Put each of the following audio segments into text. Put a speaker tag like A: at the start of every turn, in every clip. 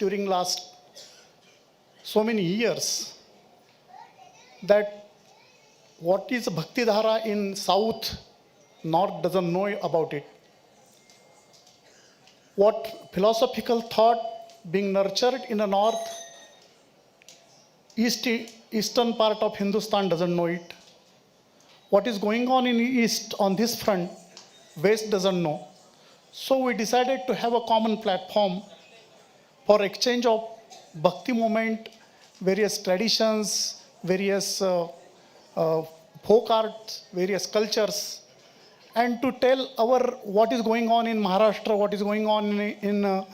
A: during last so many years that what is Bhakti Dhara in South, North doesn't know about it. What philosophical thought being nurtured in the North, eastern part of Hindustan doesn't know it. What is going on in East on this front, West doesn't know. So we decided to have a common platform for exchange of Bhakti movement, various traditions, various folk arts, various cultures, and to tell our what is going on in Maharashtra, what is going on in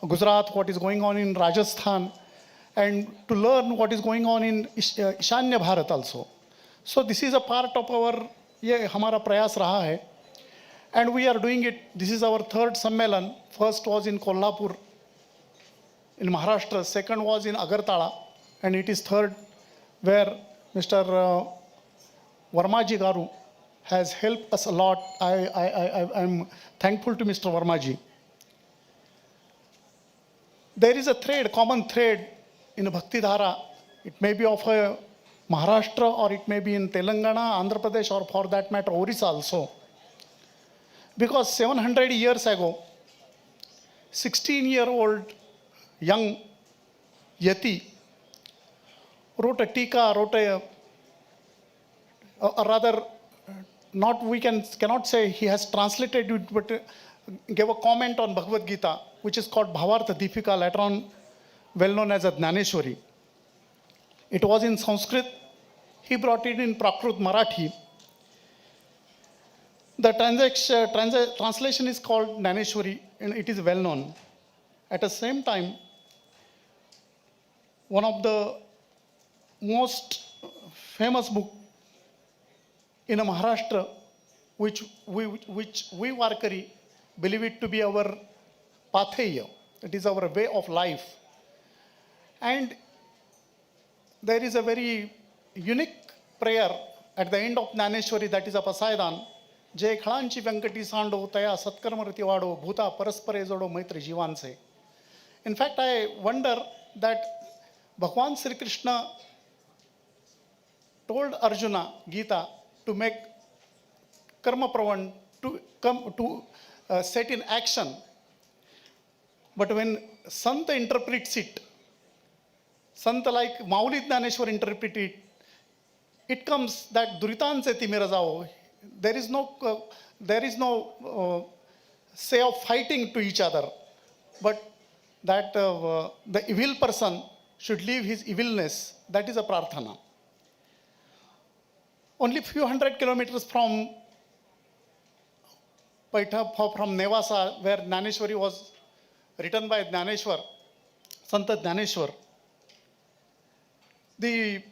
A: Gujarat, what is going on in Rajasthan, and to learn what is going on in Ishanya Bharat also. So this is a part of our ये हमारा प्रयास रहा है, and we are doing it. This is our third सम्मेलन. First was in Kolhapur in Maharashtra, second was in Agartala, and it is third where Mr. Varmaji Garu has helped us a lot. I'm thankful to Mr. Varmaji. There is a thread, common thread in Bhakti Dhara. It may be of a Maharashtra or it may be in Telangana, Andhra Pradesh, or for that matter Orissa also. Because 700 years ago, 16-year-old young Yati wrote a tika, or rather, not we cannot say he has translated it, but gave a comment on Bhagavad Gita, which is called Bhavartha Deepika, later on well known as a Dnyaneshwari. It was in Sanskrit. He brought it in Prakrut Marathi. The translation is called Dnyaneshwari, and it is well known. At the same time, one of the most famous book in Maharashtra, which we Warkari believe it to be our pathaya, it is our way of life. And there is a very unique prayer at the end of Dnyaneshwari, that is a Pasaidan. जय खळांची व्यंकटी सांडो तया सत्कर्मरती वाडो भूता परस्परे जोडो मैत्री जीवांचे. In fact, I wonder that Bhagwan Sri Krishna told Arjuna Gita to make karma pravan, to come to set in action. But when Sant interprets it, Sant like Mauli Dnyaneshwar interpret it, it comes that Duritanse timira jao. There is no say of fighting to each other, but that the evil person should leave his evilness. That is a prarthana. Only few hundred kilometers from Paitha, from Nevasa, where Dnyaneshwari was written by Dnyaneshwar, Sant Dnyaneshwar. The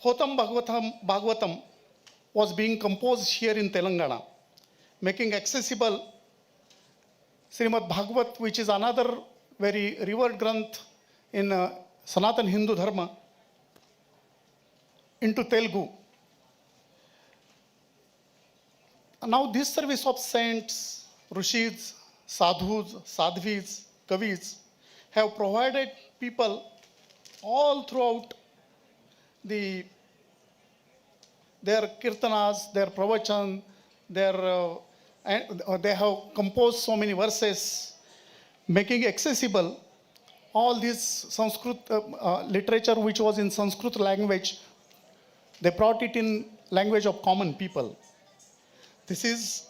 A: Potham Bhagavatam was being composed here in Telangana, making accessible Srimad Bhagavat, which is another very revered granth in Sanatan Hindu Dharma, into Telugu. Now this service of saints, rishis, sadhus, sadhvis, kavis have provided people all throughout their kirtanas, their pravachan, they have composed so many verses, making accessible all this Sanskrit literature which was in Sanskrit language. They brought it in language of common people. This is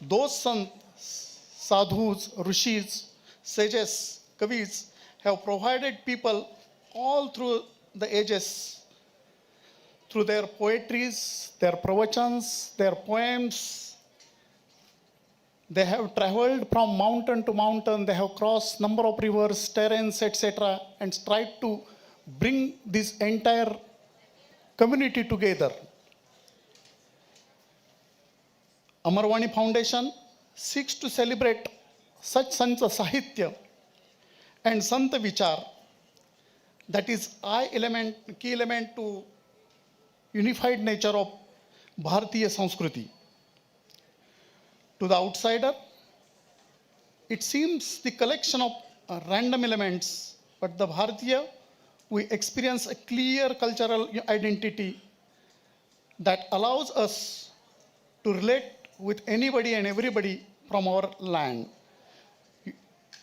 A: those sadhus, rishis, sages, kavis have provided people all through the ages, through their poetries, their pravachans, their poems. They have traveled from mountain to mountain. They have crossed number of rivers, terrains, etc., and tried to bring this entire community together. Amarvani Foundation seeks to celebrate such Santa Sahitya and Santa Vichar, that is key element to unified nature of Bharatiya Sanskriti. To the outsider, it seems the collection of random elements but the Bharatiya, we experience a clear cultural identity that allows us to relate with anybody and everybody from our land,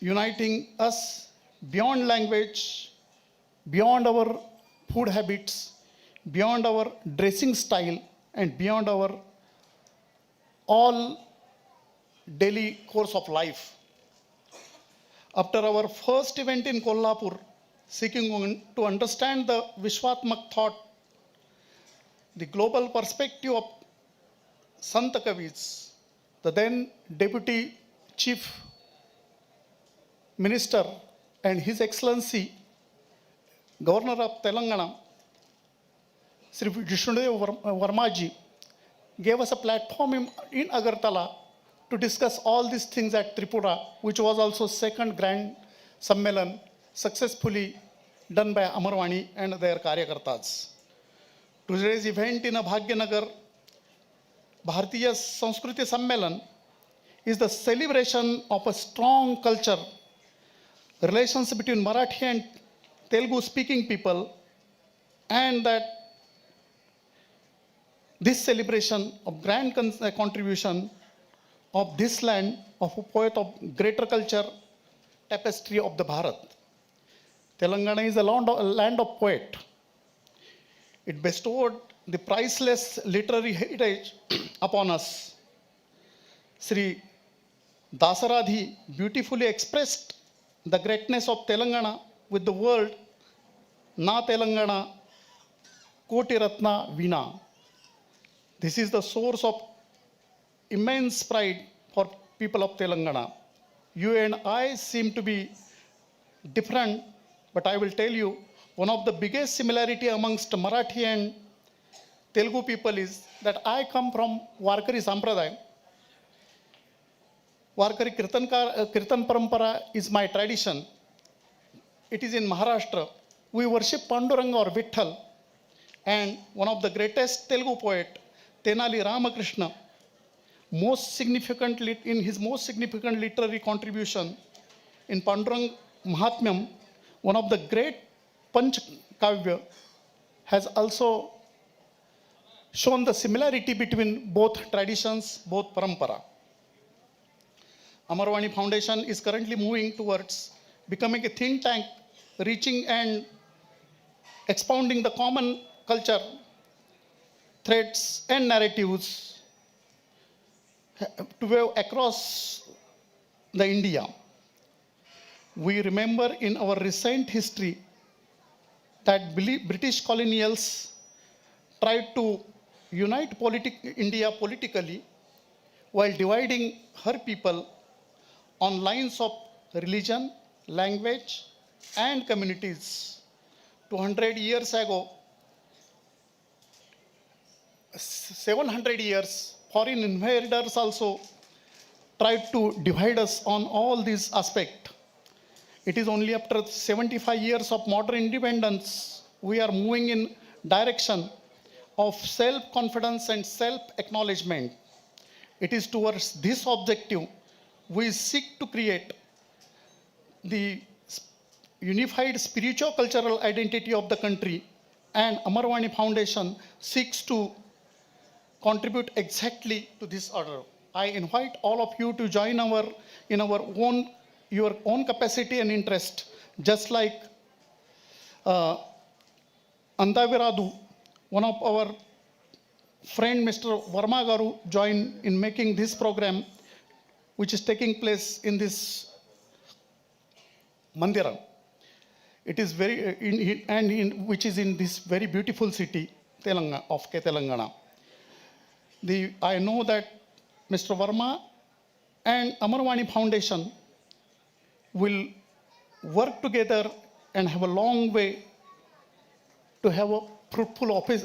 A: uniting us beyond language, beyond our food habits, beyond our dressing style, and beyond our all daily course of life. After our first event in Kolhapur, seeking to understand the Vishwatmak thought, the global perspective of Sant Kavis, the then Deputy Chief Minister and His Excellency Governor of Telangana, Sri Vishnudev Varmaji, gave us a platform in Agartala to discuss all these things at Tripura, which was also second grand Sammelan successfully done by Amarwani and their Karyakartas. Today's event in Bhagyanagar, Bharatiya Sanskriti Sammelan, is the celebration of a strong culture, relations between Marathi and Telugu speaking people, and that this celebration of grand contribution of this land of a poet of greater culture tapestry of the Bharat. Telangana is a land of poet. It bestowed the priceless literary heritage upon us. Sri Dasaradhi beautifully expressed the greatness of Telangana with the word Na Telangana Koti Ratna Veena. This is the source of immense pride for people of Telangana. You and I seem to be different, but I will tell you, one of the biggest similarity amongst Marathi and Telugu people is that I come from Warkari Sampradaya. Warkari Kirtan Parampara is my tradition. It is in Maharashtra. We worship Panduranga or Vitthal, and one of the greatest Telugu poet, Tenali Ramakrishna, in his most significant literary contribution in Pandurang Mahatmyam, one of the great Panch Kavya, has also shown the similarity between both traditions, both parampara. Amarwani Foundation is currently moving towards becoming a think tank, reaching and expounding the common culture, threads, and narratives to wave across the India. We remember in our recent history that British colonials tried to unite India politically while dividing her people on lines of religion, language, and communities. 200 years ago, 700 years, foreign invaders also tried to divide us on all these aspects. It is only after 75 years of modern independence we are moving in direction of self-confidence and self-acknowledgement. It is towards this objective we seek to create the unified spiritual cultural identity of the country, and Amarwani Foundation seeks to contribute exactly to this order. I invite all of you to join your own capacity and interest, just like Andaviradu, one of our friend Mr. Varma Garu joined in making this program, which is taking place in this Mandira. It is which is in this very beautiful city, Telangana. I know that Mr. Varma and Amarwani Foundation will work together and have a long way to have a fruitful office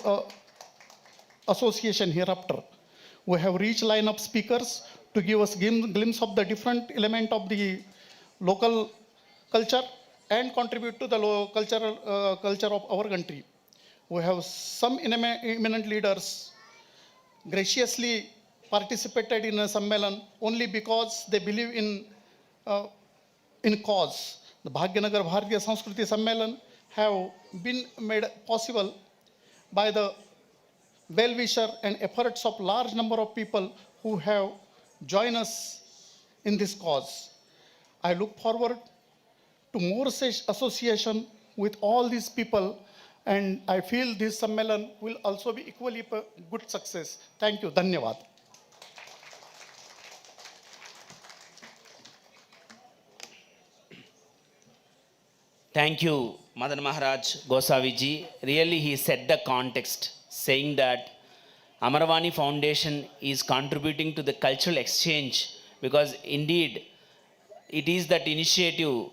A: association hereafter. We have reached line of speakers to give us glimpse of the different element of the local culture and contribute to the culture of our country. We have some eminent leaders graciously participated in a Sammelan only because they believe in cause. the Bhagyanagar Bharatiya Sanskriti Sammelan have been made possible by the well-wisher and efforts of large number of people who have joined us in this cause. I look forward to more such association with all these people, and I feel this Sammelan will also be equally a good success. Thank you. Dhanyavad.
B: Thank you, Madan Maharaj Gosaviji. Really, he set the context, saying that Amaravani Foundation is contributing to the cultural exchange because indeed it is that initiative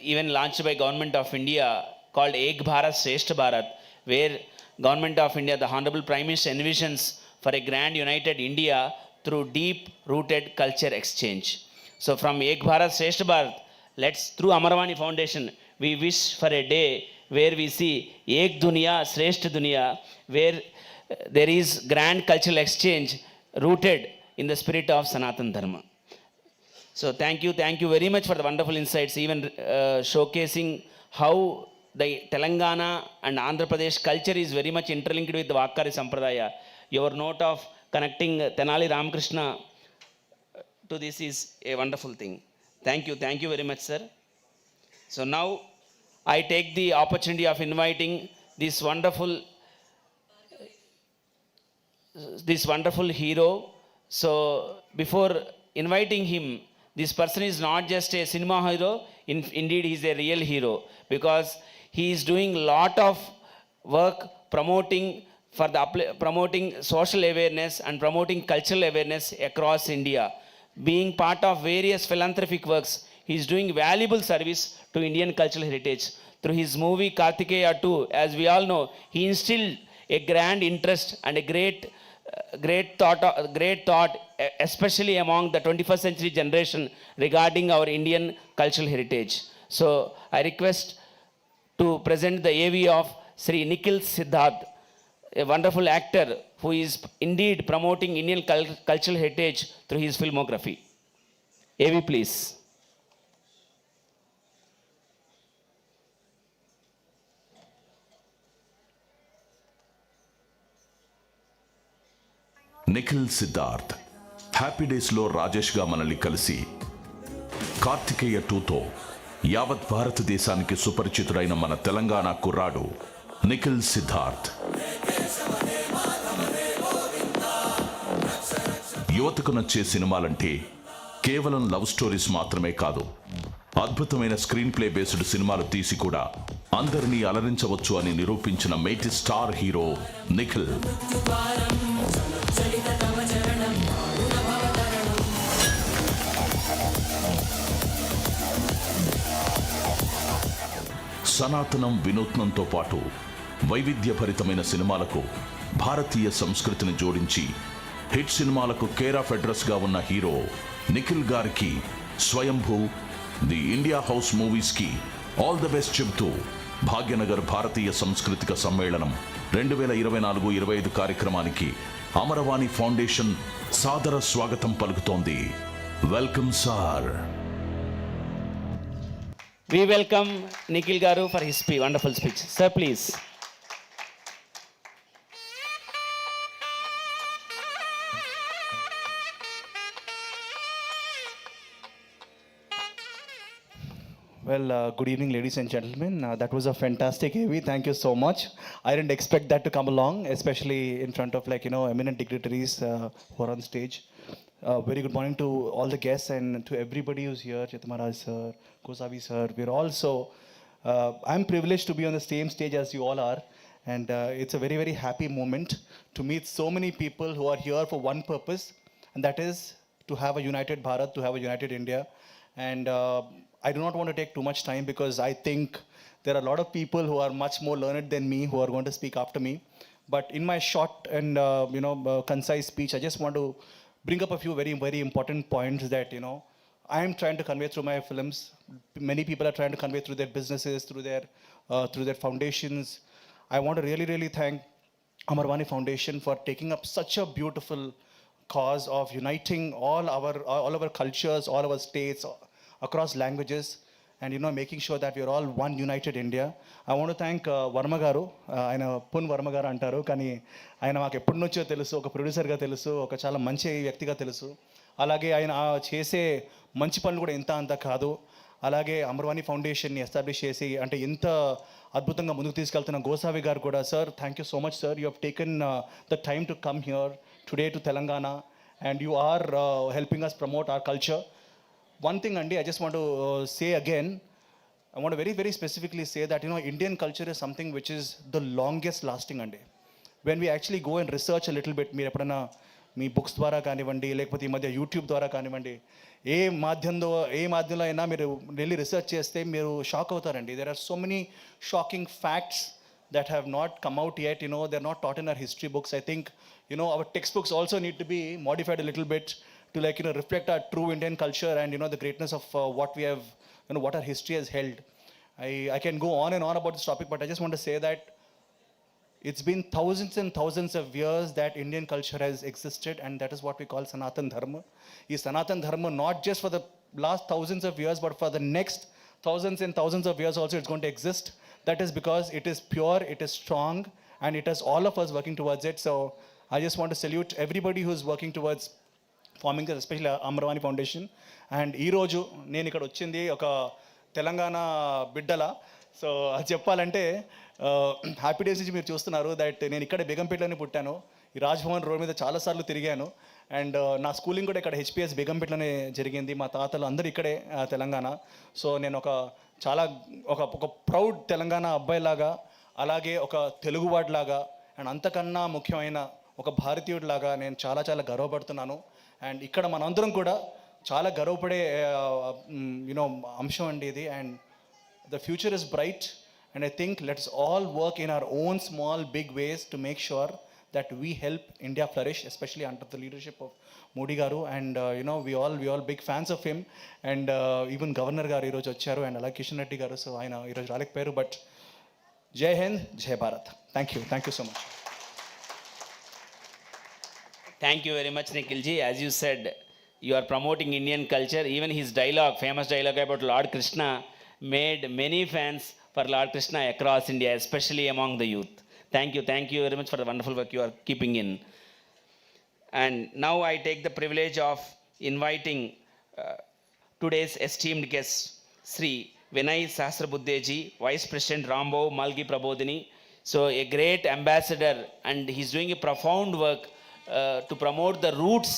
B: even launched by Government of India called Ek Bharat Shrestha Bharat, where Government of India, the Honorable Prime Minister envisions for a grand united India through deep rooted culture exchange. So from Ek Bharat Shrestha Bharat, let's through Amaravani Foundation, we wish for a day where we see Ek Dunya, Shrestha Dunya, where there is grand cultural exchange rooted in the spirit of Sanatan Dharma. So thank you very much for the wonderful insights, even showcasing how the Telangana and Andhra Pradesh culture is very much interlinked with the Vakari Sampradaya. Your note of connecting Tenali Ramakrishna to this is a wonderful thing. Thank you very much, sir. So now I take the opportunity of inviting this wonderful hero. So before inviting him, this person is not just a cinema hero, indeed he is a real hero because he is doing a lot of work promoting social awareness and promoting cultural awareness across India. Being part of various philanthropic works, he is doing valuable service to Indian cultural heritage. Through his movie Kartikeya 2, as we all know, he instilled a grand interest and a great thought, especially among the 21st century generation regarding our Indian cultural heritage. So I request to present the AV of Sri Nikhil Siddharth, a wonderful actor who is indeed promoting Indian cultural heritage through his filmography. AV, please.
C: Nikhil Siddharth happy డేస్లో రాజేష్గా మనల్ని కలిసి కార్తికేయ 2తో యావత్ భారతదేశానికి సుపరిచితుడైన మన తెలంగాణ కుర్రాడు నిఖిల్ సిద్ధార్థ్. యువతకు నచ్చే సినిమాలంటే కేవలం లవ్ స్టోరీస్ మాత్రమే కాదు, అద్భుతమైన స్క్రీన్ ప్లే బేస్డ్ సినిమాలు తీసి కూడా అందరినీ అలరించవచ్చు అని నిరూపించిన మేటి స్టార్ హీరో నిఖిల్. సనాతనం వినూత్నంతో పాటు వైవిధ్యభరితమైన సినిమాలకు భారతీయ సంస్కృతిని జోడించి హిట్ సినిమాలకు కేర్ ఆఫ్ అడ్రస్గా ఉన్న హీరో నిఖిల్ గారికి స్వయంభూ ది ఇండియా హౌస్ మూవీస్కి ఆల్ ద బెస్ట్ చెబుతూ భాగ్యనగర్ భారతీయ సాంస్కృతిక సమ్మేళనం 2024-25 కార్యక్రమానికి అమరవాణి ఫౌండేషన్ సాదర స్వాగతం పలుకుతోంది. Welcome sir.
B: We welcome Nikhil Garu for his wonderful speech. Sir, please.
D: Well, good evening, ladies and gentlemen. That was a fantastic AV. Thank you so much. I didn't expect that to come along, especially in front of eminent dignitaries who are on stage. Very good morning to all the guests and to everybody who's here, Chitamaraj sir, Kosavi sir. We're also, I'm privileged to be on the same stage as you all are. And it's a very, very happy moment to meet so many people who are here for one purpose. And that is to have a united Bharat, to have a united India. And I do not want to take too much time because I think there are a lot of people who are much more learned than me who are going to speak after me. But in my short and concise speech, I just want to bring up a few very, very important points that I am trying to convey through my films. Many people are trying to convey through their businesses, through their foundations. I want to really, really thank Amarvani Foundation for taking up such a beautiful cause of uniting all our cultures, all our states, across languages. and making sure that we're all one united India. I want to thank Varma garu, ఆయన pun Varma గారు అంటారు కానీ ఆయన మాకు ఎప్పటి నుంచో తెలుసు, ఒక ప్రొడ్యూసర్గా తెలుసు, ఒక చాలా మంచి వ్యక్తిగా తెలుసు. అలాగే ఆయన చేసే మంచి పనులు కూడా ఎంత అంత కాదు. అలాగే అమర్వాణి ఫౌండేషన్ని ఎస్టాబ్లిష్ చేసి అంటే ఎంత అద్భుతంగా ముందుకు తీసుకెళ్తున్న గోసావి గారు కూడా, sir thank you so much sir, you have taken the time to come here today to Telangana and you are helping us promote our culture. One thing, Andy, I just want to say again, I want to very, very specifically say that, Indian culture is something which is the longest lasting, Andy. When we actually go and research a little bit, మీరు ఎప్పుడైనా మీ books ద్వారా కానివ్వండి, లేకపోతే ఈ మధ్య YouTube ద్వారా కానివ్వండి, ఏ మాధ్యంలో అయినా మీరు వెళ్ళి రీసెర్చ్ చేస్తే మీరు షాక్ అవుతారండి. There are so many shocking facts that have not come out yet, they're not taught in our history books. I think, our textbooks also need to be modified a little bit to reflect our true Indian culture and, the greatness of what we have, what our history has held. I can go on and on about this topic, but I just want to say that it's been thousands and thousands of years that Indian culture has existed, and that is what we call Sanatan Dharma. Is Sanatan Dharma not just for the last thousands of years, but for the next thousands and thousands of years also it's going to exist. That is because it is pure, it is strong, and it has all of us working towards it. So I just want to salute everybody who's working towards forming this, especially Amarvani foundation. And ఈరోజు నేను ఇక్కడ వచ్చింది ఒక తెలంగాణ బిడ్డల. So అది చెప్పాలంటే happy days నుంచి మీరు చూస్తున్నారు దట్ నేను ఇక్కడ బేగంపేటలోనే పుట్టాను. ఈ రాజ్భవన్ రోడ్ మీద చాలాసార్లు తిరిగాను. అండ్ నా స్కూలింగ్ కూడా ఇక్కడ హెచ్పిఎస్ బేగంపేటలోనే జరిగింది. మా తాతలు అందరూ ఇక్కడే తెలంగాణ. సో నేను ఒక ప్రౌడ్ తెలంగాణ అబ్బాయిలాగా, అలాగే ఒక తెలుగువాడిలాగా, అండ్ అంతకన్నా ముఖ్యమైన ఒక భారతీయుడిలాగా నేను చాలా చాలా గర్వపడుతున్నాను. అండ్ ఇక్కడ మనందరం కూడా చాలా గర్వపడే అంశం అండి ఇది. And the future is bright and I think let's all work in our own small big ways to make sure that we help India flourish, especially under the leadership of Modi garu. And we all big fans of him. And even Governor garu ee roju vacharu, and alage Kishan Reddy garu, so ayana ee roju ralekpoyaru. But Jai Hind, Jai Bharat. Thank you so much.
B: Thank you very much, Nikhilji. As you said, you are promoting Indian culture. Even his dialogue, famous dialogue about Lord Krishna, made many fans for Lord Krishna across India, especially among the youth. Thank you very much for the wonderful work you are keeping in. And now I take the privilege of inviting today's esteemed guest, Sri Vinay Sahasrabuddheji, Vice President Rambo Malgi Prabodhini. So a great ambassador, and he's doing a profound work to promote the roots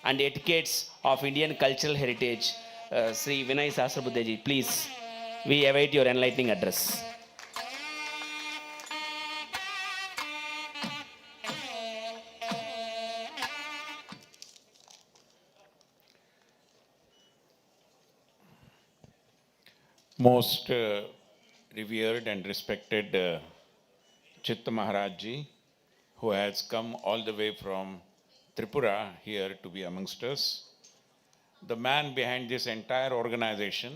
B: and etiquettes of Indian cultural heritage. Sri Vinay Sahasrabuddheji, please, we await your enlightening address.
E: Most revered and respected Chitta Maharaj Ji, who has come all the way from Tripura here to be amongst us, the man behind this entire organization,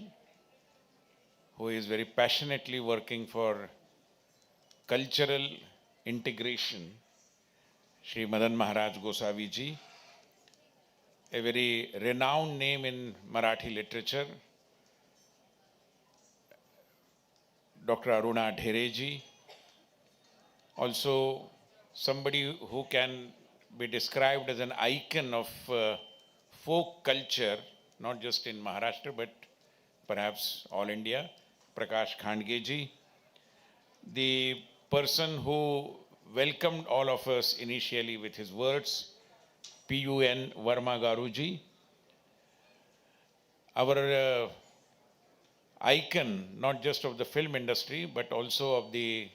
E: who is very passionately working for cultural integration, Shri Madan Maharaj Gosavi Ji, a very renowned name in Marathi literature, Dr. Aruna Dhereji, also somebody who can be described as an icon of folk culture, not just in Maharashtra, but perhaps all India, Prakash Khandgeji, the person who welcomed all of us initially with his words, P.U.N. Varma Garuji, our icon not just of the film industry but also of the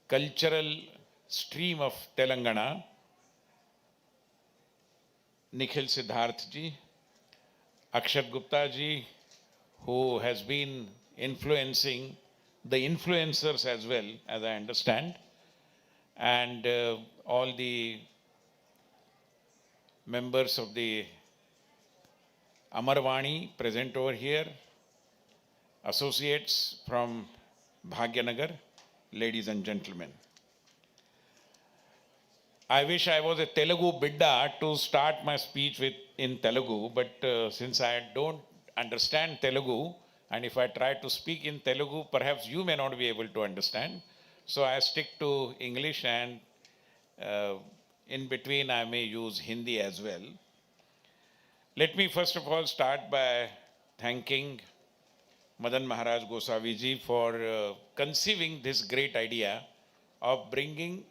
E: cultural stream of Telangana, Nikhil Siddharth ji, Akshat Gupta ji, who has been influencing the influencers as well, as I understand, and all the members of the Amarvani present over here, associates from Bhagyanagar, ladies and gentlemen. I wish I was a Telugu bidda to start my speech in Telugu, but since I don't understand Telugu, And if I try to speak in Telugu, perhaps you may not be able to understand. So I stick to English, and in between I may use Hindi as well. Let me first of all start by thanking Madan Maharaj Gosavi ji for conceiving this great idea of bringing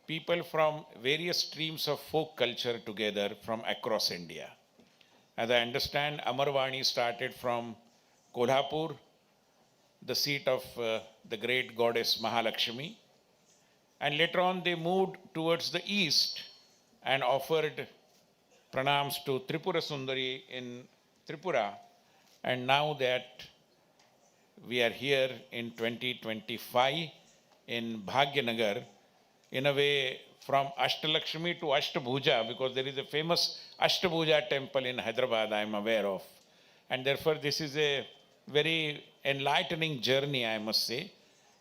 E: people from various streams of folk culture together from across India. As I understand, Amarvani started from Kolhapur, the seat of the great goddess Mahalakshmi, and later on they moved towards the east and offered pranams to Tripura Sundari in Tripura. And now that we are here in 2025 in Bhagyanagar, in a way from Ashtalakshmi to Ashtabhuja, because there is a famous Ashtabhuja temple in Hyderabad I am aware of. And therefore this is a very enlightening journey, I must say.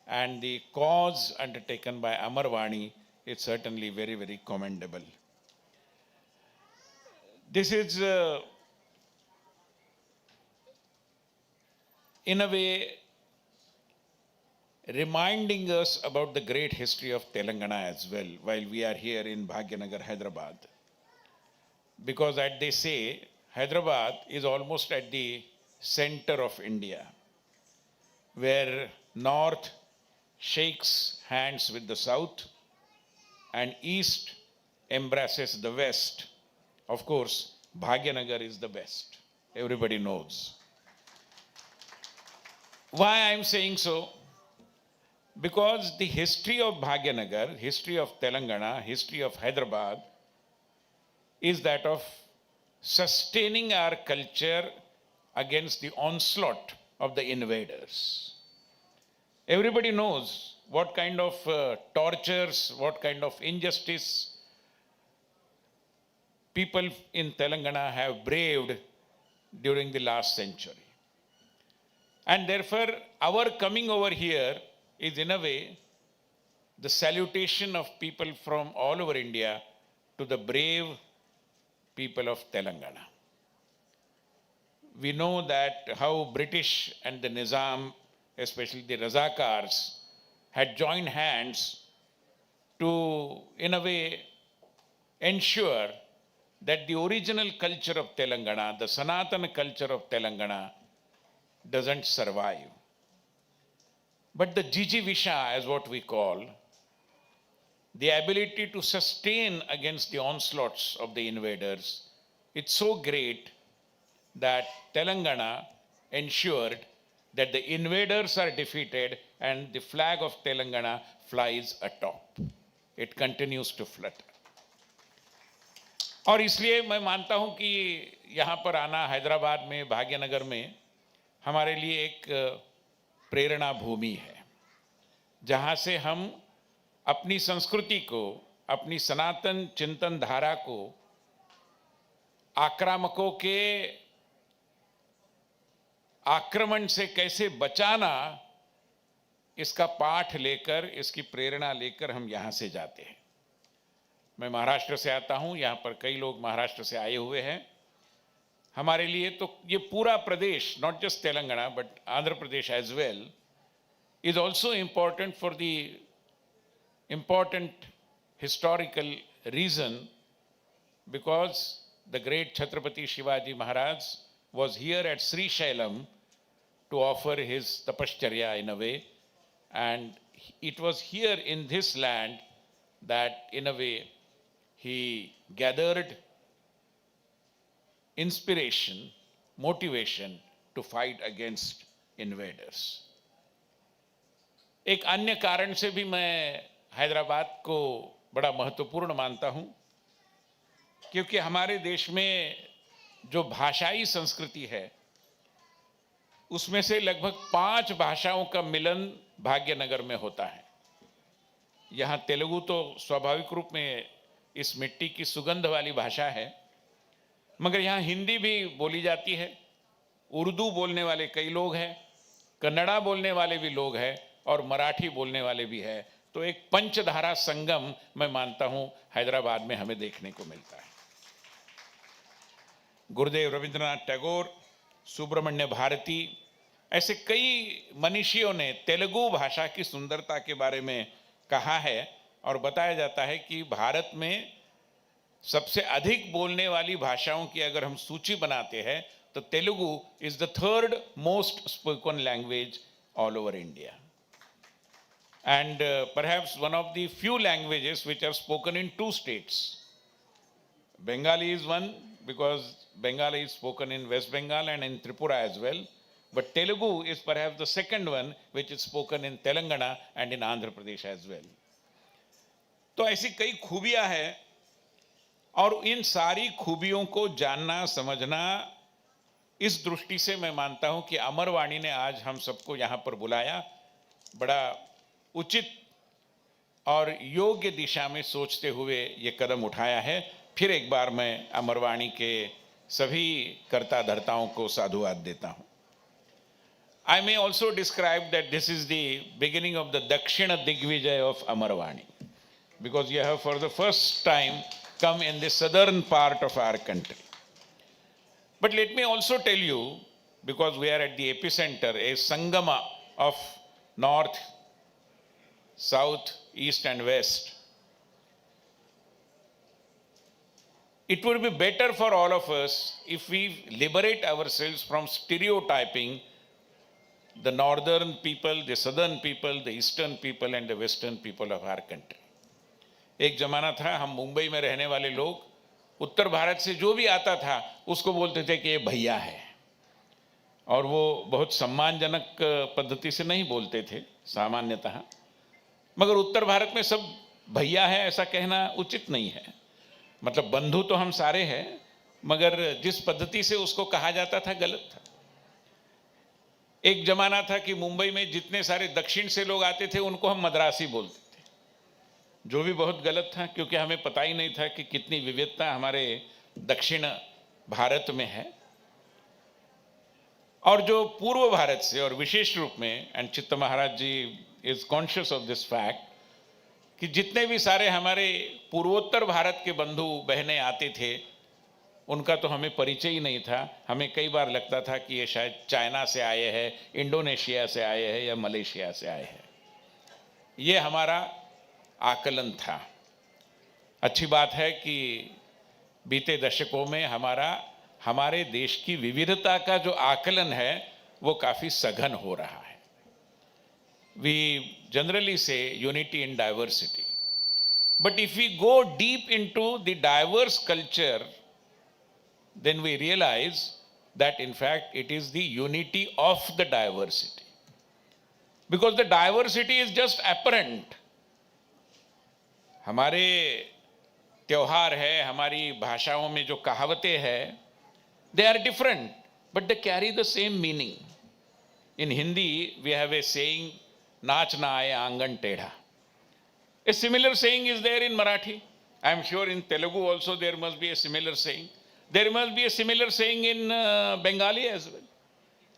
E: And the cause undertaken by Amarvani is certainly very, very commendable. This is in a way reminding us about the great history of Telangana as well while we are here in Bhagyanagar, Hyderabad. Because as they say, Hyderabad is almost at the center of India, where north shakes hands with the south and east embraces the west. Of course, Bhagyanagar is the best. Everybody knows. Why I am saying so? Because the history of Bhagyanagar, history of Telangana, history of Hyderabad is that of sustaining our culture against the onslaught of the invaders. Everybody knows what kind of tortures, what kind of injustice people in Telangana have braved during the last century. And therefore, our coming over here is in a way the salutation of people from all over India to the brave people of Telangana. We know that how British and the Nizam, especially the Razakars, had joined hands to, in a way, ensure that the original culture of Telangana, the Sanatana culture of Telangana, doesn't survive. But the Jijivisha, as what we call, the ability to sustain against the onslaughts of the invaders, it's so great that Telangana ensured that the invaders are defeated and the flag of Telangana flies atop. It continues to flutter. और इसलिए मैं मानता हूं कि यहाँ पर आना हैदराबाद में, भाग्यनगर में हमारे लिए एक प्रेरणा भूमि है, जहाँ से हम अपनी संस्कृति को, अपनी सनातन चिंतन धारा को आक्रामकों के आक्रमण से कैसे बचाना, इसका पाठ लेकर, इसकी प्रेरणा लेकर हम यहाँ से जाते हैं. मैं महाराष्ट्र से आता हूँ, यहाँ पर कई लोग महाराष्ट्र से आए हुए हैं. हमारे लिए तो ये पूरा प्रदेश, not just Telangana but Andhra Pradesh as well, is also important for the important historical reason, because the great Chhatrapati Shivaji Maharaj was here at Sri Shailam to offer his tapashcharya in a way, and it was here in this land that in a way he gathered inspiration, motivation to fight against invaders. एक अन्य कारण से भी मैं हैदराबाद को बड़ा महत्वपूर्ण मानता हूं, क्योंकि हमारे देश में जो भाषाई संस्कृति है उसमें से लगभग 5 भाषाओं का मिलन भाग्यनगर में होता है. यहाँ तेलुगु तो स्वाभाविक रूप में इस मिट्टी की सुगंध वाली भाषा है, मगर यहाँ हिंदी भी बोली जाती है, उर्दू बोलने वाले कई लोग हैं, कन्नड़ा बोलने वाले भी लोग हैं और मराठी बोलने वाले भी हैं. तो एक पंचधारा संगम मैं मानता हूँ हैदराबाद में हमें देखने को मिलता है. गुरुदेव रविंद्रनाथ टैगोर, सुब्रमण्य भारती, ऐसे कई मनीषियों ने तेलुगु भाषा की सुंदरता के बारे में कहा है और बताया जाता है कि भारत में सबसे अधिक बोलने वाली भाषाओं की अगर हम सूची बनाते हैं तो Telugu is the third most spoken language all over India and perhaps one of the few languages which are spoken in two states. Bengali is one because Bengali is spoken in West Bengal and in Tripura as well. But Telugu is perhaps the second one which is spoken in Telangana and in Andhra Pradesh as well. तो ऐसी कई खूबियां हैं और इन सारी खूबियों को जानना समझना इस दृष्टि से मैं मानता हूं कि अमरवाणी ने आज हम सबको यहां पर बुलाया बड़ा उचित और योग्य दिशा में सोचते हुए ये कदम उठाया है। फिर एक बार मैं अमरवाणी के सभी कर्ता धर्ताओं को साधुवाद देता हूं। I may also describe that this is the beginning of the Dakshina Digvijay of Amarvani, because you have for the first time come in the southern part of our country. But let me also tell you, because we are at the epicenter, a Sangama of North, South, East and West. It would be better for all of us if we liberate ourselves from stereotyping the northern people, the southern people, the eastern people and the western people of our country. एक जमाना था हम मुंबई में रहने वाले लोग उत्तर भारत से जो भी आता था उसको बोलते थे कि ये भैया है, और वो बहुत सम्मानजनक पद्धति से नहीं बोलते थे सामान्यतः, मगर उत्तर भारत में सब भैया है ऐसा कहना उचित नहीं है। मतलब बंधु तो हम सारे हैं, मगर जिस पद्धति से उसको कहा जाता था गलत था। एक जमाना था कि मुंबई में जितने सारे दक्षिण से लोग आते थे उनको हम मद्रासी बोलते थे, जो भी बहुत गलत था क्योंकि हमें पता ही नहीं था कि कितनी विविधता हमारे दक्षिण भारत में है। और जो पूर्व भारत से और विशेष रूप में, and Chitt Maharaj ji is conscious of this fact, कि जितने भी सारे हमारे पूर्वोत्तर भारत के बंधु बहनें आते थे उनका तो हमें परिचय ही नहीं था। हमें कई बार लगता था कि ये शायद चाइना से आए हैं, इंडोनेशिया से आए हैं या मलेशिया से आए हैं। ये हमारा आकलन था। अच्छी बात है कि बीते दशकों में हमारे देश की विविधता का जो आकलन है वो काफ़ी सघन हो रहा है। We generally say unity in diversity. But if we go deep into the diverse culture, then we realize that in fact it is the unity of the diversity. Because the diversity is just apparent. हमारे त्योहार है, हमारी भाषाओं में जो कहावतें हैं, they are different, but they carry the same meaning. In Hindi, we have a saying, नाच ना आए आंगन टेढ़ा. A similar saying is there in Marathi. I am sure in Telugu also there must be a similar saying. There must be a similar saying in Bengali as well.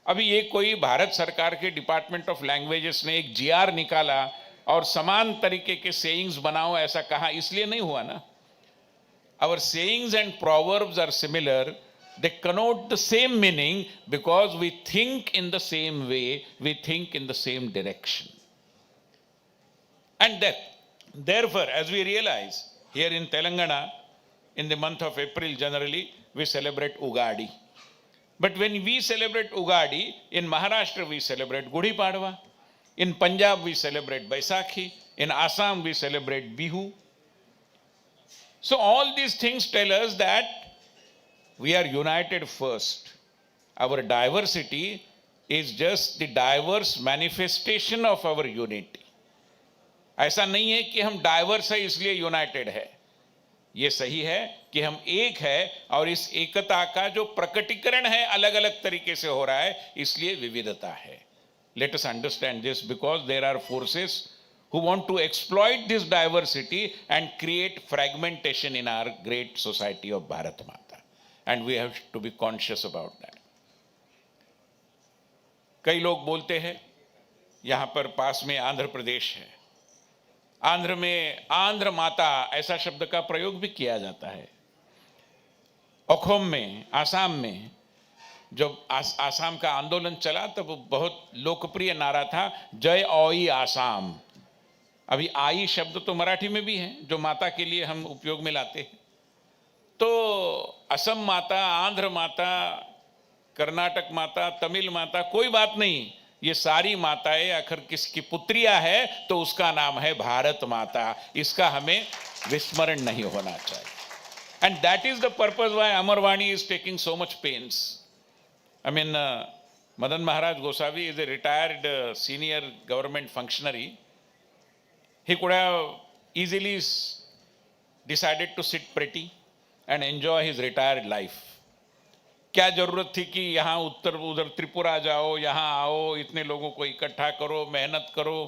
E: अभी ये कोई भारत सरकार के डिपार्टमेंट ऑफ लैंग्वेजेस ने एक GR निकाला और समान तरीके के सेइंग्स बनाओ ऐसा कहा, इसलिए नहीं हुआ ना. Our sayings and proverbs are similar. They connote the same meaning because we think in the same way, we think in the same direction. And therefore, as we realize, here in Telangana, in the month of April generally, we celebrate Ugadi. But when we celebrate Ugadi, in Maharashtra we celebrate Gudi Padwa, in Punjab we celebrate Baisakhi, in Assam we celebrate Bihu. So all these things tell us that we are united first. Our diversity is just the diverse manifestation of our unity. ऐसा नहीं है कि हम diverse है इसलिए United है. ये सही है कि हम एक है और इस एकता का जो प्रकटीकरण है अलग अलग तरीके से हो रहा है, इसलिए विविधता है. Let us understand this because there are forces who want to exploit this diversity and create fragmentation in our great society of Bharat Mata. And we have to be conscious about that. कई लोग बोलते हैं यहाँ पर पास में आंध्र प्रदेश है, आंध्र में आंध्र माता ऐसा शब्द का प्रयोग भी किया जाता है. असम में, आसाम में जब आसाम का आंदोलन चला तब बहुत लोकप्रिय नारा था जय औई आसाम। अभी आई शब्द तो मराठी में भी है जो माता के लिए हम उपयोग में लाते हैं। तो असम माता, आंध्र माता, कर्नाटक माता, तमिल माता, कोई बात नहीं, ये सारी माताएं आखिर किसकी पुत्रियां है तो उसका नाम है भारत माता। इसका हमें विस्मरण नहीं होना चाहिए। And that is the purpose why Amarvani is taking so much pains. I mean, Madan Maharaj Gosavi is a retired senior government functionary. He could have easily decided to sit pretty and enjoy his retired life. क्या जरूरत थी कि यहाँ उधर त्रिपुरा जाओ, यहाँ आओ, इतने लोगों को इकट्ठा करो, मेहनत करो,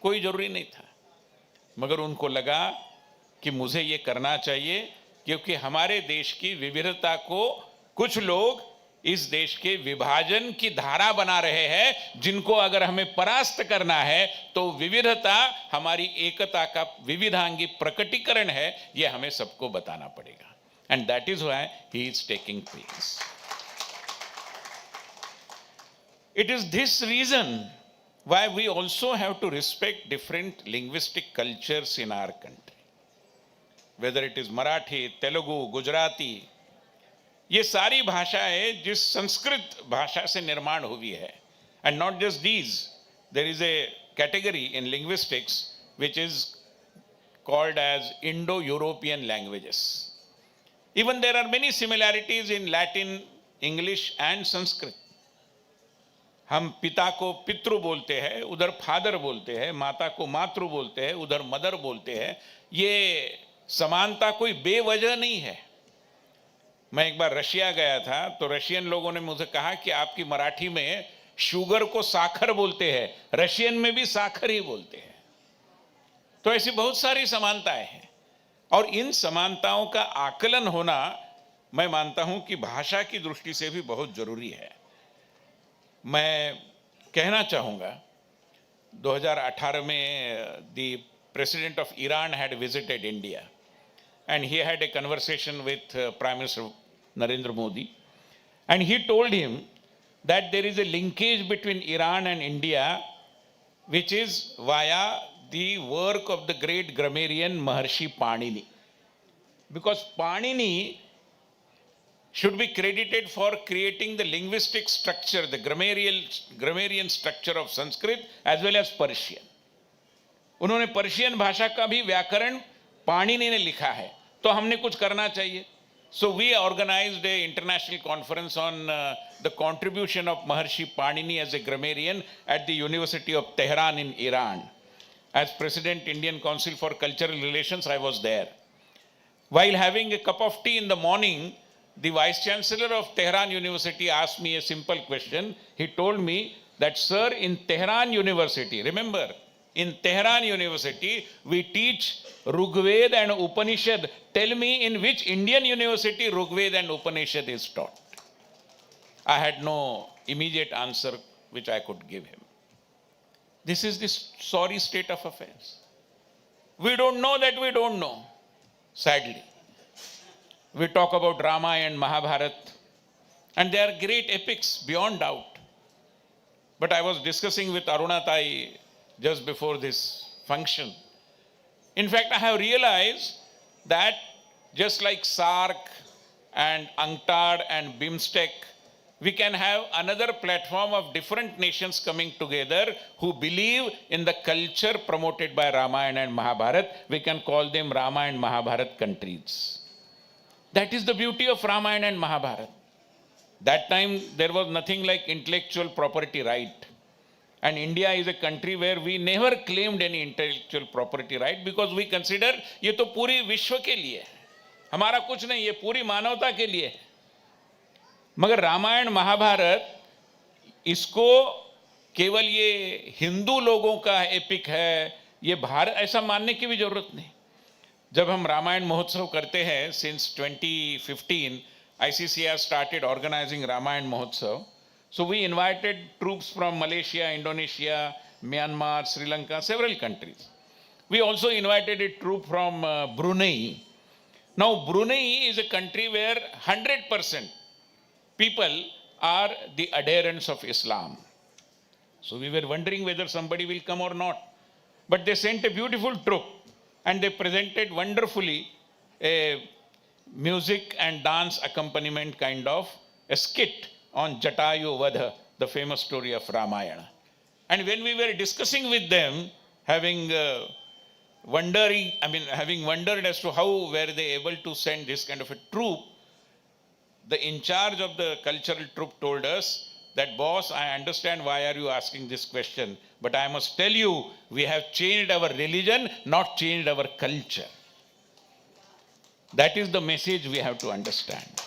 E: कोई जरूरी नहीं था। मगर उनको लगा कि मुझे ये करना चाहिए क्योंकि हमारे देश की विविधता को कुछ लोग इस देश के विभाजन की धारा बना रहे हैं, जिनको अगर हमें परास्त करना है तो विविधता हमारी एकता का विविधांगी प्रकटीकरण है, यह हमें सबको बताना पड़ेगा। And that is why he is taking pains. It is this reason why we also have to respect different linguistic cultures in our country, whether it is Marathi, Telugu, Gujarati. ये सारी भाषाएं जिस संस्कृत भाषा से निर्माण हुई है। And not just these, there is a category in linguistics which is called as Indo European languages. Even there are many similarities in Latin, English and Sanskrit. हम पिता को पितृ बोलते हैं, उधर फादर बोलते हैं, माता को मातृ बोलते हैं, उधर मदर बोलते हैं। ये समानता कोई बेवजह नहीं है। मैं एक बार रशिया गया था तो रशियन लोगों ने मुझे कहा कि आपकी मराठी में शुगर को साखर बोलते हैं, रशियन में भी साखर ही बोलते हैं। तो ऐसी बहुत सारी समानताएं हैं और इन समानताओं का आकलन होना मैं मानता हूं कि भाषा की दृष्टि से भी बहुत जरूरी है। मैं कहना चाहूँगा 2018 में the president of Iran had visited India and he had a conversation with Prime Minister Narendra Modi, and he told him that there is a linkage between Iran and India which is via the work of the great grammarian Maharshi Panini, because Panini should be credited for creating the linguistic structure, the grammarian structure of Sanskrit as well as Persian. उन्होंने Persian भाषा का भी व्याकरण पाणिनि ने लिखा है, तो हमने कुछ करना चाहिए। So we organised a international conference on the contribution of Maharshi Panini as a grammarian at the University of Tehran in Iran. As president Indian Council for Cultural Relations I was there. While having a cup of tea in the morning, the vice chancellor of Tehran University asked me a simple question. He told me that, sir, in Tehran University, remember, in Tehran University, we teach Rigveda and Upanishad. Tell me in which Indian university Rigveda and Upanishad is taught. I had no immediate answer which I could give him. This is the sorry state of affairs. We don't know that we don't know, sadly. We talk about Ramayana and Mahabharata, and they are great epics beyond doubt. But I was discussing with Aruna Tai just before this function. In fact, I have realized that just like SARC and UNCTAD and BIMSTEC, we can have another platform of different nations coming together who believe in the culture promoted by Ramayana and Mahabharata. We can call them Ramayana and Mahabharata countries. That is the beauty of Ramayana and Mahabharata. That time there was nothing like intellectual property right. And India is a country where we never claimed any intellectual property right because we consider ये तो पूरी विश्व के लिए है, हमारा कुछ नहीं, ये पूरी मानवता के लिए है। मगर रामायण महाभारत इसको केवल ये हिंदू लोगों का एपिक है, ये भारत, ऐसा मानने की भी जरूरत नहीं। जब हम रामायण महोत्सव करते हैं, since 2015 ICC has started organizing Ramayan Mahotsav. So we invited troops from Malaysia, Indonesia, Myanmar, Sri Lanka, several countries. We also invited a troop from Brunei. Now Brunei is a country where 100% people are the adherents of Islam. So we were wondering whether somebody will come or not. But they sent a beautiful troupe and they presented wonderfully a music and dance accompaniment kind of a skit on Jatayu Vadha, the famous story of Ramayana. And when we were discussing with them, having wondered as to how were they able to send this kind of a troupe, the in charge of the cultural troupe told us that, boss, I understand why are you asking this question, but I must tell you, we have changed our religion, not changed our culture. That is the message we have to understand.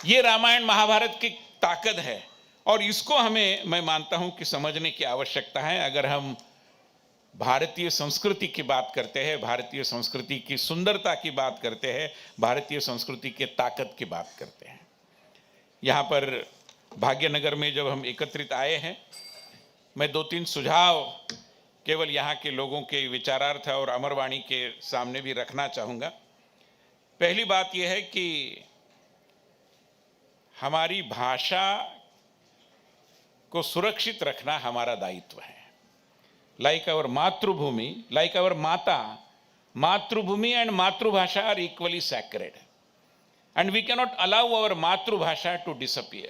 E: ये रामायण महाभारत की ताकत है और इसको हमें, मैं मानता हूं कि समझने की आवश्यकता है। अगर हम भारतीय संस्कृति की बात करते हैं, भारतीय संस्कृति की सुंदरता की बात करते हैं, भारतीय संस्कृति के ताकत की बात करते हैं। यहाँ पर भाग्यनगर में जब हम एकत्रित आए हैं, मैं 2-3 सुझाव केवल यहाँ के लोगों के विचारार्थ और अमरवाणी के सामने भी रखना चाहूँगा। पहली बात यह है कि हमारी भाषा को सुरक्षित रखना हमारा दायित्व है। Like our मातृभूमि, like our माता, मातृभूमि and मातृभाषा are equally sacred. And we cannot allow our मातृभाषा to disappear.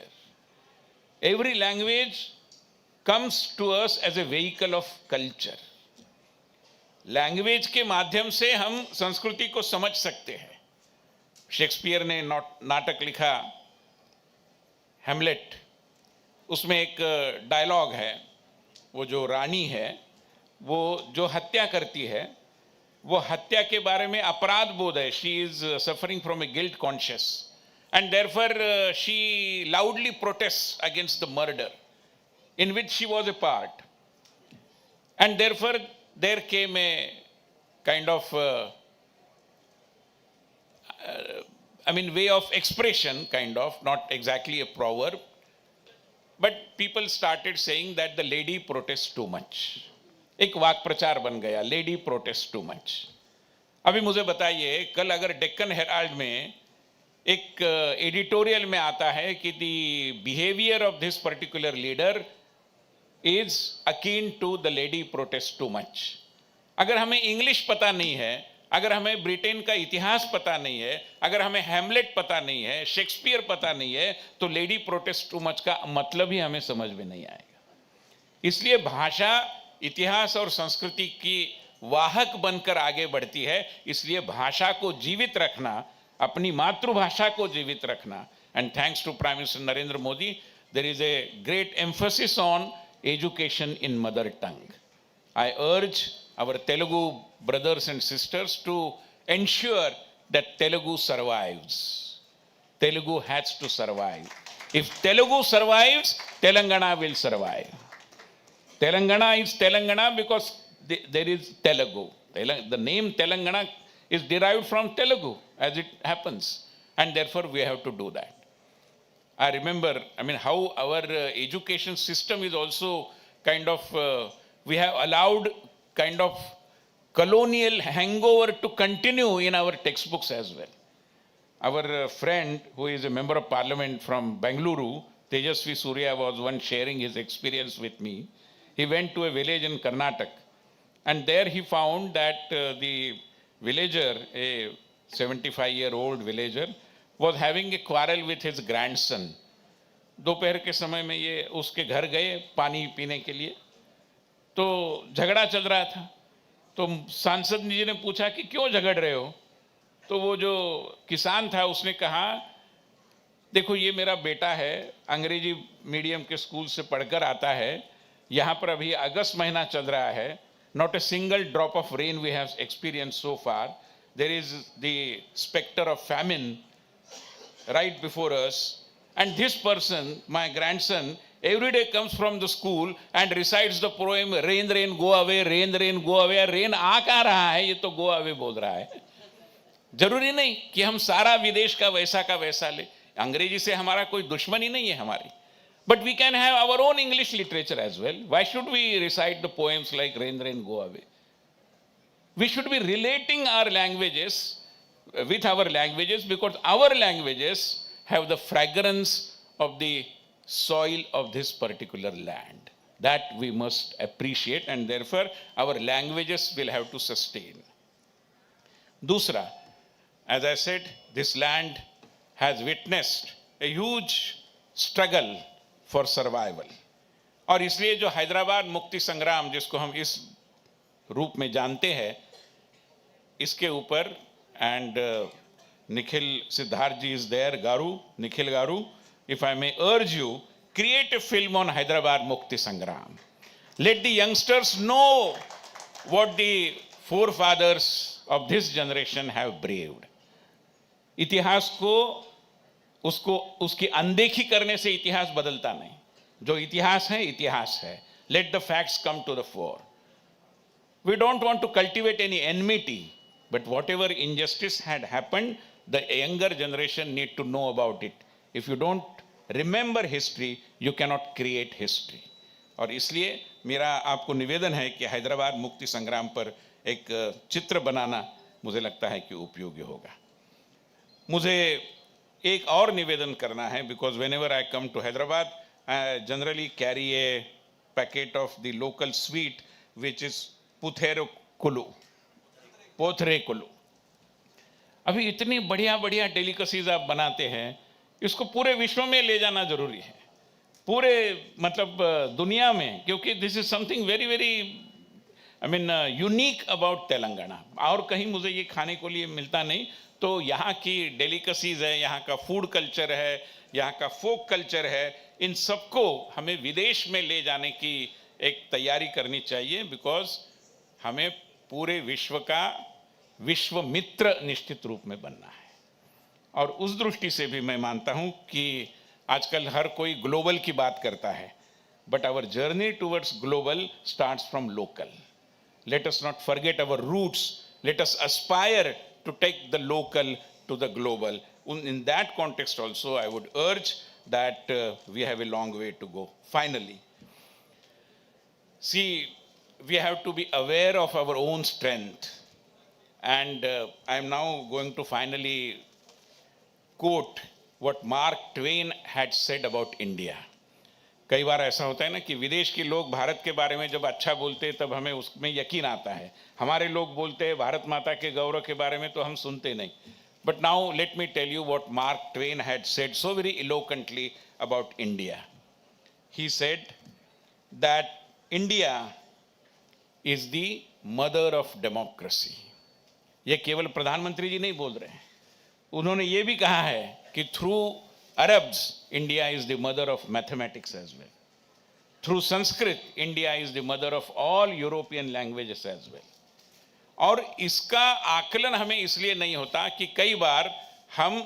E: Every language comes to us as a vehicle of culture. Language के माध्यम से हम संस्कृति को समझ सकते हैं। शेक्सपियर ने नाटक लिखा हैमलेट, उसमें एक डायलॉग है, वो जो रानी है वो जो हत्या करती है, वो हत्या के बारे में अपराध बोध है, she is suffering from A guilt conscious and therefore she loudly protests against the murder in which she was a part, and therefore there came a kind of way of expression, kind of, not exactly a proverb, but people started saying that the lady protests too much. एक वाक प्रचार बन गया, lady protest too much. अभी मुझे बताइए, कल अगर Deccan Herald में एक एडिटोरियल में आता है कि the behaviour of this particular leader is akin to the lady protest too much, अगर हमें इंग्लिश पता नहीं है, अगर हमें ब्रिटेन का इतिहास पता नहीं है, अगर हमें हैमलेट पता नहीं है, शेक्सपियर पता नहीं है, तो लेडी प्रोटेस्ट टू मच का मतलब ही हमें समझ में नहीं आएगा। इसलिए भाषा इतिहास और संस्कृति की वाहक बनकर आगे बढ़ती है, इसलिए भाषा को जीवित रखना, अपनी मातृभाषा को जीवित रखना, and thanks to Prime Minister Narendra Modi, there is a great emphasis on education in mother tongue. I urge our Telugu brothers and sisters to ensure that Telugu survives. Telugu has to survive. If Telugu survives, Telangana will survive. Telangana is Telangana because there is Telugu. The name Telangana is derived from Telugu, as it happens, and therefore we have to do that. I remember, how our education system is also kind of, we have allowed kind of colonial hangover to continue in our textbooks as well. Our friend who is a member of parliament from Bengaluru, Tejasvi Surya, was once sharing his experience with me. He went to a village in Karnataka, and there he found that the villager, a 75-year-old villager, was having a quarrel with his grandson. दोपहर के समय में ये उसके घर गए पानी पीने के लिए, तो झगड़ा चल रहा था। तो सांसद जी ने पूछा कि क्यों झगड़ रहे हो? तो वो जो किसान था उसने कहा, देखो ये मेरा बेटा है, अंग्रेजी मीडियम के स्कूल से पढ़कर आता है, यहाँ पर अभी अगस्त महीना चल रहा है, not a single drop of rain we have experienced so far. There is the specter of famine right before us, and this person, my grandson, every day comes from the school and recites the poem rain rain go away, rain rain go away. Rain आ कहाँ रहा है, ये तो go away बोल रहा है। जरूरी नहीं कि हम सारा विदेश का वैसा ले, अंग्रेजी से हमारा कोई दुश्मनी नहीं है हमारी, but we can have our own English literature as well. Why should we recite the poems like rain rain go away? We should be relating our languages with our languages, because our languages have the fragrance of the soil of this particular land. That we must appreciate, and therefore our languages will have to sustain. Dusra, as I said, this land has witnessed a huge struggle for survival. और इसलिए जो हैदराबाद मुक्ति संग्राम जिसको हम इस रूप में जानते हैं, इसके ऊपर and Nikhil Siddharth ji is there, garu, Nikhil garu, if I may urge you, create a film on Hyderabad Mukti Sangram. Let the youngsters know what the forefathers of this generation have braved. इतिहास को उसकी अनदेखी करने से इतिहास बदलता नहीं. जो इतिहास है. Let the facts come to the fore. We don't want to cultivate any enmity, but whatever injustice had happened, the younger generation need to know about it. If you don't remember history, you cannot create history. और इसलिए मेरा आपको निवेदन है कि हैदराबाद मुक्ति संग्राम पर एक चित्र बनाना मुझे लगता है कि उपयोगी होगा. मुझे एक और निवेदन करना है, because whenever I come to Hyderabad I generally carry a packet of the local sweet which is Pootharekulu. अभी इतनी बढ़िया बढ़िया डेलिकेसीज आप बनाते हैं, इसको पूरे विश्व में ले जाना जरूरी है, पूरे मतलब दुनिया में, क्योंकि this is something very very I mean unique about Telangana. और कहीं मुझे ये खाने को लिए मिलता नहीं. तो यहाँ की डेलिकेसीज है, यहाँ का फूड कल्चर है, यहाँ का फोक कल्चर है, इन सबको हमें विदेश में ले जाने की एक तैयारी करनी चाहिए, बिकॉज हमें पूरे विश्व का विश्व मित्र निश्चित रूप में बनना है. और उस दृष्टि से भी मैं मानता हूं कि आजकल हर कोई ग्लोबल की बात करता है, but our journey towards global starts from local. Let us not forget our roots, let us aspire to take the local to the global. In that context also, I would urge that we have a long way to go. Finally, see, we have to be aware of our own strength. And I am now going to finally quote what Mark Twain had said about India. कई बार ऐसा होता है ना कि विदेश के लोग भारत के बारे में जब अच्छा बोलते हैं तब हमें उसमें यकीन आता है. हमारे लोग बोलते हैं भारत माता के गौरव के बारे में तो हम सुनते नहीं. But now let me tell you what Mark Twain had said so very eloquently about India. He said that India is the mother of democracy. ये केवल प्रधानमंत्री जी नहीं बोल रहे हैं, उन्होंने ये भी कहा है कि through Arabs India is the mother of mathematics as well, through Sanskrit India is the mother of all European languages as well. और इसका आकलन हमें इसलिए नहीं होता कि कई बार हम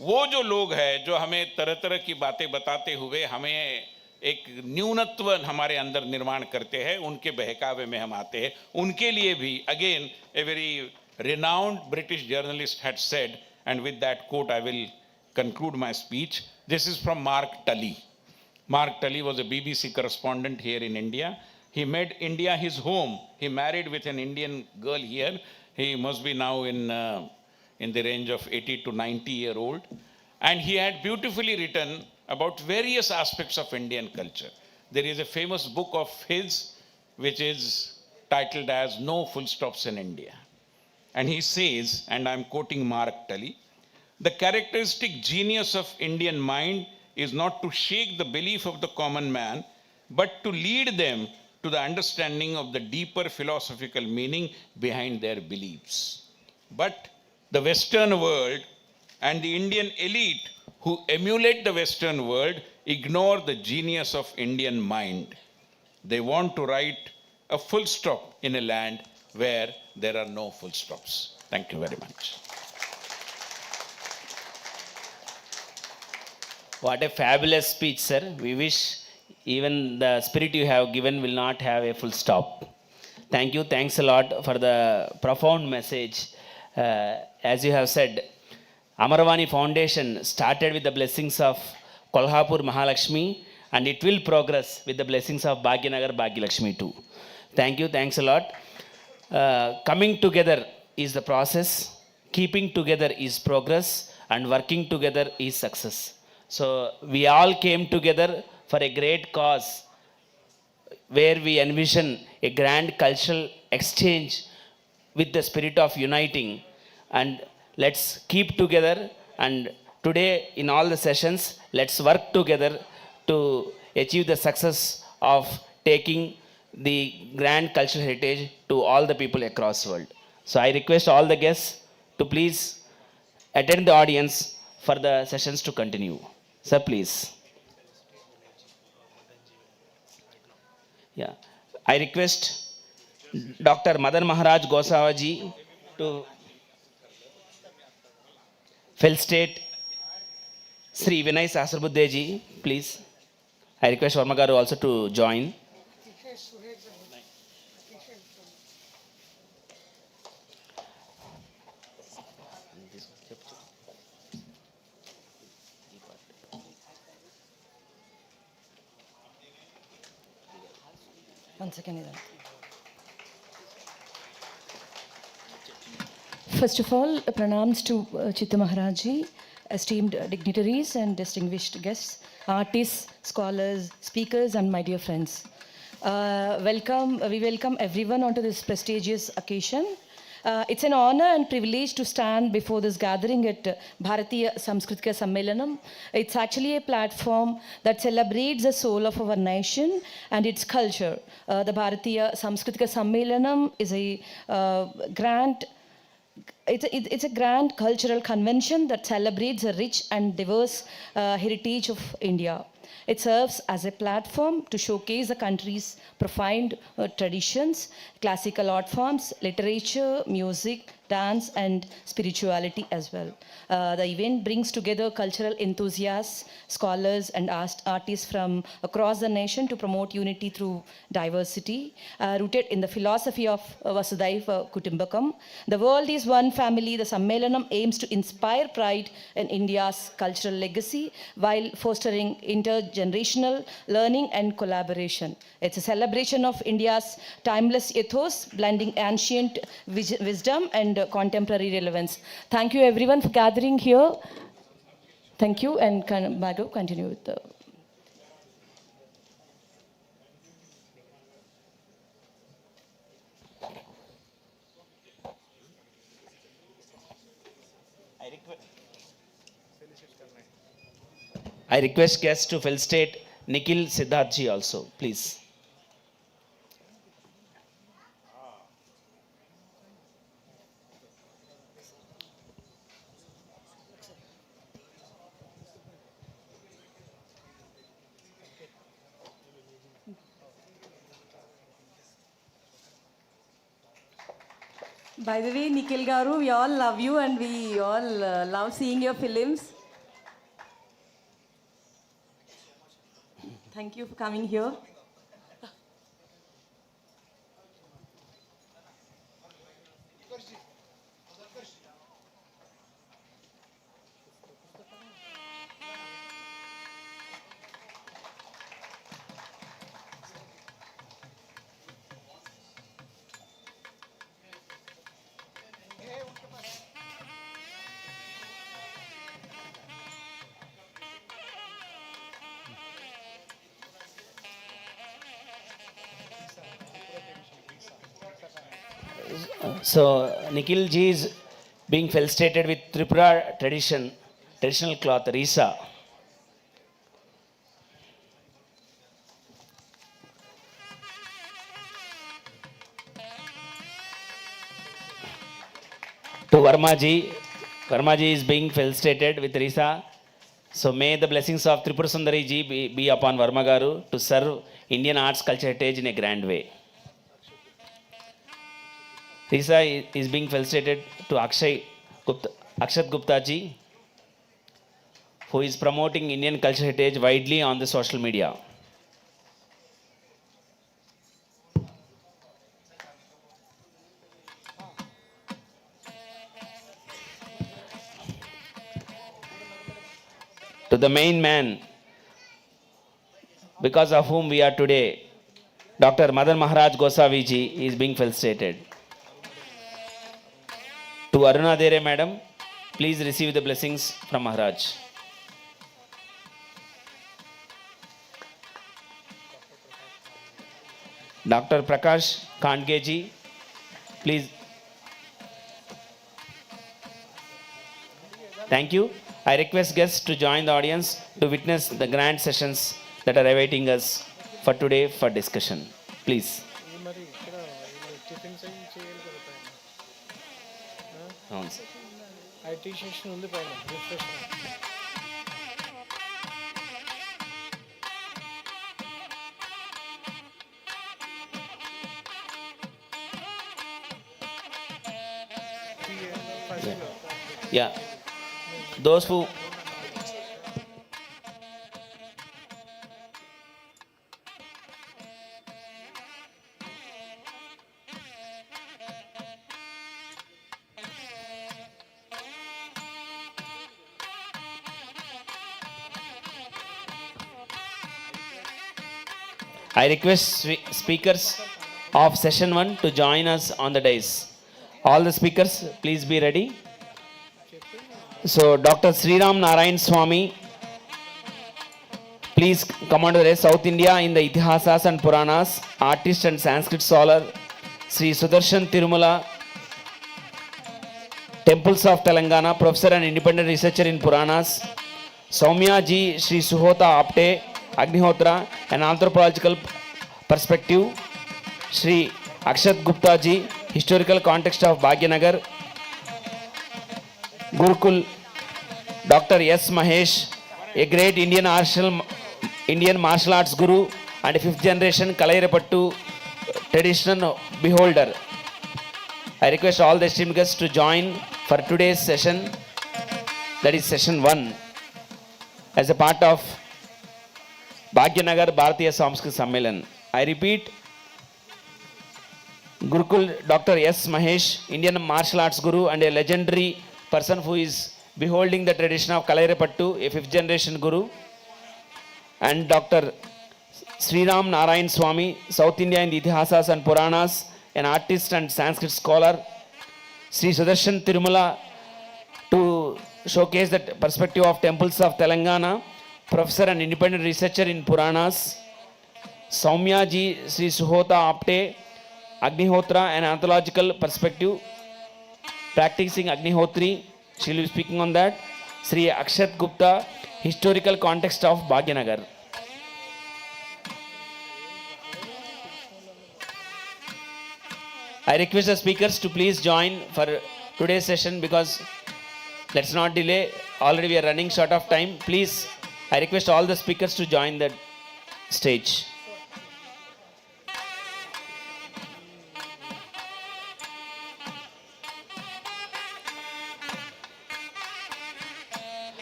E: वो जो लोग हैं जो हमें तरह तरह की बातें बताते हुए हमें एक न्यूनत्व हमारे अंदर निर्माण करते हैं, उनके बहकावे में हम आते हैं. उनके लिए भी again a very renowned British journalist had said, and with that quote I will conclude my speech. This is from Mark Tully. Mark Tully was a BBC correspondent here in India. He made India his home. He married with an Indian girl here. He must be now in the range of 80 to 90-year-old. And he had beautifully written about various aspects of Indian culture. There is a famous book of his which is titled as No Full Stops in India. And he says, and I'm quoting Mark Tully, the characteristic genius of Indian mind is not to shake the belief of the common man, but to lead them to the understanding of the deeper philosophical meaning behind their beliefs. But the Western world and the Indian elite who emulate the Western world ignore the genius of Indian mind. They want to write a full stop in a land where there are no full stops. Thank you very much.
B: What a fabulous speech, sir. We wish even the spirit you have given will not have a full stop. Thank you. Thanks a lot for the profound message. As you have said, Amaravani Foundation started with the blessings of Kolhapur Mahalakshmi, and it will progress with the blessings of Bhagyanagar Bhagyalakshmi too. Thank you. Thanks a lot. Coming together is the process, keeping together is progress, and working together is success. So we all came together for a great cause where we envision a grand cultural exchange with the spirit of uniting, and let's keep together. And today in all the sessions, let's work together to achieve the success of taking the grand cultural heritage to all the people across the world. So I request all the guests to please attend the audience for the sessions to continue. Sir, please. Yeah, I request Dr. Madan Maharaj Gosavaji to felicitate Sri Vinay Sahasrabuddeji, please. I request Varma Garu also to join.
F: One second. First of all, pranams to Chitta Maharaji, esteemed dignitaries and distinguished guests, artists, scholars, speakers, and my dear friends. We welcome everyone onto this prestigious occasion. It's an honor and privilege to stand before this gathering at Bharatiya Samskritika Sammelanam. It's actually a platform that celebrates the soul of our nation and its culture. The Bharatiya Samskritika Sammelanam is it's a grand cultural convention that celebrates the rich and diverse heritage of India. It serves as a platform to showcase the country's profound traditions, classical art forms, literature, music, dance, and spirituality as well. The event brings together cultural enthusiasts, scholars, and artists from across the nation to promote unity through diversity, rooted in the philosophy of Vasudhaiva Kutumbakam. The world is one family. The Sammelanam aims to inspire pride in India's cultural legacy while fostering intergenerational learning and collaboration. It's a celebration of India's timeless ethos, blending ancient wisdom and contemporary relevance. Thank you everyone for gathering here. Thank you, and Madhu, continue with the...
B: I request guests to felicitate Nikhil Siddharthji also, please.
F: By the way, Nikhil Garu, we all love you and we all love seeing your films. Thank you for coming here.
B: So Nikhil ji is being felicitated with Tripura traditional cloth, Risa. To Varma ji is being felicitated with Risa. So may the blessings of Tripura Sundari ji be upon Varma Garu to serve Indian arts culture heritage in a grand way. Risa is being felicitated to Akshat Gupta ji, who is promoting Indian culture heritage widely on the social media. To the main man, because of whom we are today, Dr. Madan Maharaj Gosavi ji is being felicitated. To Aruna Dere madam, please receive the blessings from Maharaj. Dr. Prakash Kandgeji, please. Thank you. I request guests to join the audience to witness the grand sessions that are awaiting us for today for discussion. Please. అవును sir.
G: IT session ఉంది పైన refresh
B: Yeah. Those who I request speakers of session 1 to join us on the dais. All the speakers, please be ready. So, Dr. Sriram Narayan Swami, please come on to the dais. South India in the Itihasas and Puranas, artist and Sanskrit scholar, Sri Sudarshan Tirumala, Temples of Telangana, professor and independent researcher in Puranas, Soumya Ji, Sri Suhota Apte, Agnihotra, an anthropological perspective, Sri Akshat Gupta Ji, historical context of Bhagyanagar, Gurukul, Dr. S. Mahesh, a great Indian martial arts guru and a fifth generation Kalairapattu traditional beholder. I request all the esteemed guests to join for today's session, that is session 1, as a part of Bhagyanagar Bharatiya Samskrit Sammelan. I repeat, Gurukul Dr. S. Mahesh, Indian martial arts guru and a legendary person who is beholding the tradition of Kalairapattu, a fifth generation guru, and Dr. Sriram Narayan Swami, South India in the Itihasas and Puranas, an artist and Sanskrit scholar, Sri Sudarshan Tirumala, to showcase the perspective of temples of Telangana, professor and independent researcher in Puranas, Soumya Ji, Sri Suhota Apte, Agnihotra, an anthropological perspective, practicing Agnihotri, she will be speaking on that, Sri Akshat Gupta, historical context of Bhagyanagar. I request the speakers to please join for today's session because let's not delay. Already we are running short of time. Please, I request all the speakers to join the stage.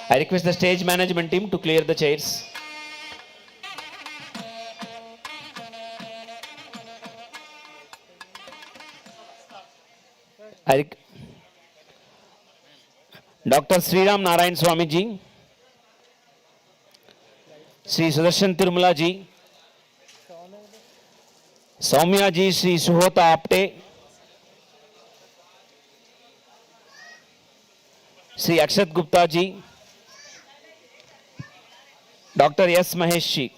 B: I request the stage management team to clear the chairs. Dr. Sriram Narayan Swami Ji, Sri Sudarshan Tirumala Ji, Soumya Ji, Sri Suhota Apte, Sri Akshat Gupta Ji, Dr. S. Mahesh Ji.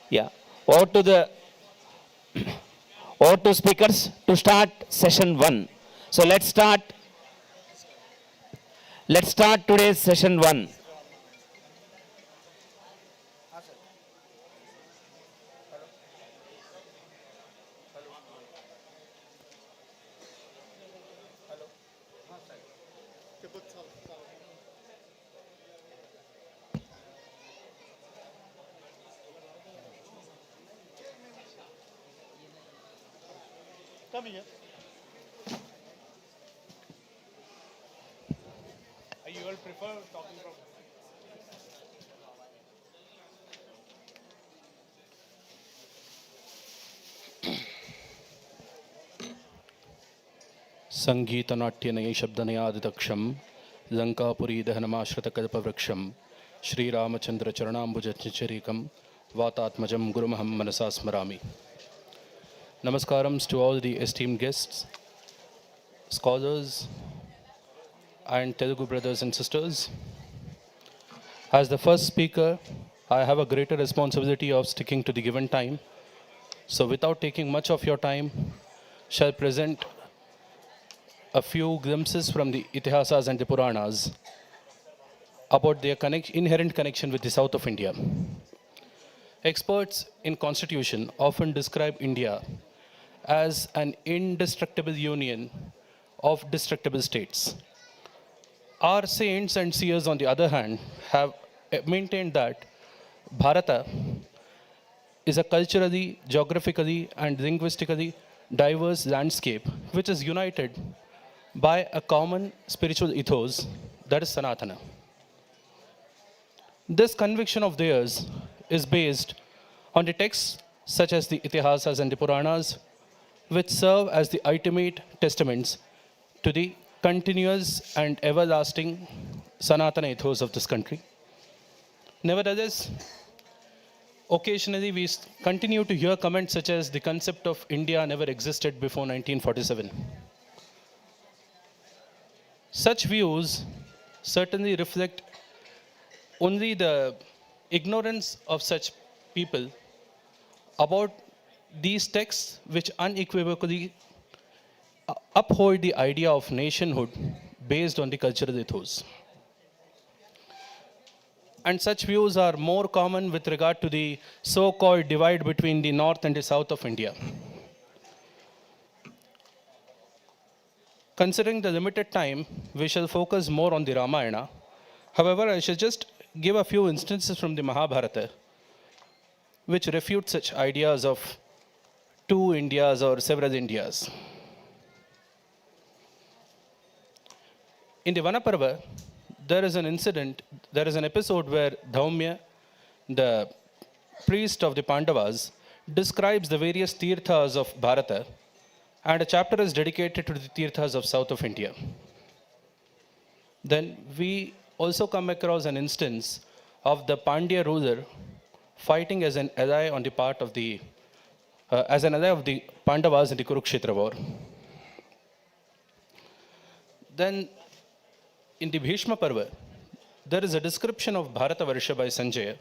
B: Yeah, over to speakers to start session 1. So let's start today's session 1.
A: Come here.
G: You all prefer talking from
H: संगीतनाट्यनयशब्दनयादिदक्षं लङ्कापुरी दहनमाश्रितकल्पवृक्षं श्रीरामचन्द्रचरणाम्बुजचरीकं वातात्मजं गुरुमहं मनसा स्मरामि. Namaskaram to all the esteemed guests. scholars, and Telugu brothers and sisters. As the first speaker, I have a greater responsibility of sticking to the given time. So, without taking much of your time, shall present a few glimpses from the Itihasas and the Puranas about their inherent connection with the south of India. Experts in constitution often describe India as an indestructible union of destructible states. Our saints and seers, on the other hand, have maintained that Bharata is a culturally, geographically, and linguistically diverse landscape which is united by a common spiritual ethos, that is Sanatana. This conviction of theirs is based on the texts such as the Itihasas and the Puranas, which serve as the ultimate testaments to the continuous and everlasting Sanatana ethos of this country. Nevertheless, occasionally we continue to hear comments such as the concept of India never existed before 1947. Such views certainly reflect only the ignorance of such people about these texts which unequivocally uphold the idea of nationhood based on the cultural ethos. And such views are more common with regard to the so-called divide between the north and the south of India. Considering the limited time, we shall focus more on the Ramayana. However, I shall just give a few instances from the Mahabharata which refute such ideas of two Indias or several Indias. In the Vanaparva, there is an episode where Dhaumya, the priest of the Pandavas, describes the various tirthas of Bharata, and a chapter is dedicated to the tirthas of south of India. Then we also come across an instance of the Pandya ruler fighting as an ally on the part of the as an ally of the Pandavas in the Kurukshetra war. Then in the Bhishma Parva, there is a description of Bharatavarsha by Sanjaya,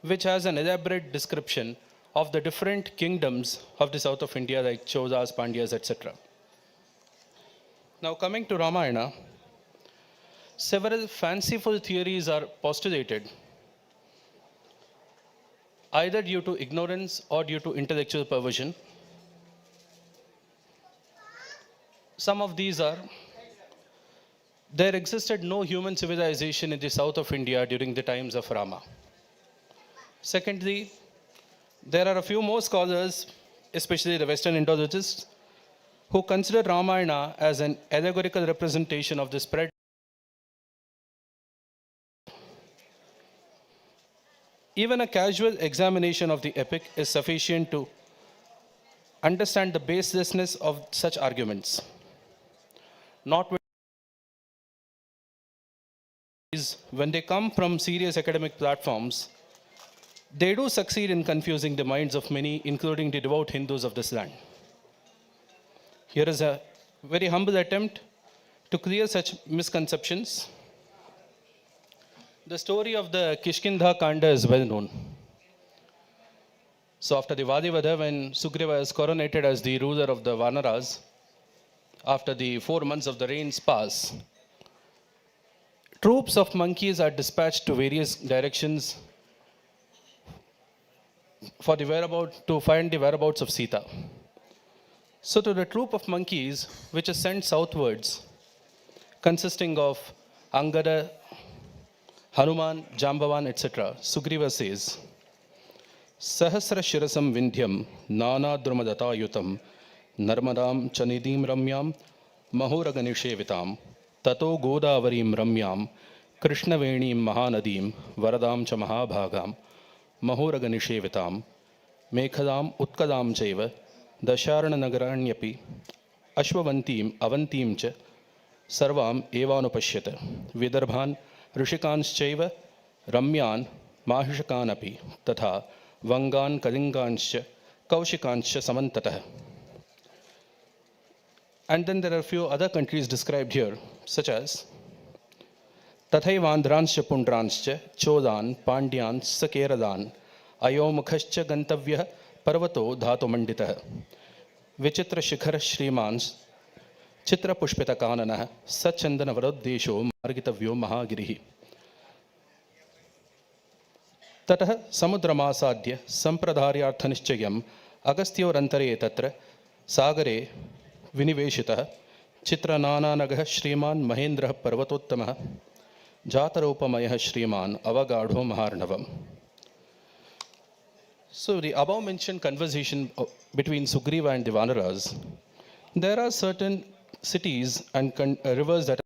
H: which has an elaborate description of the different kingdoms of the south of India like Cholas, Pandyas, etc. Now coming to Ramayana, several fanciful theories are postulated either due to ignorance or due to intellectual perversion. Some of these are: there existed no human civilization in the south of India during the times of Rama. Secondly, there are a few more scholars, especially the Western Indologists, who consider Ramayana as an allegorical representation of the spread. Even a casual examination of the epic is sufficient to understand the baselessness of such arguments. When they come from serious academic platforms, they do succeed in confusing the minds of many, including the devout Hindus of this land. Here is a very humble attempt to clear such misconceptions. The story of the Kishkindha Kanda is well known. So after the Vadivada, when Sugriva is coronated as the ruler of the Vanaras, after the 4 months of the rains pass, troops of monkeys are dispatched to various directions to find the whereabouts of Sita. So to the troop of monkeys, which is sent southwards, consisting of Angada, Hanuman, Jambavan, etc., Sugriva says, Sahasra Shirasam Vindhyam, Nana Drumadata Narmadam Chanidim Ramyam, Mahoraganishevitam, Tato Godavarim Ramyam, Krishnavenim Mahanadim, Varadam Cha Mahabhagam, Mahoraganishevitam, Mekhadam Utkadam Chaiva, Dasharana Nagaranyapi, Ashwavantim Avantim Cha, Sarvam Evanupashyata, Vidarbhan Rishikanschaiva, Ramyan Mahishakanapi, Tatha, Vangan Kalinganscha, Kaushikanscha Samantata. And then there are a few other countries described here, such as तथैवान्ध्रांश्च पुण्ड्रांश्च चोदान् पाण्ड्यान् सकेरदान् अयोमुखश्च गन्तव्यः पर्वतो धातुमण्डितः विचित्रशिखरः श्रीमान् चित्रपुष्पितकाननः सचन्दनवरोद्देशो मार्गितव्यो महागिरिः ततः समुद्रमासाद्य सम्प्रदार्यार्थनिश्चयम् अगस्त्योरन्तरे तत्र सागरे विनिवेशितः चित्रनानानगः श्रीमान् महेन्द्रः पर्वतोत्तमः जातरोपमयः श्रीमान् अवगाढो महार्णवम्. So the above mentioned conversation between Sugriva and the Vanaras, there are certain cities and rivers that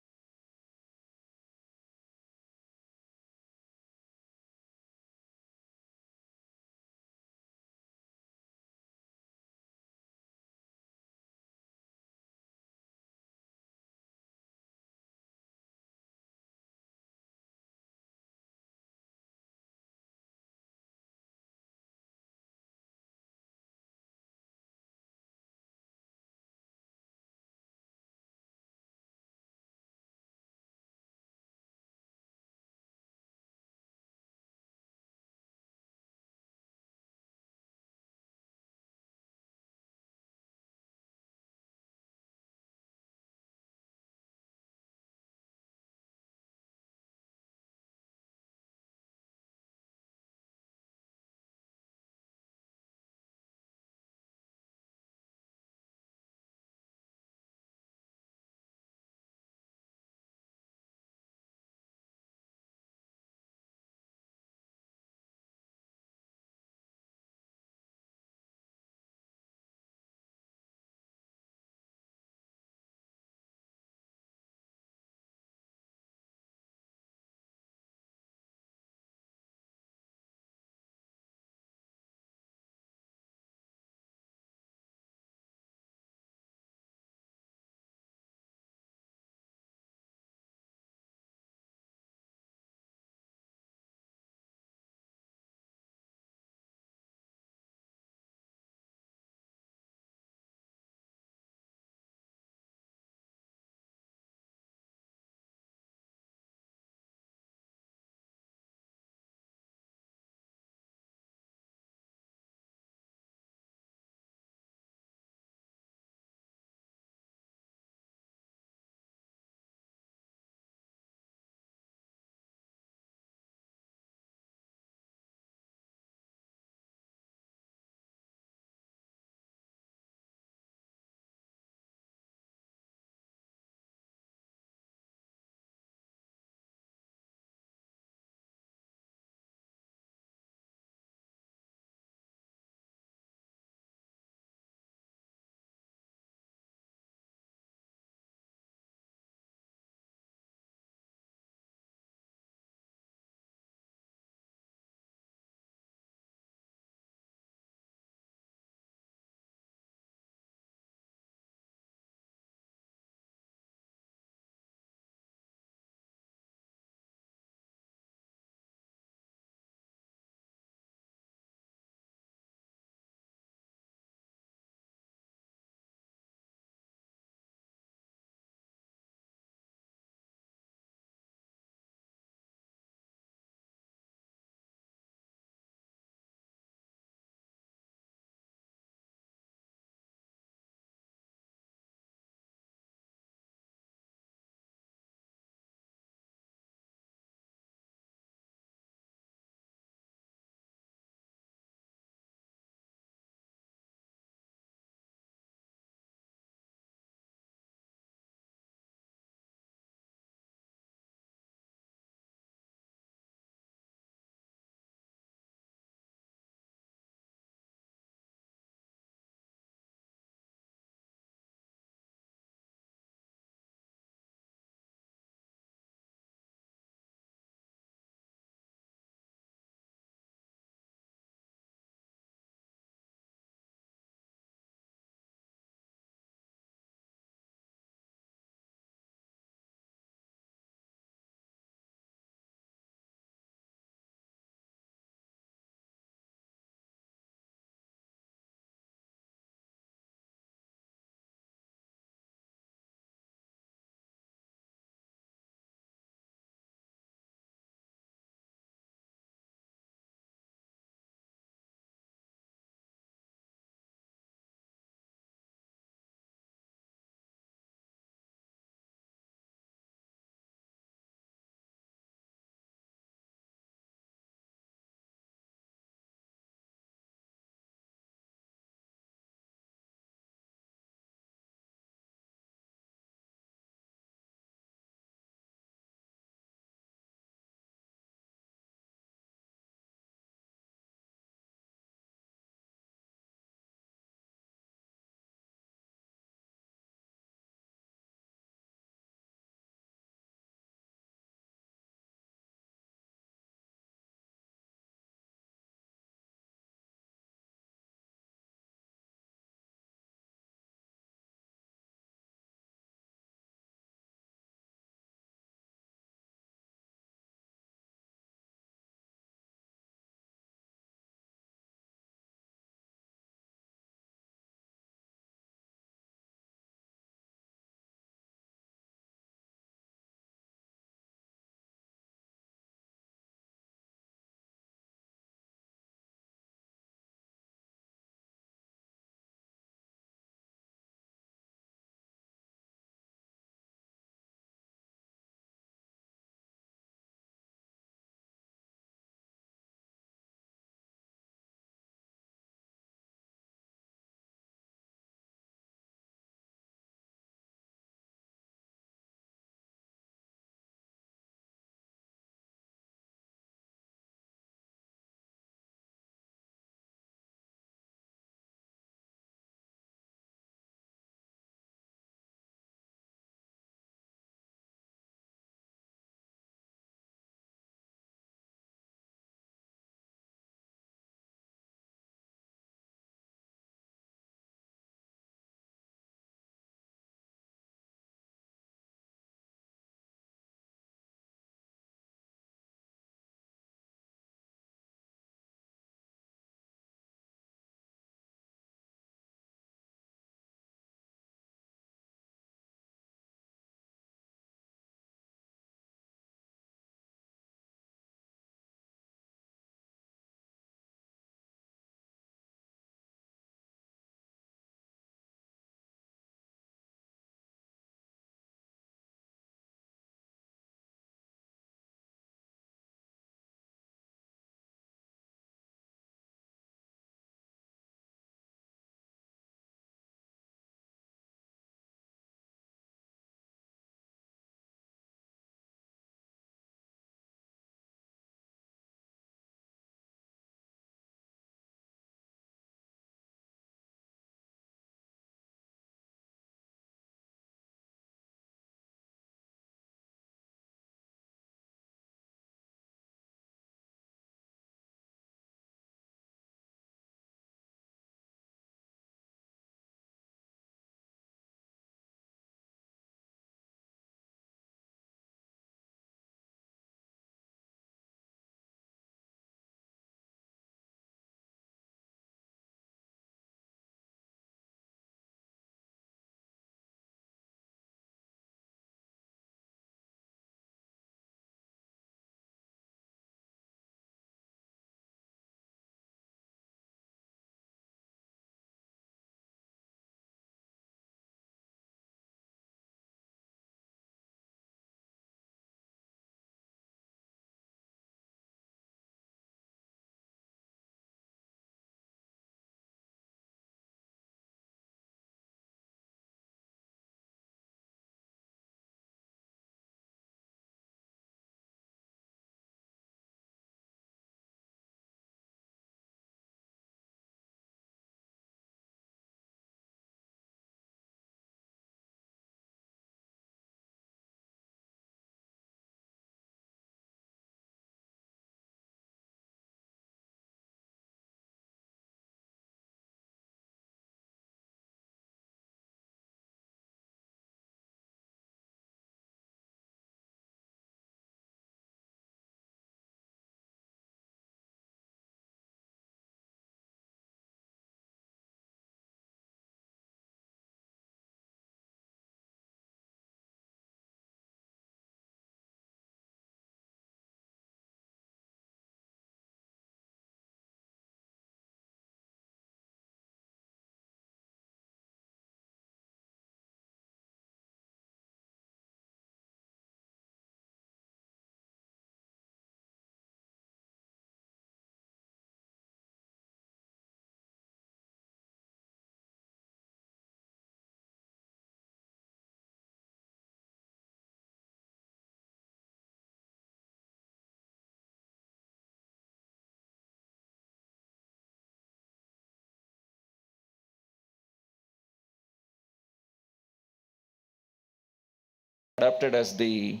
I: adopted as the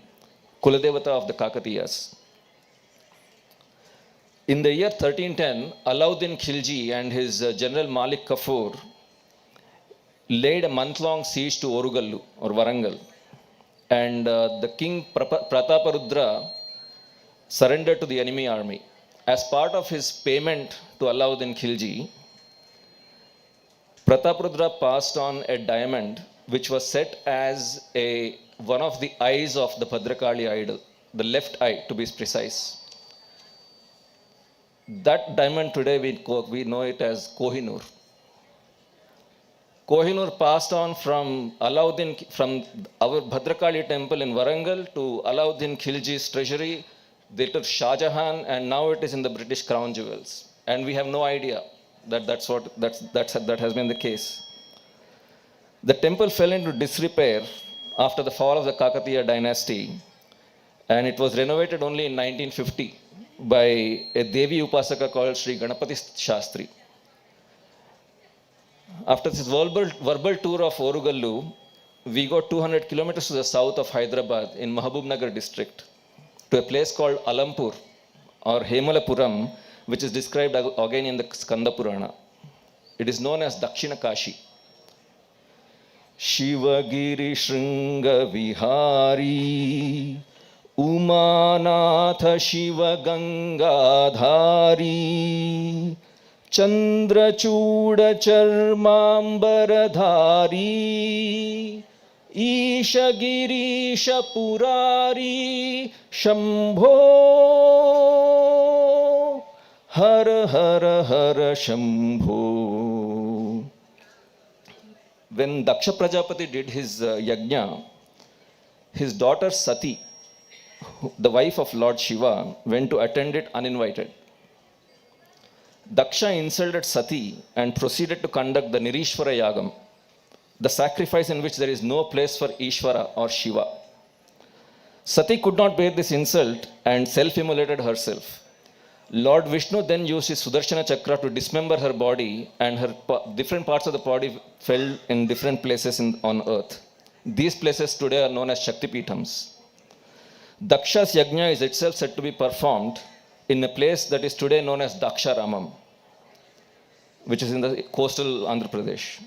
I: Kuladevata of the Kakatiyas. In the year 1310, Alauddin Khilji and his General Malik Kafur laid a month-long siege to Orugallu or Varangal, and the king Prataparudra surrendered to the enemy army. As part of his payment to Alauddin Khilji, Prataparudra passed on a diamond which was set as one of the eyes of the Bhadrakali idol, the left eye to be precise. That diamond today we know it as Kohinoor. Kohinoor passed on from our Bhadrakali temple in Varangal to Alauddin Khilji's treasury, later Shah Jahan, and now it is in the British crown jewels. And we have no idea that has been the case. The temple fell into disrepair after the fall of the Kakatiya dynasty, and it was renovated only in 1950 by a Devi Upasaka called Sri Ganapati Shastri. After this verbal tour of Orugallu, we got 200 kilometers to the south of Hyderabad in Mahabubnagar district to a place called Alampur or Hemalapuram, which is described again in the Skanda Purana. It is known as Dakshina Kashi. Shivagiri Shringa Vihari Umanatha Shiva Gangadhari Chandrachuda Charmambaradhari Isha Girisha Purari Shambho Har Har Har Shambho. When Daksha Prajapati did his yajna, his daughter Sati, the wife of Lord Shiva, went to attend it uninvited. Daksha insulted Sati and proceeded to conduct the Nirishwara Yagam, the sacrifice in which there is no place for Ishvara or Shiva. Sati could not bear this insult and self-immolated herself. Lord Vishnu then used his Sudarshana Chakra to dismember her body, and her different parts of the body fell in different places on earth. These places today are known as Shakti Peethams. Daksha's Yajna is itself said to be performed in a place that is today known as Daksharamam, which is in the coastal Andhra Pradesh.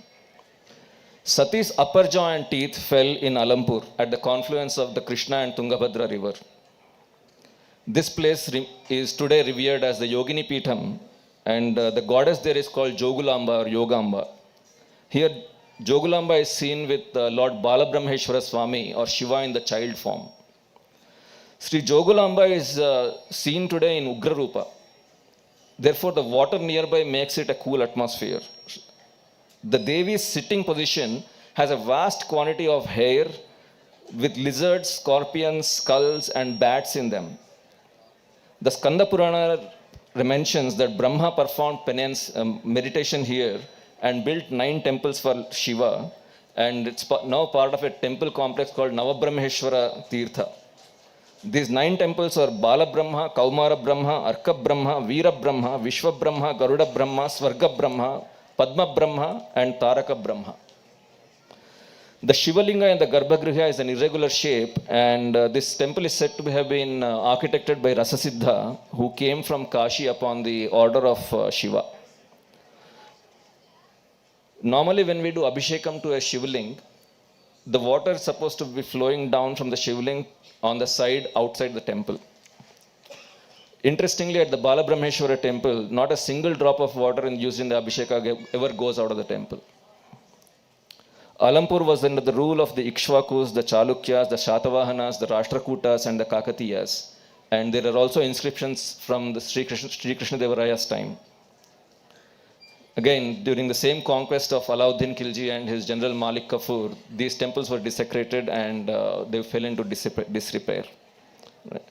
I: Sati's upper jaw and teeth fell in Alampur at the confluence of the Krishna and Tungabhadra river. This place is today revered as the Yogini Peetham, and the goddess there is called Jogulamba or Yogamba. Here, Jogulamba is seen with Lord Balabrahmeshwara Swami or Shiva in the child form. Sri Jogulamba is seen today in Ugra Rupa. Therefore, the water nearby makes it a cool atmosphere. The Devi's sitting position has a vast quantity of hair with lizards, scorpions, skulls, and bats in them. The Skanda Purana mentions that Brahma performed penance, meditation here, and built 9 temples for Shiva, and it's now part of a temple complex called Navabrahmeshwara Tirtha. These 9 temples are Bala Brahma, Kaumara Brahma, Arka Brahma, Veera Brahma, Vishwa Brahma, Garuda Brahma, Swarga Brahma, Padma Brahma, and Taraka Brahma. The Shivalinga in the Garbhagriha is an irregular shape, and this temple is said to have been architected by Rasasiddha, who came from Kashi upon the order of Shiva. Normally, when we do Abhishekam to a Shivling, the water is supposed to be flowing down from the Shivling on the side outside the temple. Interestingly, at the Balabrahmeshwara temple, not a single drop of water used in the Abhisheka ever goes out of the temple. Alampur was under the rule of the Ikshvakus, the Chalukyas, the Shatavahanas, the Rashtrakutas, and the Kakatiyas. And there are also inscriptions from the Sri Krishna Devaraya's time. Again, during the same conquest of Alauddin Khilji and his general Malik Kafur, these temples were desecrated and they fell into disrepair. Right.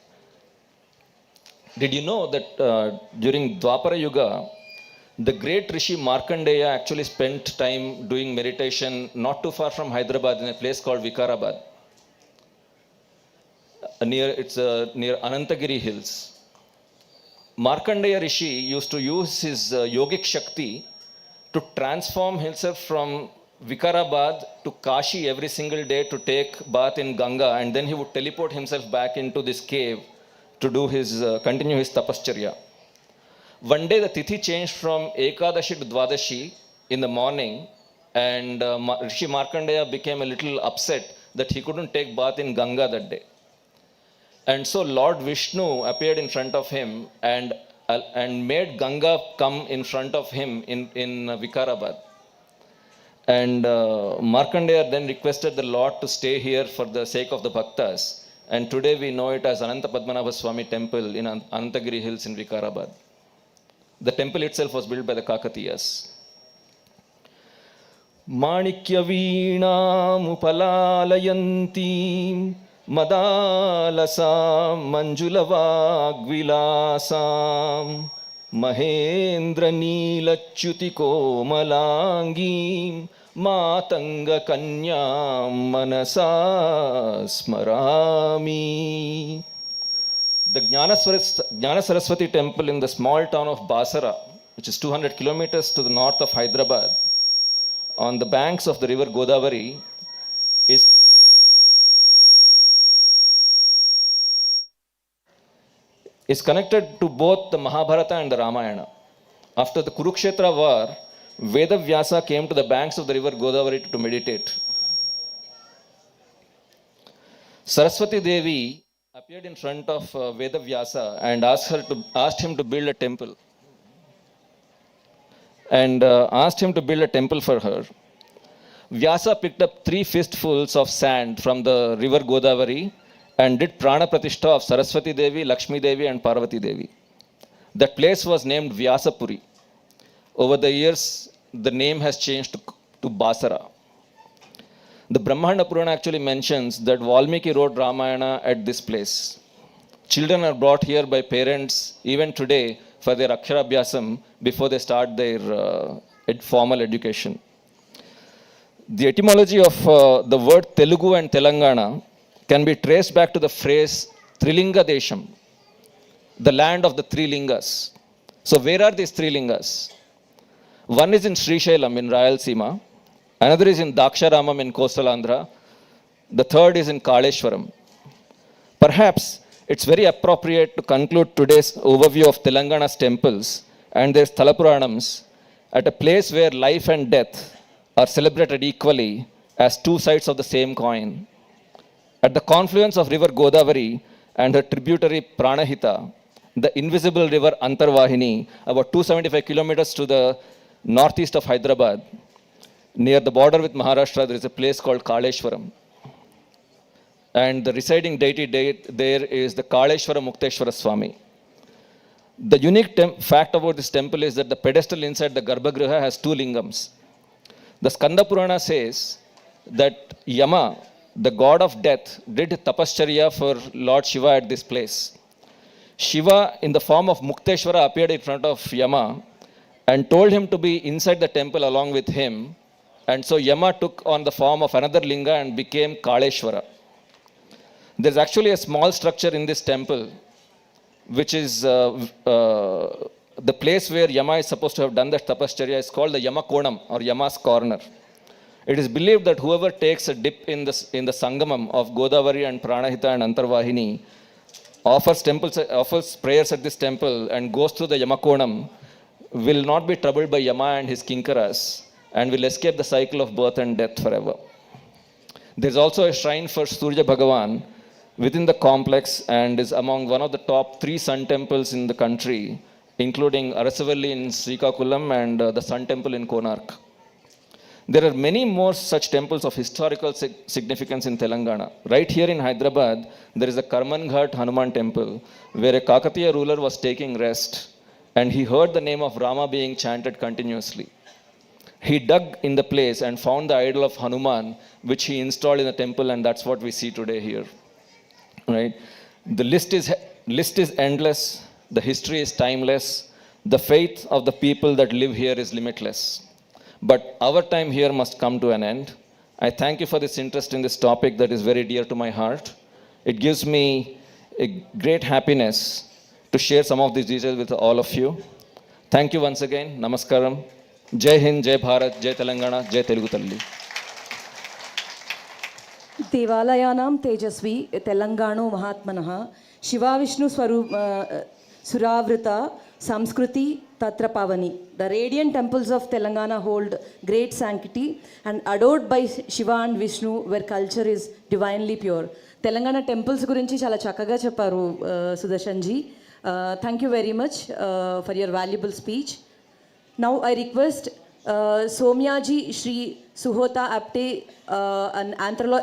I: Did you know that during Dwapara Yuga, the great Rishi Markandeya actually spent time doing meditation not too far from Hyderabad in a place called Vikarabad. Near Anantagiri Hills. Markandeya Rishi used to use his yogic Shakti to transform himself from Vikarabad to Kashi every single day to take bath in Ganga, and then he would teleport himself back into this cave to do his continue his tapascharya. One day the tithi changed from Ekadashi to Dwadashi in the morning, and Rishi Markandeya became a little upset that he couldn't take bath in Ganga that day. And so Lord Vishnu appeared in front of him and made Ganga come in front of him in Vikarabad. And Markandeya then requested the Lord to stay here for the sake of the bhaktas. And today we know it as Ananta Padmanabha Swami temple in Anantagiri Hills in Vikarabad. The temple itself was built by the Kakatiyas. Manikya Veena Madalasam Manjulavagvilasam Mahendra Neelachyuti Komalangim Matanga Kanyam Manasa Smarami. The Jnana Saraswati temple in the small town of Basara, which is 200 kilometers to the north of Hyderabad, on the banks of the river Godavari, is connected to both the Mahabharata and the Ramayana. After the Kurukshetra war, Vedavyasa came to the banks of the river Godavari to meditate. Saraswati Devi appeared in front of Vedavyasa and asked him to build a temple. Asked him to build a temple for her. Vyasa picked up 3 fistfuls of sand from the river Godavari and did Prana Pratishtha of Saraswati Devi, Lakshmi Devi and Parvati Devi. That place was named Vyasapuri. Over the years, the name has changed to Basara. The Brahmanda Purana actually mentions that Valmiki wrote Ramayana at this place. Children are brought here by parents even today for their Aksharabhyasam before they start their formal education. The etymology of the word Telugu and Telangana can be traced back to the phrase Trilinga Desham, the land of the 3 lingas. So where are these 3 lingas? One is in Srishailam in Rayalaseema, another is in Daksharamam in coastal Andhra, the third is in Kaleshwaram. Perhaps it's very appropriate to conclude today's overview of Telangana's temples and their Sthala at a place where life and death are celebrated equally as 2 sides of the same coin. At the confluence of river Godavari and her tributary Pranahita, the invisible river Antarvahini, about 275 kilometers to the northeast of Hyderabad, near the border with Maharashtra, there is a place called Kaleshwaram. And the residing deity there is the Kaleshwara Mukteshwara Swami. The unique fact about this temple is that the pedestal inside the Garbhagriha has 2 lingams. The Skanda Purana says that Yama, the god of death, did tapascharya for Lord Shiva at this place. Shiva, in the form of Mukteshwara, appeared in front of Yama and told him to be inside the temple along with him. And so Yama took on the form of another linga and became Kaleshwara. There's actually a small structure in this temple, which is the place where Yama is supposed to have done the tapascharya is called the Yama Konam or Yama's corner. It is believed that whoever takes a dip in the Sangamam of Godavari and Pranahita and Antarvahini offers prayers at this temple and goes through the Yama Konam will not be troubled by Yama and his kinkaras and will escape the cycle of birth and death forever. There is also a shrine for Surya Bhagavan within the complex and is among one of the top 3 sun temples in the country, including Arasavalli in Srikakulam and the Sun Temple in Konark. There are many more such temples of historical significance in Telangana. Right here in Hyderabad, there is a Karmanghat Hanuman temple where a Kakatiya ruler was taking rest and he heard the name of Rama being chanted continuously. He dug in the place and found the idol of Hanuman, which he installed in the temple, and that's what we see today here. Right? The list is endless. The history is timeless. The faith of the people that live here is limitless. But our time here must come to an end. I thank you for this interest in this topic that is very dear to my heart. It gives me a great happiness to share some of these details with all of you. Thank you once again. Namaskaram. జై హింద్, జై భారత్, జై తెలంగాణ, జై తెలుగు తల్లి.
F: देवालयानां तेजस्वी तेलंगाणो महात्मनः शिवाविष्णुस्वरूप सुरावृता संस्कृति तत्र pavani. The radiant temples of Telangana hold great sanctity and adored by Shiva and Vishnu where culture is divinely pure. Telangana temples గురించి చాలా చక్కగా చెప్పారు Sudarshan ji. Thank you very much for your valuable speech. Now I request Somyaji Shri Suhota Apte, an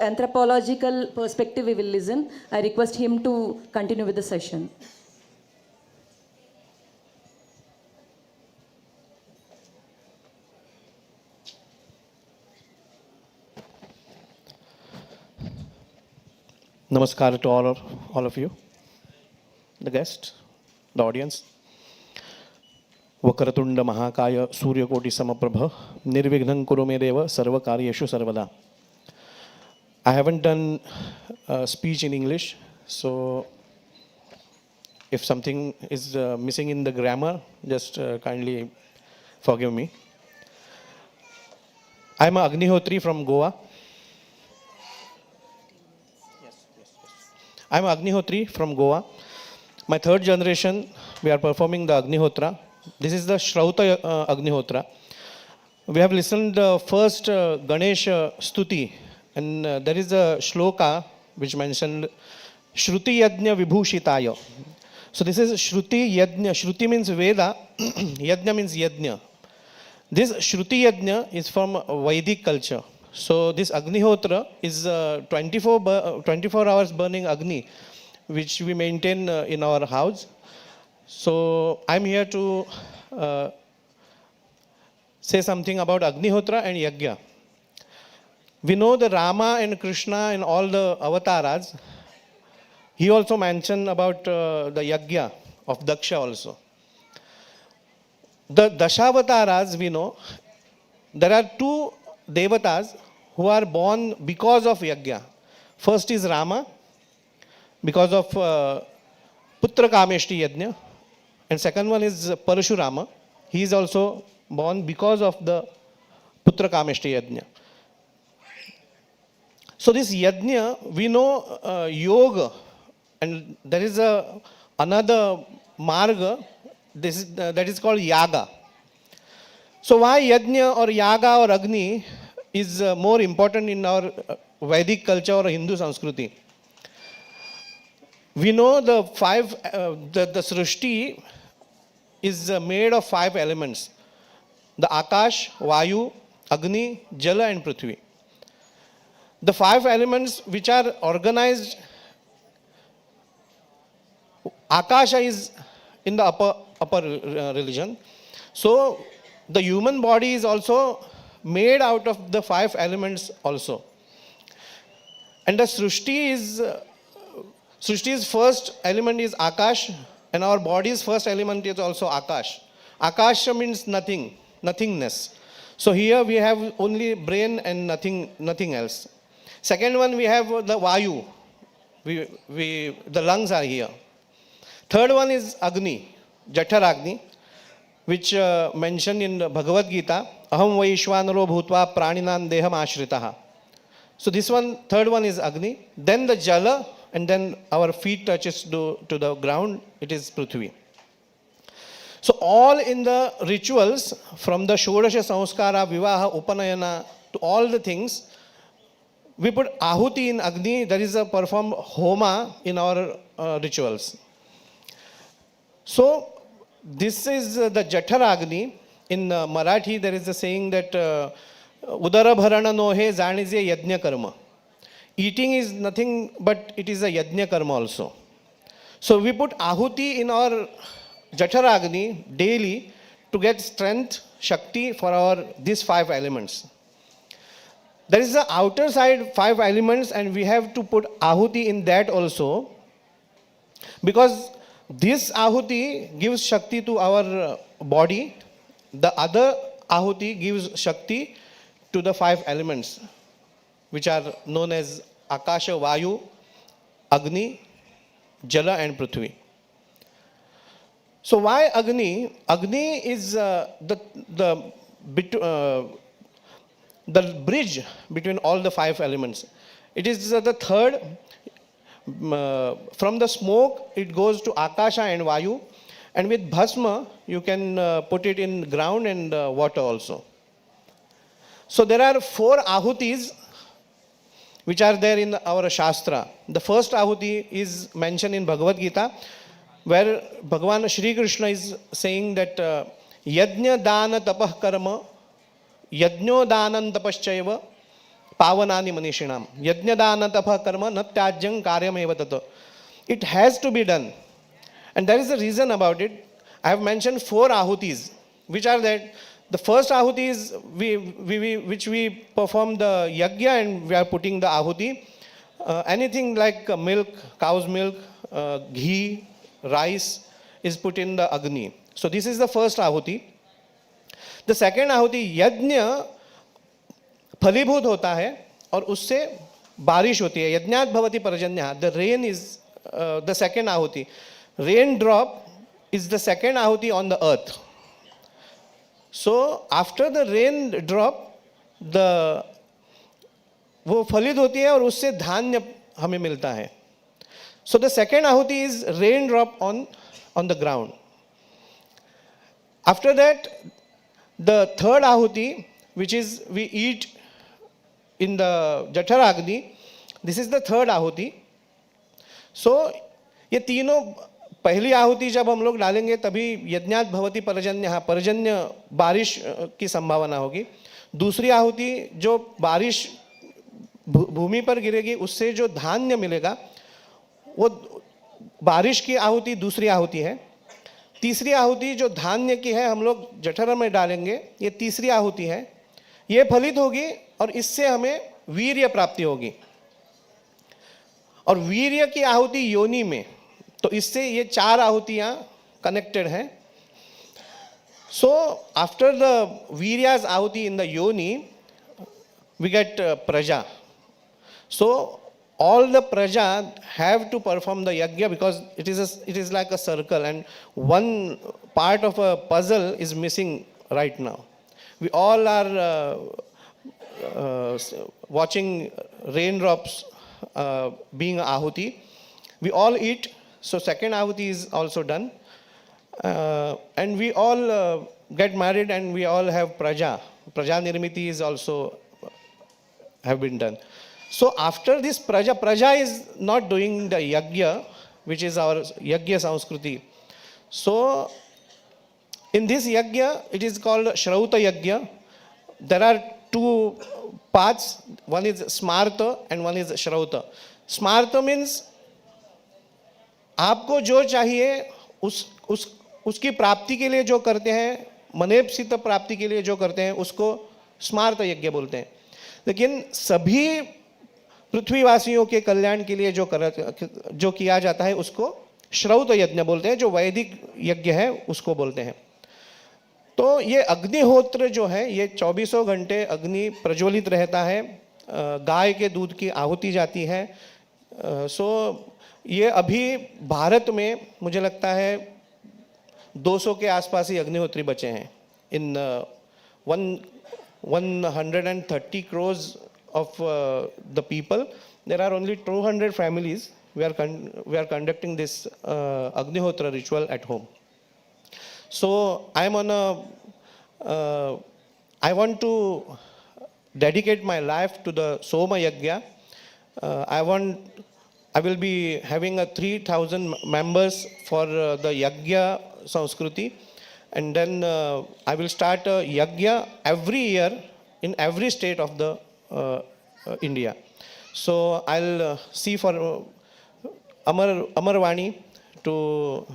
F: anthropological perspective we will listen. I request him to continue with the session.
J: Namaskar to all of you, the guests, the audience. Vakaratunda Mahakaya Suryakoti Samaprabha Nirvighnan Kuru Me Deva Sarvakaryeshu Sarvada. I haven't done a speech in English, so if something is missing in the grammar, just kindly forgive me. I'm Agnihotri from Goa. I'm Agnihotri from Goa. My third generation, we are performing the Agnihotra. This is the Shrauta Agnihotra. We have listened the first Ganesh Stuti, and there is a shloka which mentioned Shruti Yajna Vibhushitaya. So this is Shruti Yajna. Shruti means Veda, Yajna means Yajna. This Shruti Yajna is from Vedic culture. So this Agnihotra is 24 hours burning Agni, which we maintain in our house. So I'm here to say something about Agnihotra and Yajna. We know the Rama and Krishna and all the avatars. He also mentioned about the Yajna of Daksha also. The Dashavataras, we know, there are two devatas who are born because of Yajna. First is Rama, because of Putra Kameshti Yajna. And second one is Parashurama. He is also born because of the Putra Kameshti Yajna. So this Yajna, we know Yoga, and there is another Marga, that is called Yaga. So why Yajna or Yaga or Agni is more important in our Vedic culture or Hindu Sanskriti? We know the Srishti is made of 5 elements: the Akash, Vayu, Agni, Jala and Prithvi. The 5 elements which are organized, Akasha is in the upper religion. So the human body is also made out of the 5 elements also. And the Srishti's first element is Akash, and our body's first element is also Akash. Akasha means nothing, nothingness. So here we have only brain and nothing else. Second one, we have the Vayu. The lungs are here. Third one is Agni, Jaఠaragni, which mentioned in Bhagavad Gita, Aham Vaishwanaro Bhutva Praninan Deham Ashritaha. So this one, third one is Agni. Then the Jala, and then our feet touches to the ground, it is Prithvi. So all in the rituals, from the Shodasha Samskara, Vivaha, Upanayana, to all the things, we put Ahuti in Agni. There is a performed Homa in our rituals. So this is the Jaఠaragni. In Marathi, there is a saying that Udara Bharana Nohe Zanize Yajna Karma. Eating is nothing but it is a Yajna Karma also. So we put Ahuti in our Jaఠaragni daily to get strength, Shakti for these 5 elements. There is the outer side 5 elements, and we have to put Ahuti in that also, because this Ahuti gives Shakti to our body. The other Ahuti gives Shakti to the 5 elements, which are known as Akasha, Vayu, Agni, Jala and Prithvi. So why Agni? Agni is the the bridge between all the five elements. It is the third. From the smoke, it goes to Akasha and Vayu. And with Bhasma, you can put it in ground and water also. So there are 4 ahutis which are there in our Shastra. The first ahuti is mentioned in Bhagavad Gita, where Bhagavan Shri Krishna is saying that Yajna Dana Tapah Karma, Yajno Danan Tapaschaiva, Pavanani Manishinam. Yajna Dana Tapah Karma, Natyajyam Karyam Eva Tato. It has to be done. And there is a reason about it. I have mentioned 4 ahutis, which are that the first ahuti is which we perform the yagya and we are putting the ahuti. Anything like milk, cow's milk, ghee, rice is put in the agni. So this is the first ahuti. The second ahuti, yajna फलीभूत होता है और उससे बारिश होती है. यज्ञात भवति पर्जन्यः. The rain is the second ahuti. Rain drop is the second ahuti on the earth. So after the rain drop, वो फलित होती है और उससे धान्य हमें मिलता है. So the second ahuti is rain drop on the ground. After that, the third ahuti, which is we eat in the Jataragni, this is the third ahuti. So ये तीनों पहली आहुति जब हम लोग डालेंगे तभी यज्ञात भवति पर्जन्य, पर्जन्य बारिश की संभावना होगी. दूसरी आहुति जो बारिश भूमि पर गिरेगी उससे जो धान्य मिलेगा वो बारिश की आहुति दूसरी आहुति है. तीसरी आहुति जो धान्य की है हम लोग जठर में डालेंगे, ये तीसरी आहुति है. ये फलित होगी और इससे हमें वीर्य प्राप्ति होगी. और वीर्य की आहुति योनि में, तो इससे ये 4 आहुतियां कनेक्टेड हैं. सो आफ्टर द वीर्यास आहुति इन द योनि वी गेट प्रजा. सो all the praja have to perform the yajna because it is like a circle and one part of a puzzle is missing right now. We all are watching raindrops being ahuti. We all eat, so second ahuti is also done. And we all get married and we all have praja. Praja nirmiti is also have been done. So after this praja is not doing the yajna, which is our yajna sanskriti. So in this yajna, it is called Shrauta yajna. There are 2 parts. One is smarta and one is Shrauta. Smarta means आपको जो चाहिए उसकी प्राप्ति के लिए जो करते हैं, मनेपसित प्राप्ति के लिए जो करते हैं उसको स्मार्त यज्ञ बोलते हैं. लेकिन सभी पृथ्वीवासियों के कल्याण के लिए जो किया जाता है उसको श्रौत यज्ञ बोलते हैं. जो वैदिक यज्ञ है उसको बोलते हैं. तो ये अग्निहोत्र जो है ये 24 घंटे अग्नि प्रज्वलित रहता है. गाय के दूध की आहुति जाती है. सो ये अभी भारत में मुझे लगता है 200 के आसपास ही अग्निहोत्री बचे हैं. इन 130 crores of the people, there are only 200 families. We are conducting this Agnihotra ritual at home. So I want to dedicate my life to the Soma Yajna. I will be having 3,000 members for the Yajna Sanskriti, and then I will start a Yajna every year in every state of the India. So I'll see for Amarvani to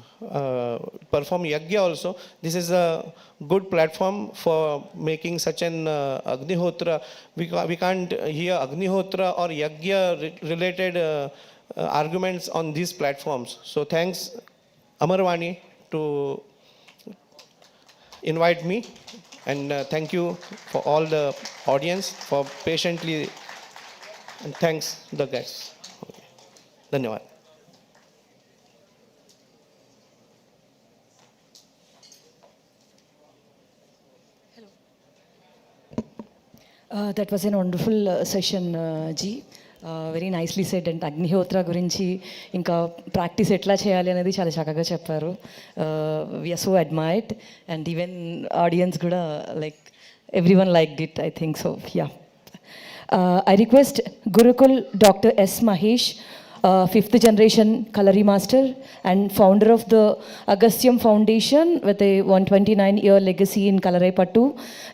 J: perform Yajna also. This is a good platform for making such an Agnihotra. We can't hear Agnihotra or Yajna related arguments on these platforms. So thanks Amarvani to invite me, and thank you for all the audience for patiently, and thanks the guests. धन्यवाद.
F: That was a wonderful session, Ji. Very nicely said and అగ్నిహోత్ర గురించి ఇంకా practice ఎట్లా చేయాలి అనేది చాలా చక్కగా చెప్పారు. We are so admired and even audience కూడా like everyone like it, I think so. Yeah, I request Gurukul Dr. S. Mahesh, fifth generation Kalari Master and founder of the Agasthyam Foundation with a 129-year legacy in Kalaripattu,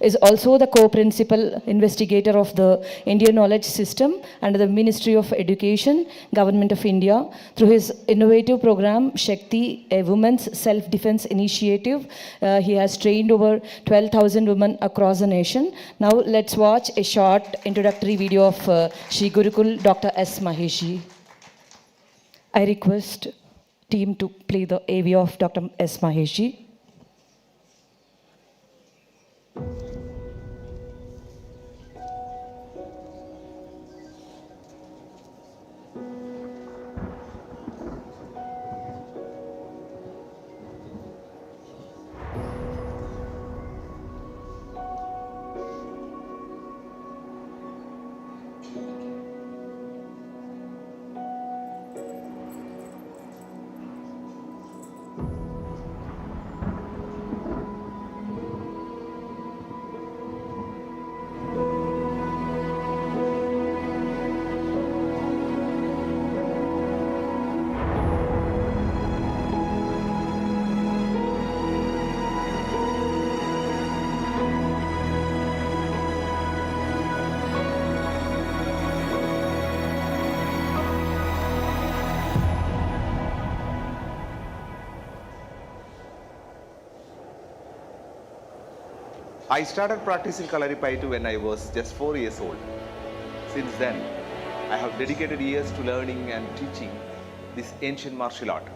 F: is also the co-principal investigator of the Indian Knowledge System under the Ministry of Education, Government of India. Through his innovative program, Shakti, a women's self-defense initiative, he has trained over 12,000 women across the nation. Now let's watch a short introductory video of Shri Gurukul Dr. S. Mahesh ji. I request team to play the AV of Dr. S. Mahesh ji.
K: I started practicing Kalaripayattu when I was just 4 years old. Since then, I have dedicated years to learning and teaching this ancient martial art.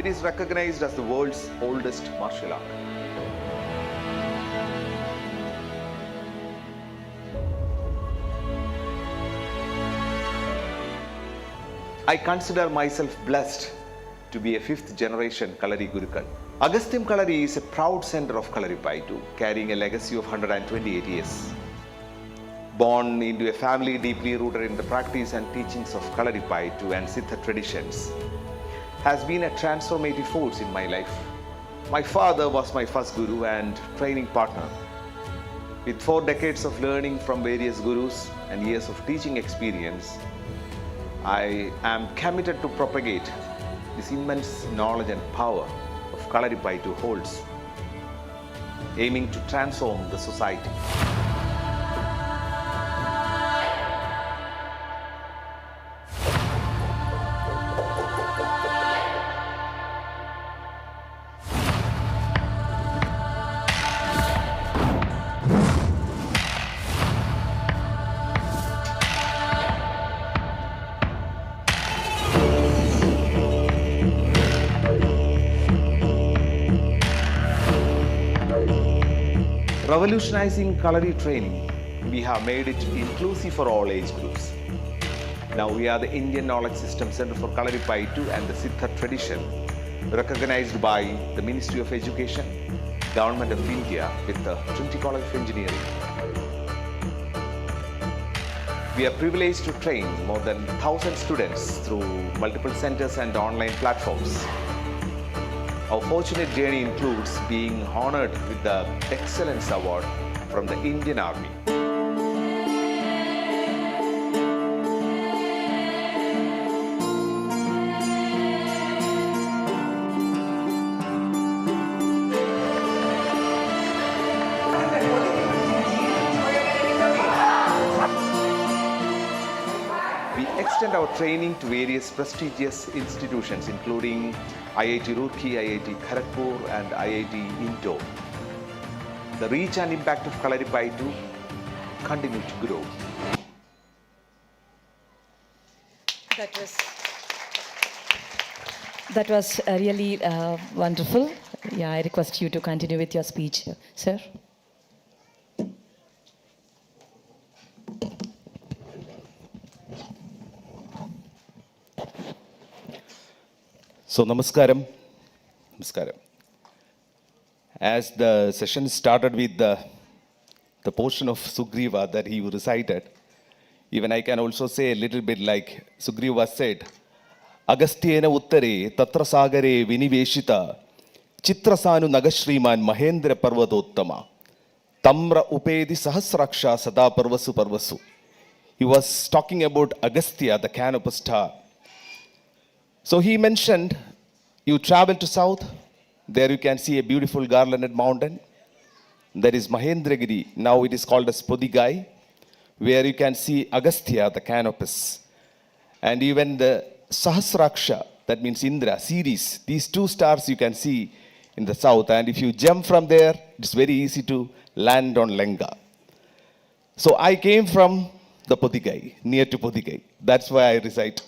K: It is recognized as the world's oldest martial art. I consider myself blessed to be a fifth generation Kalari Gurukul. Agasthyam Kalari is a proud center of Kalaripayattu, carrying a legacy of 128 years. Born into a family deeply rooted in the practice and teachings of Kalaripayattu and Siddha traditions, has been a transformative force in my life. My father was my first guru and training partner. With 4 decades of learning from various gurus and years of teaching experience, I am committed to propagate this immense knowledge and power of Kalaripayattu holds, aiming to transform the society. Revolutionizing Kalari training, we have made it inclusive for all age groups. Now we are the Indian Knowledge System Center for Kalaripayattu and the Siddha tradition, recognized by the Ministry of Education, Government of India with the Trinity College of Engineering. We are privileged to train more than 1,000 students through multiple centers and online platforms. Our fortunate journey includes being honored with the Excellence Award from the Indian Army. We extend our training to various prestigious institutions including IIT Roorkee, IIT Kharagpur and IIT Indore. The reach and impact of Kalaripayattu continue to grow.
F: That was really wonderful. Yeah, I request you to continue with your speech, sir.
L: So, Namaskaram. Namaskaram. As the session started with the the portion of Sugriva that he recited. Even I can also say a little bit like Sugriva said, Agastyena uttare tatra sagare viniveshita chitrasanu nagashriman mahendra parvadottama tamra upedi sahasraksha sada parvasu parvasu. He was talking about Agastya, the canopus star. So he mentioned, you travel to south, there you can see a beautiful garlanded mountain. That is Mahendragiri, now it is called as Podigai, where you can see Agastya, the canopus. And even the Sahasraksha, that means Indra, Ceres, these two stars you can see in the south. And if you jump from there, it's very easy to land on Lenga. So I came from the Podigai, near to Podigai. That's why I recite.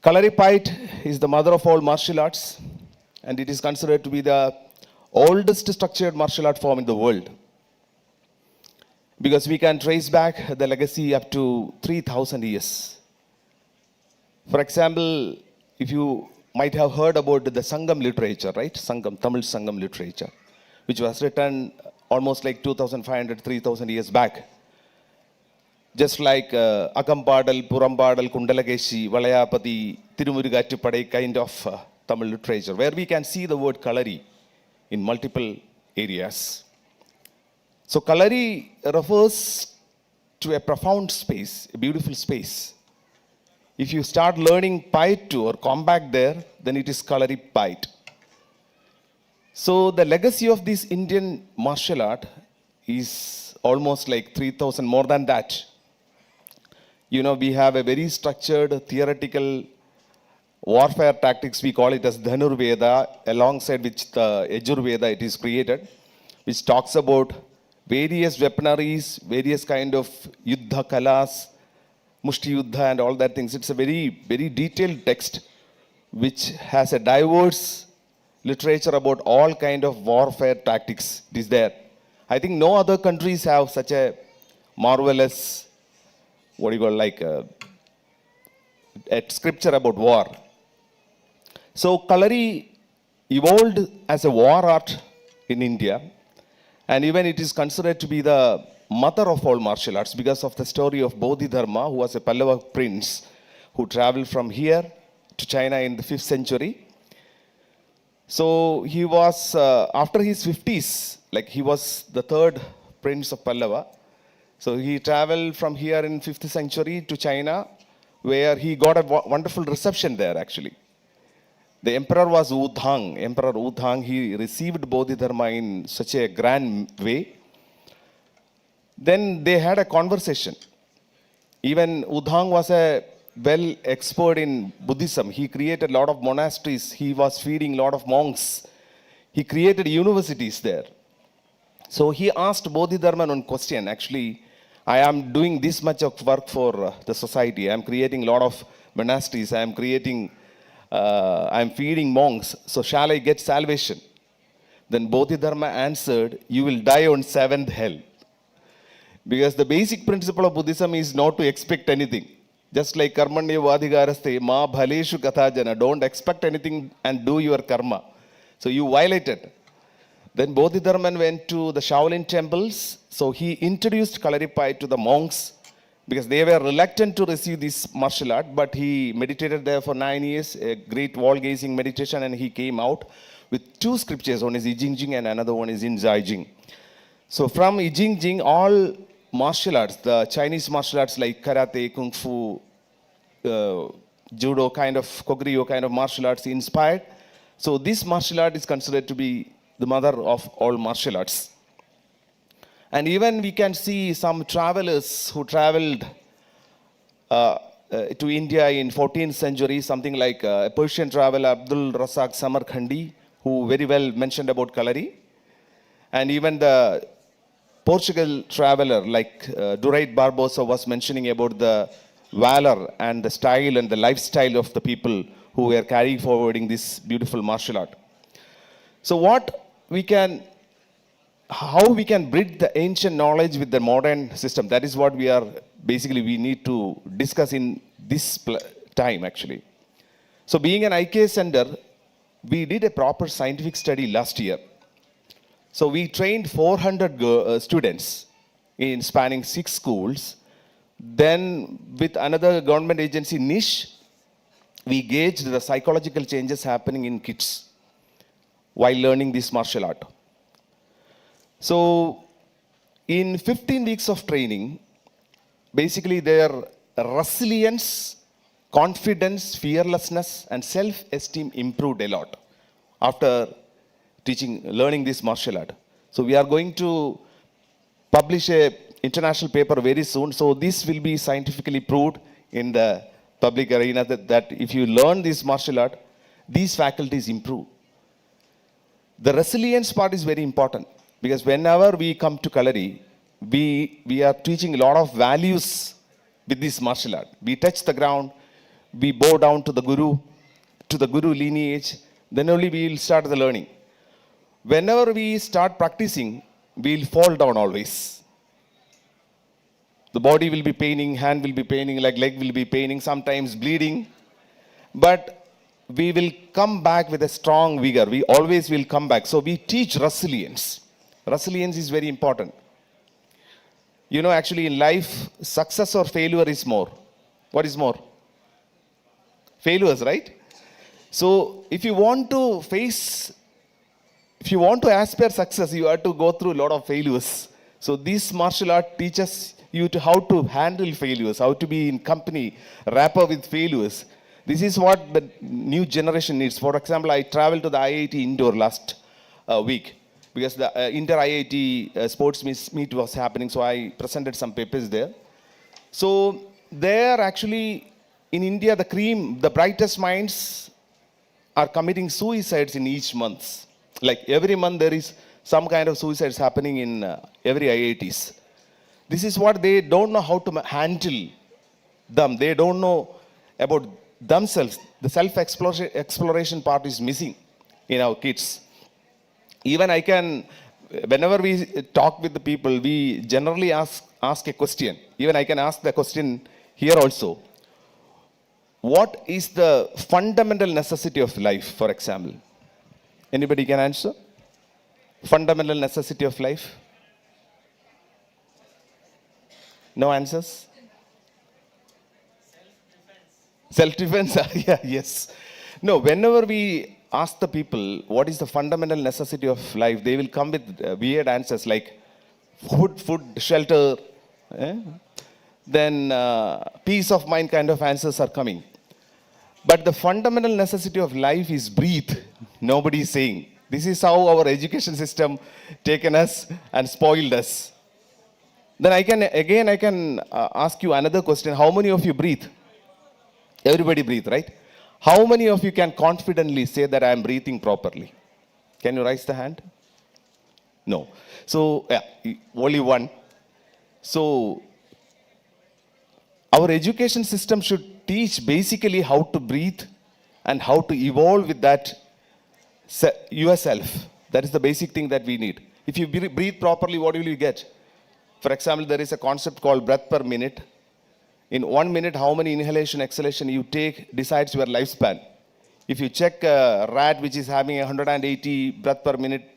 L: Kalaripayattu is the mother of all martial arts, and it is considered to be the oldest structured martial art form in the world. Because we can trace back the legacy up to 3,000 years. For example, if you might have heard about the Sangam literature, right? Sangam, Tamil Sangam literature, which was written almost like 2,500, 3,000 years back. Just like Akampadal, Purampadal, Kundalakeshi, Valayapati, Tirumurigattupadai kind of Tamil literature, where we can see the word Kalari in multiple areas. So Kalari refers to a profound space, a beautiful space. If you start learning Payattu or combat there, then it is Kalaripayattu. So the legacy of this Indian martial art is almost like 3,000, more than that. You know, we have a very structured theoretical warfare tactics. We call it as Dhanurveda, alongside which the Yajurveda it is created, which talks about various weaponaries, various kind of Yuddha Kalas, Mushti Yuddha and all that things. It's a very, very detailed text which has a diverse literature about all kind of warfare tactics. It is there. I think no other countries have such a marvelous, what do you call, like a scripture about war. So Kalari evolved as a war art in India, and even it is considered to be the mother of all martial arts because of the story of Bodhidharma, who was a Pallava prince who traveled from here to China in the 5th century. So he was, after his 50s, like he was the third prince of Pallava. So he traveled from here in 5th century to China, where he got a wonderful reception there actually. The emperor was Wudang, Emperor Wudang. He received Bodhidharma in such a grand way. Then they had a conversation. Even Wudang was a well expert in Buddhism. He created a lot of monasteries. He was feeding a lot of monks. He created universities there. So he asked Bodhidharma one question. Actually, I am doing this much of work for the society. I am creating a lot of monasteries. I am feeding monks. So shall I get salvation? Then Bodhidharma answered, you will die on 7th hell. Because the basic principle of Buddhism is not to expect anything. Just like karmanya vadhigaraste ma bhaleshu kathajana, don't expect anything and do your karma. So you violated. Then Bodhidharma went to the Shaolin temples. So he introduced Kalaripayattu to the monks because they were reluctant to receive this martial art. But he meditated there for 9 years, a great wall-gazing meditation, and he came out with 2 scriptures. One is I Ching Ching and another one is in Zai Jing. So from I Ching Ching, all martial arts, the Chinese martial arts like karate, kung fu, judo kind of, koguryo kind of martial arts inspired. So this martial art is considered to be the mother of all martial arts. And even we can see some travelers who traveled to India in 14th century, something like a Persian traveler, Abdul Razak Samarkandi, who very well mentioned about Kalari. And even the Portugal traveler like Durait Barbosa was mentioning about the valor and the style and the lifestyle of the people who were carrying forwarding this beautiful martial art. So how we can bridge the ancient knowledge with the modern system, that is what we need to discuss in this time actually. So being an IK center, we did a proper scientific study last year. So we trained 400 students in spanning 6 schools. Then with another government agency, Niche, we gauged the psychological changes happening in kids while learning this martial art. So in 15 weeks of training, basically their resilience, confidence, fearlessness, and self-esteem improved a lot after learning this martial art. So we are going to publish a international paper very soon. So this will be scientifically proved in the public arena that if you learn this martial art, these faculties improve. The resilience part is very important because whenever we come to Kalari, we are teaching a lot of values with this martial art. We touch the ground, we bow down to the Guru lineage, then only we will start the learning. Whenever we start practicing, we will fall down always. The body will be paining, hand will be paining, like leg will be paining, sometimes bleeding. But we will come back with a strong vigor. We always will come back. So we teach resilience. Resilience is very important. You know, actually in life, success or failure is more. What is more? Failures, right? So if you want to aspire success, you have to go through a lot of failures. So this martial art teaches you to how to handle failures, how to be in company, wrap up with failures. This is what the new generation needs. For example, I traveled to the IIT Indore last week because the inter-IIT sports meet was happening. So I presented some papers there. So there actually, in India, the brightest minds are committing suicides in each month. Like every month there is some kind of suicides happening in every IITs. This is what they don't know how to handle them. They don't know about themselves. The self-exploration part is missing in our kids. Even whenever we talk with the people, we generally ask a question. Even I can ask the question here also. What is the fundamental necessity of life, for example? Anybody can answer? Fundamental necessity of life? No answers? Self-defense? Yeah, yes. No, whenever we ask the people what is the fundamental necessity of life, they will come with weird answers like food, shelter, then peace of mind kind of answers are coming. But the fundamental necessity of life is breathe. Nobody is saying. This is how our education system taken us and spoiled us. Then I can ask you another question. How many of you breathe? Everybody breathe, right? How many of you can confidently say that I am breathing properly? Can you raise the hand? No. So, yeah, only one. So, our education system should teach basically how to breathe and how to evolve with that yourself. That is the basic thing that we need. If you breathe properly, what will you get? For example, there is a concept called breath per minute. In 1 minute, how many inhalation, exhalation you take decides your lifespan. If you check a rat which is having 180 breath per minute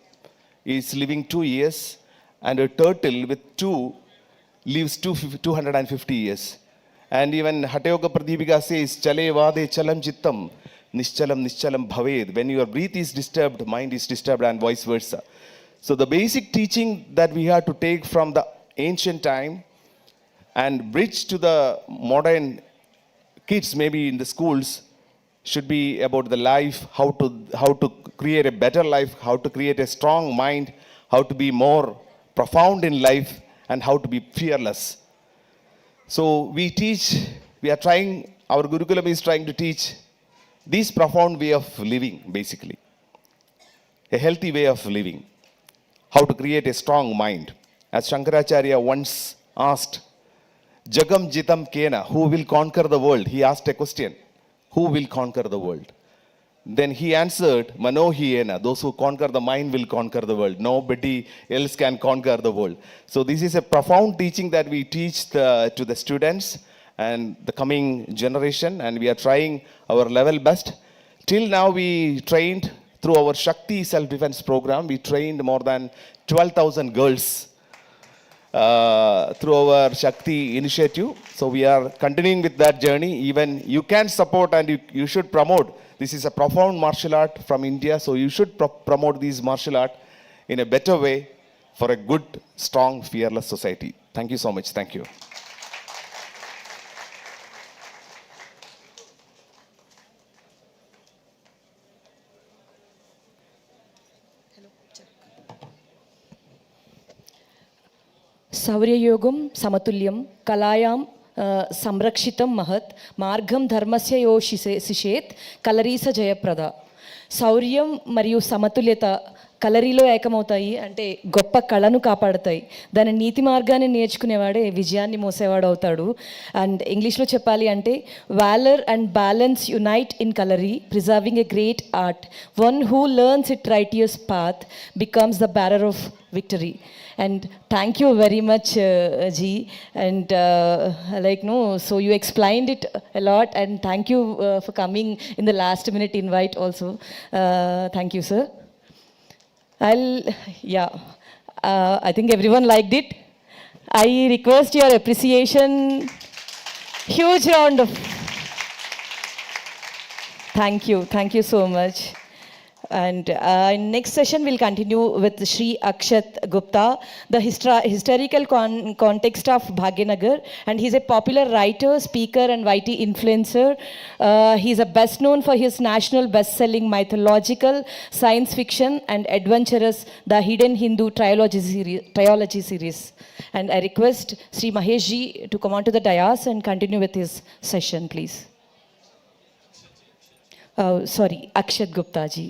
L: is living 2 years, and a turtle with 2 lives 250 years. And even Hatyoga Pradipika says, Chale vade chalam chittam, nischalam bhaved. When your breath is disturbed, mind is disturbed, and vice versa. So the basic teaching that we have to take from the ancient time and bridge to the modern kids, maybe in the schools, should be about the life, how to create a better life, how to create a strong mind, how to be more profound in life, and how to be fearless. So our Gurukulam is trying to teach this profound way of living, basically. A healthy way of living. How to create a strong mind. As Shankaracharya once asked, Jagam Jitam Kena, who will conquer the world? He asked a question. Who will conquer the world? Then he answered, Manohiyena, those who conquer the mind will conquer the world. Nobody else can conquer the world. So this is a profound teaching that we teach to the students and the coming generation, and we are trying our level best. Till now we trained through our Shakti self-defense program, we trained more than 12,000 girls through our Shakti initiative. So we are continuing with that journey. Even you can support and you should promote. This is a profound martial art from India, so you should promote these martial art in a better way for a good, strong, fearless society. Thank you so much. Thank you.
F: శౌర్యయోగం సమతుల్యం కళాయాం సంరక్షితం మహత్ మార్గం ధర్మస్య యో శిషేత్ కలరీస జయప్రద. శౌర్యం మరియు సమతుల్యత కలరీలో ఏకమవుతాయి అంటే గొప్ప కళను కాపాడుతాయి. దాని నీతి మార్గాన్ని నేర్చుకునేవాడే విజయాన్ని మోసేవాడు అవుతాడు. అండ్ ఇంగ్లీష్లో చెప్పాలి అంటే valour and balance unite in kalari preserving a great art. One who learns it righteous path becomes the bearer of victory. And thank you very much, Ji. And so you explained it a lot, and thank you for coming in the last minute invite also. Thank you, sir. I think everyone liked it. I request your appreciation. Huge round of thank you so much. And next session we'll continue with Shri Akshat Gupta, the historical context of Bhagyanagar, and he's a popular writer, speaker and YT influencer. He's a best known for his national best-selling mythological, science fiction and adventurous The Hidden Hindu trilogy series. And I request Sri Mahesh Ji to come on to the dais and continue with his session, please. Akshat Gupta Ji.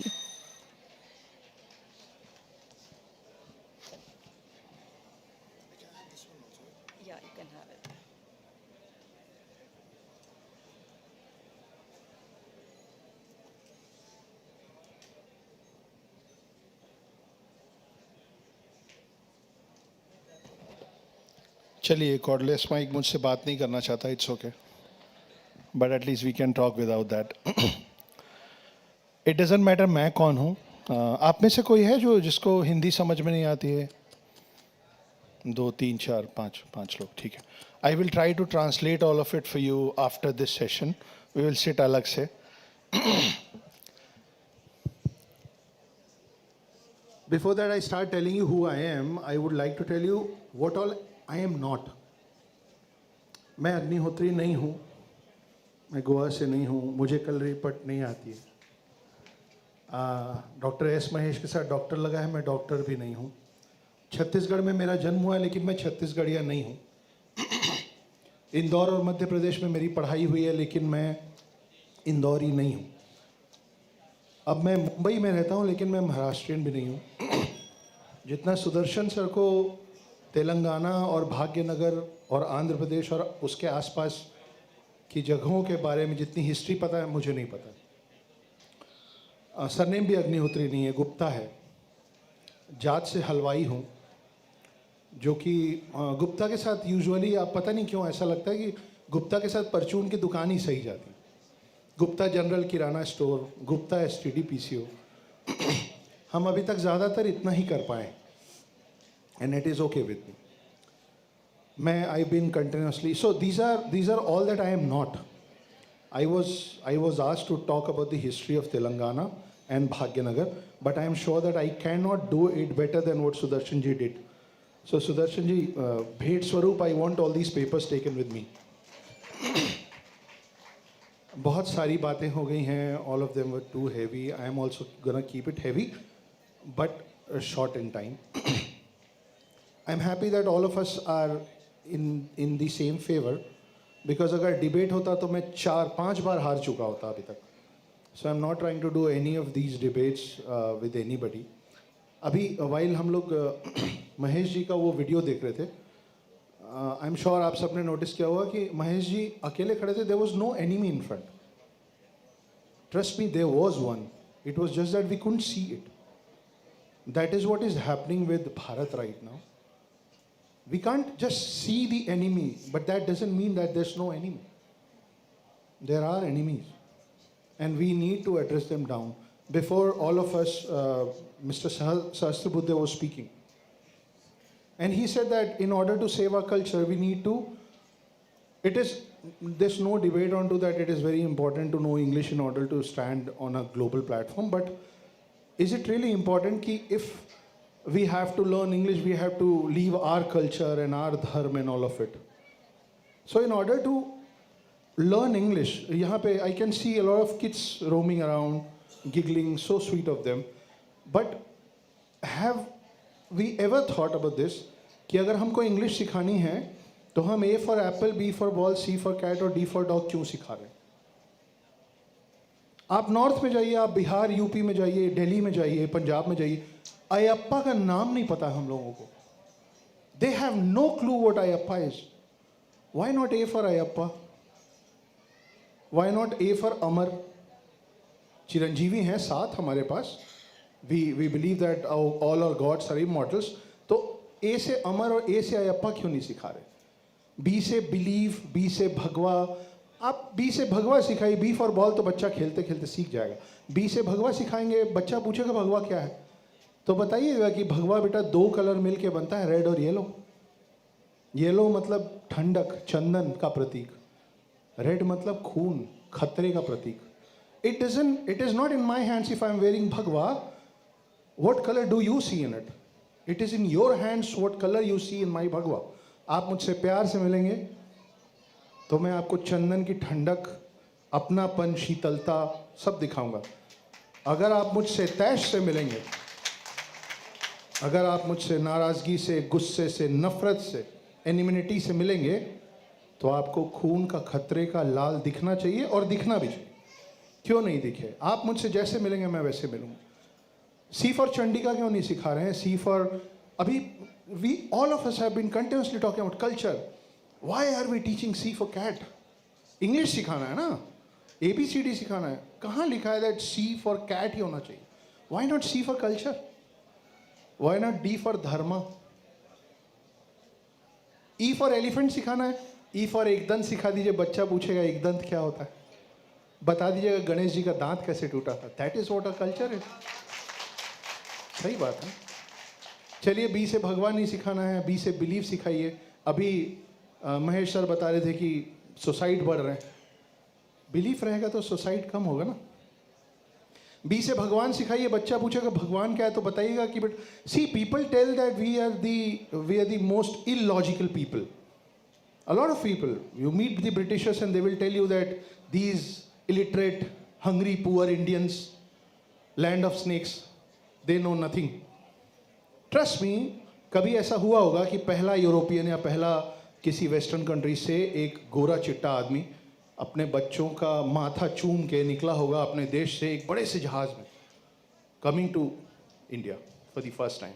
A: चलिए cordless mic मुझसे बात नहीं करना चाहता, it's okay, but at least we can talk without that. It doesn't matter मैं कौन हूँ. आप में से कोई है जिसको हिंदी समझ में नहीं आती है? 2 3 4 5 लोग, ठीक है. I will try to translate all of it for you after this session. We will sit अलग से. Before that I start telling you who I am, I would like to tell you what all I am not. मैं अग्निहोत्री नहीं हूँ, मैं गोवा से नहीं हूँ, मुझे कलरी पट नहीं आती है. डॉक्टर एस महेश के साथ डॉक्टर लगा है, मैं डॉक्टर भी नहीं हूँ. छत्तीसगढ़ में मेरा जन्म हुआ है लेकिन मैं छत्तीसगढ़िया नहीं हूँ. इंदौर और मध्य प्रदेश में मेरी पढ़ाई हुई है लेकिन मैं इंदौरी नहीं हूँ. अब मैं मुंबई में रहता हूँ लेकिन मैं महाराष्ट्रियन भी नहीं हूँ. जितना सुदर्शन सर को तेलंगाना और भाग्यनगर और आंध्र प्रदेश और उसके आसपास की जगहों के बारे में जितनी हिस्ट्री पता है, मुझे नहीं पता. सरनेम भी अग्निहोत्री नहीं है, गुप्ता है. जात से हलवाई हूँ, जो कि गुप्ता के साथ यूजुअली आप पता नहीं क्यों ऐसा लगता है कि गुप्ता के साथ परचून की दुकान ही सही जाती है. गुप्ता जनरल किराना स्टोर, गुप्ता STD PCO. हम अभी तक ज़्यादातर इतना ही कर पाए, and it is okay with me. मैं I been continuously, so these are all that I am not. I was asked to talk about the history of Telangana and Bhagyanagar, but I am sure that I cannot do it better than what Sudarshan ji did. So Sudarshan ji, Bhet Swaroop, I want all these papers taken with me. बहुत सारी बातें हो गई हैं, all of them were too heavy. I am also gonna keep it heavy, but short in time. I am happy that all of us are in the same favor. Because अगर debate होता तो मैं 4-5 बार हार चुका होता अभी तक. So I am not trying to do any of these debates with anybody. अभी वाइल हम लोग महेश जी का वो वीडियो देख रहे थे, आई एम श्योर आप सबने नोटिस किया होगा कि महेश जी अकेले खड़े थे. There was no enemy in front. Trust me, there was one. It was just that we couldn't see it. That is what is happening with Bharat right now. We can't just see the enemy, but that doesn't mean that there's no enemy. There are enemies, and we need to address them down. before all of us, Mr. Sahasrabuddha was speaking. And he said that in order to save our culture, we need to, there's no debate onto that. It is very important to know English in order to stand on a global platform. But is it really important that if we have to learn English, we have to leave our culture and our dharma and all of it? So in order to learn English, यहाँ पे I can see a lot of kids roaming around, giggling, so sweet of them. But have we ever thought about this कि अगर हमको English सिखानी है तो हम A for apple, B for ball, C for cat और D for dog क्यों सिखा रहे हैं? आप नॉर्थ में जाइए, आप बिहार यूपी में जाइए, दिल्ली में जाइए, पंजाब में जाइए, अयप्पा का नाम नहीं पता हम लोगों को. They have no clue what Ayyappa is. Why not A for Ayyappa? Why not A for अमर? चिरंजीवी हैं साथ हमारे पास. We believe that all our gods are immortals. तो A से अमर और A से अयप्पा क्यों नहीं सिखा रहे? B से believe, B से भगवा. आप B से भगवा सिखाइए, B for ball तो बच्चा खेलते खेलते सीख जाएगा. B से भगवा सिखाएंगे, बच्चा पूछेगा भगवा क्या है, तो बताइएगा कि भगवा बेटा 2 कलर मिल के बनता है, रेड और येलो. येलो मतलब ठंडक, चंदन का प्रतीक. रेड मतलब खून, खतरे का प्रतीक. It is not in my hands if I am wearing bhagwa. What color do you see in it? It is in your hands what color you see in my bhagwa. आप मुझसे प्यार से मिलेंगे तो मैं आपको चंदन की ठंडक, अपनापन, शीतलता सब दिखाऊंगा. अगर आप मुझसे तैश से मिलेंगे, अगर आप मुझसे नाराज़गी से, गुस्से से, नफ़रत से, एनिमिनिटी से मिलेंगे तो आपको खून का, खतरे का लाल दिखना चाहिए और दिखना भी चाहिए. क्यों नहीं दिखे? आप मुझसे जैसे मिलेंगे मैं वैसे मिलूंगा. सी फॉर चंडिका क्यों नहीं सिखा रहे हैं? सी फॉर अभी we all of us have been continuously talking about culture. Why are we teaching C for cat? English सिखाना है ना, ABCD सिखाना है. कहाँ लिखा है that C for cat ही होना चाहिए? Why not C for culture? Why not D for dharma? E for elephant सिखाना है, E for एक दंत सिखा दीजिए. बच्चा पूछेगा एक दंत क्या होता है, बता दीजिएगा गणेश जी का दांत कैसे टूटा था. That is what a culture is. सही बात है. चलिए बी से भगवान नहीं सिखाना है, बी से बिलीव सिखाइए. अभी महेश सर बता रहे थे कि सुसाइड बढ़ रहे हैं. बिलीफ रहेगा तो सुसाइड कम होगा ना. बी से भगवान सिखाइए. बच्चा पूछेगा भगवान क्या है तो बताइएगा कि but see people tell that we are the most illogical people. A lot of people, you meet the Britishers and they will tell you that these illiterate, hungry, poor Indians, land of snakes, they know nothing. Trust me, कभी ऐसा हुआ होगा कि पहला European या पहला किसी western country से एक गोरा चिट्टा आदमी अपने बच्चों का माथा चूम के निकला होगा अपने देश से एक बड़े से जहाज में, coming to India for the first time.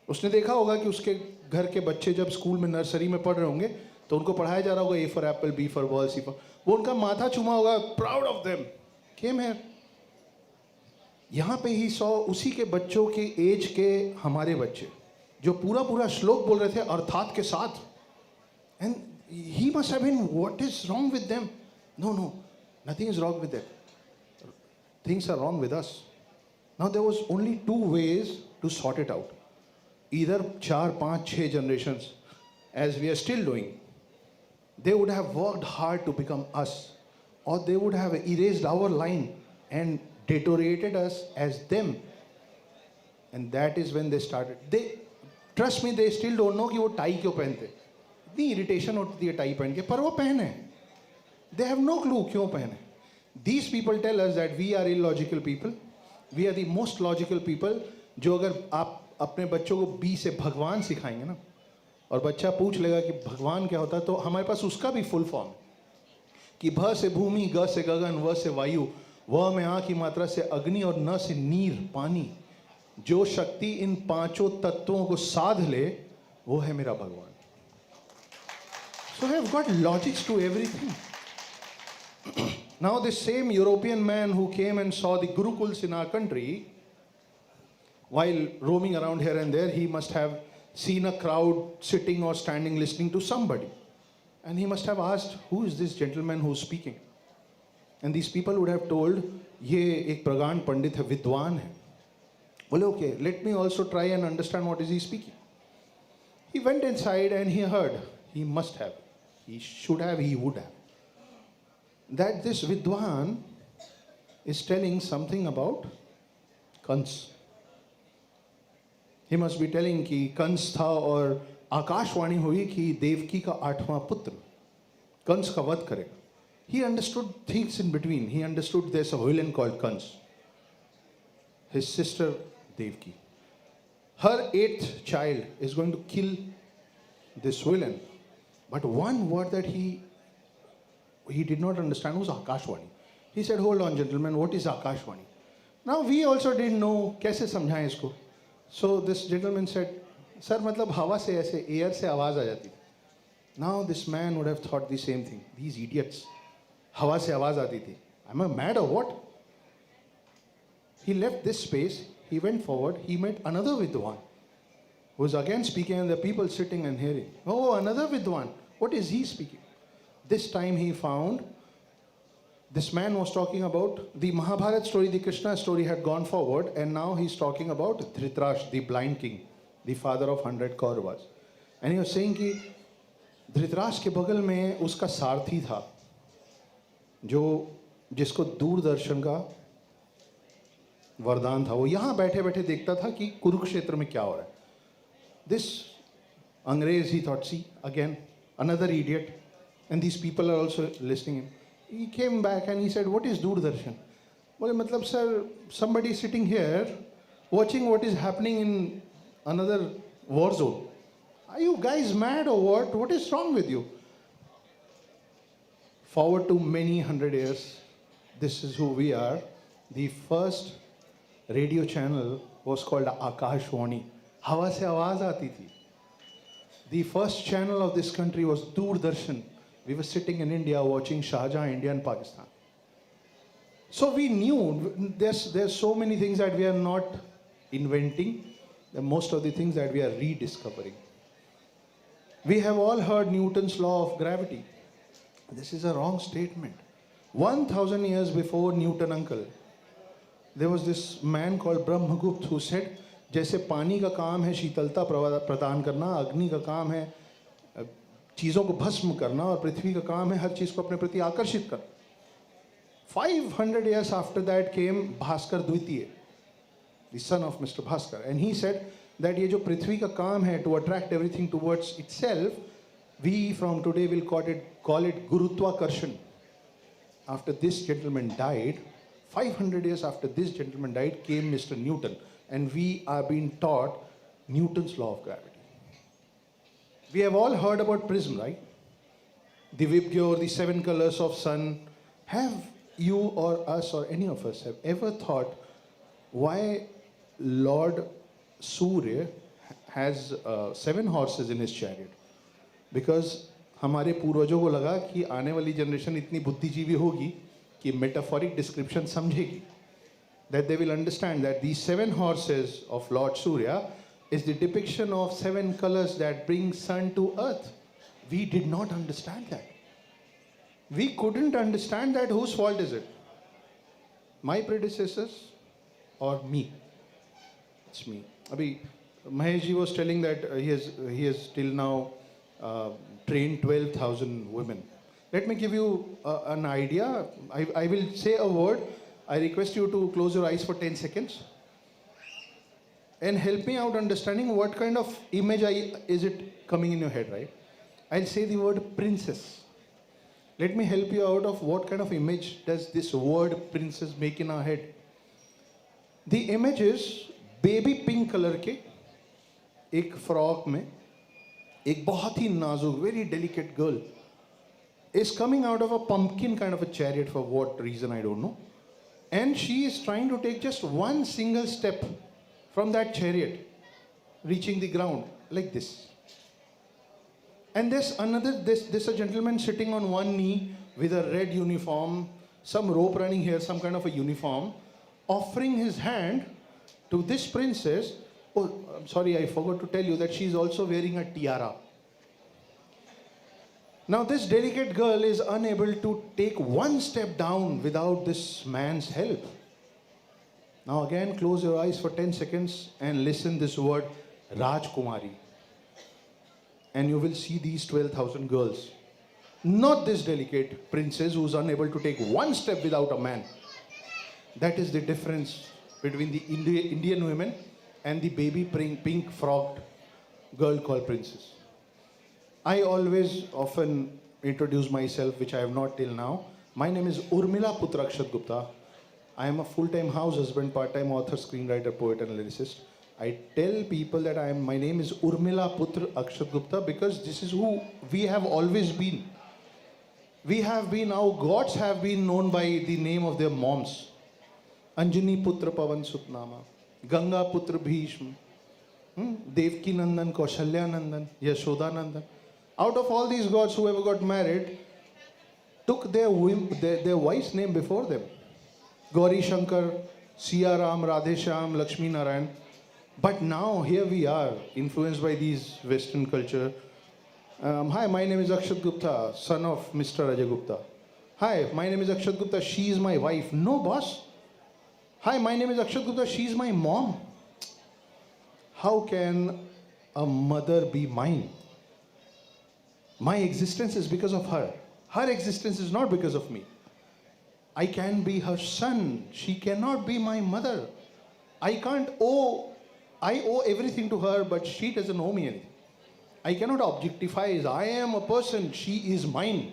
A: उसने देखा होगा कि उसके घर के बच्चे जब स्कूल में नर्सरी में पढ़ रहे होंगे तो उनको पढ़ाया जा रहा होगा A for apple, B for ball, C for, वो उनका माथा चूमा होगा, proud of them, came here. यहाँ पे ही 100 उसी के बच्चों के एज के हमारे बच्चे जो पूरा पूरा श्लोक बोल रहे थे अर्थात के साथ. And he must have been, what is wrong with them? No, nothing is wrong with them. Things are wrong with us. Now there was only 2 ways to sort it out. Either 4, 5, 6 generations, as we are still doing, they would have worked hard to become us, or they would have erased our line and deteriorated us as them. And that is when they started. They, trust me, they still don't know कि वो tie क्यों पहनते. इतनी irritation होती है tie पहन के, पर वो पहने. They have no clue क्यों पहने. These people tell us that we are illogical people. We are the most logical people. जो अगर आप अपने बच्चों को बी से भगवान सिखाएंगे ना, और बच्चा पूछ लेगा कि भगवान क्या होता है, तो हमारे पास उसका भी फुल फॉर्म कि भ से भूमि, ग से गगन, व से वायु, व में आ की मात्रा से अग्नि और न से नीर, पानी. जो शक्ति इन 5 तत्वों को साध ले वो है मेरा भगवान. So I have got logics to everything. Now this same European man who came and saw the Gurukuls in our country, while roaming around here and there, he must have seen a crowd sitting or standing listening to somebody. And he must have asked, who is this gentleman who's speaking? And these people would have told,
M: ये एक प्रगाढ़ पंडित है, विद्वान है. बोले okay, let me also try and understand what is he speaking. He went inside and he heard, he must have, he should have, he would have, that this Vidwan is telling something about Kans. He must be telling कि कंस था और आकाशवाणी हुई कि देवकी का 8वां पुत्र कंस का वध करेगा. He understood things in between. He understood there's a villain called Kans. His sister Devki. Her 8th child is going to kill this villain. But one word that he did not understand was Akashwani. He said, hold on gentlemen, what is Akashwani? Now we also didn't know कैसे समझाएं इसको. So this gentleman said, sir मतलब हवा से ऐसे air से आवाज आ जाती. Now this man would have thought the same thing. These idiots. हवा से आवाज आती थी. Am I mad or what? He left this space. He went forward. He met another Vidwan who was again speaking, and the people sitting and hearing. Oh, another Vidwan. What is he speaking? This time he found this man was talking about the Mahabharata story, the Krishna story had gone forward, and now he's talking about Dhritarashtra, the blind king, the father of 100 Kauravas. And he was saying कि धृतराष्ट्र के बगल में उसका सारथी था जो जिसको दूरदर्शन का वरदान था. वो यहाँ बैठे बैठे देखता था कि कुरुक्षेत्र में क्या हो रहा है. This अंग्रेज he thought, see again another idiot, and these people are also listening. He came back and he said, what is Doordarshan? बोले मतलब sir, somebody sitting here watching what is happening in another war zone. Are you guys mad or what? What is wrong with you? Forward to many hundred years, this is who we are. The first radio channel was called Akashwani. हवा से आवाज आती थी. The first channel of this country was Doordarshan. We were sitting in India watching Shah Jahan, India and Pakistan. So we knew there's so many things that we are not inventing. Most of the things that we are rediscovering. We have all heard Newton's law of gravity. This is a wrong statement. 1000 years before Newton uncle, there was this man called Brahmagupt who said, जैसे पानी का काम है शीतलता प्रदान करना, अग्नि का काम है चीज़ों को भस्म करना, और पृथ्वी का काम है हर चीज़ को अपने प्रति आकर्षित करना. 500 years after that came Bhaskar Dvitiya, the son of Mr. Bhaskar, and he said that ये जो पृथ्वी का काम है to attract everything towards itself, we from today will call it Gurutvakarsan. After this gentleman died, 500 years after this gentleman died, came Mr. Newton, and we are being taught Newton's law of gravity. We have all heard about prism, right? The Vibgyor, the 7 colors of sun. Have you or us or any of us have ever thought why Lord Surya has 7 horses in his chariot? Because हमारे पूर्वजों को लगा कि आने वाली generation इतनी बुद्धिजीवी होगी कि मेटाफोरिक डिस्क्रिप्शन समझेगी. That they will understand that these 7 horses of Lord Surya is the depiction of 7 colors that bring sun to earth. We did not understand that. We couldn't understand that. Whose fault is it? My predecessors or me? It's me. Abhi, Mahesh ji was telling that he has till now trained 12,000 women. Let me give you an idea. I will say a word. I request you to close your eyes for 10 seconds and help me out understanding what kind of image is it coming in your head, right? I'll say the word princess. Let me help you out of what kind of image does this word princess make in our head. The image is baby pink color के एक frock में एक बहुत ही नाजुक, very delicate girl is coming out of a pumpkin kind of a chariot, for what reason I don't know. And she is trying to take just one single step from that chariot, reaching the ground like this. And there's a gentleman sitting on one knee with a red uniform, some rope running here, some kind of a uniform, offering his hand to this princess. Oh, I'm sorry, I forgot to tell you that she's also wearing a tiara. Now, this delicate girl is unable to take one step down without this man's help. Now, again, close your eyes for 10 seconds and listen this word Rajkumari. And you will see these 12,000 girls. Not this delicate princess who's unable to take one step without a man. That is the difference between the Indian women and the baby pink frocked girl called princess. I always often introduce myself, which I have not till now. My name is Urmila Putra Akshat Gupta. I am a full-time house husband, part-time author, screenwriter, poet, and lyricist. I tell people that my name is Urmila Putra Akshat Gupta because this is who we have always been. We have been, our gods have been known by the name of their moms. Anjani Putra Pavan Sutnama, Ganga Putra Bhishma, Devki Nandan, Kaushalya Nandan, Yashoda Nandan. Out of all these gods, whoever got married took their wife's name before them. Gauri Shankar, Siya Ram, Radhe Shyam, Lakshmi Narayan. But now here we are, influenced by these Western culture. Hi, my name is Akshat Gupta, son of Mr. Ajay Gupta. Hi, my name is Akshat Gupta, she is my wife. No, boss. Hi, my name is Akshat Gupta, she is my mom. How can a mother be mine? My existence is because of her. Her existence is not because of me. I can be her son. She cannot be my mother. I owe everything to her, but she doesn't owe me anything. I cannot objectify. I am a person. She is mine.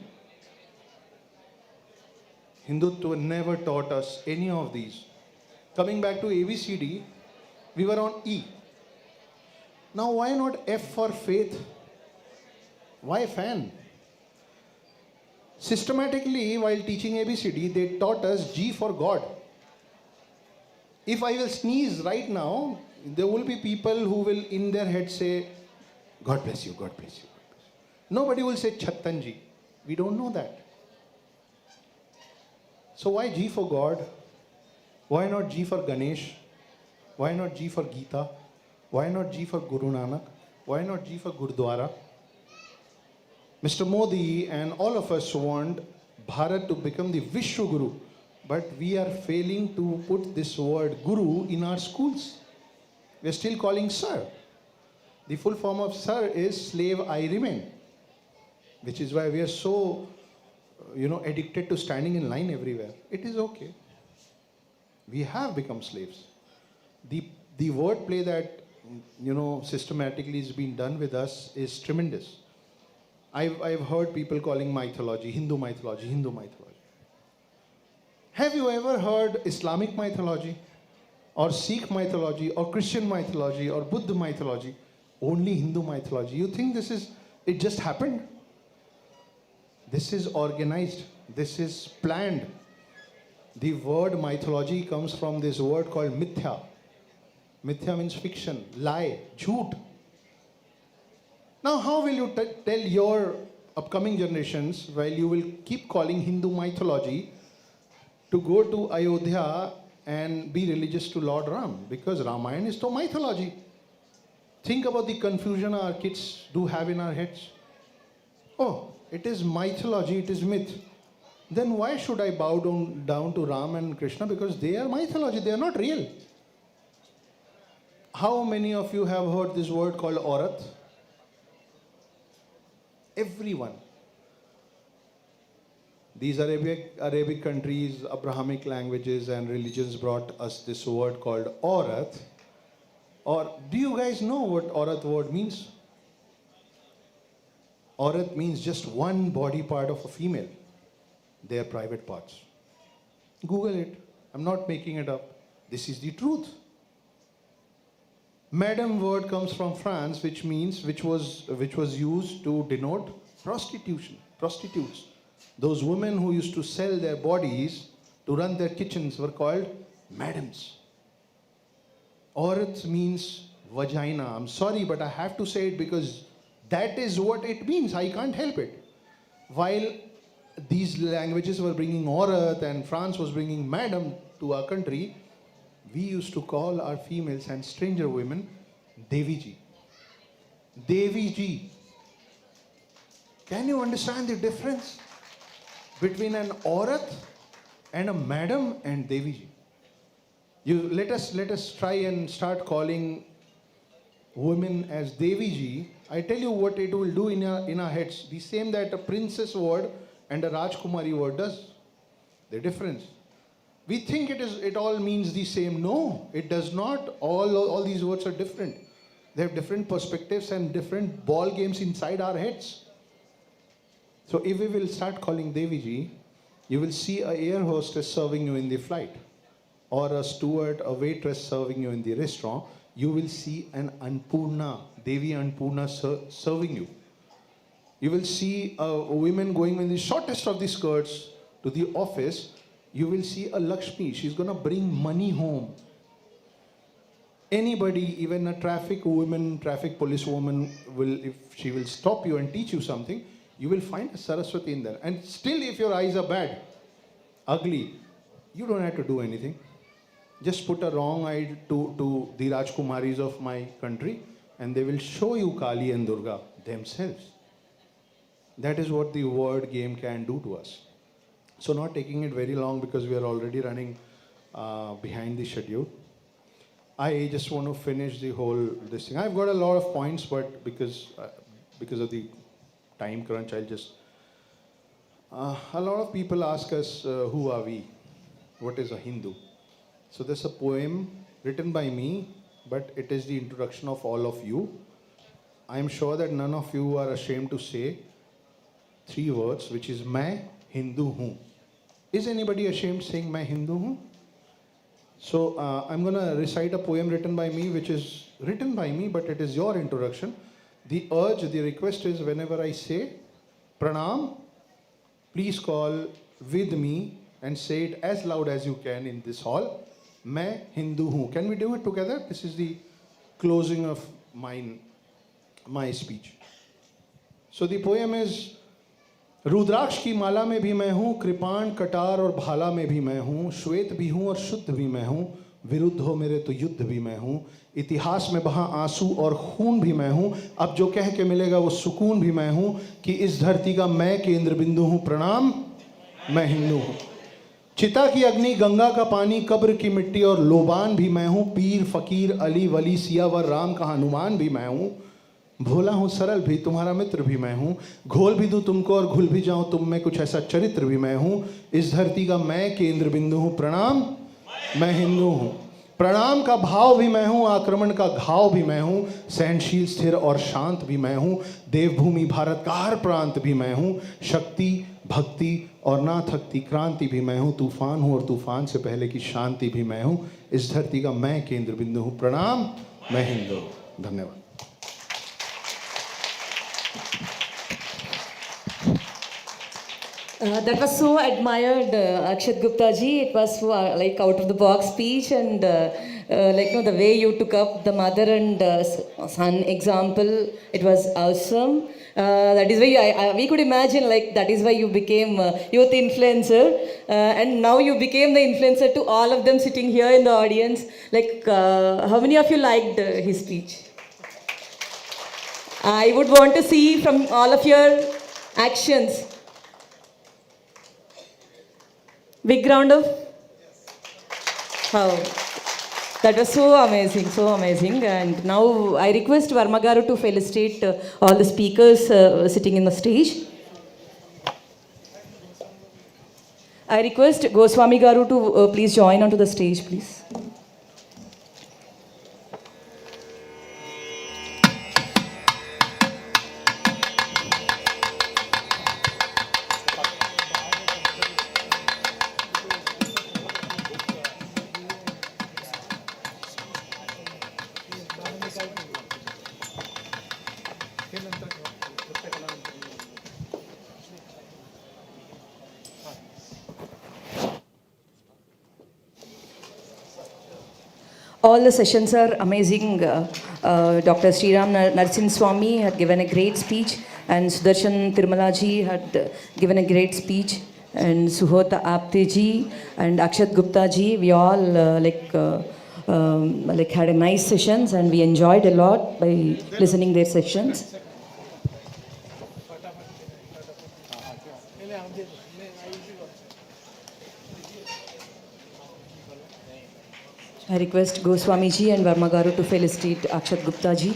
M: Hindutva never taught us any of these. Coming back to ABCD, we were on E. Now, why not F for faith? Why fan? Systematically, while teaching ABCD, they taught us G for God. If I will sneeze right now, there will be people who will in their head say, God bless you, God bless you, God bless you. Nobody will say Chattanji. We don't know that. So why G for God? Why not G for Ganesh? Why not G for Gita? Why not G for Guru Nanak? Why not G for Gurdwara? Mr. Modi and all of us want Bharat to become the Vishwa Guru, but we are failing to put this word Guru in our schools. We are still calling Sir. The full form of Sir is slave I remain, which is why we are so, addicted to standing in line everywhere. It is okay. We have become slaves. The wordplay that, systematically is being done with us is tremendous. I've heard people calling mythology, Hindu mythology, Hindu mythology. Have you ever heard Islamic mythology or Sikh mythology or Christian mythology or Buddha mythology? Only Hindu mythology. You think it just happened? This is organized. This is planned. The word mythology comes from this word called mithya. Mithya means fiction, lie, jhoot. Now, how will you tell your upcoming generations, while you will keep calling Hindu mythology, to go to Ayodhya and be religious to Lord Ram? Because Ramayana is to mythology. Think about the confusion our kids do have in our heads. Oh, it is mythology, it is myth. Then why should I bow down to Ram and Krishna? Because they are mythology, they are not real. How many of you have heard this word called aurat? Everyone. These Arabic countries, Abrahamic languages and religions brought us this word called aurat. Or do you guys know what aurat word means? Aurat means just one body part of a female. Their private parts. Google it. I'm not making it up. This is the truth. Madam word comes from France, which was used to denote prostitution, prostitutes. Those women who used to sell their bodies to run their kitchens were called madams. Aurat means vagina. I'm sorry, but I have to say it because that is what it means. I can't help it. While these languages were bringing aurat and France was bringing madam to our country, we used to call our females and stranger women Devi Ji. Devi Ji. Can you understand the difference between an aurat and a madam and Devi ji? Let us try and start calling women as Devi ji. I tell you what it will do in our heads. The same that a princess word and a Rajkumari word does. The difference. We think it all means the same. No, it does not. All these words are different. They have different perspectives and different ball games inside our heads. So if we will start calling Devi ji, you will see a air hostess serving you in the flight, or a steward, a waitress serving you in the restaurant. You will see an Annapurna, Devi Annapurna serving you. You will see a woman going in the shortest of the skirts to the office. You will see a Lakshmi. She's going to bring money home. Anybody, even a traffic woman, traffic police woman, if she will stop you and teach you something, you will find a Saraswati in there. And still, if your eyes are bad, ugly, you don't have to do anything. Just put a wrong eye to the Rajkumaris of my country, and they will show you Kali and Durga themselves. That is what the word game can do to us. So not taking it very long because we are already running behind the schedule. I just want to finish this thing. I've got a lot of points, but because of the time crunch, I'll just... a lot of people ask us, who are we? What is a Hindu? So there's a poem written by me, but it is the introduction of all of you. I'm sure that none of you are ashamed to say 3 words, which is Main Hindu Hoon. Is anybody ashamed saying Main Hindu Hoon? So I'm going to recite a poem written by me, which is written by me, but it is your introduction. The request is whenever I say Pranam, please call with me and say it as loud as you can in this hall. Main Hindu Hoon. Can we do it together? This is the closing of my speech. So the poem is, रुद्राक्ष की माला में भी मैं हूँ, कृपाण कटार और भाला में भी मैं हूँ, श्वेत भी हूँ और शुद्ध भी मैं हूँ, विरुद्ध हो मेरे तो युद्ध भी मैं हूँ, इतिहास में बहा आंसू और खून भी मैं हूँ, अब जो कह के मिलेगा वो सुकून भी मैं हूँ, कि इस धरती का मैं केंद्र बिंदु हूँ, प्रणाम मैं हिंदू हूँ। चिता की अग्नि, गंगा का पानी, कब्र की मिट्टी और लोबान भी मैं हूँ, पीर फकीर अली वली सियावर राम का हनुमान भी मैं हूँ, भोला हूँ सरल भी तुम्हारा मित्र भी मैं हूँ, घोल भी दूँ तुमको और घुल भी जाऊँ तुम में कुछ ऐसा चरित्र भी मैं हूँ, इस धरती का मैं केंद्र बिंदु हूँ, प्रणाम मैं हिंदू हूँ। प्रणाम का भाव भी मैं हूँ, आक्रमण का घाव भी मैं हूँ, सहनशील स्थिर और शांत भी मैं हूँ, देवभूमि भारत का हर प्रांत भी मैं हूँ, शक्ति भक्ति और ना थकती क्रांति भी मैं हूँ, तूफान हूँ और तूफान से पहले की शांति भी मैं हूँ, इस धरती का मैं केंद्र बिंदु हूँ, प्रणाम मैं हिंदू हूँ। धन्यवाद।
F: That was so admired, Akshat Gupta ji. It was so, like out of the box speech, and the way you took up the mother and son example, it was awesome. That is why we could imagine, that is why you became youth influencer, and now you became the influencer to all of them sitting here in the audience. How many of you liked his speech? I would want to see from all of your actions. Big round of... Wow. That was so amazing, so amazing. And now I request Varma Garu to felicitate all the speakers sitting in the stage. I request Goswami Garu to please join onto the stage, please. All the sessions are amazing. Dr. Sriram Narsin Swami had given a great speech, and Sudarshan Tirumalaji had given a great speech, and Suhota Apteji and Akshat Gupta ji. We all had a nice sessions, and we enjoyed a lot by listening their sessions. I request Goswami ji and Verma Garu to felicitate Akshat Gupta ji.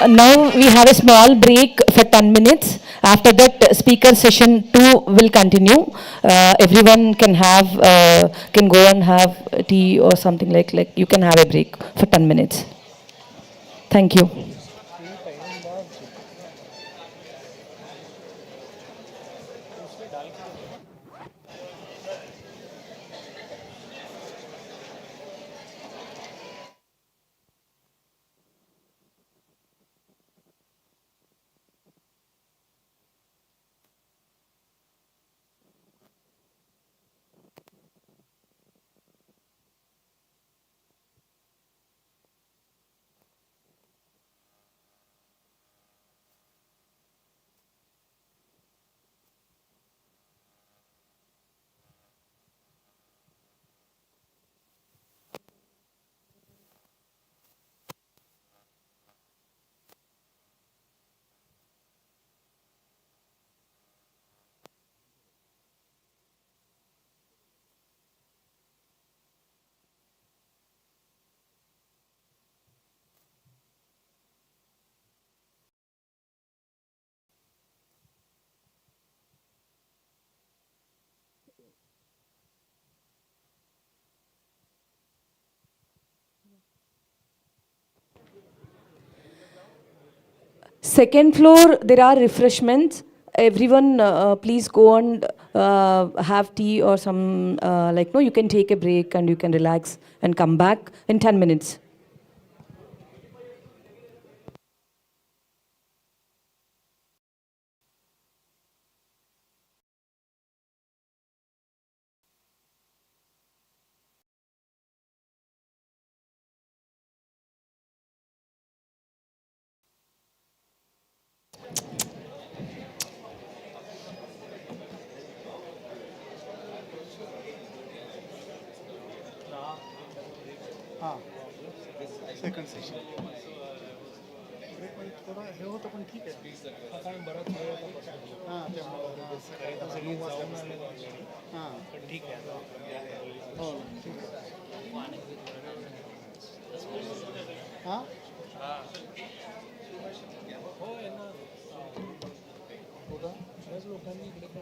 F: Now we have a small break for 10 minutes. After that, speaker session 2 will continue. Everyone can go and have tea or something like you can have a break for 10 minutes. Thank you. Second floor, there are refreshments. Everyone, please go and have tea or some, no, you can take a break and you can relax and come back in 10 minutes.
A: Second session थोडा हे होतं पण ठीक आहे कारण बराच वेळ होता हां त्यामुळे हां पण ठीक आहे हो ठीक आहे हां हो आहे ना कुठं बऱ्याच लोकांनी इकडे पण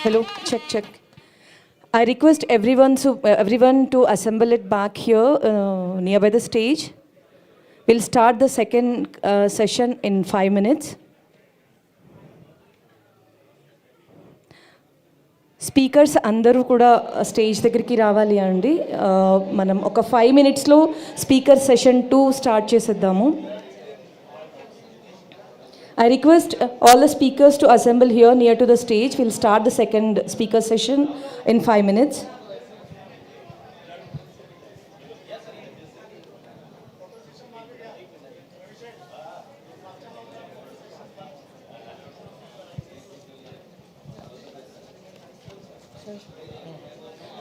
F: Hello, check. I request everyone to assemble it back here nearby the stage. We'll start the second session in 5 minutes. Speakers అందరూ కూడా స్టేజ్ దగ్గరికి రావాలి అండి. మనం ఒక 5 minutesలో స్పీకర్ సెషన్ 2 స్టార్ట్ చేసేద్దాము. I request all the speakers to assemble here near to the stage. We'll start the second speaker session in 5 minutes.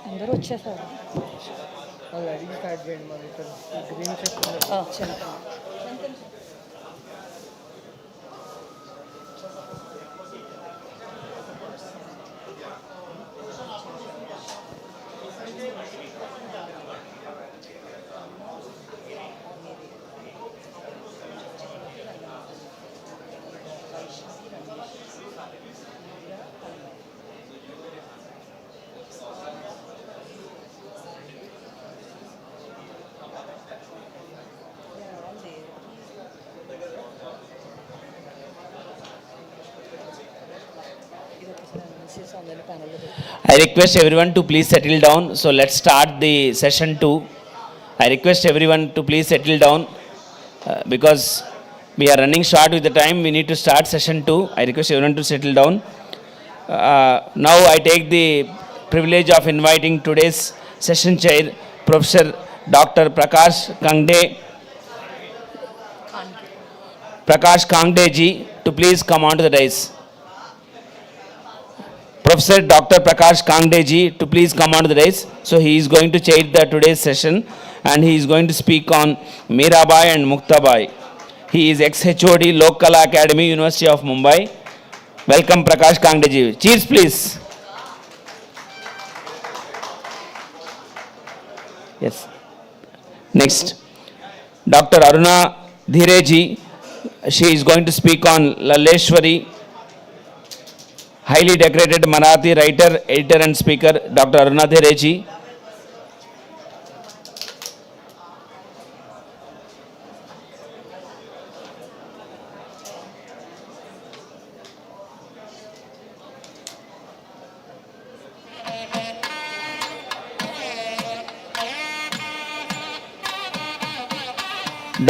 F: అందరూ వచ్చేసారు.
G: వాళ్ళు అడిగి స్టార్ట్ చేయండి మరి ఇక్కడ green check
B: I request everyone to please settle down. So let's start the session 2. I request everyone to please settle down because we are running short with the time. We need to start session 2. I request everyone to settle down. Now I take the privilege of inviting today's session chair, Professor Dr. Prakash Kangde ji, to please come on to the dais. Professor Dr. Prakash Kangde ji to please come on to the dais. So he is going to chair the today's session and he is going to speak on Mirabai and Muktabai. He is ex-HOD Local Academy, University of Mumbai. Welcome Prakash Kangde ji. Cheers please. Yes. Next, Dr. Aruna Dhire ji. She is going to speak on Laleshwari. Highly decorated Marathi writer, editor and speaker, Dr. Aruna Dhire ji.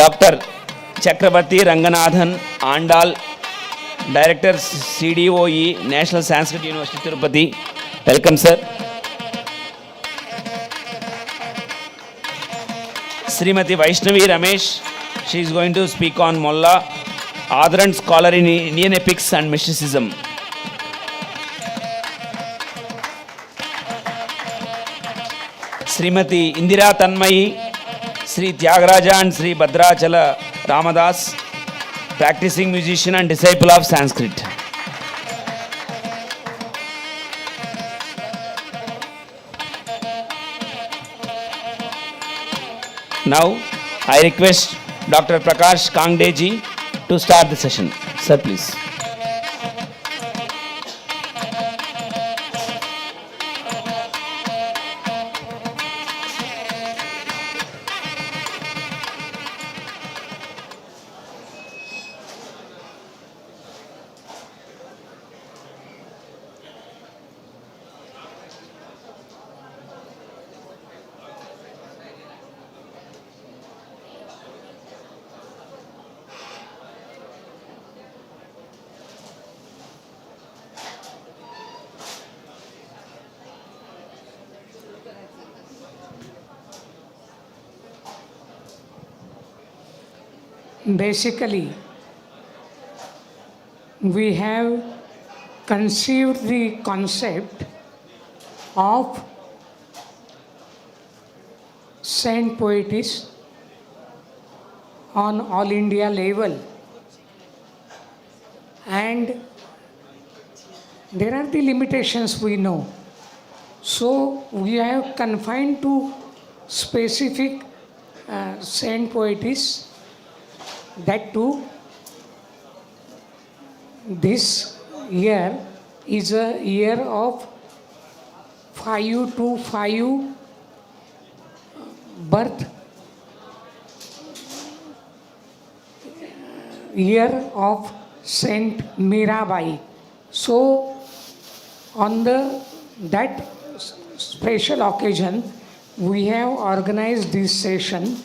B: Dr. Chakrabarti Ranganathan Andal, Director CDOE, National Sanskrit University, Tirupati. Welcome, sir. Srimati Vaishnavi Ramesh, she is going to speak on Molla, ardent scholar in Indian epics and mysticism. Srimati Indira Tanmayi, Sri Tyagaraja and Sri Bhadrachala Ramadas, practicing musician and disciple of Sanskrit. Now, I request Dr. Prakash Kangde ji to start the session. Sir, please.
G: Basically, we have conceived the concept of saint poetess on all India level, and there are the limitations we know. So we have confined to specific saint poetess. That too, this year is a year of 525 birth, year of Saint Mirabai. So on that special occasion, we have organized this session.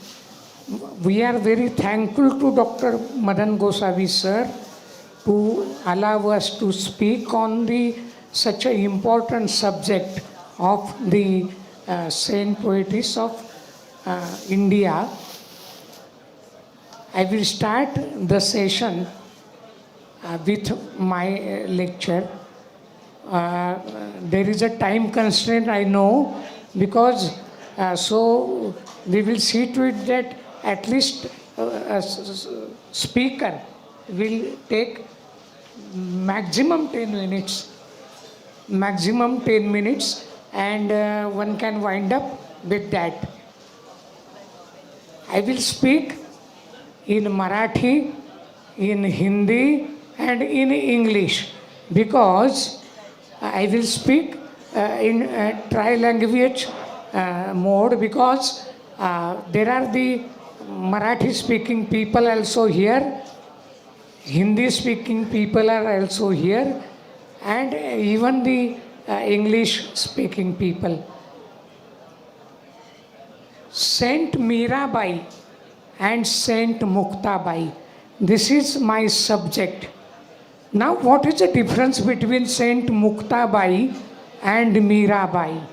G: We are very thankful to Dr. Madan Gosavi sir to allow us to speak on such an important subject of the saint poetess of India. I will start the session with my lecture. There is a time constraint, I know, because so we will see to it that at least a speaker will take maximum 10 minutes. Maximum 10 minutes, and one can wind up with that. I will speak in Marathi, in Hindi, and in English, because I will speak in tri-language mode, because there are the Marathi speaking people also here, Hindi speaking people are also here, and even the English speaking people. Saint Mirabai and Saint Muktabai, this is my subject. Now, what is the difference between Saint Muktabai and Mirabai?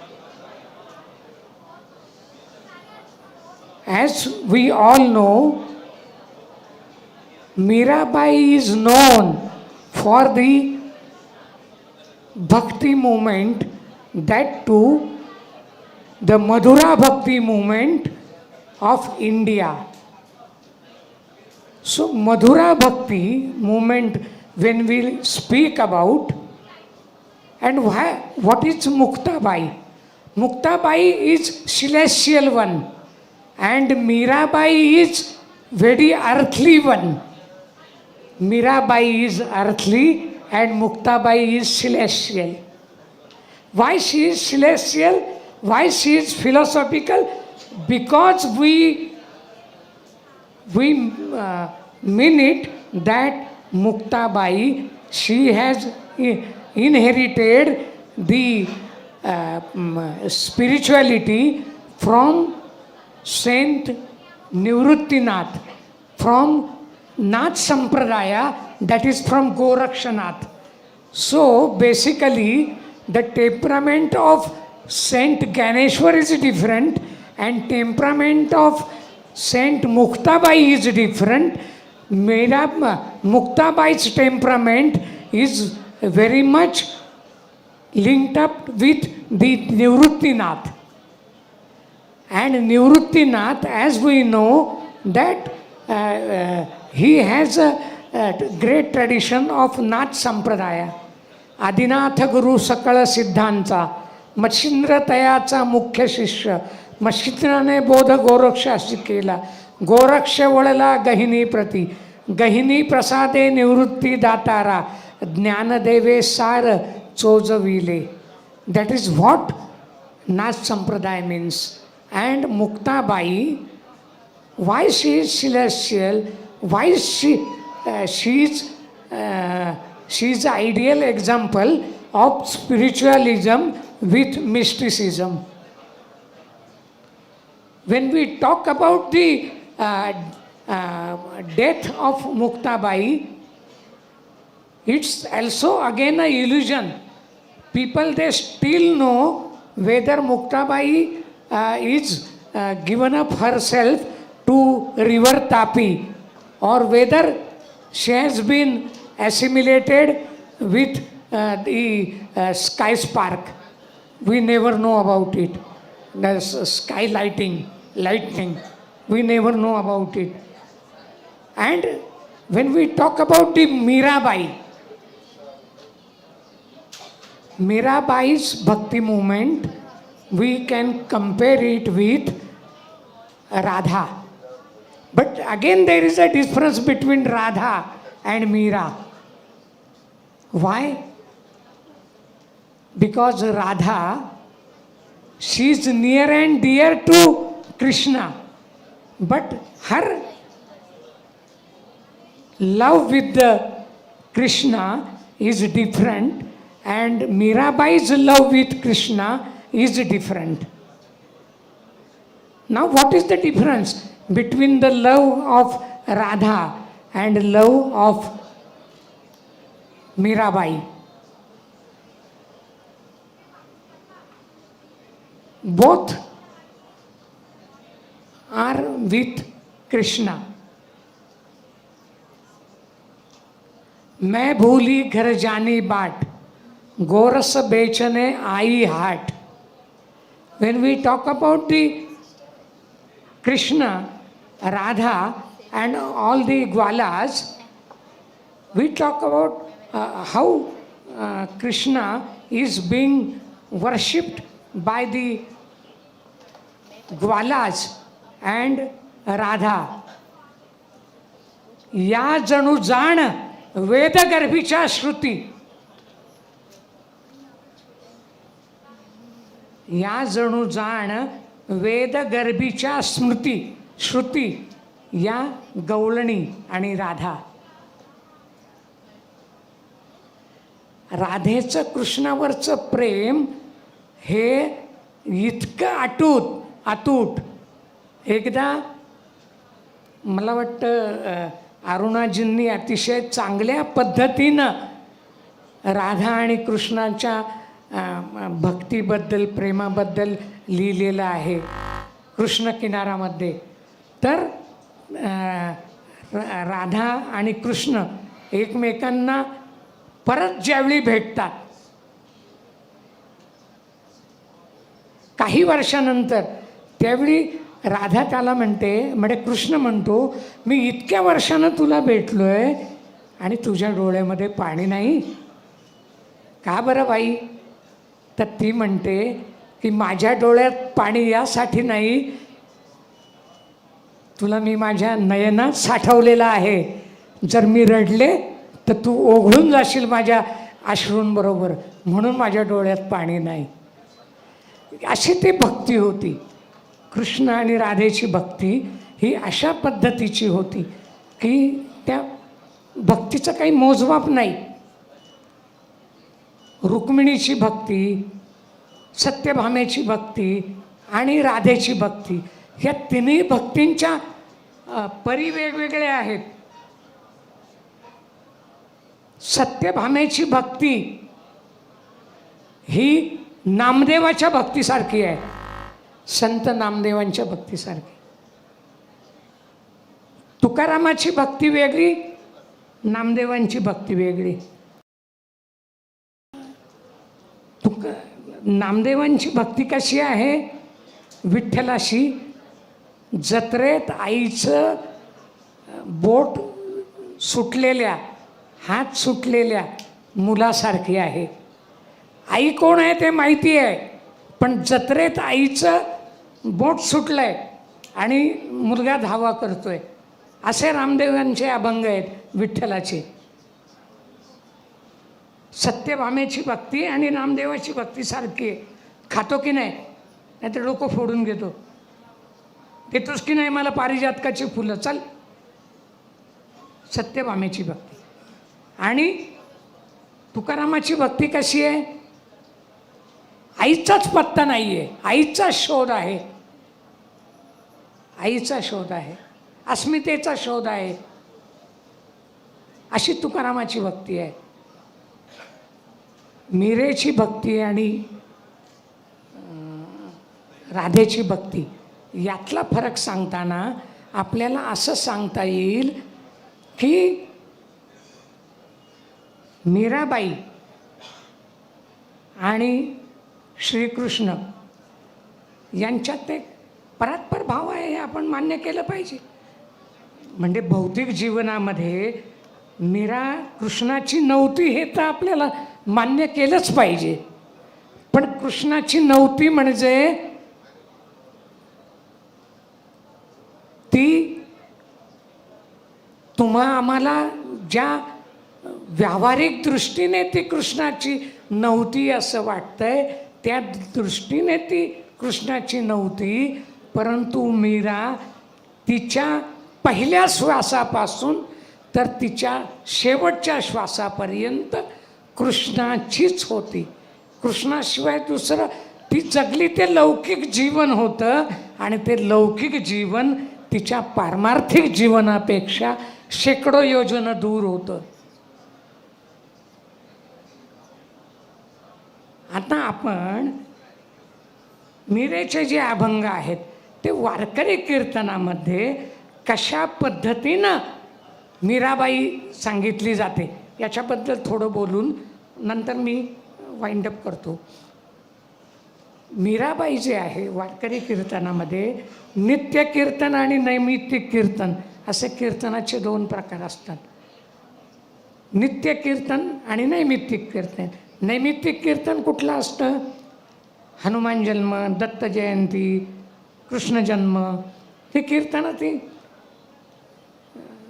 G: As we all know, Mirabai is known for the Bhakti movement, that too the Madhura Bhakti movement of India. So Madhura Bhakti movement, when we speak about, and what is Muktabai? Muktabai is celestial one, and Mirabai is very earthly one. Mirabai is earthly and Muktabai is celestial. Why she is celestial? Why she is philosophical? Because we mean it that Muktabai, she has inherited the spirituality from Saint Nivruttinath, from Nath Sampradaya, that is from Gorakshanath. So basically, the temperament of Saint Ganeshwar is different, and temperament of Saint Muktabai is different. Muktabai's temperament is very much linked up with the Nivruttinath. And Nivruttinath, as we know, that he has a great tradition of Nath Sampradaya. Adinatha Guru Sakala Siddhanta, Machindra Tayacha Mukhya Shishya, Machindrane Bodha Gorakshasya Kela, Goraksha Vadala Gahini Prati, Gahini Prasade Nivrutti Datara, Jnana Deve Sara Chojavile. That is what Nath Sampradaya means. And Muktabai, why she is celestial, why she is the ideal example of spiritualism with mysticism. When we talk about the death of Muktabai, it's also again an illusion. People, they still know whether Muktabai is given up herself to river Tapi, or whether she has been assimilated with the sky spark. We never know about it. The sky lightning, we never know about it. And when we talk about the Mirabai's Bhakti movement, we can compare it with Radha. But again, there is a difference between Radha and Meera. Why? because Radha, she is near and dear to Krishna, but her love with the Krishna is different, and Mirabai's love with Krishna is different. Now, what is the difference between the love of Radha and love of Mirabai? Both are with Krishna. मैं भूली घर जानी बाट, गोरस बेचने आई हाट. When we talk about the Krishna, Radha and all the Gwalas, we talk about how Krishna is being worshipped by the Gwalas and Radha. या जणू जाण वेदगर्भीच्या श्रुती, या जणू जाण वेदगर्भीच्या स्मृती श्रुती, या गवळणी आणि राधा. राधेचं कृष्णावरचं प्रेम हे इतकं अतूट. एकदा मला वाटतं अरुणाजींनी अतिशय चांगल्या पद्धतीनं राधा आणि कृष्णाच्या भक्तीबद्दल, प्रेमाबद्दल लिहिलेलं आहे कृष्ण किनारामध्ये. तर राधा आणि कृष्ण एकमेकांना परत ज्यावेळी भेटतात, काही वर्षानंतर, त्यावेळी राधा त्याला म्हणजे कृष्ण म्हणतो, मी इतक्या वर्षानं तुला भेटलोय आणि तुझ्या डोळ्यामध्ये पाणी नाही का बरं बाई? तर ती म्हणते की माझ्या डोळ्यात पाणी यासाठी नाही, तुला मी माझ्या नयनात साठवलेलं आहे. जर मी रडले तर तू ओघळून जाशील माझ्या अश्रूंबरोबर, म्हणून माझ्या डोळ्यात पाणी नाही. अशी ती भक्ती होती. कृष्ण आणि राधेची भक्ती ही अशा पद्धतीची होती की त्या भक्तीचं काही मोजमाप नाही. रुक्मिणीची भक्ती, सत्यभामेची भक्ती आणि राधेची भक्ती, ह्या तिन्ही भक्तींच्या परी वेगवेगळ्या आहेत. सत्यभामेची भक्ती ही नामदेवाच्या भक्तीसारखी आहे, संत नामदेवांच्या भक्तीसारखी. तुकारामाची भक्ती वेगळी, नामदेवांची भक्ती वेगळी. नामदेवांची भक्ती कशी आहे? विठ्ठलाशी जत्रेत आईचं बोट सुटलेल्या, हात सुटलेल्या मुलासारखी आहे. आई कोण आहे ते माहिती आहे, पण जत्रेत आईचं बोट सुटलंय आणि मुलगा धावा करतोय, असे रामदेवांचे अभंग आहेत विठ्ठलाचे. सत्यभामेची भक्ती आणि नामदेवाची भक्ती सारखी आहे. खातो की नाही? नाहीतर डोकं फोडून घेतो. देतोस की नाही मला पारिजातकाची फुलं? चल. सत्यभामेची भक्ती. आणि तुकारामाची भक्ती कशी आहे? आईचाच पत्ता नाही आहे, आईचा शोध आहे, आईचा शोध आहे, अस्मितेचा शोध आहे. अशी तुकारामाची भक्ती आहे. मीरेची भक्ती आणि राधेची भक्ती यातला फरक सांगताना आपल्याला असं सांगता येईल की मीराबाई आणि श्रीकृष्ण यांच्यात एक परात्पर भाव आहे, हे आपण मान्य केलं पाहिजे. म्हणजे भौतिक जीवनामध्ये मीरा कृष्णाची नव्हती हे तर आपल्याला मान्य केलंच पाहिजे, पण कृष्णाची नव्हती म्हणजे ती आम्हाला ज्या व्यावहारिक दृष्टीने ती कृष्णाची नव्हती असं वाटतंय. त्या दृष्टीने ती कृष्णाची नव्हती, परंतु मीरा तिच्या पहिल्या श्वासापासून तर तिच्या शेवटच्या श्वासापर्यंत कृष्णाचीच होती. कृष्णाशिवाय दुसरं ती जगली ते लौकिक जीवन होतं आणि ते लौकिक जीवन तिच्या पारमार्थिक जीवनापेक्षा शेकडो योजन दूर होतं. आता आपण मीरेचे जे अभंग आहेत ते वारकरी कीर्तनामध्ये कशा पद्धतीनं मीराबाई सांगितली जाते याच्याबद्दल थोडं बोलून नंतर मी वाइंडअप करतो. मीराबाई जे आहे वारकरी कीर्तनामध्ये नित्य कीर्तन आणि नैमित्तिक कीर्तन असे कीर्तनाचे 2 प्रकार असतात. नित्य कीर्तन आणि नैमित्तिक कीर्तन. नैमित्तिक कीर्तन कुठलं असतं? हनुमान जन्म, दत्त जयंती, कृष्ण जन्म हे कीर्तन ती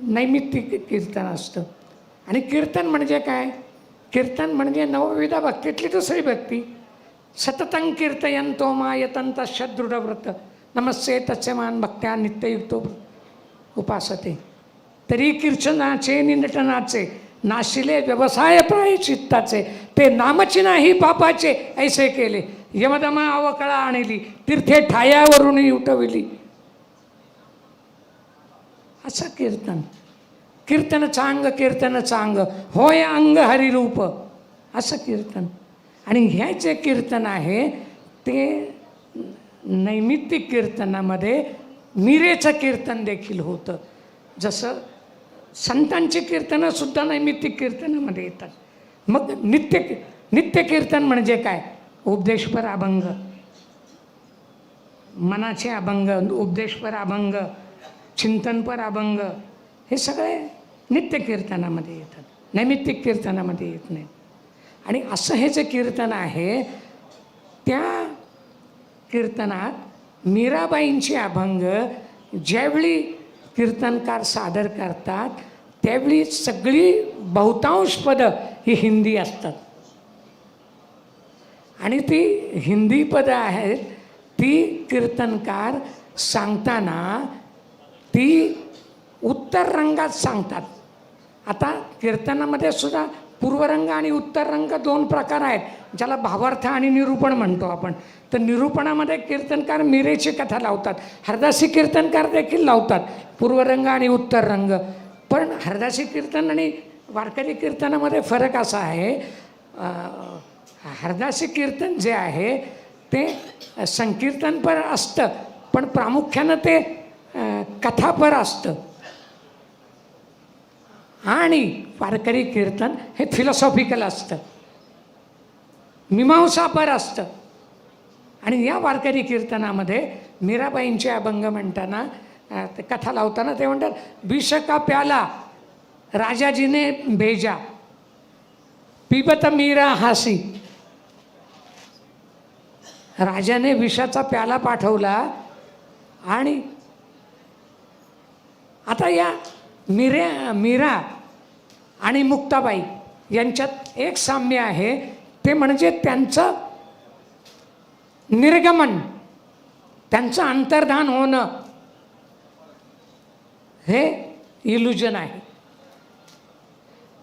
G: नैमित्तिक कीर्तन असतं. आणि कीर्तन म्हणजे काय? कीर्तन म्हणजे नवविधा भक्तीतली दुसरी भक्ती. सततं कीर्तयन्तो मायतंत दृढव्रत नमस्ते तस्य मान भक्त्या नित्ययुक्तो उपासते. तरी कीर्तनाचे निनटनाचे नाशिले व्यवसाय प्रायचित्ताचे ते नामची नाही पापाचे ऐसे केले यमदमा अवकळा आणली तीर्थे ठायावरून उठविली. असं कीर्तन. कीर्तन चांग होय अंग हरिरूप असं कीर्तन. आणि हे जे कीर्तन आहे ते नैमित्तिक कीर्तनामध्ये मीरेचं कीर्तन देखील होतं. जसं संतांची कीर्तनंसुद्धा नैमित्तिक कीर्तनामध्ये येतात. मग नित्य कीर्तन म्हणजे काय? उपदेशपर अभंग, मनाचे अभंग, उपदेशपर अभंग, चिंतनपर अभंग हे सगळे नित्य कीर्तनामध्ये येतात, नैमित्तिक कीर्तनामध्ये येत नाहीत. आणि असं हे जे कीर्तन आहे त्या कीर्तनात मीराबाईंची अभंग ज्यावेळी कीर्तनकार सादर करतात त्यावेळी सगळी बहुतांश पदं ही हिंदी असतात. आणि ती हिंदी पदं आहेत ती कीर्तनकार सांगताना ती उत्तर रंगात सांगतात. आता कीर्तनामध्ये सुद्धा पूर्वरंग आणि उत्तर रंग 2 प्रकार आहेत, ज्याला भावार्थ आणि निरूपण म्हणतो आपण. तर निरूपणामध्ये कीर्तनकार मीरेची कथा लावतात, हरदासी कीर्तनकार देखील लावतात पूर्वरंग आणि उत्तर रंग. पण हरदासी कीर्तन आणि वारकरी कीर्तनामध्ये फरक असा आहे, हरदासी कीर्तन जे आहे ते संकीर्तनपर असतं पण प्रामुख्यानं ते कथापर असतं. आणि वारकरी कीर्तन हे फिलॉसॉफिकल असतं, मीमांसापर असतं. आणि या वारकरी कीर्तनामध्ये मीराबाईंचे अभंग म्हणताना ते कथा लावताना ते म्हणतात, विष का प्याला राजाजीने भेजा पिबत मीरा हासी. राजाने विषाचा प्याला पाठवला. आणि आता या मीरा आणि मुक्ताबाई यांच्यात एक साम्य आहे, ते म्हणजे त्यांचं निर्गमन, त्यांचं अंतर्धान होणं हे इल्युजन आहे.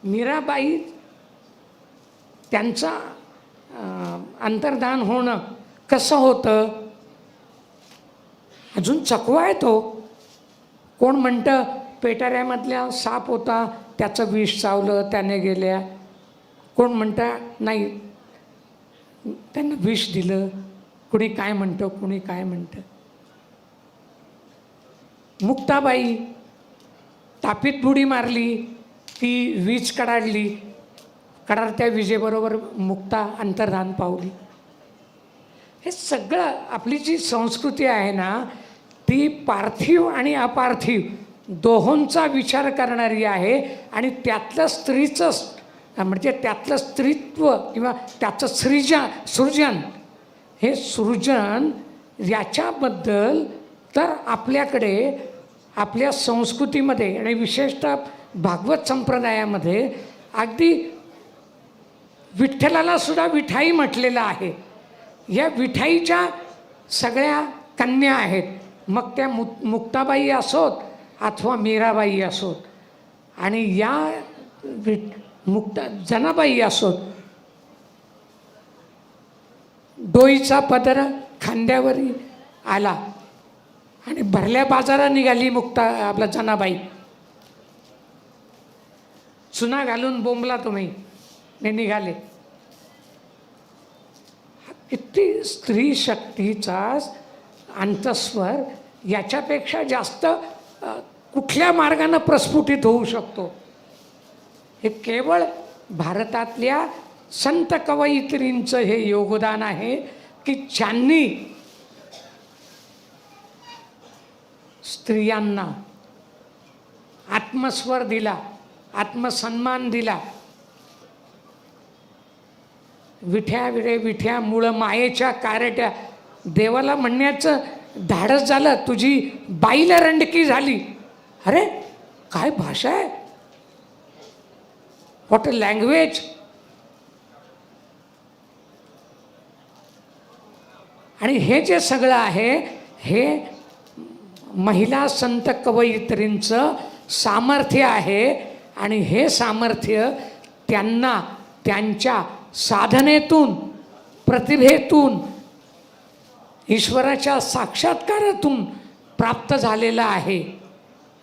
G: मीराबाई त्यांचं अंतर्धान होणं कसं होतं अजून चकवा आहे तो. कोण म्हणतं पेटाऱ्यामधल्या साप होता त्याचं विष चावलं त्याने गेल्या, कोण म्हणतं नाही त्यांना विष दिलं, कुणी काय म्हणतं कुणी काय म्हणतं. मुक्ताबाई तापीत बुडी मारली की वीज कडाडली, कडाडत्या विजेबरोबर मुक्ता अंतर्धान पावली. हे सगळं आपली जी संस्कृती आहे ना ती पार्थिव आणि अपार्थिव दोहोंचा विचार करणारी आहे. आणि त्यातलं स्त्रीचं म्हणजे त्यातलं स्त्रीत्व किंवा त्याचं सृजन हे सृजन याच्याबद्दल तर आपल्याकडे आपल्या संस्कृतीमध्ये आणि विशेषतः भागवत संप्रदायामध्ये अगदी विठ्ठलाला सुद्धा विठाई म्हटलेलं आहे. या विठाईच्या सगळ्या कन्या आहेत, मग त्या मुक्ताबाई असोत अथवा मीराबाई असोत, आणि या जनाबाई असोत. डोईचा पदर खांद्यावरी आला आणि भरल्या बाजारा निघाली आपला जनाबाई. चुना घालून बोंबला तुम्ही निघाले. किती स्त्री शक्तीचा अंतस्वर याच्यापेक्षा जास्त कुठल्या मार्गाने प्रस्फुटित होऊ शकतो? हे केवळ भारतातल्या संत कवयित्रींचं हे योगदान आहे की ज्यांनी स्त्रियांना आत्मस्वर दिला, आत्मसन्मान दिला. विठ्या विरे विठ्या मूळ मायेच्या कारट्या, देवाला म्हणण्याचं धाडस झालं, तुझी बाईला रंडकी झाली. अरे काय भाषा आहे, व्हॉट अ लँग्वेज. आणि हे जे सगळं आहे हे महिला संत कवयित्रींचं सामर्थ्य आहे. आणि हे सामर्थ्य त्यांना त्यांच्या साधनेतून, प्रतिभेतून, ईश्वराच्या साक्षात्कारातून प्राप्त झालेलं आहे.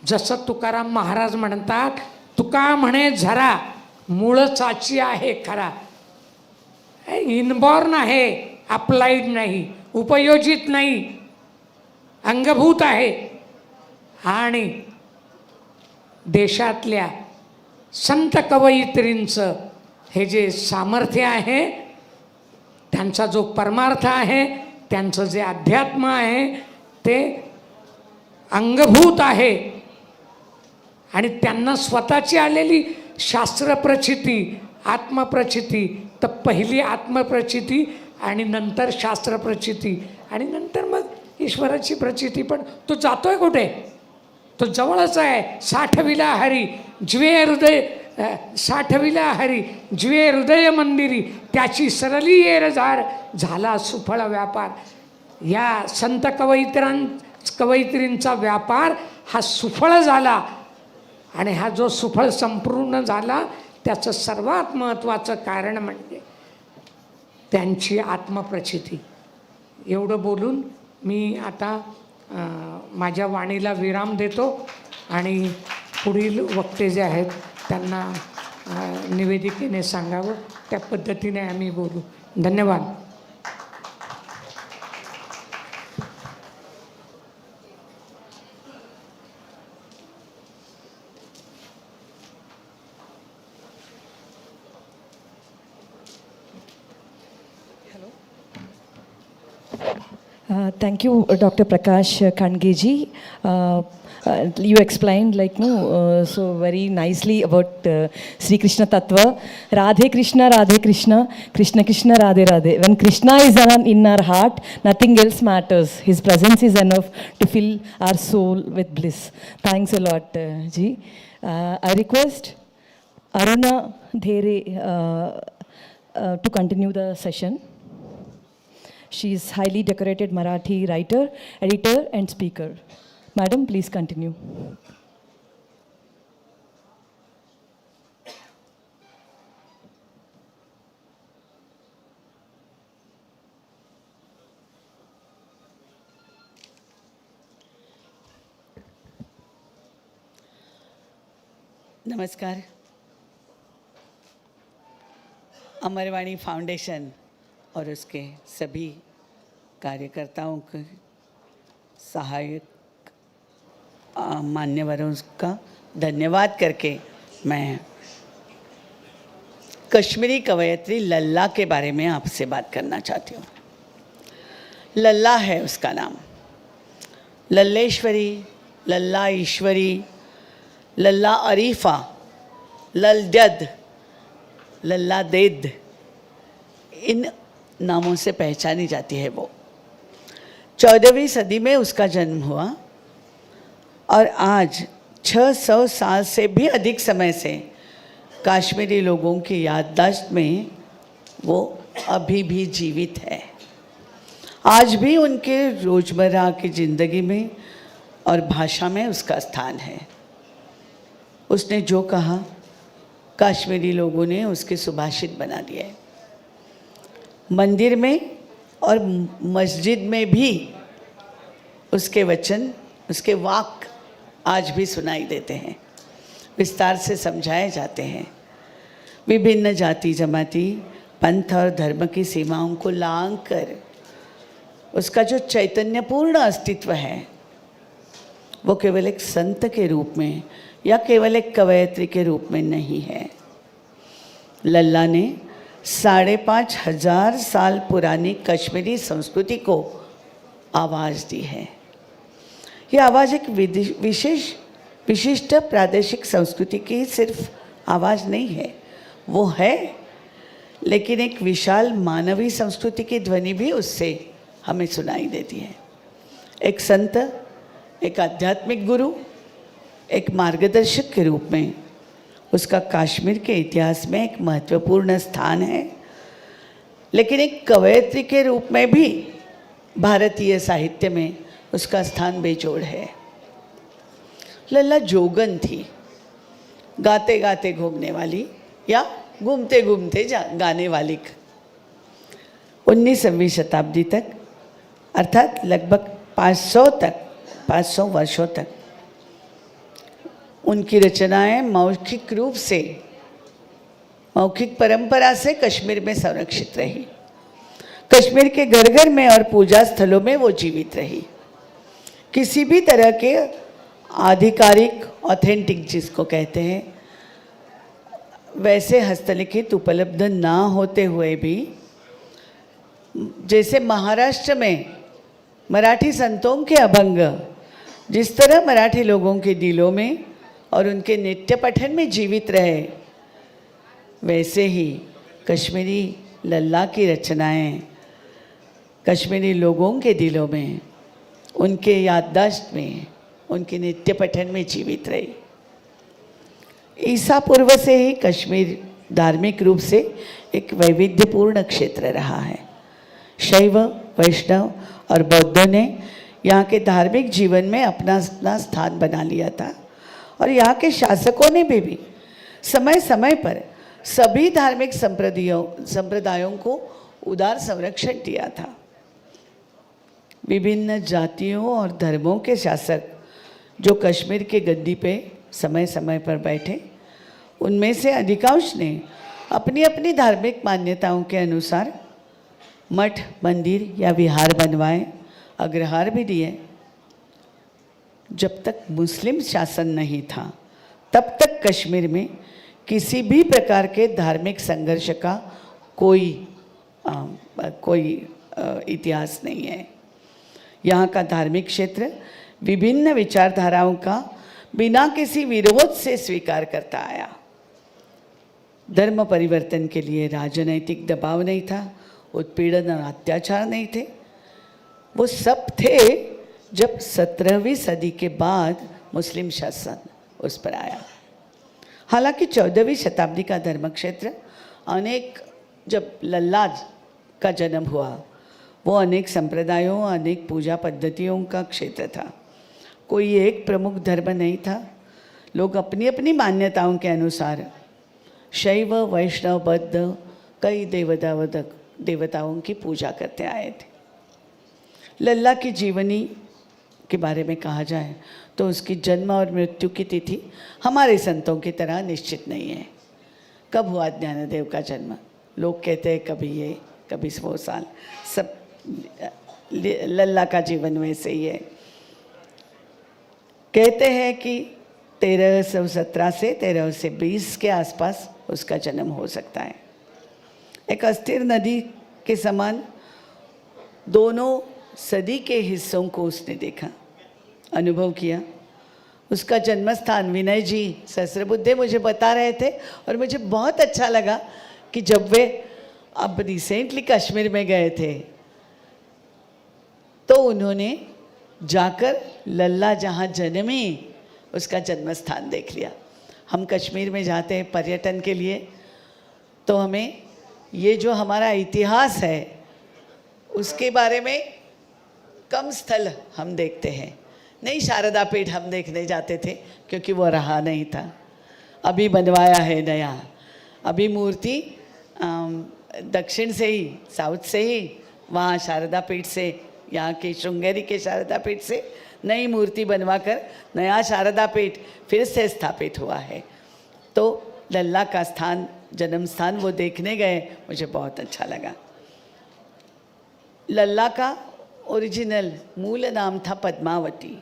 G: जसं तुकाराम महाराज म्हणतात, तुका म्हणे झरा मूळ चाची आहे खरा. इनबॉर्न आहे, अप्लाइड नाही, उपयोजित नाही, अंगभूत आहे. आणि देशातल्या संत कवयित्रींचं हे जे सामर्थ्य आहे, त्यांचा जो परमार्थ आहे, त्यांचं जे अध्यात्म आहे ते अंगभूत आहे. आणि त्यांना स्वतःची आलेली शास्त्रप्रचिती, आत्मप्रचिती, तर पहिली आत्मप्रचिती आणि नंतर शास्त्रप्रचिती आणि नंतर मग ईश्वराची प्रचिती. पण तो जातोय कुठे? तो जवळच आहे. साठविला हरी ज्वे हृदय, साठविला हरी ज्वे हृदय मंदिरी, त्याची सरली येरझार झाला सुफळ व्यापार. या संत कवयित्रींचा व्यापार हा सुफळ झाला. आणि हा जो सुफळ संपूर्ण झाला त्याचं सर्वात महत्त्वाचं कारण म्हणजे त्यांची आत्मप्रचिती. एवढं बोलून मी आता माझ्या वाणीला विराम देतो आणि पुढील वक्ते जे आहेत त्यांना निवेदिकेने सांगावं, त्या पद्धतीने आम्ही बोलू. धन्यवाद.
F: Thank you, Dr. Prakash Khandgeji. You explained so very nicely about Sri Krishna Tattva. Radhe Krishna, Krishna Krishna, Radhe Radhe. When Krishna is in our heart, nothing else matters. His presence is enough to fill our soul with bliss. Thanks a lot, Ji. I request Aruna Dhere to continue the session. She is highly decorated Marathi writer, editor and speaker. Madam, please continue.
N: नमस्कार. Amarvani foundation और उसके सभी कार्यकर्ताओं के सहायक मान्यवरों का धन्यवाद करके मैं कश्मीरी कवयित्री लल्ला के बारे में आपसे बात करना चाहती हूँ. लल्ला है उसका नाम. लल्लेश्वरी, लल्ला ईश्वरी, लल्ला अरीफा, ललदद, लल्ला देद, इन नामों से पहचानी जाती है. वो 14वीं सदी में उसका जन्म हुआ और आज 600 साल से भी अधिक समय से कश्मीरी लोगों की याददाश्त में वो अभी भी जीवित है। आज भी उनके रोजमर्रा की ज़िंदगी में और भाषा में उसका स्थान है। उसने जो कहा कश्मीरी लोगों ने उसके सुभाषित बना दिया है। मंदिर में और मस्जिद में भी उसके वचन, उसके वाक आज भी सुनाई देते हैं, विस्तार से समझाए जाते हैं। विभिन्न जाति जमाती, पंथ और धर्म की सीमाओं को लांघ कर उसका जो चैतन्यपूर्ण अस्तित्व है वो केवल एक संत के रूप में या केवल एक कवयित्री के रूप में नहीं है। लल्ला ने 5,500 साल पुरानी कश्मीरी संस्कृति को आवाज़ दी है। ये आवाज़ एक विशिष्ट प्रादेशिक संस्कृति की सिर्फ आवाज़ नहीं है, वो है, लेकिन एक विशाल मानवीय संस्कृति की ध्वनि भी उससे हमें सुनाई देती है। एक संत, एक आध्यात्मिक गुरु, एक मार्गदर्शक के रूप में उसका कश्मीर के इतिहास में एक महत्वपूर्ण स्थान है, लेकिन एक कवयित्री के रूप में भी भारतीय साहित्य में उसका स्थान बेजोड़ है। लल्ला जोगन थी, गाते गाते घूमने वाली या घूमते घूमते गाने वाली। 19वीं शताब्दी तक अर्थात लगभग 500 वर्षों तक उनकी रचनाएं मौखिक रूप से, मौखिक परंपरा से कश्मीर में संरक्षित रही। कश्मीर के घर घर में और पूजा स्थलों में वो जीवित रही। किसी भी तरह के आधिकारिक, ऑथेंटिक जिसको कहते हैं, वैसे हस्तलिखित उपलब्ध ना होते हुए भी, जैसे महाराष्ट्र में मराठी संतों के अभंग जिस तरह मराठी लोगों के दिलों में और उनके नित्य पठन में जीवित रहे, वैसे ही कश्मीरी लल्ला की रचनाएं कश्मीरी लोगों के दिलों में, उनके याददाश्त में, उनके नित्य पठन में जीवित रही। ईसा पूर्व से ही कश्मीर धार्मिक रूप से एक वैविध्यपूर्ण क्षेत्र रहा है। शैव, वैष्णव और बौद्धों ने यहाँ के धार्मिक जीवन में अपना स्थान बना लिया था, और यहाँ के शासकों ने भी समय समय पर सभी धार्मिक संप्रदायों को उदार संरक्षण दिया था। विभिन्न जातियों और धर्मों के शासक जो कश्मीर के गद्दी पे समय समय पर बैठे, उनमें से अधिकांश ने अपनी अपनी धार्मिक मान्यताओं के अनुसार मठ, मंदिर या विहार बनवाए, अग्रहार भी दिए। जब तक मुस्लिम शासन नहीं था, तब तक कश्मीर में किसी भी प्रकार के धार्मिक संघर्ष का कोई इतिहास नहीं है। यहाँ का धार्मिक क्षेत्र विभिन्न विचारधाराओं का बिना किसी विरोध से स्वीकार करता आया। धर्म परिवर्तन के लिए राजनैतिक दबाव नहीं था, उत्पीड़न और अत्याचार नहीं थे। वो सब थे जब 17वीं सदी के बाद मुस्लिम शासन उस पर आया। हालांकि 14वीं शताब्दी का धर्म क्षेत्र जब लल्ला का जन्म हुआ, वो अनेक संप्रदायों, अनेक पूजा पद्धतियों का क्षेत्र था। कोई एक प्रमुख धर्म नहीं था। लोग अपनी अपनी मान्यताओं के अनुसार शैव, वैष्णव, बौद्ध कई देवताओं की पूजा करते आए थे। लल्ला की जीवनी के बारे में कहा जाए तो उसकी जन्म और मृत्यु की तिथि हमारे संतों की तरह निश्चित नहीं है। कब हुआ ज्ञानदेव का जन्म? लोग कहते हैं कभी ये, कभी 100 साल। सब लल्ला का जीवन वैसे ही है। कहते हैं कि 1317 से 1320 के आसपास उसका जन्म हो सकता है। एक अस्थिर नदी के समान दोनों सदी के हिस्सों को उसने देखा, अनुभव किया। उसका जन्म स्थान, विनय जी सहस्रबुद्धे मुझे बता रहे थे, और मुझे बहुत अच्छा लगा कि जब वे अब रिसेंटली कश्मीर में गए थे तो उन्होंने जाकर लल्ला जहाँ जन्मी उसका जन्म स्थान देख लिया। हम कश्मीर में जाते हैं पर्यटन के लिए तो हमें ये जो हमारा इतिहास है उसके बारे में कम स्थल हम देखते हैं। नहीं शारदा पीठ हम देखने जाते थे क्योंकि वो रहा नहीं था, अभी बनवाया है नया। अभी मूर्ति दक्षिण से ही, साउथ से ही, वहाँ शारदा पीठ से, यहाँ के श्रृंगेरी के शारदा पीठ से नई मूर्ति बनवाकर नया शारदा पीठ फिर से स्थापित हुआ है। तो लल्ला का स्थान, जन्म स्थान वो देखने गए, मुझे बहुत अच्छा लगा। लल्ला का ओरिजिनल मूल नाम था पद्मावती।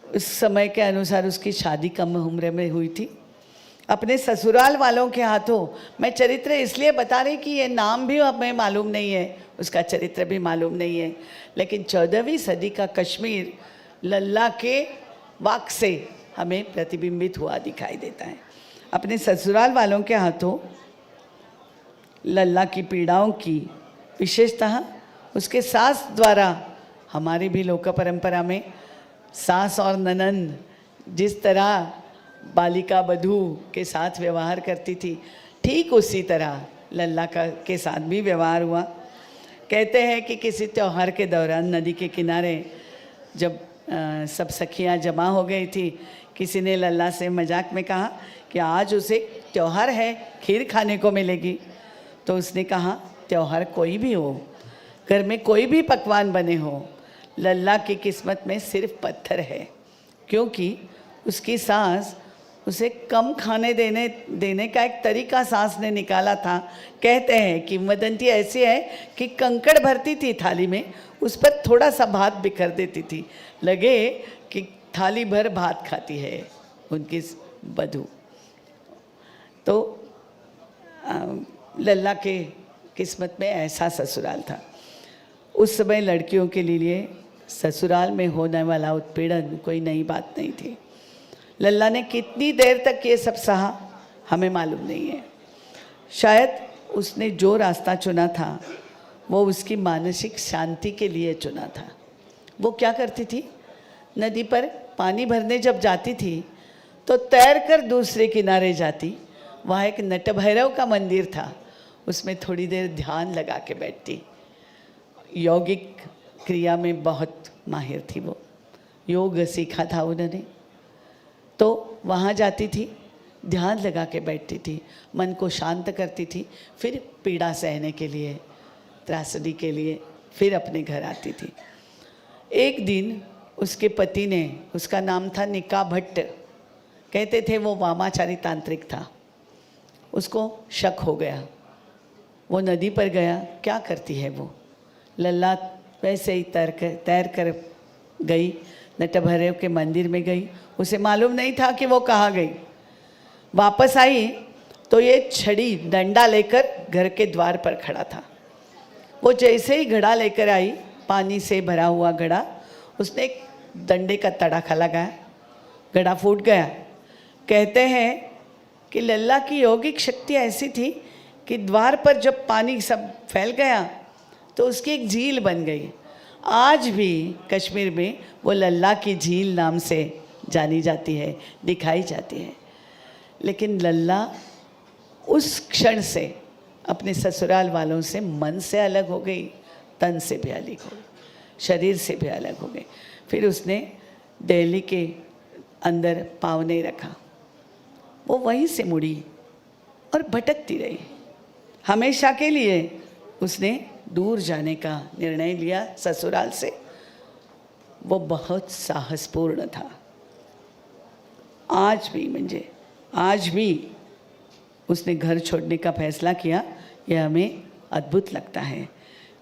N: उस समय के अनुसार उसकी शादी कम उम्र में हुई थी। अपने ससुराल वालों के हाथों, मैं चरित्र इसलिए बता रही कि ये नाम भी हमें मालूम नहीं है, उसका चरित्र भी मालूम नहीं है, लेकिन 14वीं सदी का कश्मीर लल्ला के वाक से हमें प्रतिबिंबित हुआ दिखाई देता है। अपने ससुराल वालों के हाथों लल्ला की पीड़ाओं की, विशेषतः उसके सास द्वारा, हमारी भी लोक परंपरा में सास और ननंद जिस तरह बालिका वधू के साथ व्यवहार करती थी, ठीक उसी तरह लल्ला का के साथ भी व्यवहार हुआ। कहते हैं कि किसी त्यौहार के दौरान नदी के किनारे जब सब सखियां जमा हो गई थी, किसी ने लल्ला से मजाक में कहा कि आज उसे त्यौहार है, खीर खाने को मिलेगी। तो उसने कहा त्यौहार कोई भी हो, घर में कोई भी पकवान बने हो, लल्ला की किस्मत में सिर्फ पत्थर है, क्योंकि उसकी सास उसे कम खाने देने का एक तरीका सास ने निकाला था। कहते हैं कि किंवदंती ऐसी है कि कंकड़ भरती थी थाली में, उस पर थोड़ा सा भात बिखर देती थी, लगे कि थाली भर भात खाती है उनकी वधू। तो लल्ला के किस्मत में ऐसा ससुराल था। उस समय लड़कियों के लिए ससुराल में होने वाला उत्पीड़न कोई नई बात नहीं थी। लल्ला ने कितनी देर तक ये सब सहा हमें मालूम नहीं है। शायद उसने जो रास्ता चुना था वो उसकी मानसिक शांति के लिए चुना था। वो क्या करती थी, नदी पर पानी भरने जब जाती थी तो तैरकर दूसरे किनारे जाती। वहाँ एक नटभैरव का मंदिर था, उसमें थोड़ी देर ध्यान लगा के बैठती। यौगिक क्रिया में बहुत माहिर थी वो, योग सीखा था उन्होंने। तो वहाँ जाती थी, ध्यान लगा के बैठती थी, मन को शांत करती थी, फिर पीड़ा सहने के लिए, त्रासदी के लिए फिर अपने घर आती थी। एक दिन उसके पति ने, उसका नाम था निका भट्ट, कहते थे वो वामाचारी तांत्रिक था, उसको शक हो गया। वो नदी पर गया, क्या करती है वो, लल्ला वैसे ही तैर कर गई, नटभैरव के मंदिर में गई। उसे मालूम नहीं था कि वो कहाँ गई। वापस आई तो ये छड़ी डंडा लेकर घर के द्वार पर खड़ा था। वो जैसे ही घड़ा लेकर आई, पानी से भरा हुआ घड़ा, उसने एक डंडे का तड़ाका लगाया, घड़ा फूट गया। कहते हैं कि लल्ला की यौगिक शक्ति ऐसी थी कि द्वार पर जब पानी सब फैल गया तो उसकी एक झील बन गई। आज भी कश्मीर में वो लल्ला की झील नाम से जानी जाती है, दिखाई जाती है। लेकिन लल्ला उस क्षण से अपने ससुराल वालों से मन से अलग हो गई, तन से भी अलग हो गई, शरीर से भी अलग हो गई। फिर उसने दिल्ली के अंदर पाँव नहीं रखा, वो वहीं से मुड़ी और भटकती रही। हमेशा के लिए उसने दूर जाने का निर्णय लिया ससुराल से। वो बहुत साहसपूर्ण था। आज भी उसने घर छोड़ने का फैसला किया, यह हमें अद्भुत लगता है,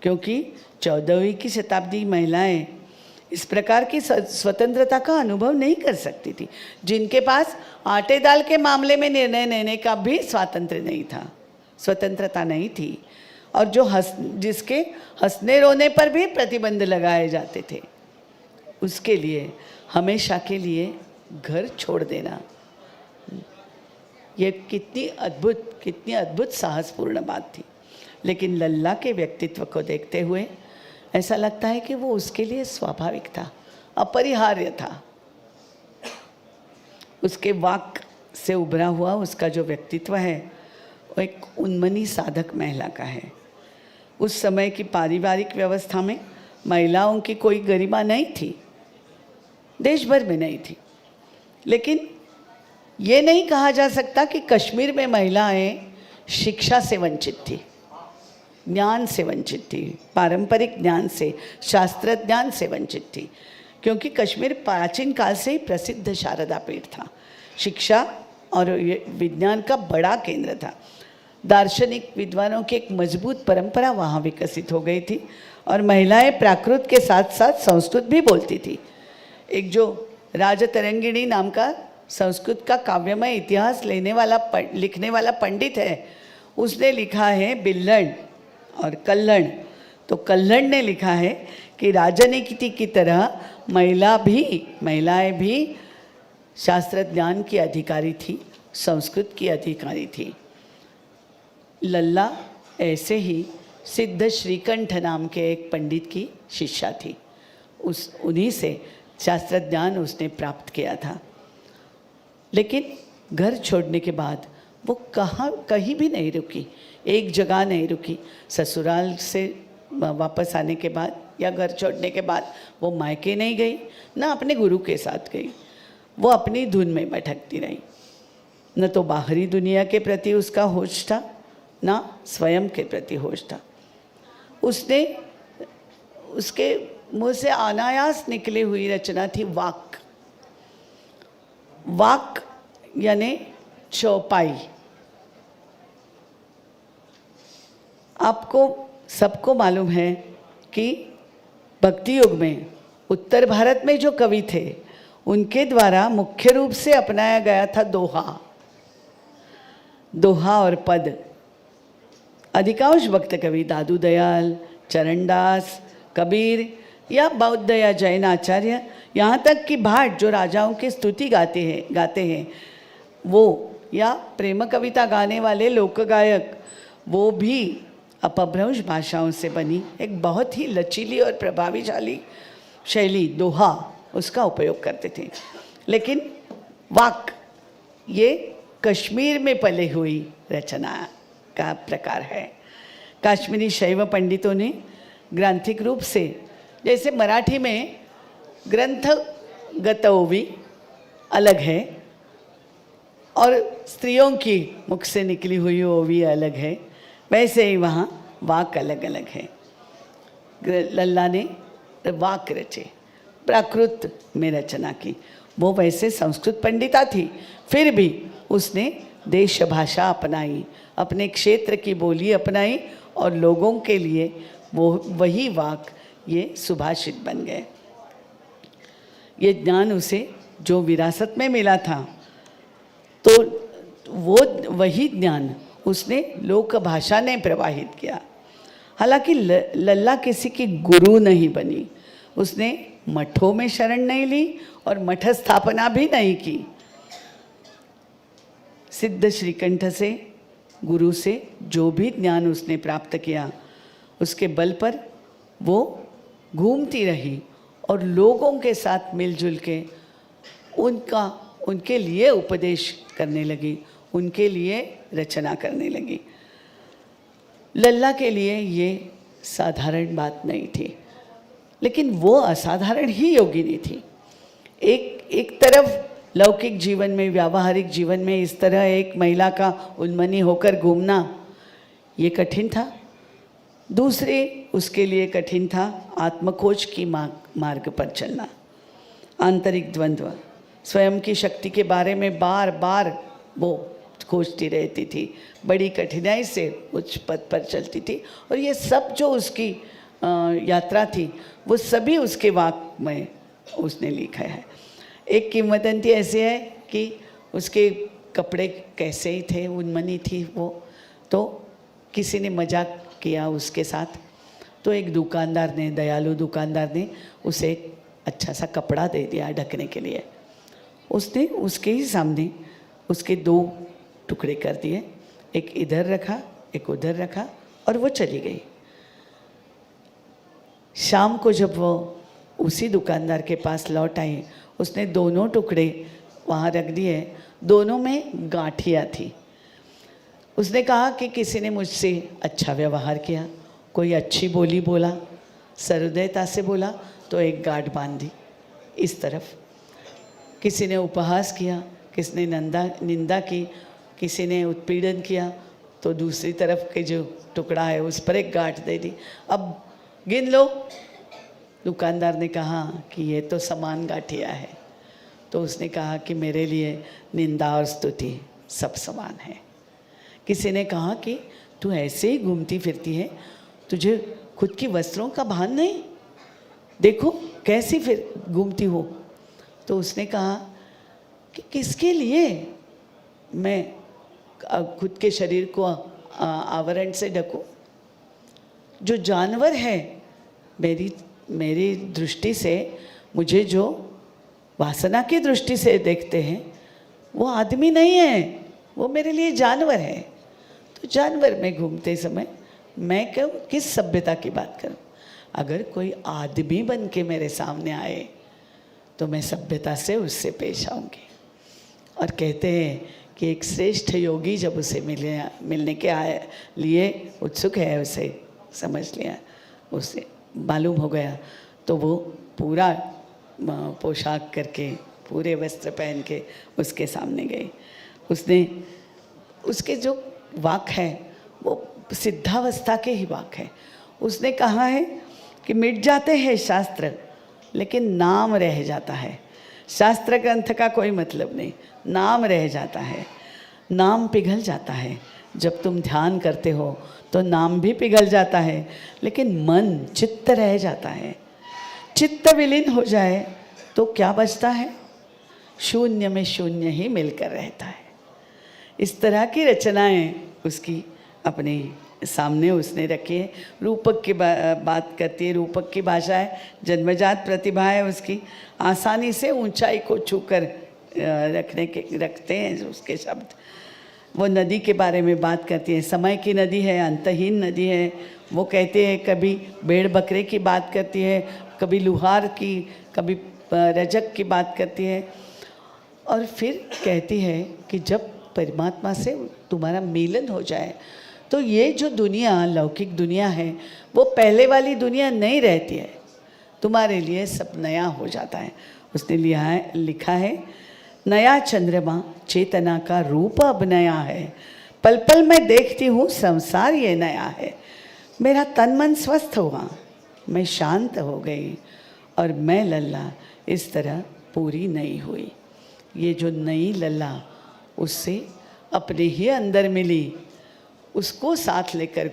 N: क्योंकि 14वीं की शताब्दी महिलाएं इस प्रकार की स्वतंत्रता का अनुभव नहीं कर सकती थी। जिनके पास आटे दाल के मामले में निर्णय लेने का भी स्वातंत्र्य नहीं था, स्वतंत्रता नहीं थी, और जिसके हंसने रोने पर भी प्रतिबंध लगाए जाते थे, उसके लिए हमेशा के लिए घर छोड़ देना, ये कितनी अद्भुत साहसपूर्ण बात थी। लेकिन लल्ला के व्यक्तित्व को देखते हुए ऐसा लगता है कि वो उसके लिए स्वाभाविक था, अपरिहार्य था। उसके वाक से उभरा हुआ उसका जो व्यक्तित्व है, वो एक उन्मनी साधक महिला का है। उस समय की पारिवारिक व्यवस्था में महिलाओं की कोई गरिमा नहीं थी, देश भर में नहीं थी। लेकिन ये नहीं कहा जा सकता कि कश्मीर में महिलाएं शिक्षा से वंचित थी, ज्ञान से वंचित थी, पारंपरिक ज्ञान से, शास्त्र ज्ञान से वंचित थी, क्योंकि कश्मीर प्राचीन काल से ही प्रसिद्ध शारदा पीठ था, शिक्षा और विज्ञान का बड़ा केंद्र था। दार्शनिक विद्वानों की एक मजबूत परंपरा वहाँ विकसित हो गई थी और महिलाएं प्राकृत के साथ साथ संस्कृत भी बोलती थी। एक जो राजतरंगिणी नाम का संस्कृत का काव्यमय इतिहास लिखने वाला पंडित है, उसने लिखा है बिल्हण और कल्हण। तो कल्हण ने लिखा है कि राजनीति की तरह महिलाएं भी शास्त्र ज्ञान की अधिकारी थी, संस्कृत की अधिकारी थी। लल्ला ऐसे ही सिद्ध श्रीकंठ नाम के एक पंडित की शिष्या थी। उन्हीं से शास्त्र ज्ञान उसने प्राप्त किया था। लेकिन घर छोड़ने के बाद वो कहीं भी नहीं रुकी, एक जगह नहीं रुकी। ससुराल से वापस आने के बाद या घर छोड़ने के बाद वो मायके नहीं गई, ना अपने गुरु के साथ गई। वो अपनी धुन में भटकती रही। न तो बाहरी दुनिया के प्रति उसका होश था, ना स्वयं के प्रति होश था। उसके मुँह से अनायास निकली हुई रचना थी वाक। वाक यानी चौपाई। आपको सबको मालूम है कि भक्ति युग में उत्तर भारत में जो कवि थे उनके द्वारा मुख्य रूप से अपनाया गया था दोहा और पद। अधिकांश भक्त कवि दादू दयाल, चरणदास, कबीर या बौद्ध या जैन आचार्य, यहाँ तक कि भाट जो राजाओं की स्तुति गाते हैं वो, या प्रेम कविता गाने वाले लोक गायक, वो भी अपभ्रंश भाषाओं से बनी एक बहुत ही लचीली और प्रभावशाली शैली दोहा उसका उपयोग करते थे। लेकिन वाक ये कश्मीर में पली हुई रचना का प्रकार है। काश्मीरी शैव पंडितों ने ग्रांथिक रूप से, जैसे मराठी में ग्रंथगत ओवी अलग है और स्त्रियों की मुख से निकली हुई ओवी अलग है, वैसे ही वहाँ वाक अलग अलग है। लल्ला ने वाक रचे, प्राकृत में रचना की। वो वैसे संस्कृत पंडिता थी, फिर भी उसने देश भाषा अपनाई, अपने क्षेत्र की बोली अपनाई और लोगों के लिए वो वही वाक ये सुभाषित बन गए। ये ज्ञान उसे जो विरासत में मिला था, तो वो वही ज्ञान उसने लोक भाषा ने प्रवाहित किया। हालांकि लल्ला किसी की गुरु नहीं बनी, उसने मठों में शरण नहीं ली और मठ स्थापना भी नहीं की। सिद्ध श्रीकंठ से, गुरु से जो भी ज्ञान उसने प्राप्त किया, उसके बल पर वो घूमती रही और लोगों के साथ मिलजुल के उनके लिए उपदेश करने लगी, उनके लिए रचना करने लगी। लल्ला के लिए ये साधारण बात नहीं थी, लेकिन वो असाधारण ही योगिनी थी। एक तरफ लौकिक जीवन में, व्यावहारिक जीवन में इस तरह एक महिला का उन्मनी होकर घूमना ये कठिन था। दूसरे उसके लिए कठिन था आत्मखोज की मार्ग पर चलना। आंतरिक द्वंद्व, स्वयं की शक्ति के बारे में बार बार वो खोजती रहती थी, बड़ी कठिनाई से उच्च पद पर चलती थी। और ये सब जो उसकी यात्रा थी वो सभी उसके वाक में उसने लिखा है। एक किंवदंती ऐसी है कि उसके कपड़े कैसे ही थे, उन्मनी थी वो, तो किसी ने मजाक किया उसके साथ, तो एक दुकानदार ने, दयालु दुकानदार ने उसे एक अच्छा सा कपड़ा दे दिया ढकने के लिए। उसने उसके ही सामने उसके 2 टुकड़े कर दिए, एक इधर रखा, एक उधर रखा और वो चली गई। शाम को जब वो उसी दुकानदार के पास लौट आई, उसने दोनों टुकड़े वहाँ रख दिए, दोनों में गांठियाँ थी। उसने कहा कि किसी ने मुझसे अच्छा व्यवहार किया, कोई अच्छी बोली बोला, सहृदयता से बोला तो एक गांठ बांध दी इस तरफ, किसी ने उपहास किया, किसी ने निंदा की, किसी ने उत्पीड़न किया तो दूसरी तरफ के जो टुकड़ा है उस पर एक गांठ दे दी। अब गिन लो। दुकानदार ने कहा कि ये तो समान गांठिया है। तो उसने कहा कि मेरे लिए निंदा और स्तुति सब समान है। किसी ने कहा कि तू ऐसे ही घूमती फिरती है, तुझे खुद की वस्त्रों का भान नहीं, देखो कैसी फिर घूमती हो। तो उसने कहा कि किसके लिए मैं खुद के शरीर को आवरण से ढकूं? जो जानवर है मेरी दृष्टि से, मुझे जो वासना की दृष्टि से देखते हैं वो आदमी नहीं है, वो मेरे लिए जानवर है। तो जानवर में घूमते समय मैं क्यों किस सभ्यता की बात करूं? अगर कोई आदमी बन के मेरे सामने आए तो मैं सभ्यता से उससे पेश आऊँगी। और कहते हैं कि एक श्रेष्ठ योगी जब उसे मिलने के लिए उत्सुक है, उसे समझ लिया, उसे मालूम हो गया, तो वो पूरा पोशाक करके, पूरे वस्त्र पहन के उसके सामने गई। उसके जो वाक है वो सिद्धावस्था के ही वाक है। उसने कहा है कि मिट जाते हैं शास्त्र लेकिन नाम रह जाता है। शास्त्र ग्रंथ का कोई मतलब नहीं, नाम रह जाता है, नाम पिघल जाता है। जब तुम ध्यान करते हो तो नाम भी पिघल जाता है, लेकिन मन चित्त रह जाता है। चित्त विलीन हो जाए तो क्या बचता है? शून्य में शून्य ही मिलकर रहता है। इस तरह की रचनाएं उसकी अपने सामने उसने रखी है। रूपक की बात करती है, रूपक की भाषा है, जन्मजात प्रतिभा है उसकी, आसानी से ऊंचाई को छूकर रखते हैं उसके शब्द। वो नदी के बारे में बात करती है, समय की नदी है, अंतहीन नदी है। वो कहते हैं, कभी भेड़ बकरे की बात करती है, कभी लुहार की, कभी रजक की बात करती है, और फिर कहती है कि जब परमात्मा से तुम्हारा मिलन हो जाए तो ये जो दुनिया, लौकिक दुनिया है, वो पहले वाली दुनिया नहीं रहती है, तुम्हारे लिए सब नया हो जाता है। उसने लिखा है, नया चंद्रमा चेतना का रूप अब नया है, पल पल मैं देखती हूँ संसार ये नया है। मेरा तन मन स्वस्थ हुआ, मैं शांत हो गई, और मैं लल्ला इस तरह पूरी नई हुई। ये जो नई लल्ला उससे अपने ही अंदर मिली, उसको साथ लेकर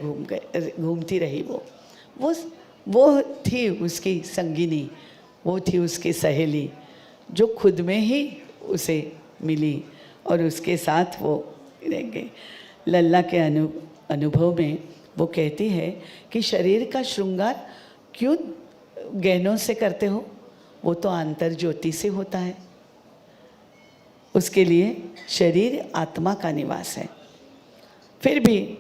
N: घूमती रही। वो थी उसकी संगिनी, वो थी उसकी सहेली, जो खुद में ही उसे मिली और उसके साथ वो रह गई। लल्ला के अनुभव में वो कहती है कि शरीर का श्रृंगार क्यों गहनों से करते हो? वो तो आंतर ज्योति से होता है। उसके लिए शरीर आत्मा का निवास है। फिर भी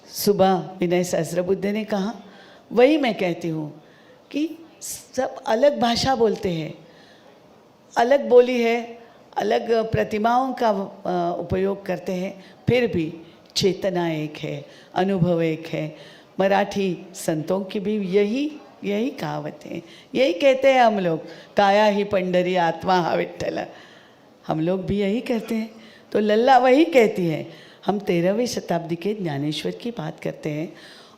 N: सुबह विनय सहस्त्रबुद्धे ने कहा, वही मैं कहती हूँ कि सब अलग भाषा बोलते हैं, अलग बोली है, अलग प्रतिमाओं का उपयोग करते हैं, फिर भी चेतना एक है, अनुभव एक है। मराठी संतों की भी यही कहावत है, यही कहते हैं हम लोग, काया ही पंडरी आत्मा हा विठ्ठल। हम लोग भी यही कहते हैं। तो लल्ला वही कहती है। हम 13वीं शताब्दी के ज्ञानेश्वर की बात करते हैं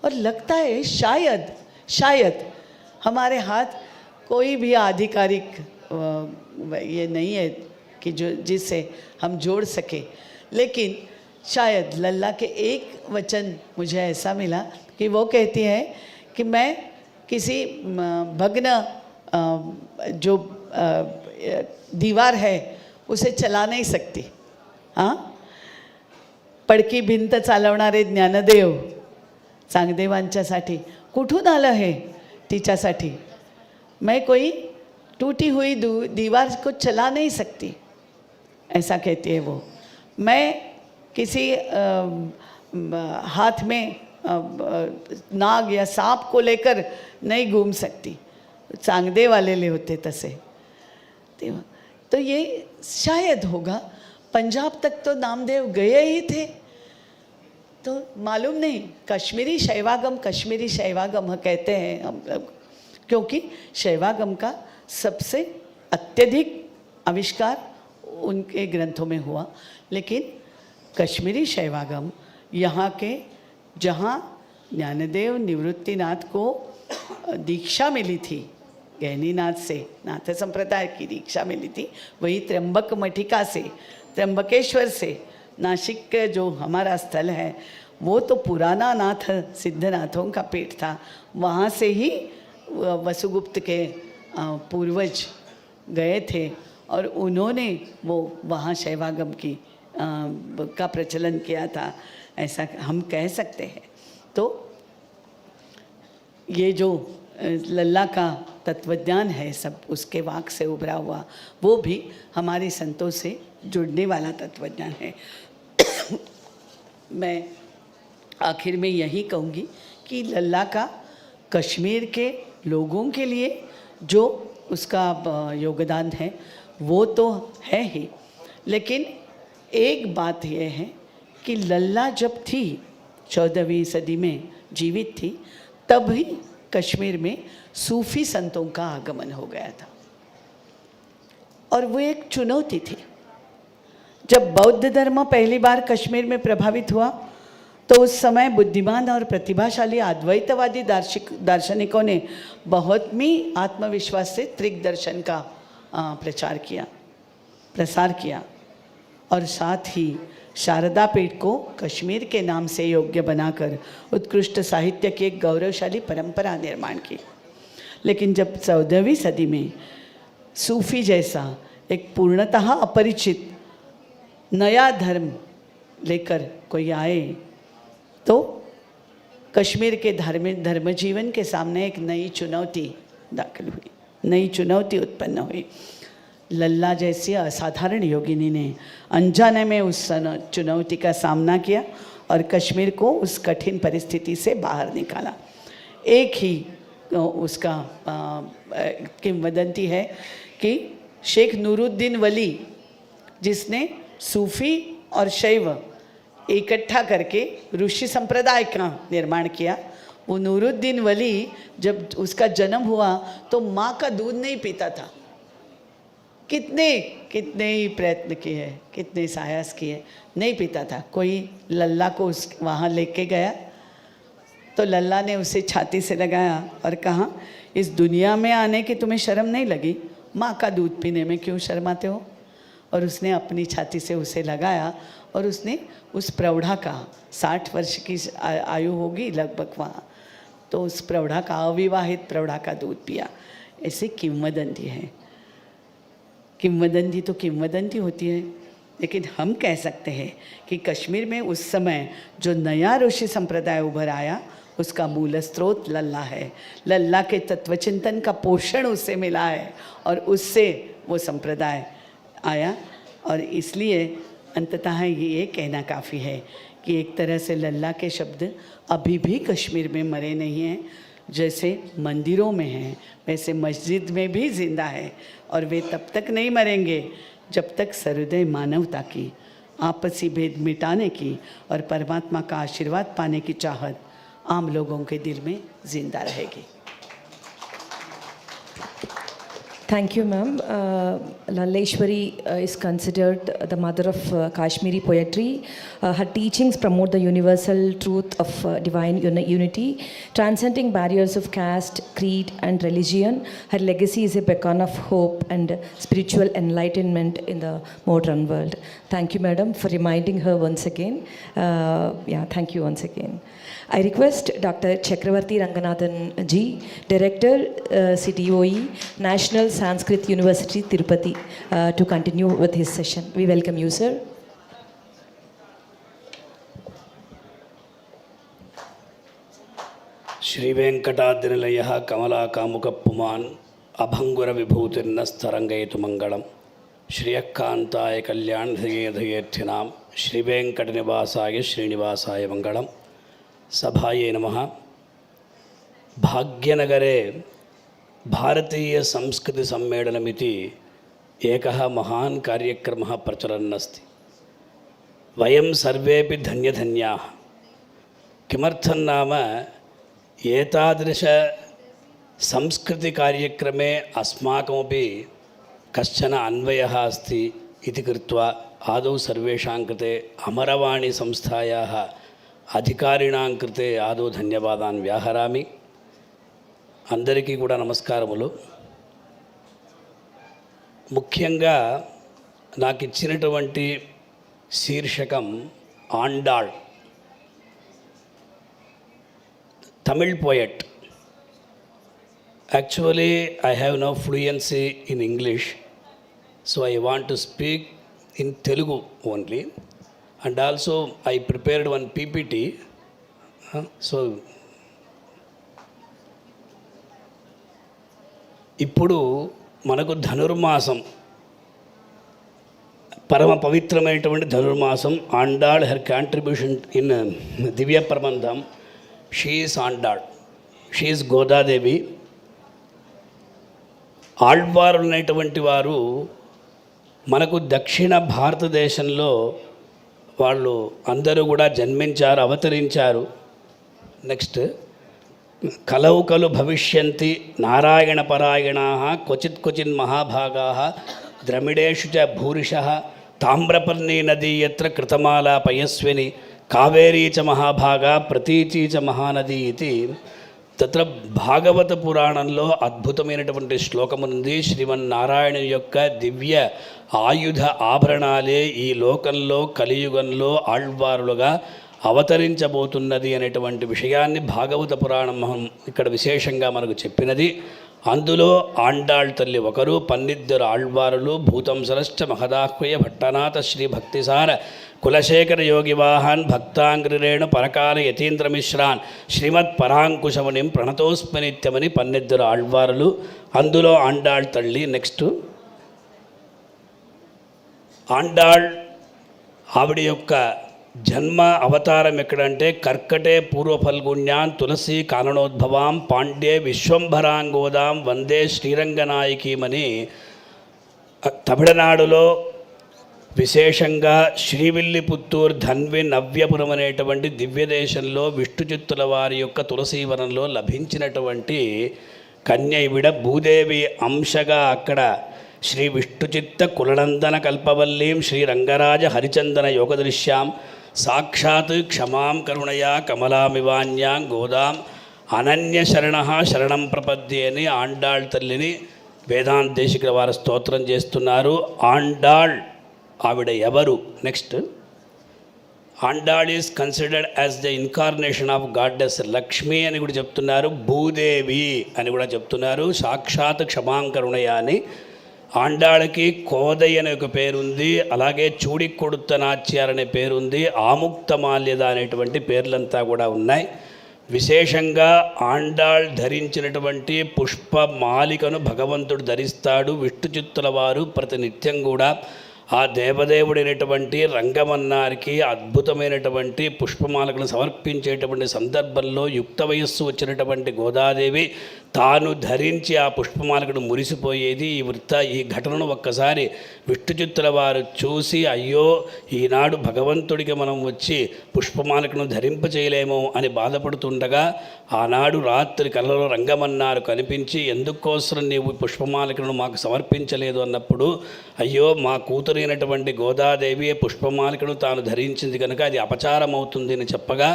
N: और लगता है शायद हमारे हाथ कोई भी आधिकारिक ये नहीं है कि जिससे हम जोड़ सके, लेकिन शायद लल्ला के एक वचन मुझे ऐसा मिला कि वो कहती है कि मैं किसी भग्न जो दीवार है उसे चला नहीं सकती। हाँ, पडकी भिंत चालवणारे ज्ञानदेव चांगदेवांच्यासाठी कुठून आलं हे तिच्यासाठी? मैं कोई टूटी हुई दीवार को चला नहीं सकती, ऐसा कहती है वो। मैं किसी हाथ में नाग या सांप को लेकर नहीं घूम सकती, चांगदेव वाले होते तसे। तो ये शायद होगा। पंजाब तक तो नामदेव गए ही थे, तो मालूम नहीं, कश्मीरी शैवागम कहते हैं हम लोग, क्योंकि शैवागम का सबसे अत्यधिक आविष्कार उनके ग्रंथों में हुआ। लेकिन कश्मीरी शैवागम यहाँ के, जहाँ ज्ञानदेव निवृत्तिनाथ को दीक्षा मिली थी, गहनीनाथ से नाथ संप्रदाय की दीक्षा मिली थी, वही त्र्यंबक मठिका से, त्र्यंबकेश्वर से, नासिक के जो हमारा स्थल है वो तो पुराना नाथ सिद्धनाथों का पीठ था, वहाँ से ही वसुगुप्त के पूर्वज गए थे और उन्होंने वो वहाँ शैवागम की का प्रचलन किया था, ऐसा हम कह सकते हैं। तो ये जो लल्ला का तत्वज्ञान है सब उसके वाक से उभरा हुआ, वो भी हमारे संतों से जुड़ने वाला तत्वज्ञान है। मैं आखिर में यही कहूँगी कि लल्ला का कश्मीर के लोगों के लिए जो उसका योगदान है वो तो है ही, लेकिन एक बात यह है कि लल्ला जब थी 14वीं सदी में जीवित थी, तब ही कश्मीर में सूफी संतों का आगमन हो गया था और वो एक चुनौती थी। जब बौद्ध धर्म पहली बार कश्मीर में प्रभावित हुआ तो उस समय बुद्धिमान और प्रतिभाशाली अद्वैतवादी दार्शनिकों ने बहुत ही आत्मविश्वास से त्रिक दर्शन का प्रसार किया और साथ ही शारदा पीठ को कश्मीर के नाम से योग्य बनाकर उत्कृष्ट साहित्य की एक गौरवशाली परंपरा निर्माण की। लेकिन जब 14वीं सदी में सूफी जैसा एक पूर्णतः अपरिचित नया धर्म लेकर कोई आए तो कश्मीर के धर्म जीवन के सामने एक नई चुनौती दाखिल हुई, नई चुनौती उत्पन्न हुई। लल्ला जैसी असाधारण योगिनी ने अनजाने में उस चुनौती का सामना किया और कश्मीर को उस कठिन परिस्थिति से बाहर निकाला। एक ही उसका किंवदंती है कि शेख नूरुद्दीन वली, जिसने सूफी और शैव इकट्ठा करके ऋषि संप्रदाय का निर्माण किया, वो नूरुद्दीन वली जब उसका जन्म हुआ तो माँ का दूध नहीं पीता था। कितने ही प्रयत्न किए, कितने साहस किए, नहीं पीता था। कोई लल्ला को उस वहाँ लेके गया तो लल्ला ने उसे छाती से लगाया और कहा, इस दुनिया में आने की तुम्हें शर्म नहीं लगी? माँ का दूध पीने में क्यों शर्माते हो? और उसने अपनी छाती से उसे लगाया और उसने उस प्रौढ़ा का 60 वर्ष की आयु होगी लगभग वहाँ, तो उस प्रौढ़ा का, अविवाहित प्रौढ़ा का दूध पिया। ऐसी किंवदंती है। किंवदंती तो किंवदंती होती है, लेकिन हम कह सकते हैं कि कश्मीर में उस समय जो नया ऋषि संप्रदाय उभर आया उसका मूल स्रोत लल्ला है। लल्ला के तत्वचिंतन का पोषण उससे मिला है और उससे वो संप्रदाय आया। और इसलिए अंततः ये कहना काफ़ी है कि एक तरह से लल्ला के शब्द अभी भी कश्मीर में मरे नहीं हैं। जैसे मंदिरों में हैं वैसे मस्जिद में भी जिंदा है और वे तब तक नहीं मरेंगे जब तक सहृदय मानवता की, आपसी भेद मिटाने की और परमात्मा का आशीर्वाद पाने की चाहत आम लोगों के दिल में जिंदा रहेगी।
F: Thank you, ma'am. Lalleshwari is considered the mother of Kashmiri poetry. Her teachings promote the universal truth of divine unity, transcending barriers of caste, creed, and religion. Her legacy is a beacon of hope and spiritual enlightenment in the modern world. Thank you, madam, for reminding her once again. Thank you once again. I request Dr. Chakravarti Ranganathan ji, Director, CTOE, National Sanskrit University, Tirupati, to continue with his session. We welcome you, sir.
O: Shri Venkatadirnilayah Kamala Kamuka Puman Abhangura Vibhutirnastharangayetu Mangalam Shri Akkantaya Kalyan Dhayethinam Shri Venkatnivasaya Srinivasaya Mangalam सभाये नमः। भाग्यनगरे भारतीय संस्कृति सम्मेलनमिति एकः महान् कार्यक्रमः प्रचलन् अस्ति। वयं सर्वेपि धन्यधन्याः। किमर्थं नाम एतादृश संस्कृतिकार्यक्रमे अस्माकमपि कश्चन अन्वयः अस्ति इति कृत्वा आदौ सर्वेषां कृते अमरवाणीसंस्थायाः अधिकारिणां कृते आदौ धन्यवादान् व्याहरामि. అందరికీ కూడా నమస్కారములు. ముఖ్యంగా నాకు ఇచ్చినటువంటి శీర్షకం Andal, Tamil poet. Actually I have no fluency in English, so I want to speak in Telugu only. And also I prepared one PPT. So ఇప్పుడు మనకు ధనుర్మాసం, పరమ పవిత్రమైనటువంటి Dhanurmasam. Andal her contribution in Divya Prabandham, she is Andal, she is Godadevi. ఆళ్వారు అనేటువంటి వారు మనకు దక్షిణ భారతదేశంలో వాళ్ళు అందరూ కూడా జన్మించారు, అవతరించారు. నెక్స్ట్, కలౌ కలు భవిష్యంతి నారాయణ పరాయణా క్వచిత్ క్వచిన్ మహాభాగా ద్రమిడేషు చ భూరిషః తామ్రపర్ణీ నదీ యత్ర కృతమాలా పయస్విని కావేరీ చ మహాభాగా ప్రతీచీ చ మహానది ఇది. తత్ర భాగవత పురాణంలో అద్భుతమైనటువంటి శ్లోకముంది. శ్రీమన్నారాయణ యొక్క దివ్య ఆయుధ ఆభరణాలే ఈ లోకంలో కలియుగంలో ఆళ్వారులుగా అవతరించబోతున్నది అనేటువంటి విషయాన్ని భాగవత పురాణం ఇక్కడ విశేషంగా మనకు చెప్పినది. అందులో ఆండాళ్ తల్లి ఒకరు, 12 ఆళ్వారులు. భూతంసరశ్చ మహదాహ్వయ భట్టనాథ శ్రీ భక్తిసార కులశేఖర యోగివాహాన్ భక్తాంగ్రిరేణు పరకాల యతీంద్రమిశ్రాన్ శ్రీమత్ పరాంకుశమునిం ప్రణతోస్మి నిత్యమని 12 ఆళ్వారులు. అందులో ఆండాళ్ తల్లి. నెక్స్ట్, ఆండాళ్ ఆవిడ యొక్క జన్మ అవతారం ఎక్కడంటే కర్కటే పూర్వఫల్గుణ్యాన్ తులసి కాననోద్భవాం పాండ్యే విశ్వంభరాంగోదాం వందే శ్రీరంగనాయకీమని తమిళనాడులో విశేషంగా శ్రీవిల్లిపుత్తూర్ ధన్వి నవ్యపురం అనేటువంటి దివ్యదేశంలో విష్ణుచిత్తుల వారి యొక్క తులసీవనంలో లభించినటువంటి కన్య ఈవిడ. భూదేవి అంశగా అక్కడ శ్రీ విష్ణుచిత్త కులనందన కల్పవల్లీం శ్రీరంగరాజ హరిచందన యోగదృశ్యాం సాక్షాత్ క్షమాం కరుణయా కమలామివాన్యాం గోదాం అనన్య శరణ శరణం ప్రపద్యే అని ఆండాళ్ తల్లిని వేదాంతేశికుల వారు స్తోత్రం చేస్తున్నారు. ఆండాళ్ ఆవిడ ఎవరు? Next, Andal is considered as the incarnation of goddess Lakshmi అని కూడా చెప్తున్నారు. భూదేవి అని కూడా చెప్తున్నారు. సాక్షాత్ క్షమాం కరుణయ అని. ఆండాళ్ళకి కోదై అనే ఒక పేరుంది, అలాగే చూడి కొడుత నాచ్యార్ అనే పేరుంది, ఆముక్తమాల్యద అనేటువంటి పేర్లంతా కూడా ఉన్నాయి. విశేషంగా ఆండాళ్ ధరించినటువంటి పుష్పమాలికను భగవంతుడు ధరిస్తాడు. విష్ణుచిత్తుల వారు ప్రతినిత్యం కూడా ఆ దేవదేవుడైనటువంటి రంగమన్నారికి అద్భుతమైనటువంటి పుష్పమాలకులను సమర్పించేటువంటి సందర్భంలో యుక్త వయస్సు వచ్చినటువంటి గోదాదేవి తాను ధరించి ఆ పుష్పమాలకుడు మురిసిపోయేది. ఈ ఘటనను ఒక్కసారి విష్ణుచిత్తుల వారు చూసి, అయ్యో ఈనాడు భగవంతుడికి మనం వచ్చి పుష్పమాలకును ధరింపచేయలేమో అని బాధపడుతుండగా ఆనాడు రాత్రి కలలో రంగమన్నారు కనిపించి, ఎందుకోసం నీవు పుష్పమాలకులను మాకు సమర్పించలేదు అన్నప్పుడు, అయ్యో మా కూతురైనటువంటి గోదాదేవి పుష్పమాలికను తాను ధరించింది కనుక అది అపచారం అవుతుంది అని చెప్పగా,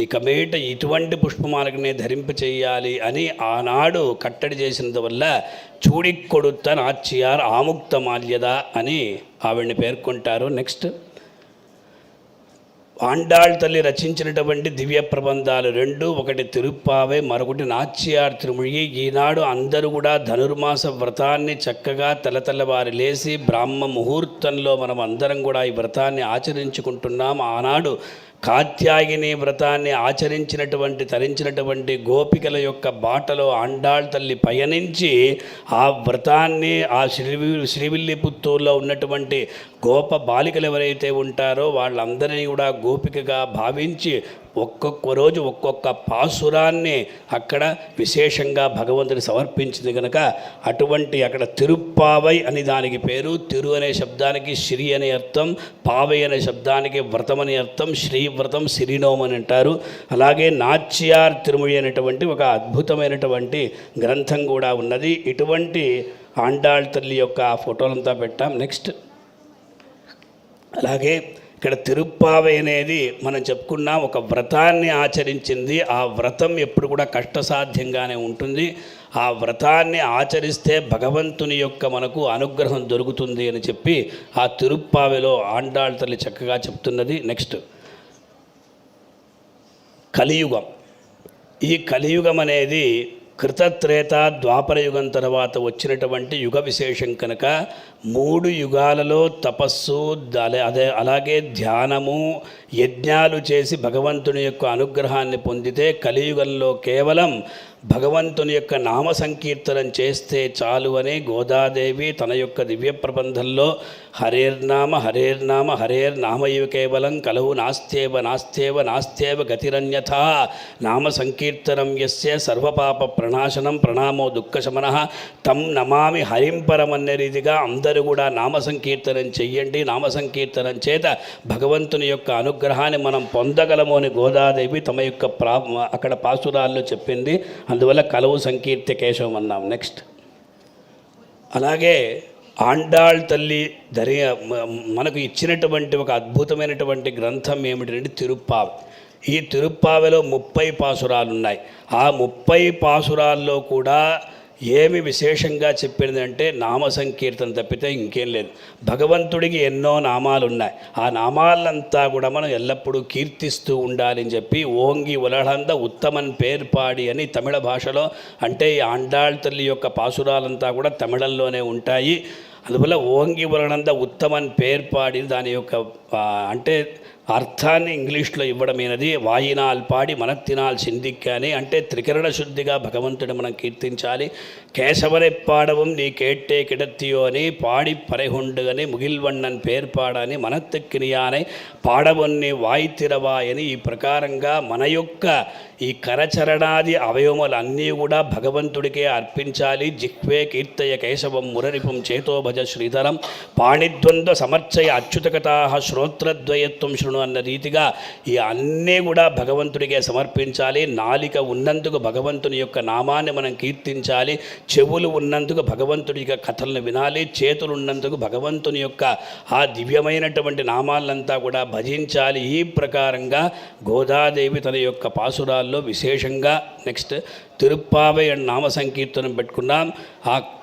O: ఇక మీట ఇటువంటి పుష్పమాలికనే ధరింప చేయాలి అని ఆనాడు కట్టడి చేసినందువల్ల చూడి కొడుత నాచ్యార్ ఆముక్తమాల్యద అని ఆవిడ్ని పేర్కొంటారు. నెక్స్ట్, ఆండాళ్ తల్లి రచించినటువంటి దివ్య ప్రబంధాలు 2, ఒకటి తిరుప్పావై, మరొకటి నాచ్యార్ తిరుమొഴി. ఈనాడు అందరూ కూడా ధనుర్మాస వ్రతాన్ని చక్కగా తెల్లవారి లేసి బ్రాహ్మ ముహూర్తంలో మనం అందరం కూడా ఈ వ్రతాన్ని ఆచరించుకుంటున్నాం. ఆనాడు కాత్యాయని వ్రతాన్ని తరించినటువంటి గోపికల యొక్క బాటలో ఆండాళ్ తల్లి పయనించి ఆ వ్రతాన్ని ఆ శ్రీవిల్లిపుత్తూరులో ఉన్నటువంటి గోప బాలికలు ఎవరైతే ఉంటారో వాళ్ళందరినీ కూడా గోపికగా భావించి ఒక్కొక్క రోజు ఒక్కొక్క పాసురాన్ని అక్కడ విశేషంగా భగవంతుని సమర్పించింది కనుక అటువంటి అక్కడ తిరుప్పావై అని దానికి పేరు. తిరు అనే శబ్దానికి శ్రీ అనే అర్థం, పావై అనే శబ్దానికి వ్రతం అనే అర్థం, శ్రీవ్రతం సిరినోమ్ అని అంటారు. అలాగే నాచ్యార్ తిరుమొഴി అనేటువంటి ఒక అద్భుతమైనటువంటి గ్రంథం కూడా ఉన్నది. ఇటువంటి ఆండాళ్ తల్లి యొక్క ఫోటోలంతా పెట్టాం. నెక్స్ట్ అలాగే ఇక్కడ తిరుప్పావై అనేది మనం చెప్పుకున్నాం, ఒక వ్రతాన్ని ఆచరించింది. ఆ వ్రతం ఎప్పుడు కూడా కష్టసాధ్యంగానే ఉంటుంది. ఆ వ్రతాన్ని ఆచరిస్తే భగవంతుని యొక్క మనకు అనుగ్రహం దొరుకుతుంది అని చెప్పి ఆ తిరుప్పావైలో ఆండాళ్ తల్లి చక్కగా చెప్తున్నది. నెక్స్ట్ కలియుగం. ఈ కలియుగం అనేది కృతత్రేత ద్వాపరయుగం తర్వాత వచ్చినటువంటి యుగ విశేషం కనుక 3 యుగాలలో తపస్సు, అలాగే ధ్యానము, యజ్ఞాలు చేసి భగవంతుని యొక్క అనుగ్రహాన్ని పొందితే కలియుగంలో కేవలం భగవంతుని యొక్క నామ సంకీర్తనం చేస్తే చాలు అని గోదాదేవి తన యొక్క దివ్య ప్రబంధంలో హరేర్నామ హరేర్నామ హరేర్నామయు కేవలం కలవు నాస్త్యేవ నాస్త్యేవ నాస్త్యేవ గతిరన్యథా నామ సంకీర్తనం యస్య సర్వపాప ప్రణాశనం ప్రణామో దుఃఖశమనః తం నమామి హరింపరమన్న రీతిగా అందరూ కూడా నామ సంకీర్తనం చెయ్యండి. నామ సంకీర్తనం చేత భగవంతుని యొక్క అనుగ్రహాన్ని మనం పొందగలము అని గోదాదేవి తమ యొక్క అక్కడ పాసురాల్లో చెప్పింది. అందువల్ల కలవు సంకీర్త్య కేశవం అన్నాం. నెక్స్ట్ అలాగే ఆండాళ్ తల్లి మనకు ఇచ్చినటువంటి ఒక అద్భుతమైనటువంటి గ్రంథం ఏమిటంటే తిరుప్పావై. ఈ తిరుప్పావైలో 30 పాసురాలు ఉన్నాయి. ఆ 30 పాసురాల్లో కూడా ఏమి విశేషంగా చెప్పిందంటే నామ సంకీర్తన తప్పితే ఇంకేం లేదు. భగవంతుడికి ఎన్నో నామాలు ఉన్నాయి. ఆ నామాలంతా కూడా మనం ఎల్లప్పుడూ కీర్తిస్తూ ఉండాలని చెప్పి ఓంగి ఉలహంద ఉత్తమన్ పేర్పాడి అని తమిళ భాషలో, అంటే ఈ ఆండాళ్ తల్లి యొక్క పాసురాలంతా కూడా తమిళంలోనే ఉంటాయి. అందువల్ల ఓంగి ఉలహంద ఉత్తమన్ పేర్పాడి దాని యొక్క అంటే అర్థాన్ని ఇంగ్లీష్లో ఇవ్వడమైనది. వాయినాల్ పాడి మనత్తినాల్ సిందిక్కాని, అంటే త్రికరణ శుద్ధిగా భగవంతుడు మనం కీర్తించాలి. కేశవனை పాడవం నీ కేట్టే కిడత్తియో అని పాడి పరెహుండు అని ముగిల్వಣ್ಣన్ పేర్పాడని మనత్తుక్కినియానై పాడవన్ని వాయితిరవాయని ఈ ప్రకారంగా మన యొక్క ఈ కరచరణాది అవయవములన్నీ కూడా భగవంతుడికే అర్పించాలి. జిహ్వే కీర్తయ కేశవం మురరిపుం చేతో భజ శ్రీధరం పాణిద్వంద్వ సమర్చయ అచ్యుతకథా శ్రోత్రద్వయత్వం శృణు అన్న రీతిగా ఈ అన్నీ కూడా భగవంతుడికే సమర్పించాలి. నాలిక ఉన్నందుకు భగవంతుని యొక్క నామాన్ని మనం కీర్తించాలి. చెవులు ఉన్నందుకు భగవంతుడి యొక్క కథలను వినాలి. చేతులు ఉన్నందుకు భగవంతుని యొక్క ఆ దివ్యమైనటువంటి నామాలంతా కూడా భజించాలి. ఈ ప్రకారంగా గోదాదేవి తన యొక్క పాసురాల్లో విశేషంగా నెక్స్ట్ తిరుప్పావై అని నామ సంకీర్తనం పెట్టుకున్నాం.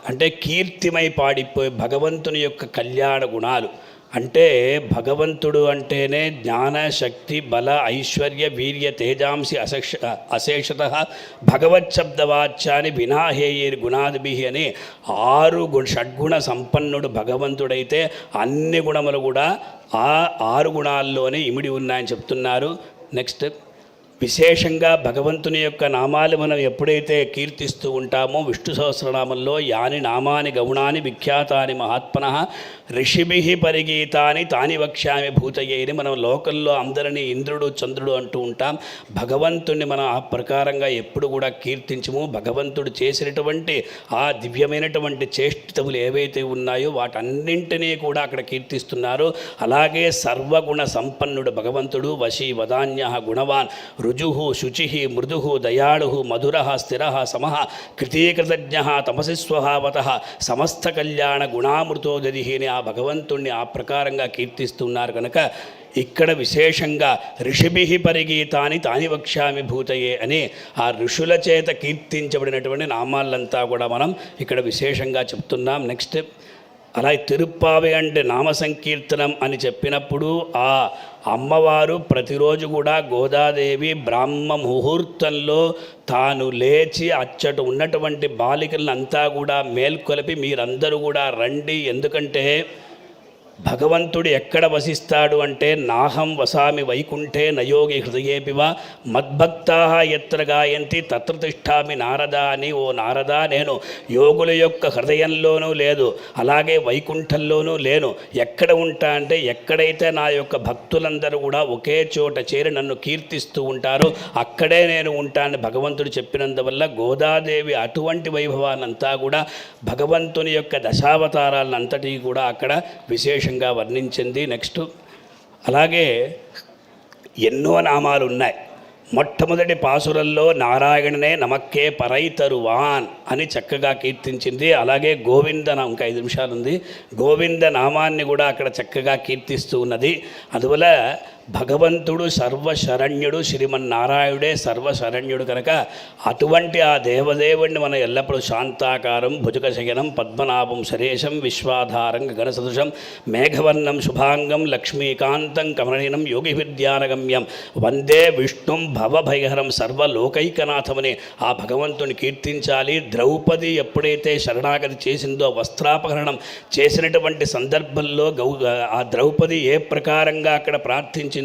O: అంటే కీర్తిమై పాడిపోయి భగవంతుని యొక్క కళ్యాణ గుణాలు, అంటే భగవంతుడు అంటేనే జ్ఞాన శక్తి బల ఐశ్వర్య వీర్య తేజాంసి అశేషత భగవచ్చబ్దవాచ్యాన్ని వినాహేయర్ గుణాదిభి అని 6 షడ్గుణ సంపన్నుడు భగవంతుడైతే అన్ని గుణములు కూడా ఆ 6 గుణాల్లోనే ఇమిడి ఉన్నాయని చెప్తున్నారు. నెక్స్ట్ విశేషంగా భగవంతుని యొక్క నామాలు మనం ఎప్పుడైతే కీర్తిస్తూ ఉంటామో విష్ణు సహస్రనామంలో యాని నామాని గౌణాని విఖ్యాతాని మహాత్మనః ఋషిభిః పరిగీతాని తాని వక్ష్యామి భూతయేని మనం లోకల్లో అందరినీ ఇంద్రుడు చంద్రుడు అంటూ ఉంటాం. భగవంతుణ్ణి మనం ఆ ప్రకారంగా ఎప్పుడు కూడా కీర్తించము. భగవంతుడు చేసినటువంటి ఆ దివ్యమైనటువంటి చేష్టితములు ఏవైతే ఉన్నాయో వాటన్నింటినీ కూడా అక్కడ కీర్తిస్తున్నారు. అలాగే సర్వగుణ సంపన్నుడు భగవంతుడు. వశీ వదాన్య గుణవాన్ రుజు శుచి మృదు దయాళు మధుర స్థిర సమః కృతీకృతజ్ఞ తమసి స్వభావత సమస్త కళ్యాణ గుణామృతో దదిహిని ఆ భగవంతుణ్ణి ఆ ప్రకారంగా కీర్తిస్తున్నారు కనుక ఇక్కడ విశేషంగా ఋషిభిః పరిగీతాని తాని వక్ష్యామి భూతయే అని ఆ ఋషుల చేత కీర్తించబడినటువంటి నామాలంతా కూడా మనం ఇక్కడ విశేషంగా చెప్తున్నాం. నెక్స్ట్ అలాగే తిరుప్పావై అంటే నామ సంకీర్తనం అని చెప్పినప్పుడు ఆ అమ్మవారు ప్రతిరోజు కూడా గోదాదేవి బ్రాహ్మ ముహూర్తంలో తాను లేచి అచ్చట ఉన్నటువంటి బాలికలను అంతా కూడా మేల్కొలిపి మీరందరూ కూడా రండి, ఎందుకంటే భగవంతుడు ఎక్కడ వసిస్తాడు అంటే నాహం వసామి వైకుంఠే నయోగి హృదయేపివ మద్భక్తా ఎత్ర గాయంతి తత్ర తిష్టామి నారద అని, ఓ నారద నేను యోగుల యొక్క హృదయంలోనూ లేదు, అలాగే వైకుంఠంలోనూ లేను. ఎక్కడ ఉంటా అంటే ఎక్కడైతే నా యొక్క భక్తులందరూ కూడా ఒకే చోట చేరి నన్ను కీర్తిస్తూ ఉంటారో అక్కడే నేను ఉంటానని భగవంతుడు చెప్పినందువల్ల గోదాదేవి అటువంటి వైభవాన్నంతా కూడా భగవంతుని యొక్క దశావతారాలంతటి కూడా అక్కడ విశేషంగా వర్ణించింది. నెక్స్ట్ అలాగే ఎన్నో నామాలు ఉన్నాయి. మొట్టమొదటి పాసురంలో నారాయణనే నమక్కే పరైతరువాన్ అని చక్కగా కీర్తించింది. అలాగే ఇంకా 5 నిమిషాలు ఉంది, గోవింద నామాన్ని కూడా అక్కడ చక్కగా కీర్తిస్తూ ఉన్నది. అందువల్ల భగవంతుడు సర్వశరణ్యుడు, శ్రీమన్నారాయణుడే సర్వశరణ్యుడు కనుక అటువంటి ఆ దేవదేవుణ్ణి మనం ఎల్లప్పుడూ శాంతాకారం భుజగశయనం పద్మనాభం సరేశం విశ్వాధారం గగనసదృశం మేఘవర్ణం శుభాంగం లక్ష్మీకాంతం కమలనీనం యోగివిద్యానగమ్యం వందే విష్ణుం భవభయహరం సర్వలోకైకనాథమని ఆ భగవంతుని కీర్తించాలి. ద్రౌపది ఎప్పుడైతే శరణాగతి చేసిందో, వస్త్రాపహరణం చేసినటువంటి సందర్భంలో ఆ ద్రౌపది ఏ ప్రకారంగా అక్కడ ప్రార్థించి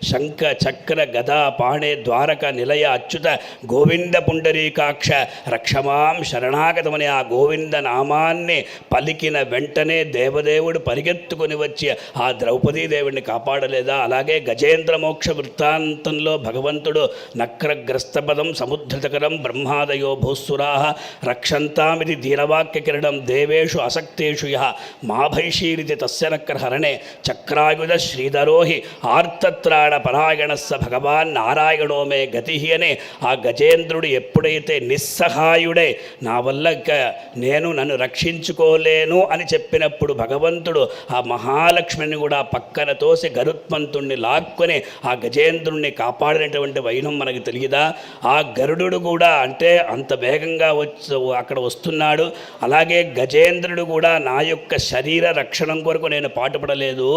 O: శంఖ చక్ర గదా పాణే ద్వారక నిలయ అచ్యుత గోవింద పుండరీకాక్ష రక్షమాం శరణాగతమని ఆ గోవింద నామాన్ని పలికిన వెంటనే దేవదేవుడు పరిగెత్తుకొని వచ్చి ఆ ద్రౌపదీదేవుడిని కాపాడలేదా? అలాగే గజేంద్ర మోక్ష వృత్తాంతంలో భగవంతుడు నక్రగ్రస్తపదం సముద్రతకరం బ్రహ్మాదయో భూస్సురా రక్షంతామిది దీనవాక్య కిరణం దేవేషు అసక్తేషు యః మాభైషీరితి తస్య నక్రహరణే చక్రాయుధ శ్రీధరోహి ఆర్తత్రాణ పరాయణస్స భగవాన్ నారాయణో మే గతి అనే ఆ గజేంద్రుడు ఎప్పుడైతే నిస్సహాయుడే, నా వల్ల నన్ను రక్షించుకోలేను అని చెప్పినప్పుడు భగవంతుడు ఆ మహాలక్ష్మిని కూడా పక్కన తోసి గరుత్మంతుణ్ణి లాక్కొని ఆ గజేంద్రుణ్ణి కాపాడినటువంటి వైనం మనకు తెలియదా? ఆ గరుడు కూడా అంటే అంత వేగంగా అక్కడ వస్తున్నాడు. అలాగే గజేంద్రుడు కూడా నా యొక్క శరీర రక్షణం కొరకు నేను పాటుపడలేదు,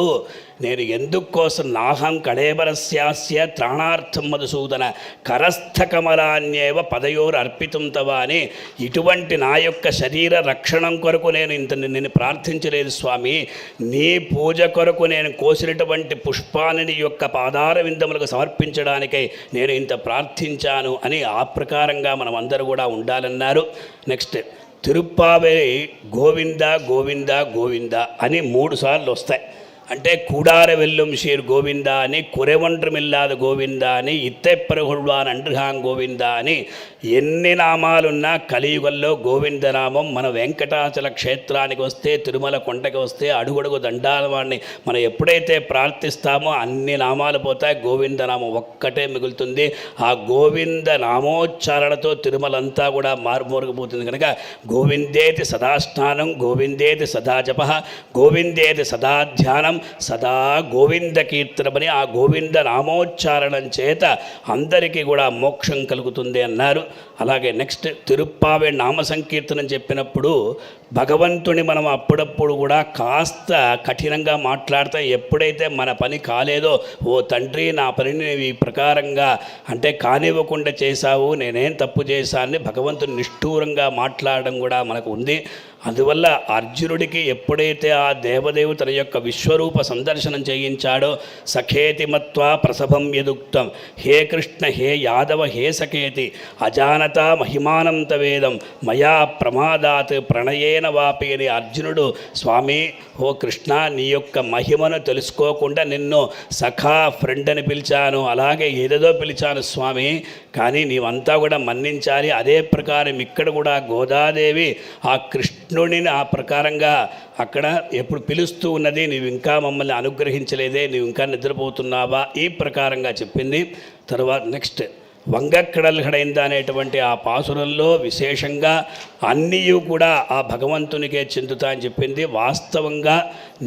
O: నేను ఎందుకు కోసం నాహం కళేబరస్యాస్య త్రాణార్థం మధుసూదన కరస్థకమలాన్యేవ పదయోర్ అర్పితం తవ అని ఇటువంటి నా యొక్క శరీర రక్షణం కొరకు నేను ప్రార్థించలేదు స్వామి, నీ పూజ కొరకు నేను కోసినటువంటి పుష్పాన్ని యొక్క పాదార విందములకు సమర్పించడానికై నేను ఇంత ప్రార్థించాను అని ఆ ప్రకారంగా మనం అందరూ కూడా ఉండాలన్నారు. నెక్స్ట్ తిరుప్పావై గోవింద గోవింద గోవింద అని 3 సార్లు వస్తాయి. అంటే కూడార వెల్లుం షీర్ గోవింద అని, కురెవొండ్రమిల్లాద గోవింద అని, ఇత్తెప్పరహుళ్వాన్ అండ్రిహాం గోవింద అని ఎన్ని నామాలున్నా కలియుగంలో గోవిందనామం. మన వెంకటాచల క్షేత్రానికి వస్తే, తిరుమల కొండకి వస్తే అడుగడుగు దండాల వాడిని మనం ఎప్పుడైతే ప్రార్థిస్తామో అన్ని నామాలు పోతాయి, గోవిందనామం ఒక్కటే మిగులుతుంది. ఆ గోవింద నామోచ్చారణతో తిరుమలంతా కూడా మారుమోరుకుపోతుంది కనుక గోవిందేతి సదా స్నానం, గోవిందేతి సదా జప, గోవిందేతి సదా ధ్యానం, సదా గోవింద కీర్తనమని ఆ గోవింద నామోచ్చారణం చేత అందరికీ కూడా మోక్షం కలుగుతుంది అన్నారు. అలాగే నెక్స్ట్ తిరుప్పావే నామ సంకీర్తనం చెప్పినప్పుడు భగవంతుని మనం అప్పుడప్పుడు కూడా కాస్త కఠినంగా మాట్లాడతాం. ఎప్పుడైతే మన పని కాలేదో, ఓ తండ్రి నా పనిని ఈ ప్రకారంగా అంటే కానివ్వకుండా చేశావు, నేనేం తప్పు చేశానని భగవంతుని నిష్ఠూరంగా మాట్లాడడం కూడా మనకు ఉంది. అందువల్ల అర్జునుడికి ఎప్పుడైతే ఆ దేవదేవు తన యొక్క విశ్వరూప సందర్శనం చేయించాడో, సఖేతి మత్వా ప్రసభం యదుక్తం హే కృష్ణ హే యాదవ హే సఖేతి అజానతా మహిమానం తవేదం మయా ప్రమాదాత్ ప్రణయేన వాపి అని అర్జునుడు, స్వామి ఓ కృష్ణ నీ యొక్క మహిమను తెలుసుకోకుండా నిన్ను సఖా ఫ్రెండ్ అని పిలిచాను, అలాగే ఏదేదో పిలిచాను స్వామి, కానీ నీవంతా కూడా మన్నించాలి. అదే ప్రకారం ఇక్కడ కూడా గోదాదేవి ఆ కృష్ణుడిని ఆ ప్రకారంగా అక్కడ ఎప్పుడు పిలుస్తూ ఉన్నది, నీవు ఇంకా మమ్మల్ని అనుగ్రహించలేదే, నీవు ఇంకా నిద్రపోతున్నావా, ఈ ప్రకారంగా చెప్పింది. తర్వాత నెక్స్ట్ వంగక్కడల్హడైందా అనేటువంటి ఆ పాసురంలో విశేషంగా అన్నీ కూడా ఆ భగవంతునికే చెందుతాయని చెప్పింది. వాస్తవంగా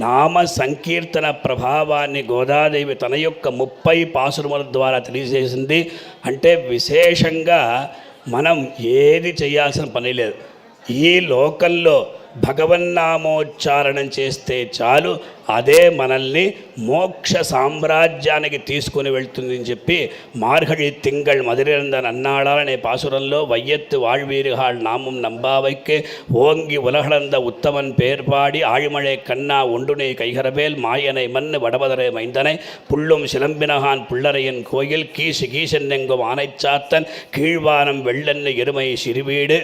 O: నామ సంకీర్తన ప్రభావాన్ని గోదాదేవి తన యొక్క 30 పాసురముల ద్వారా తెలియజేసింది. అంటే విశేషంగా మనం ఏది చేయాల్సిన పని లేదు. ఈ లోకంలో భగవన్నామోచ్చారణం చేస్తే చాలు, అదే మనల్ని మోక్ష సామ్రాజ్యానికి తీసుకుని వెళ్తుంది అని చెప్పి మార్గழி తింగళ్ మదిరినందన్ అన్నాళాల్ అనే పాసురంలో వైయత్తు வாழ்வீர்கள் நாமும் நம்பாவைக்கு ஓங்கி உலகளந்த உத்தமன் பேர் பாடி ஆழிமழை கண்ணா ஒண்டுனை கைகரவேல் மாயனை மண்ணு வடபதரை மைந்தனை புள்ளும் சிலம்பினகான் புள்ளரையன் கோயில் கீசு கீசెన్నెంగం ఆనైచాత్తన్ కీழ்వానం వెళ్ళన్న ఎరుమై సిరివీడు.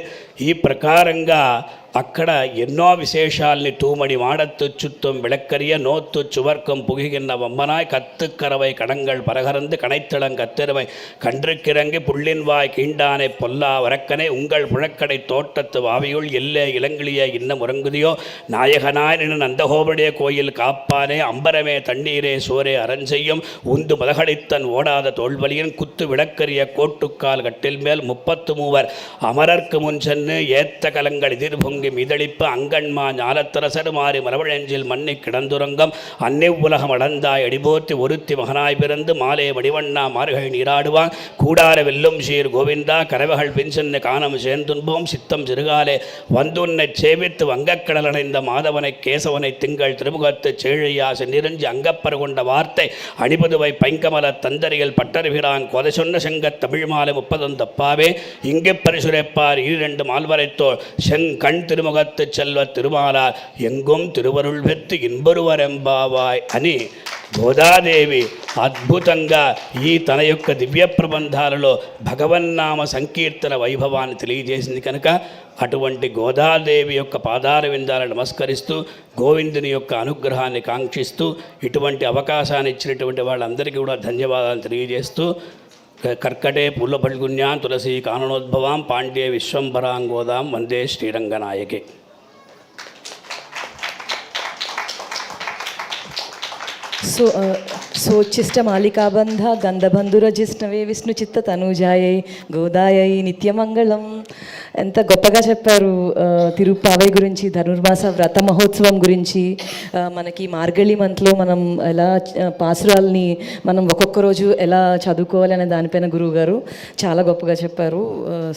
O: ఈ ప్రకారంగా అక్కడ ఎన్నో విశేషాల్ని తూమడి మాడత్తు చుత్తం విளக்கரிய நோத்து சுவர்க்கம் புகுகின்ற வம்பனாய் கத்துக்கரவை கடங்கள் பரகரந்து கனைத்திளங் கத்திரவை கன்றுக்கிறங்கி புள்ளின்வாய் கீண்டானை பொல்லா வரக்கனை உங்கள் புழக்கடை தோட்டத்து வாவியுள் எல்லே இளங்கிளிய இன்னம் உறங்குதியோ நாயகனாய் நின்று நந்தகோபுடைய கோயில் காப்பானே அம்பரமே தண்ணீரே சோரே அரஞ்செய்யும் உந்து மதகடித்தன் ஓடாத தோல்வலியின் குத்து விளக்கரிய கோட்டுக்கால் கட்டில் மேல் 33 அமரர்க்கு முன் சென்று ஏத்த கலங்கள் எதிர்பொங்கு மிதளிப்ப அங்கன்மா ஞாலத்தரசர் மாறி மரவழஞ்சில் மண்ணை கிடந்துறங்கம் அன்னை உலகம் அடந்தாய் அடிபோத்தி ஒருத்தி மகனாய் பிறந்து மாலே வடிவண்ணா மார்கள் நீராடுவான் கூடார வெல்லும் சீர் கோவிந்தா கரவகள் பின்சென்ன காணம் சேர்ந்துன்போம் சித்தம் சிறுகாலே வந்துன்னை சேவித்து வங்கக்கடல் அடைந்த மாதவனை கேசவனை திங்கள் திருமுகத்து சேழையா சென்னிரஞ்சி அங்கப்பர் கொண்ட வார்த்தை அணிபதுவை பைங்கமல தந்தரிகள் பட்டறிகிறான் கொதை சொன்ன செங்க தமிழ் மாலை 30 தப்பாவே இங்கே பரிசுரைப்பார் 2 மால்வரைத்தோள் செங்கண் తిరుమగత్తు చెల్వ తిరుమాలార్ ఎంగొం తిరువరుల్ వెత్తి ఇన్బరువరెంబావాయ్ అని గోదాదేవి అద్భుతంగా ఈ తన యొక్క దివ్య ప్రబంధాలలో భగవన్నామ సంకీర్తన వైభవాన్ని తెలియజేసింది కనుక అటువంటి గోదాదేవి యొక్క పాదార విందాలను నమస్కరిస్తూ గోవిందుని యొక్క అనుగ్రహాన్ని కాంక్షిస్తూ ఇటువంటి అవకాశాన్ని ఇచ్చినటువంటి వాళ్ళందరికీ కూడా ధన్యవాదాలు తెలియజేస్తూ కర్కటే పుల్లపల్గున్యాం తులసీ కాననోద్భవాం పాండ్యే విశ్వంభరాంగోదాం వందే శ్రీరంగనాయకే.
F: సోచ్చిష్ట మాలికాబంధ గంధబంధుర జిష్ణవే విష్ణు చిత్త తనూజాయై గోదాయై నిత్యమంగళం. ఎంత గొప్పగా చెప్పారు తిరుప్పావై గురించి, ధనుర్మాస వ్రత మహోత్సవం గురించి. మనకి మార్గళి మంత్లో మనం ఎలా పాసురాల్ని మనం ఒక్కొక్క రోజు ఎలా చదువుకోవాలి అనే దానిపైన గురువు గారు చాలా గొప్పగా చెప్పారు.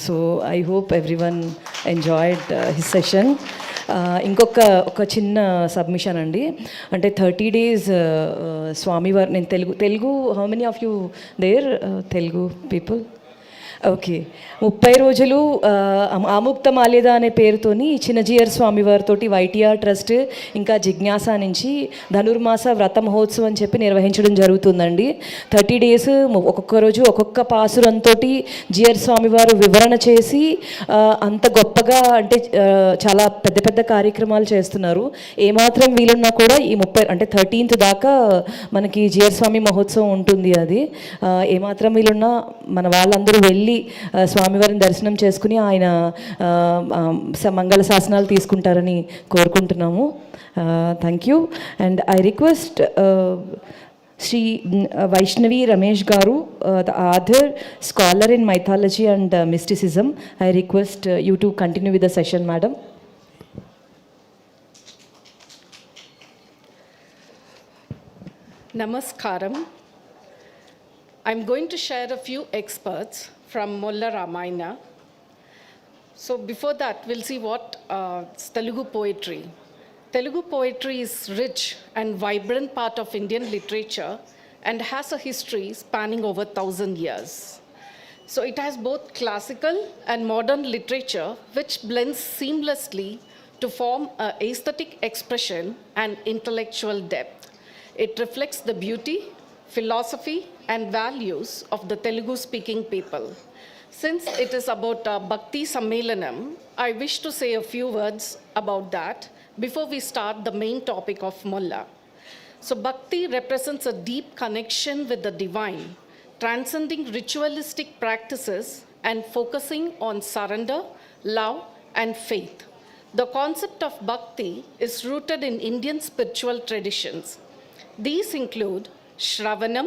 F: So I hope everyone enjoyed his session. ఒక చిన్న సబ్మిషన్ అండి, అంటే 30 days స్వామివారు, నేను Telugu how many of you there Telugu people? Okay, 30 రోజులు ఆముక్త మాల్యద అనే పేరుతోని చిన్నజీయర్ స్వామివారితోటి వైటీఆర్ ట్రస్ట్ ఇంకా జిజ్ఞాస నుంచి ధనుర్మాస వ్రత మహోత్సవం అని చెప్పి నిర్వహించడం జరుగుతుందండి. 30 days ఒక్కొక్క రోజు ఒక్కొక్క పాసురంతో జియర్ స్వామివారు వివరణ చేసి అంత గొప్పగా, అంటే చాలా పెద్ద పెద్ద కార్యక్రమాలు చేస్తున్నారు. ఏమాత్రం వీలున్నా కూడా ఈ 30 అంటే 13th దాకా మనకి జియర్ స్వామి మహోత్సవం ఉంటుంది. అది ఏమాత్రం వీలున్నా మన వాళ్ళందరూ వెళ్ళి స్వామివారిని దర్శనం చేసుకుని ఆయన మంగళ శాసనాలు తీసుకుంటారని కోరుకుంటున్నాము. Thank you. And I request Shri Vaishnavi Ramesh garu, the author, scholar in mythology and mysticism. I request you to continue with the session, madam.
P: Namaskaram. I'm going to share a few experts from Molla Ramayana. So before that, we'll see what Telugu poetry. Telugu poetry is rich and vibrant part of Indian literature and has a history spanning over 1,000 years. So it has both classical and modern literature which blends seamlessly to form an aesthetic expression and intellectual depth. It reflects the beauty, philosophy and values of the Telugu-speaking people. Since it is about Bhakti Sammelanam, I wish to say a few words about that before we start the main topic of Molla. So Bhakti represents a deep connection with the divine, transcending ritualistic practices and focusing on surrender, love and faith. The concept of Bhakti is rooted in Indian spiritual traditions. These include Shravanam,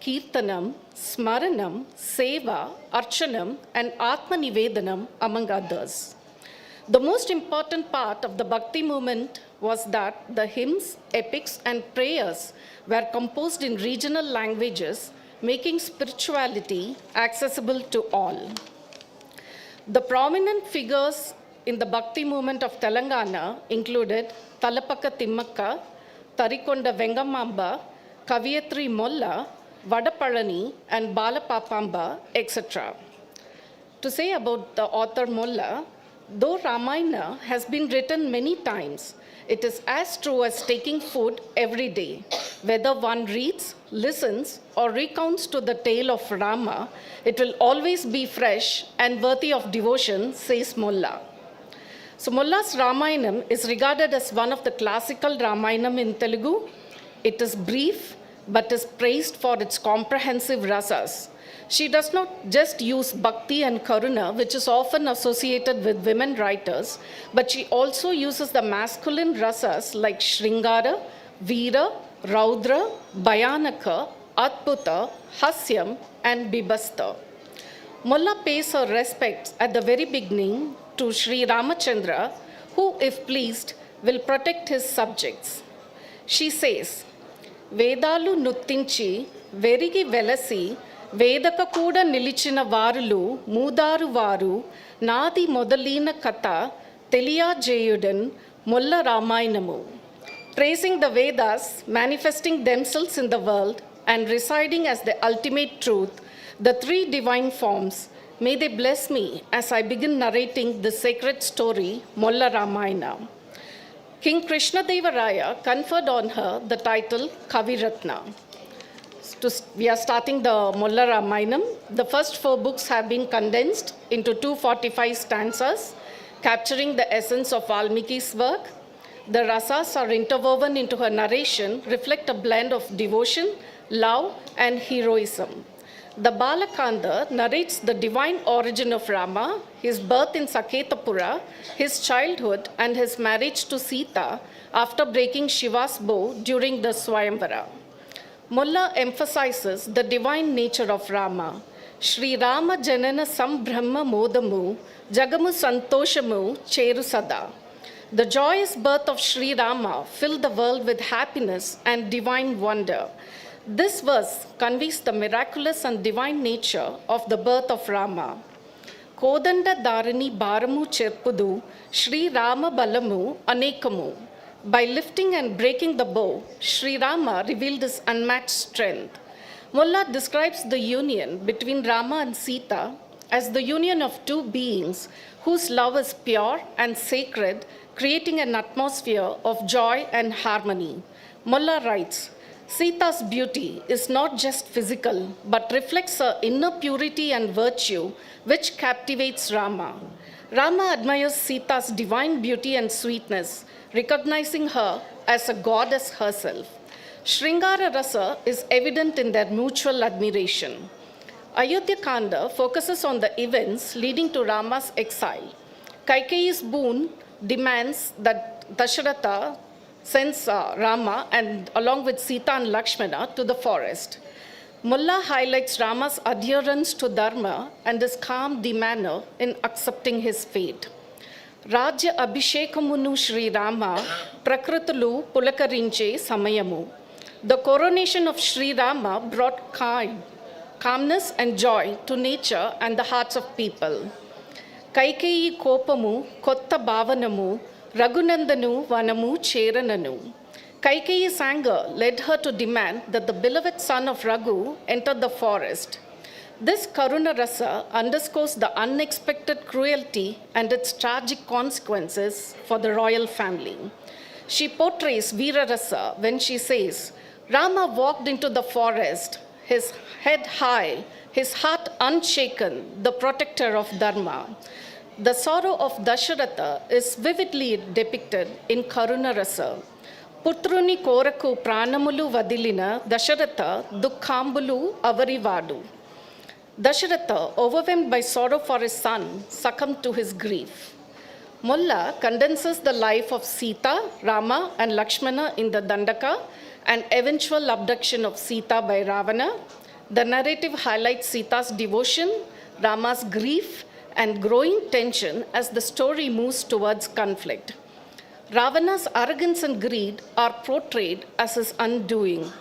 P: Kirtanam, Smaranam, Seva, Archanam, and Atma Nivedanam, among others. The most important part of the Bhakti movement was that the hymns, epics, and prayers were composed in regional languages, making spirituality accessible to all. The prominent figures in the Bhakti movement of Telangana included Talapaka Timmakka, Tarikonda Vengamamba, Kaviyatri Molla, Vadapalani, and Balapapamba, etc. To say about the author Molla, though Ramayana has been written many times, it is as true as taking food every day. Whether one reads, listens, or recounts to the tale of Rama, it will always be fresh and worthy of devotion, says Molla. So Molla's Ramayanam is regarded as one of the classical Ramayanam in Telugu. It is brief, but is praised for its comprehensive rasas. She does not just use bhakti and karuna, which is often associated with women writers, but she also uses the masculine rasas like Shringara, Veera, Raudra, Bhayanaka, Adbhuta, Hasyam, and Bibhasta. Molla pays her respects at the very beginning to Sri Ramachandra, who, if pleased, will protect his subjects. She says, Vedalu nuttinchi, verigi velasi, వేదక కూడా నిలిచిన వారులు మూదారు వారు నాది మొదలైన కథ తెలియజేయుడన్ మొల్ల రామాయణము. Praising the Vedas, manifesting themselves in the world and residing as the ultimate truth, the three divine forms, may they bless me as I begin narrating the sacred story, Molla Ramayana. King Krishnadevaraya conferred on her the title Kaviratna. We are starting the Molla Ramayanam. The first 4 books have been condensed into 245 stanzas, capturing the essence of Valmiki's work. The rasas are interwoven into her narration, reflect a blend of devotion, love, and heroism. The Balakanda narrates the divine origin of Rama, his birth in Saketapura, his childhood, and his marriage to Sita after breaking Shiva's bow during the Swayamvara. Molla emphasizes the divine nature of Rama. Sri Rama Janana Sambrahma Modamu, Jagamu Santoshamu, Cheru Sada. The joyous birth of Sri Rama filled the world with happiness and divine wonder. This verse conveys the miraculous and divine nature of the birth of Rama. Kodanda Dharani Baramu Cherpudu, Sri Rama Balamu Anekamu. By lifting and breaking the bow, Sri Rama revealed his unmatched strength. Molla describes the union between Rama and Sita as the union of two beings whose love is pure and sacred, creating an atmosphere of joy and harmony. Molla writes, Sita's beauty is not just physical, but reflects her inner purity and virtue, which captivates Rama. Rama admires Sita's divine beauty and sweetness, recognizing her as a goddess herself. Shringara Rasa is evident in their mutual admiration. Ayodhya Kanda focuses on the events leading to Rama's exile. Kaikeyi's boon demands that Dasharatha sends Rama and along with Sita and Lakshmana to the forest. Molla highlights Rama's adherence to Dharma and his calm demeanor in accepting his fate. Rajya Abhishekamunu Sri Rama Prakritulu Pulakarinche Samayamu. The coronation of Sri Rama brought calmness and joy to nature and the hearts of people. Kaikeyi Kopamu Kotta Bhavanamu Raghunandanu Vanamu Cherananu. Kaikeyi's anger led her to demand that the beloved son of Raghu enter the forest. This Karuna Rasa underscores the unexpected cruelty and its tragic consequences for the royal family. She portrays Veera Rasa when she says, Rama walked into the forest, his head high, his heart unshaken, the protector of Dharma. The sorrow of Dasharatha is vividly depicted in Karuna Rasa. Putruni koraku pranamulu vadilina Dasharatha dukkambulu avarivadu. Dasharatha, overwhelmed by sorrow for his son, succumbed to his grief. Molla condenses the life of Sita, Rama, and Lakshmana in the Dandaka and eventual abduction of Sita by Ravana. The narrative highlights Sita's devotion, Rama's grief, and growing tension as the story moves towards conflict. Ravana's arrogance and greed are portrayed as his undoing.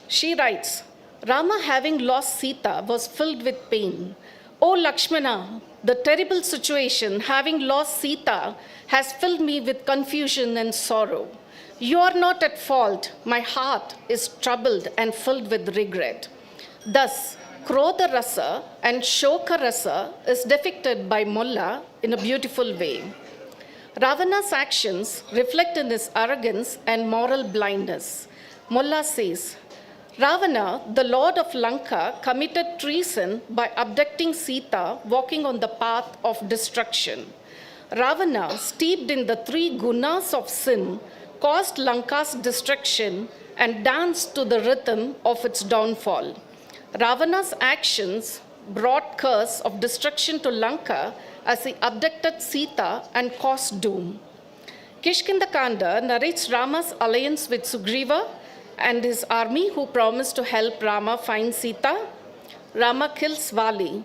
P: She writes, Rama, having lost Sita, was filled with pain. O Lakshmana, the terrible situation, having lost Sita, has filled me with confusion and sorrow. You are not at fault. My heart is troubled and filled with regret. Thus, Krodha Rasa and Shoka Rasa is depicted by Mulla in a beautiful way. Ravana's actions reflect in his arrogance and moral blindness. Mulla says, Ravana, the lord of Lanka, committed treason by abducting Sita, walking on the path of destruction. Ravana, steeped in the three gunas of sin, caused Lanka's destruction and danced to the rhythm of its downfall. Ravana's actions brought curse of destruction to Lanka as he abducted Sita and caused doom. Kishkindakanda narrates Rama's alliance with Sugriva and his army who promised to help Rama find Sita. Rama kills Vali,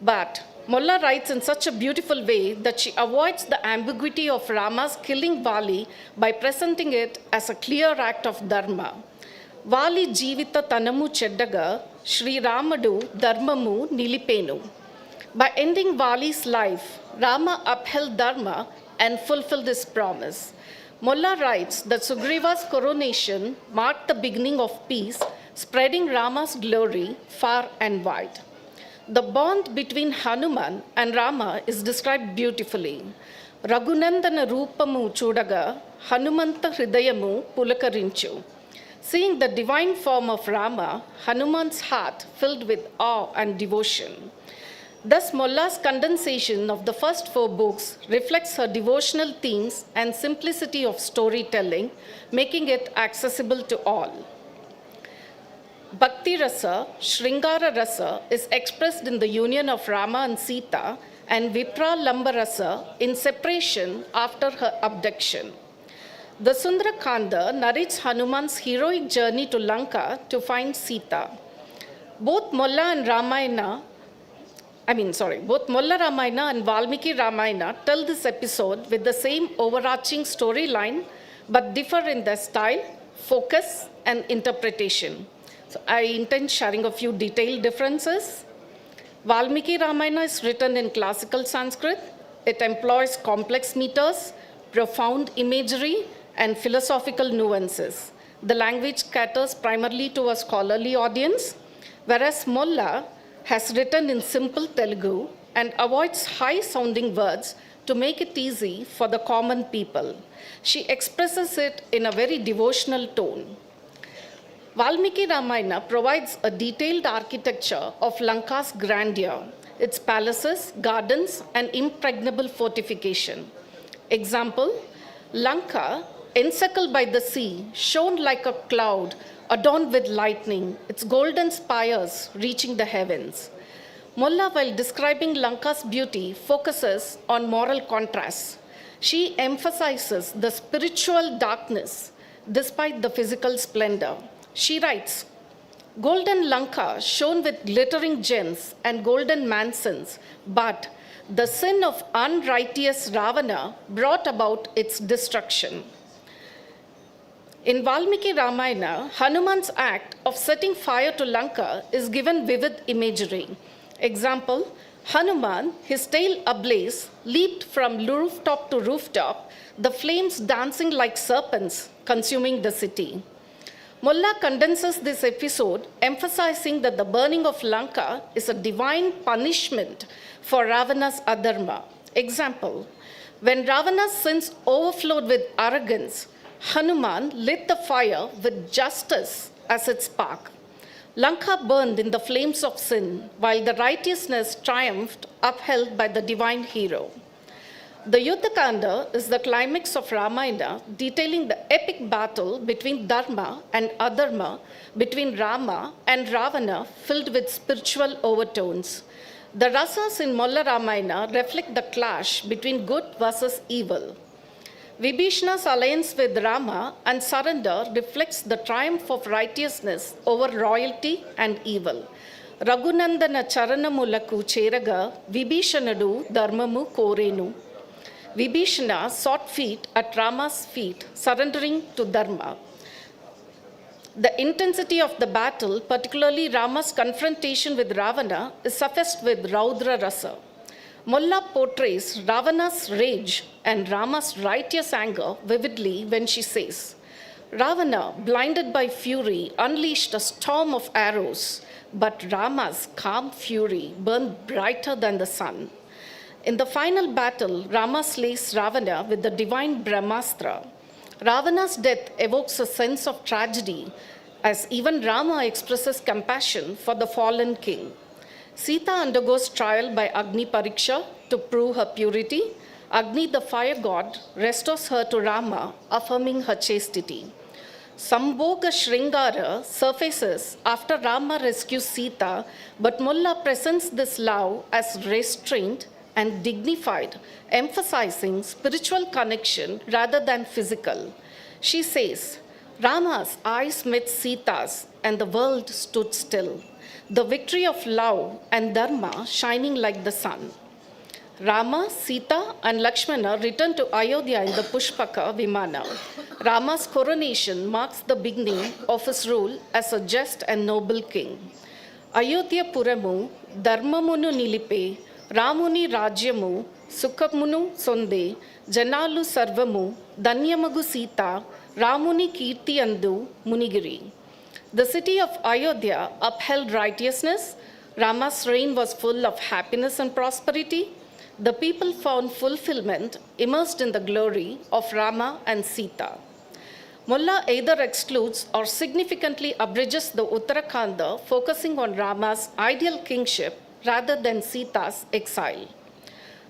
P: but Mulla writes in such a beautiful way that she avoids the ambiguity of Rama's killing Vali by presenting it as a clear act of dharma. Vali jivita tanamu cheddaga, Sri Ramadu dharmamu nilipenu. By ending Vali's life, Rama upheld dharma and fulfilled his promise. Mulla writes that Sugriva's coronation marked the beginning of peace, spreading Rama's glory far and wide. The bond between Hanuman and Rama is described beautifully. Raghunandana Rupamu Chudaga, Hanumanta Hridayamu Pulakarinchu. Seeing the divine form of Rama, Hanuman's heart filled with awe and devotion. Thus, Mulla's condensation of the first 4 books reflects her devotional themes and simplicity of storytelling, making it accessible to all. Bhakti Rasa, Shringara Rasa is expressed in the union of Rama and Sita, and Vipra Lamba Rasa in separation after her abduction. The Sundara Kanda narrates Hanuman's heroic journey to Lanka to find Sita. Both Mulla Ramayana and Valmiki Ramayana tell this episode with the same overarching storyline, but differ in their style, focus, and interpretation. So I intend sharing a few detailed differences. Valmiki Ramayana is written in classical Sanskrit. It employs complex meters, profound imagery, and philosophical nuances. The language caters primarily to a scholarly audience, whereas Mulla has written in simple Telugu and avoids high-sounding words to make it easy for the common people. She expresses it in a very devotional tone. Valmiki Ramayana provides a detailed architecture of Lanka's grandeur, its palaces, gardens, and impregnable fortification. Example, Lanka, encircled by the sea, shone like a cloud adorned with lightning, its golden spires reaching the heavens. Mulla, while describing Lanka's beauty, focuses on moral contrasts. She emphasizes the spiritual darkness despite the physical splendor. She writes, Golden Lanka shone with glittering gems and golden mansions, but the sin of unrighteous Ravana brought about its destruction. In Valmiki Ramayana, Hanuman's act of setting fire to Lanka is given vivid imagery. Example, Hanuman, his tail ablaze, leaped from rooftop to rooftop, the flames dancing like serpents, consuming the city. Mulla condenses this episode, emphasizing that the burning of Lanka is a divine punishment for Ravana's adharma. Example, when Ravana's sins overflowed with arrogance, Hanuman lit the fire with justice as its spark. Lanka burned in the flames of sin, while the righteousness triumphed, upheld by the divine hero. The Yuddhakanda is the climax of Ramayana, detailing the epic battle between Dharma and Adharma, between Rama and Ravana, filled with spiritual overtones. The rasas in Mulla Ramayana reflect the clash between good versus evil. Vibhishana's alliance with Rama and surrender reflects the triumph of righteousness over royalty and evil. Raghunandana charanamulaku cheraga Vibhishanadu dharmamu korenu. Vibhishana sought feet at Rama's feet, surrendering to Dharma. The intensity of the battle, particularly Rama's confrontation with Ravana, is suffused with Raudra Rasa. Mulla portrays Ravana's rage and Rama's righteous anger vividly when she says, Ravana, blinded by fury, unleashed a storm of arrows, but Rama's calm fury burned brighter than the sun. In the final battle, Rama slays Ravana with the divine Brahmastra. Ravana's death evokes a sense of tragedy, as even Rama expresses compassion for the fallen king. Sita undergoes trial by Agni Pariksha to prove her purity. Agni, the fire god, restores her to Rama, affirming her chastity. Sambhoga Shringara surfaces after Rama rescues Sita, but Mulla presents this love as restrained and dignified, emphasizing spiritual connection rather than physical. She says, Rama's eyes met Sita's and the world stood still. The victory of love and dharma shining like the sun. Rama, Sita and Lakshmana return to Ayodhya in the Pushpaka Vimana. Rama's coronation marks the beginning of his rule as a just and noble king. Ayodhya Puramu, Dharmamunu Nilipe, Ramuni Rajyamu, Sukhamunu Sonde, Janalu Sarvamu, Danyamagu Sita, Ramuni Kirti Andu, Munigiri. The city of Ayodhya upheld righteousness. Rama's reign was full of happiness and prosperity. The people found fulfillment immersed in the glory of Rama and Sita. Mulla either excludes or significantly abridges the Uttarakanda, focusing on Rama's ideal kingship rather than Sita's exile.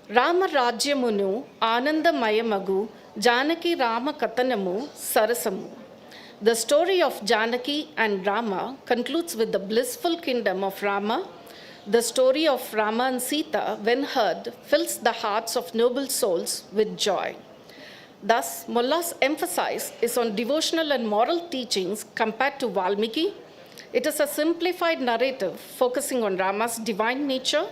P: Rama Rajyamunu, Ananda Mayamagu, Janaki Rama Katanamu, Sarasamu. The story of Janaki and Rama concludes with the blissful kingdom of Rama. The story of Rama and Sita, when heard, fills the hearts of noble souls with joy. Thus, Mulla's emphasis is on devotional and moral teachings compared to Valmiki. It is a simplified narrative focusing on Rama's divine nature.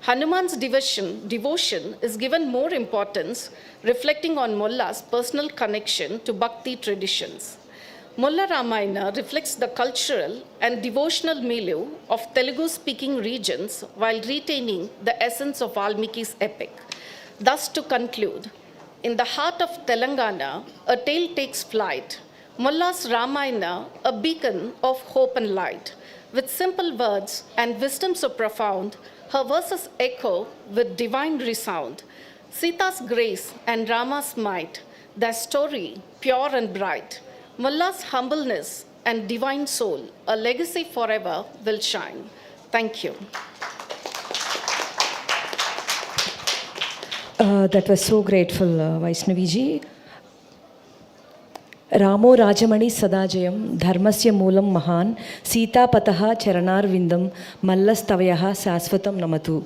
P: Hanuman's devotion is given more importance, reflecting on Mulla's personal connection to Bhakti traditions. Mulla Ramayana reflects the cultural and devotional milieu of Telugu-speaking regions while retaining the essence of Valmiki's epic. Thus, to conclude, in the heart of Telangana, a tale takes flight. Mulla's Ramayana, a beacon of hope and light. With simple words and wisdom so profound, her verses echo with divine resound. Sita's grace and Rama's might, their story pure and bright. Mulla's humbleness and divine soul, a legacy forever will shine. Thank you.
F: That was so grateful, Vaishnavi ji. रामो राजमणि सदाजयं धर्मस्य मूलं महान् सीतापतः चरणारविन्दं मल्लस्तवयः शाश्वतं नमतु.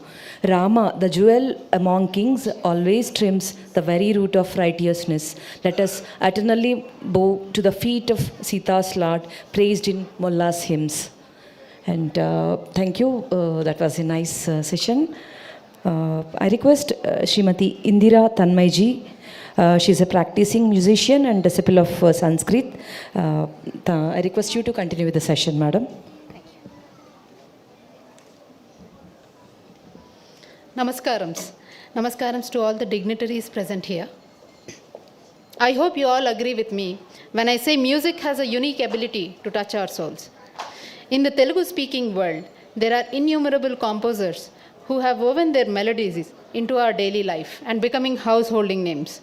F: Rama, the jewel among kings, always trims the very root of righteousness. Let us eternally bow to the feet of Sita's Lord, praised in Mulla's hymns. And thank you. That was a nice session. I request Srimati Indira Tanmayji. She is a practicing musician and disciple of Sanskrit. I request you to continue with the session, madam.
Q: Namaskarams. Namaskarams to all the dignitaries present here. I hope you all agree with me when I say music has a unique ability to touch our souls. In the Telugu-speaking world, there are innumerable composers who have woven their melodies into our daily life and becoming householding names.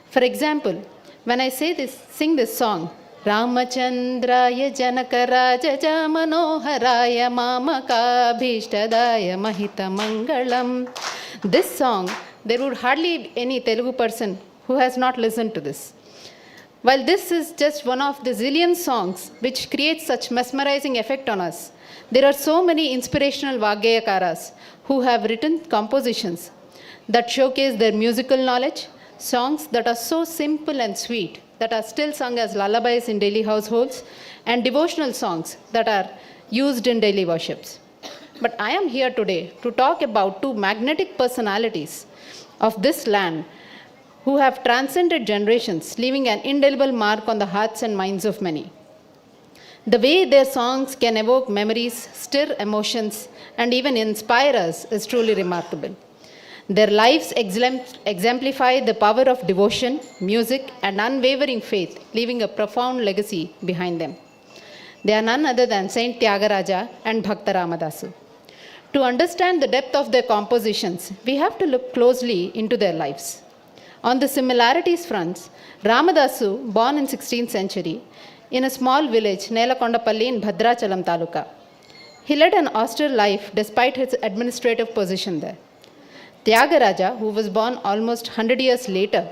Q: For example, when I sing this song, Ramachandraya Janakaraja Manoharaya Mamakabhishtadaya Mahita Mangalam. This song, there would hardly be any Telugu person who has not listened to this. While this is just one of the zillion songs which creates such mesmerizing effect on us, there are so many inspirational Vaggayakaras who have written compositions that showcase their musical knowledge, songs that are so simple and sweet that are still sung as lullabies in daily households, and devotional songs that are used in daily worships. But I am here today to talk about two magnetic personalities of this land who have transcended generations, leaving an indelible mark on the hearts and minds of many. The way their songs can evoke memories, stir emotions, and even inspire us is truly remarkable. Their lives exemplify the power of devotion, music, and unwavering faith, leaving a profound legacy behind them. They are none other than Saint Tyagaraja and Bhakta Ramadasu. To understand the depth of their compositions, we have to look closely into their lives. On the similarities fronts, Ramadasu, born in 16th century, in a small village, Nelakondapalli in Bhadrachalam Taluka. He led an austere life despite his administrative position there. Tyagaraja, who was born almost 100 years later,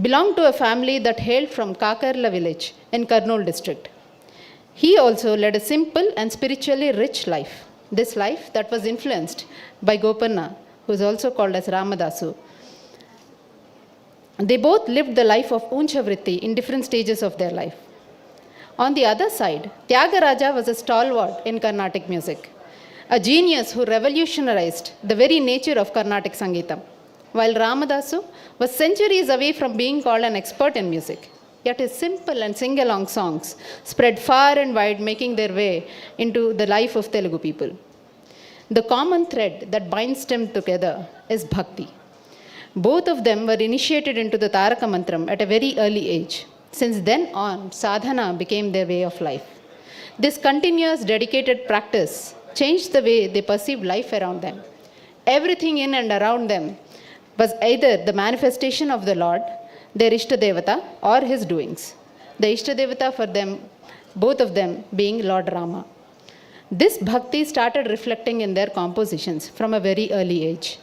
Q: belonged to a family that hailed from Kakarla village in Kurnool district. He also led a simple and spiritually rich life. This life that was influenced by Gopanna, who is also called as Ramadasu. They both lived the life of Unchavritti in different stages of their life. On the other side, Tyagaraja was a stalwart in Carnatic music, a genius who revolutionized the very nature of Carnatic Sangeetam, while Ramadasu was centuries away from being called an expert in music. Yet his simple and sing-along songs spread far and wide, making their way into the life of Telugu people. The common thread that binds them together is bhakti. Both of them were initiated into the Taraka Mantram at a very early age. Since then on, sadhana became their way of life. This continuous dedicated practice changed the way they perceived life around them. Everything in and around them was either the manifestation of the Lord, their Ishtadevata, or his doings. The Ishtadevata for them, both of them being Lord Rama. This bhakti started reflecting in their compositions from a very early age.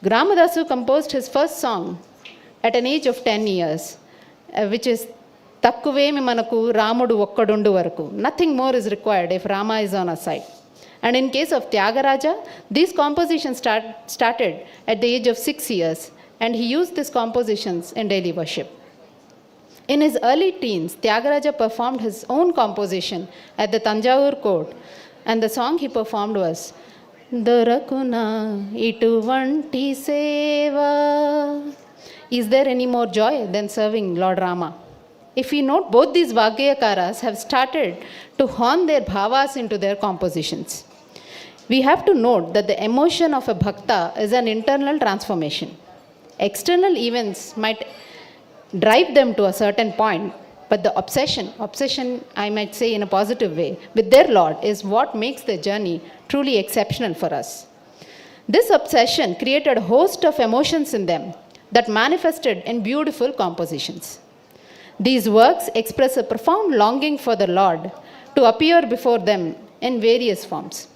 Q: Ramadasu composed his first song at an age of 10 years, which is Takkuvemi Manaku Ramudu Okkadundu Varaku. Nothing more is required if Rama is on our side. And in case of Tyagaraja, these compositions started at the age of 6 years, and he used these compositions in daily worship. In his early teens, Tyagaraja performed his own composition at the Tanjavur court, and the song he performed was Dorakuna Ituvanti Seva. Is there any more joy than serving Lord Rama? If we note, both these Vagyakaras have started to hone their bhavas into their compositions. We have to note that the emotion of a bhakta is an internal transformation. External events might drive them to a certain point, but the obsession I might say in a positive way, with their Lord is what makes their journey truly exceptional for us. This obsession created a host of emotions in them that manifested in beautiful compositions. These works express a profound longing for the Lord to appear before them in various forms.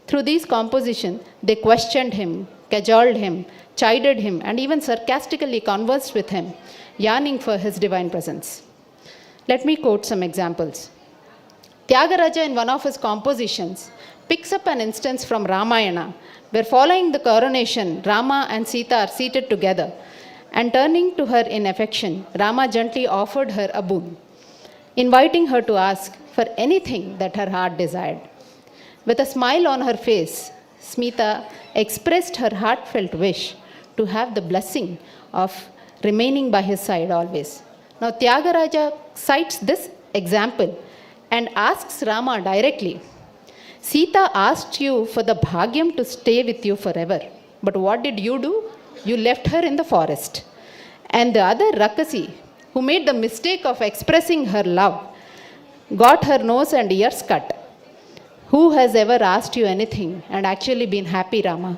Q: Through these compositions, they questioned him, cajoled him, chided him, and even sarcastically conversed with him, yearning for his divine presence. Let me quote some examples. Tyagaraja, in one of his compositions, picks up an instance from Ramayana, where following the coronation, Rama and Sita are seated together, and turning to her in affection, Rama gently offered her a boon, inviting her to ask for anything that her heart desired. With a smile on her face, Smita expressed her heartfelt wish to have the blessing of remaining by his side always. Now, Tyagaraja cites this example and asks Rama directly, Sita asked you for the bhagyam to stay with you forever, but what did you do? You left her in the forest. And the other Rakasi, who made the mistake of expressing her love, got her nose and ears cut. Who has ever asked you anything and actually been happy, Rama?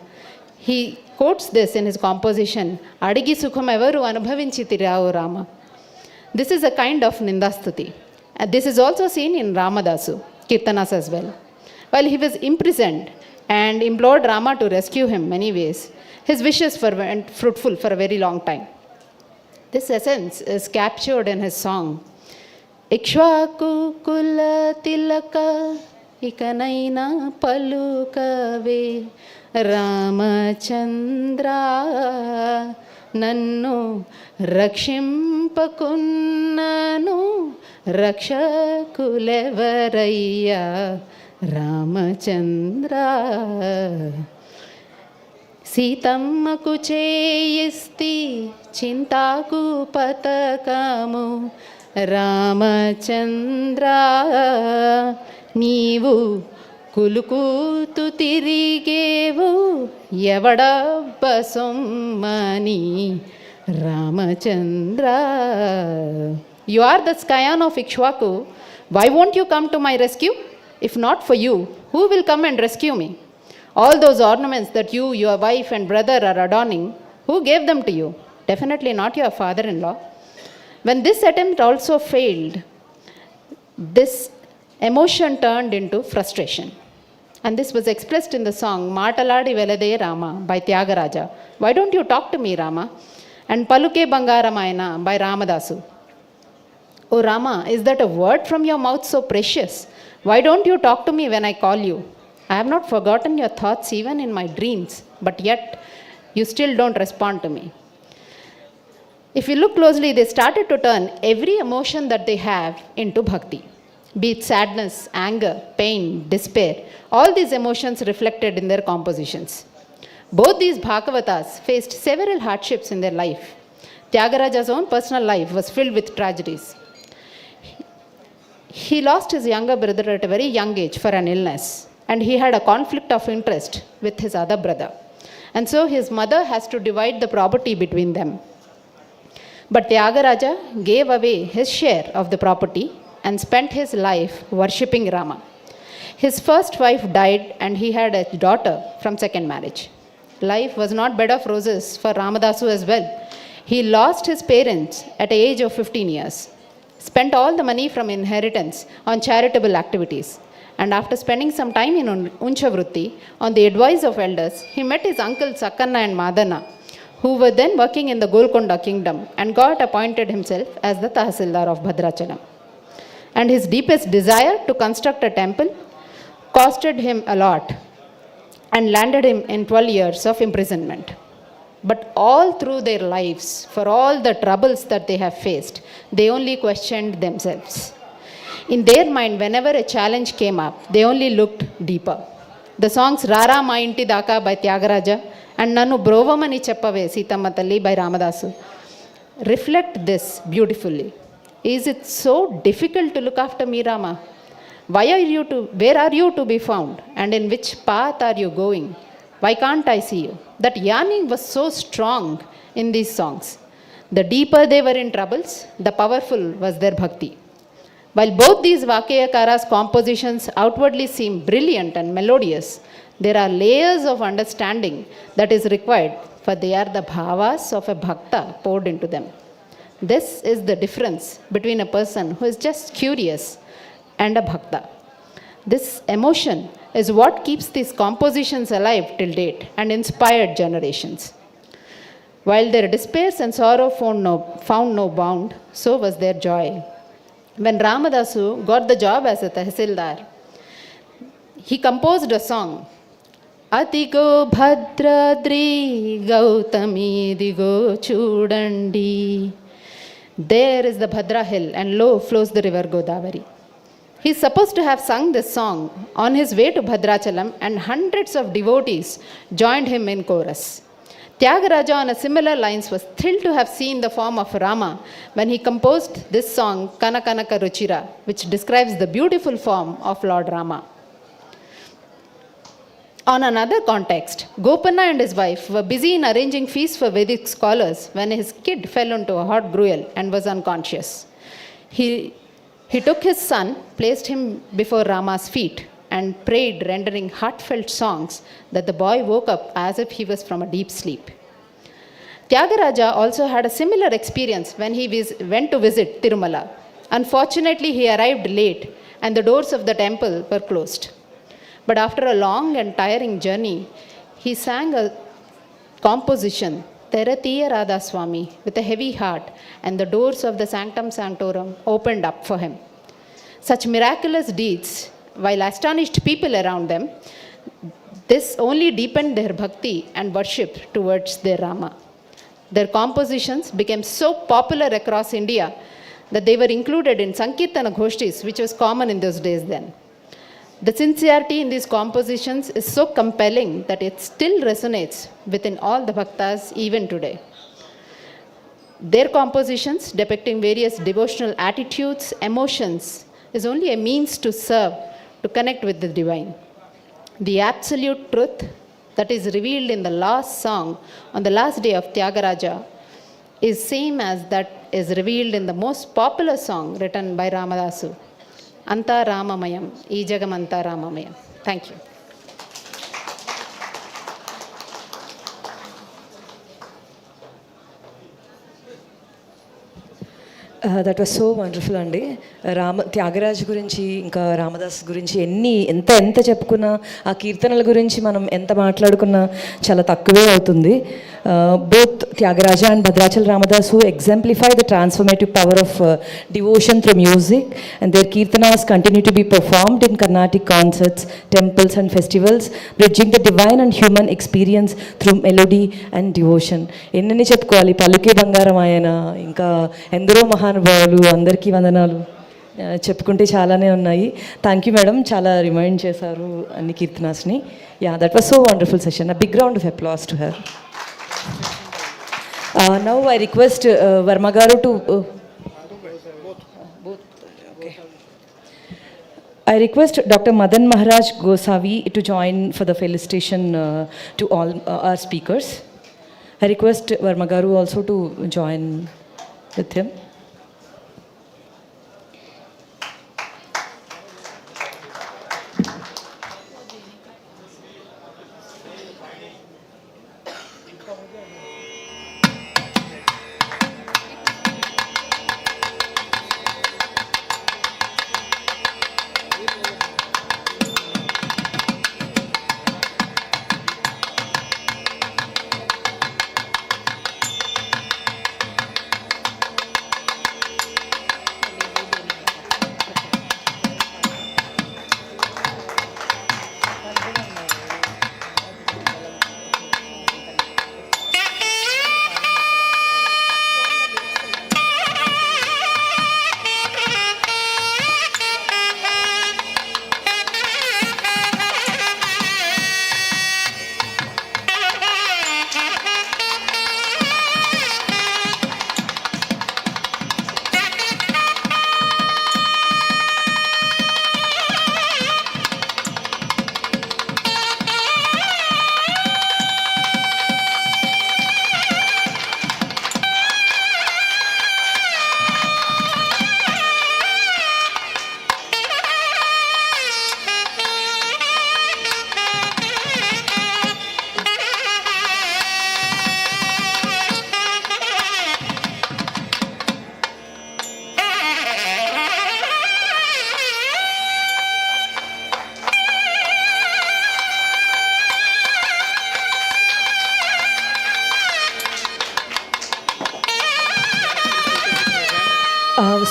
Q: He quotes this in his composition, Adigi Sukham Evaru Anubhavinchitiravu Rama. This is a kind of Nindastuti. And this is also seen in Ramadasu, Kirtanas as well. While he was imprisoned and implored Rama to rescue him many ways, his wishes were fruitful for a very long time. This essence is captured in his song, Ikshvaku Kula Tilaka Ikanaina Palukave Ramachandra Nannu Rakshimpakunnanu Rakshakulevaraya Ramachandra సీతమ్మకు చేయిస్తి చింతాకు పతకము రామచంద్ర నీవు కులుకూతు తిరిగేవు ఎవడబ్బ సొమ్మని Ramachandra. You are the scion of Ikshvaku. Why won't you come to my rescue? If not for you, who will come and rescue me? All those ornaments that you, your wife and brother are adorning, who gave them to you? Definitely not your father-in-law. When this attempt also failed, this emotion turned into frustration. And this was expressed in the song Maataladi Velade Rama by Tyagaraja. Why don't you talk to me, Rama? And Paluke Bangaramaina by Ramadasu. Oh Rama, is that a word from your mouth so precious? Why don't you talk to me when I call you? I have not forgotten your thoughts even in my dreams, but yet you still don't respond to me. If you look closely, they started to turn every emotion that they have into bhakti. Be it sadness, anger, pain, despair, all these emotions reflected in their compositions. Both these Bhagavatas faced several hardships in their life. Tyagaraja's own personal life was filled with tragedies. He lost his younger brother at a very young age for an illness, and he had a conflict of interest with his other brother. And so his mother has to divide the property between them. But Tyagaraja gave away his share of the property and spent his life worshipping Rama. His first wife died and he had a daughter from second marriage. Life was not bed of roses for Ramadasu as well. He lost his parents at the age of 15 years, spent all the money from inheritance on charitable activities, and after spending some time in Unchavrutti, on the advice of elders, he met his uncles Sakkanna and Madana, who were then working in the Golconda kingdom, and got appointed himself as the Tahsildar of Bhadrachalam. And his deepest desire to construct a temple costed him a lot and landed him in 12 years of imprisonment. But all through their lives, for all the troubles that they have faced, they only questioned themselves. In their mind, whenever a challenge came up, they only looked deeper. The songs Rara Ma Inti Daka by Tyagaraja and Nanu Brovamani Cheppave Sitama Talli by Ramadasu reflect this beautifully. Is it so difficult to look after me, Rama? Where are you to be found? And in which path are you going? Why can't I see you? That yearning was so strong in these songs. The deeper they were in troubles, the powerful was their bhakti. While both these Vakyakaras' compositions outwardly seem brilliant and melodious, there are layers of understanding that is required, for they are the bhavas of a bhakta poured into them. This is the difference between a person who is just curious and a bhakta. This emotion is what keeps these compositions alive till date and inspired generations. While their despairs and sorrow found no bound, so was their joy. When Ramadasu got the job as a Tahsildar, he composed a song, Adigo Bhadradri Gautami Digo Chudandi. There is the Bhadra hill and lo flows the river Godavari. He is supposed to have sung this song on his way to Bhadrachalam, and hundreds of devotees joined him in chorus. Tyagaraja on a similar lines was thrilled to have seen the form of Rama when he composed this song Kanakanaka Ruchira, which describes the beautiful form of Lord Rama. On another context, Gopanna and his wife were busy in arranging feasts for Vedic scholars when his kid fell into a hot gruel and was unconscious. He took his son, placed him before Rama's feet, and prayed, rendering heartfelt songs that the boy woke up as if he was from a deep sleep. Tyagaraja also had a similar experience when he went to visit Tirumala. Unfortunately, he arrived late and the doors of the temple were closed. But after a long and tiring journey, he sang a composition, Teratiya Radha Swami, with a heavy heart, and the doors of the Sanctum Sanctorum opened up for him. Such miraculous deeds, while astonished people around them, this only deepened their bhakti and worship towards their Rama. Their compositions became so popular across India that they were included in Sankirtana Ghoshtis, which was common in those days then. The sincerity in these compositions is so compelling that it still resonates within all the bhaktas even today. Their compositions depicting various devotional attitudes, emotions, is only a means to serve, to connect with the divine. The absolute truth that is revealed in the last song on the last day of Tyagaraja is same as that is revealed in the most popular song written by Ramadasu, Anta Ramamayam, Ee Jagam Anta Ramamayam. Thank you.
F: That was so wonderful అండి. త్యాగరాజు గురించి ఇంకా రామదాస్ గురించి ఎంత చెప్పుకున్నా, ఆ కీర్తనల గురించి మనం ఎంత మాట్లాడుకున్నా చాలా తక్కువే అవుతుంది. Both Tyagaraja and Bhadrachala Ramadas who exemplify the transformative power of devotion through music, and their kirtanas continue to be performed in Carnatic concerts, temples and festivals, bridging the divine and human experience through melody and devotion. ఎన్నని చెప్పుకోవాలి, పలుకే బంగారం ఆయన, ఇంకా ఎందరో మహానుభావులు, అందరికీ వందనాలు, చెప్పుకుంటే చాలానే ఉన్నాయి. థ్యాంక్ యూ మేడం, చాలా రిమైండ్ చేశారు అన్ని కీర్తనాస్ని. Yeah, that was so wonderful session. A big round of applause to her. Now I request Verma garu to I request Dr. Madan Maharaj Gosavi to join for the felicitation to all our speakers. I request Verma garu also to join with him.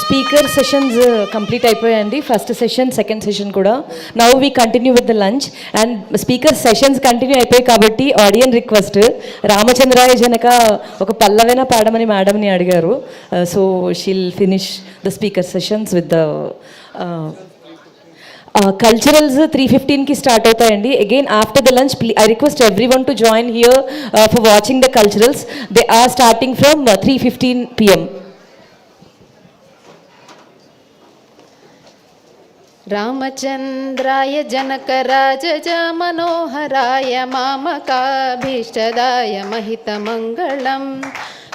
F: Speaker sessions complete అయిపోయాయండి. First session, second session కూడా. Now we continue with the lunch. And speaker sessions continue అయిపోయాయి కాబట్టి ఆడియన్ request, రామచంద్రాయ Janaka ఒక పల్లవైనా పాడమని మేడంని అడిగారు. So she'll finish the speaker sessions with the culturals 3:15కి start అవుతాయండి. Again after the lunch I request everyone to join here for watching the culturals. They are starting from 3:15 PM.
Q: रामचन्द्राय जनकराजज मनोहराय मामकाभीष्टदाय महितमङ्गलं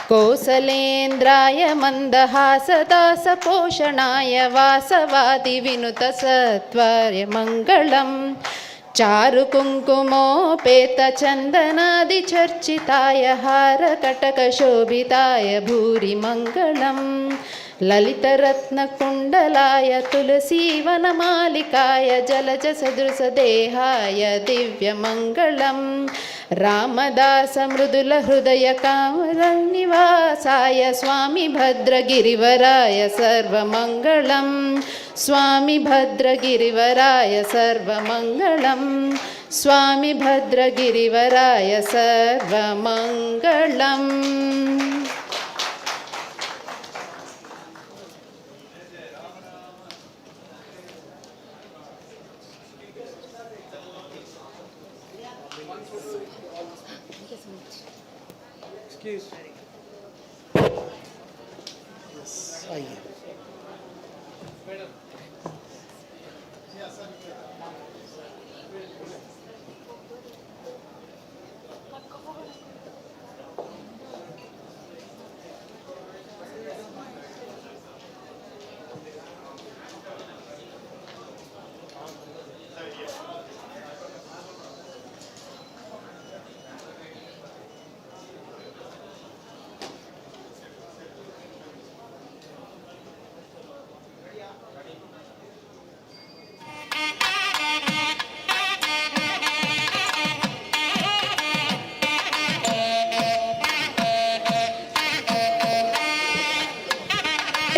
Q: कोसलेन्द्राय मन्दहासदासपोषणाय वासवादिविनुतसत्वाय मङ्गलं चारुकुङ्कुमोपेतचन्दनादिचर्चिताय हारकटकशोभिताय भूरि मङ्गलम् ललितरत्नकुण्डलाय तुलसीवनमालिकाय जलजसदृशदेहाय दिव्यमङ्गलं रामदासमृदुलहृदयकामरनिवासाय स्वामी भद्रगिरिवराय सर्वमङ्गलं स्वामी भद्रगिरिवराय सर्वमङ्गलं स्वामी भद्रगिरिवराय सर्वमङ्गलम्.
J: Excuse.
A: आइए.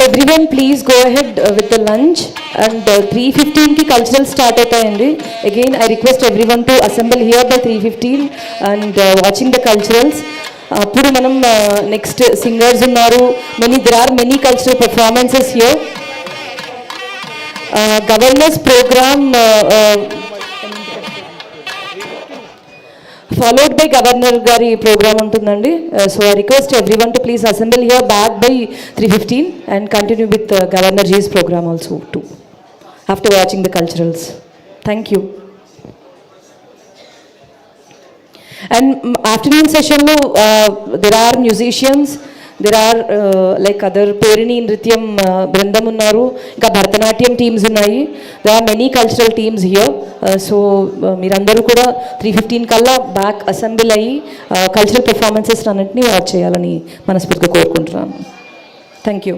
F: Everyone please go ahead with the lunch and 3:15 की cultural start होता है अंडी. Again I request everyone to assemble here by 3:15 and watching the culturals. అప్పుడు మనం నెక్స్ట్ సింగర్స్ ఉన్నారు. there are many cultural performances here. Governors program followed by Governor Gari program untundandi. So I request everyone to please assemble here back by 3:15 and continue with Governor G's program also too, after watching the culturals. Thank you. And afternoon session lo there are musicians, there are like other Perini Nrityam Brindam unnaru, ఇంకా Bharatanatyam teams ఉన్నాయి. there are many cultural teams here. So మీరందరూ కూడా 3:15 కల్లా back assemble అయ్యి cultural performances అన్నింటినీ watch చేయాలని మనస్ఫూర్తిగా కోరుకుంటున్నాను. Thank you.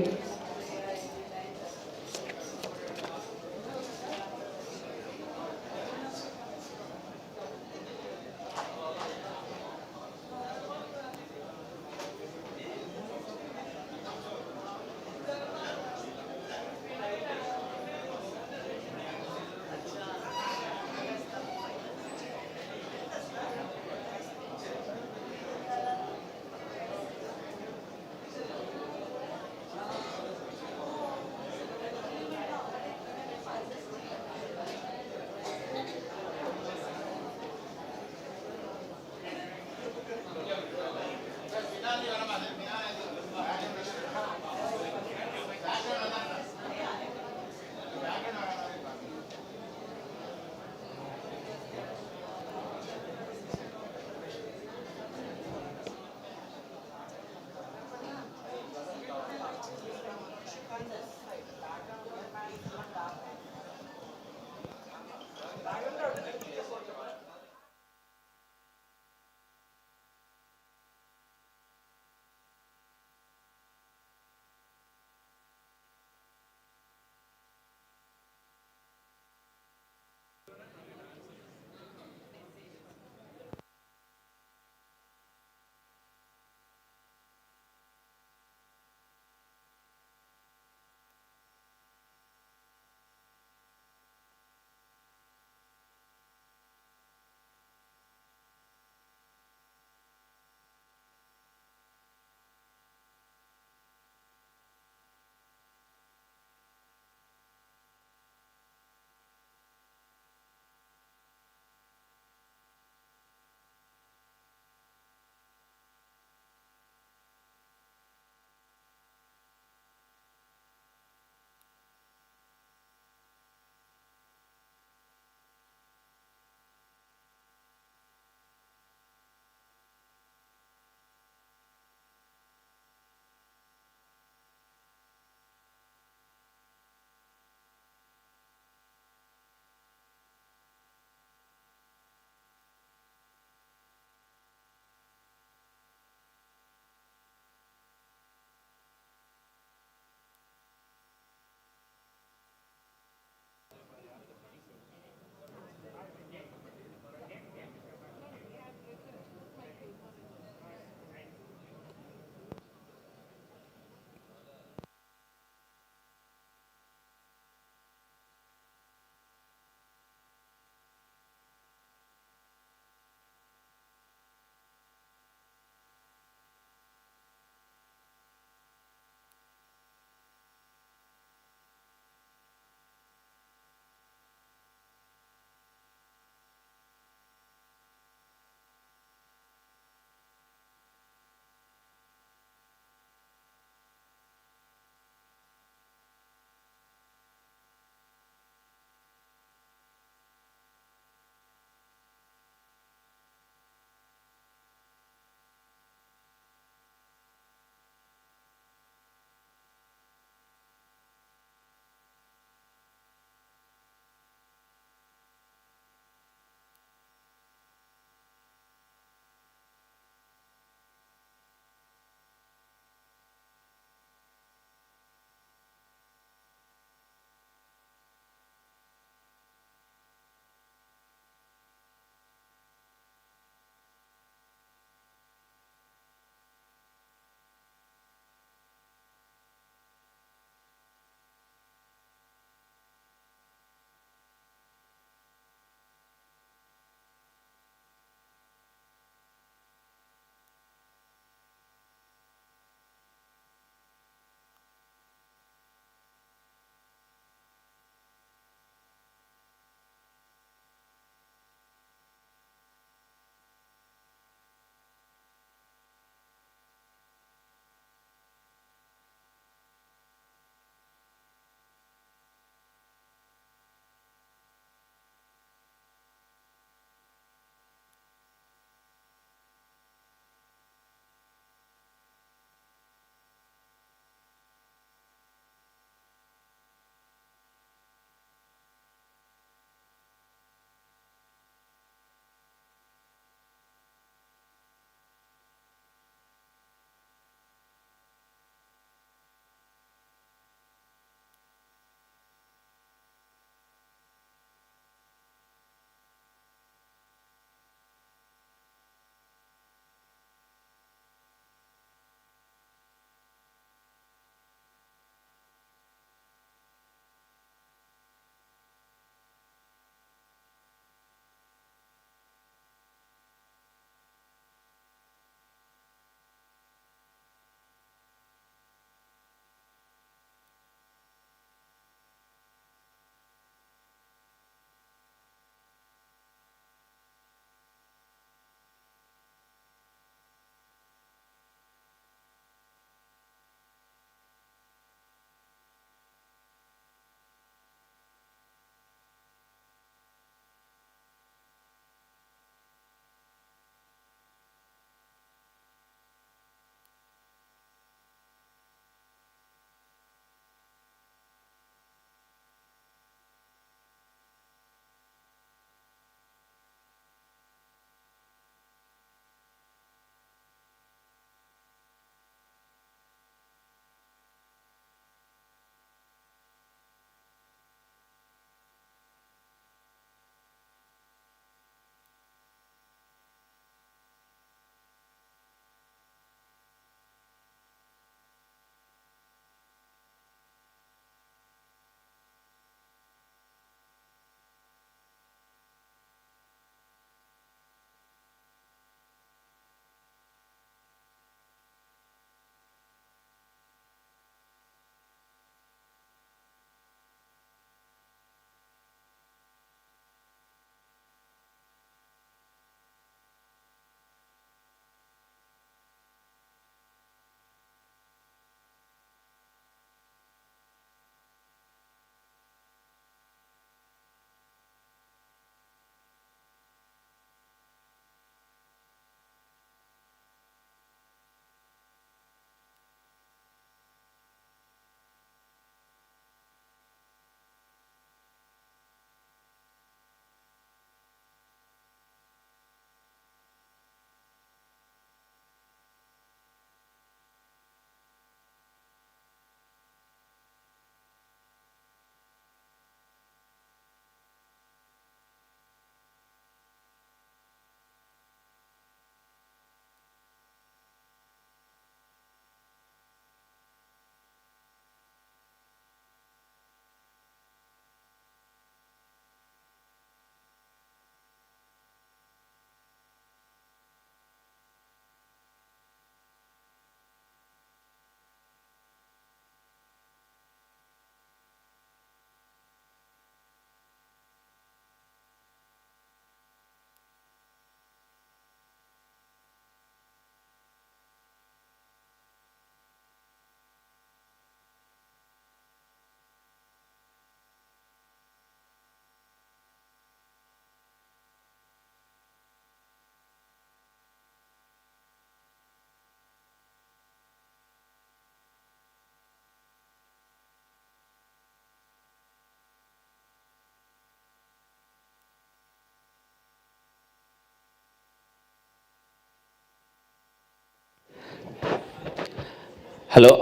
B: హలో,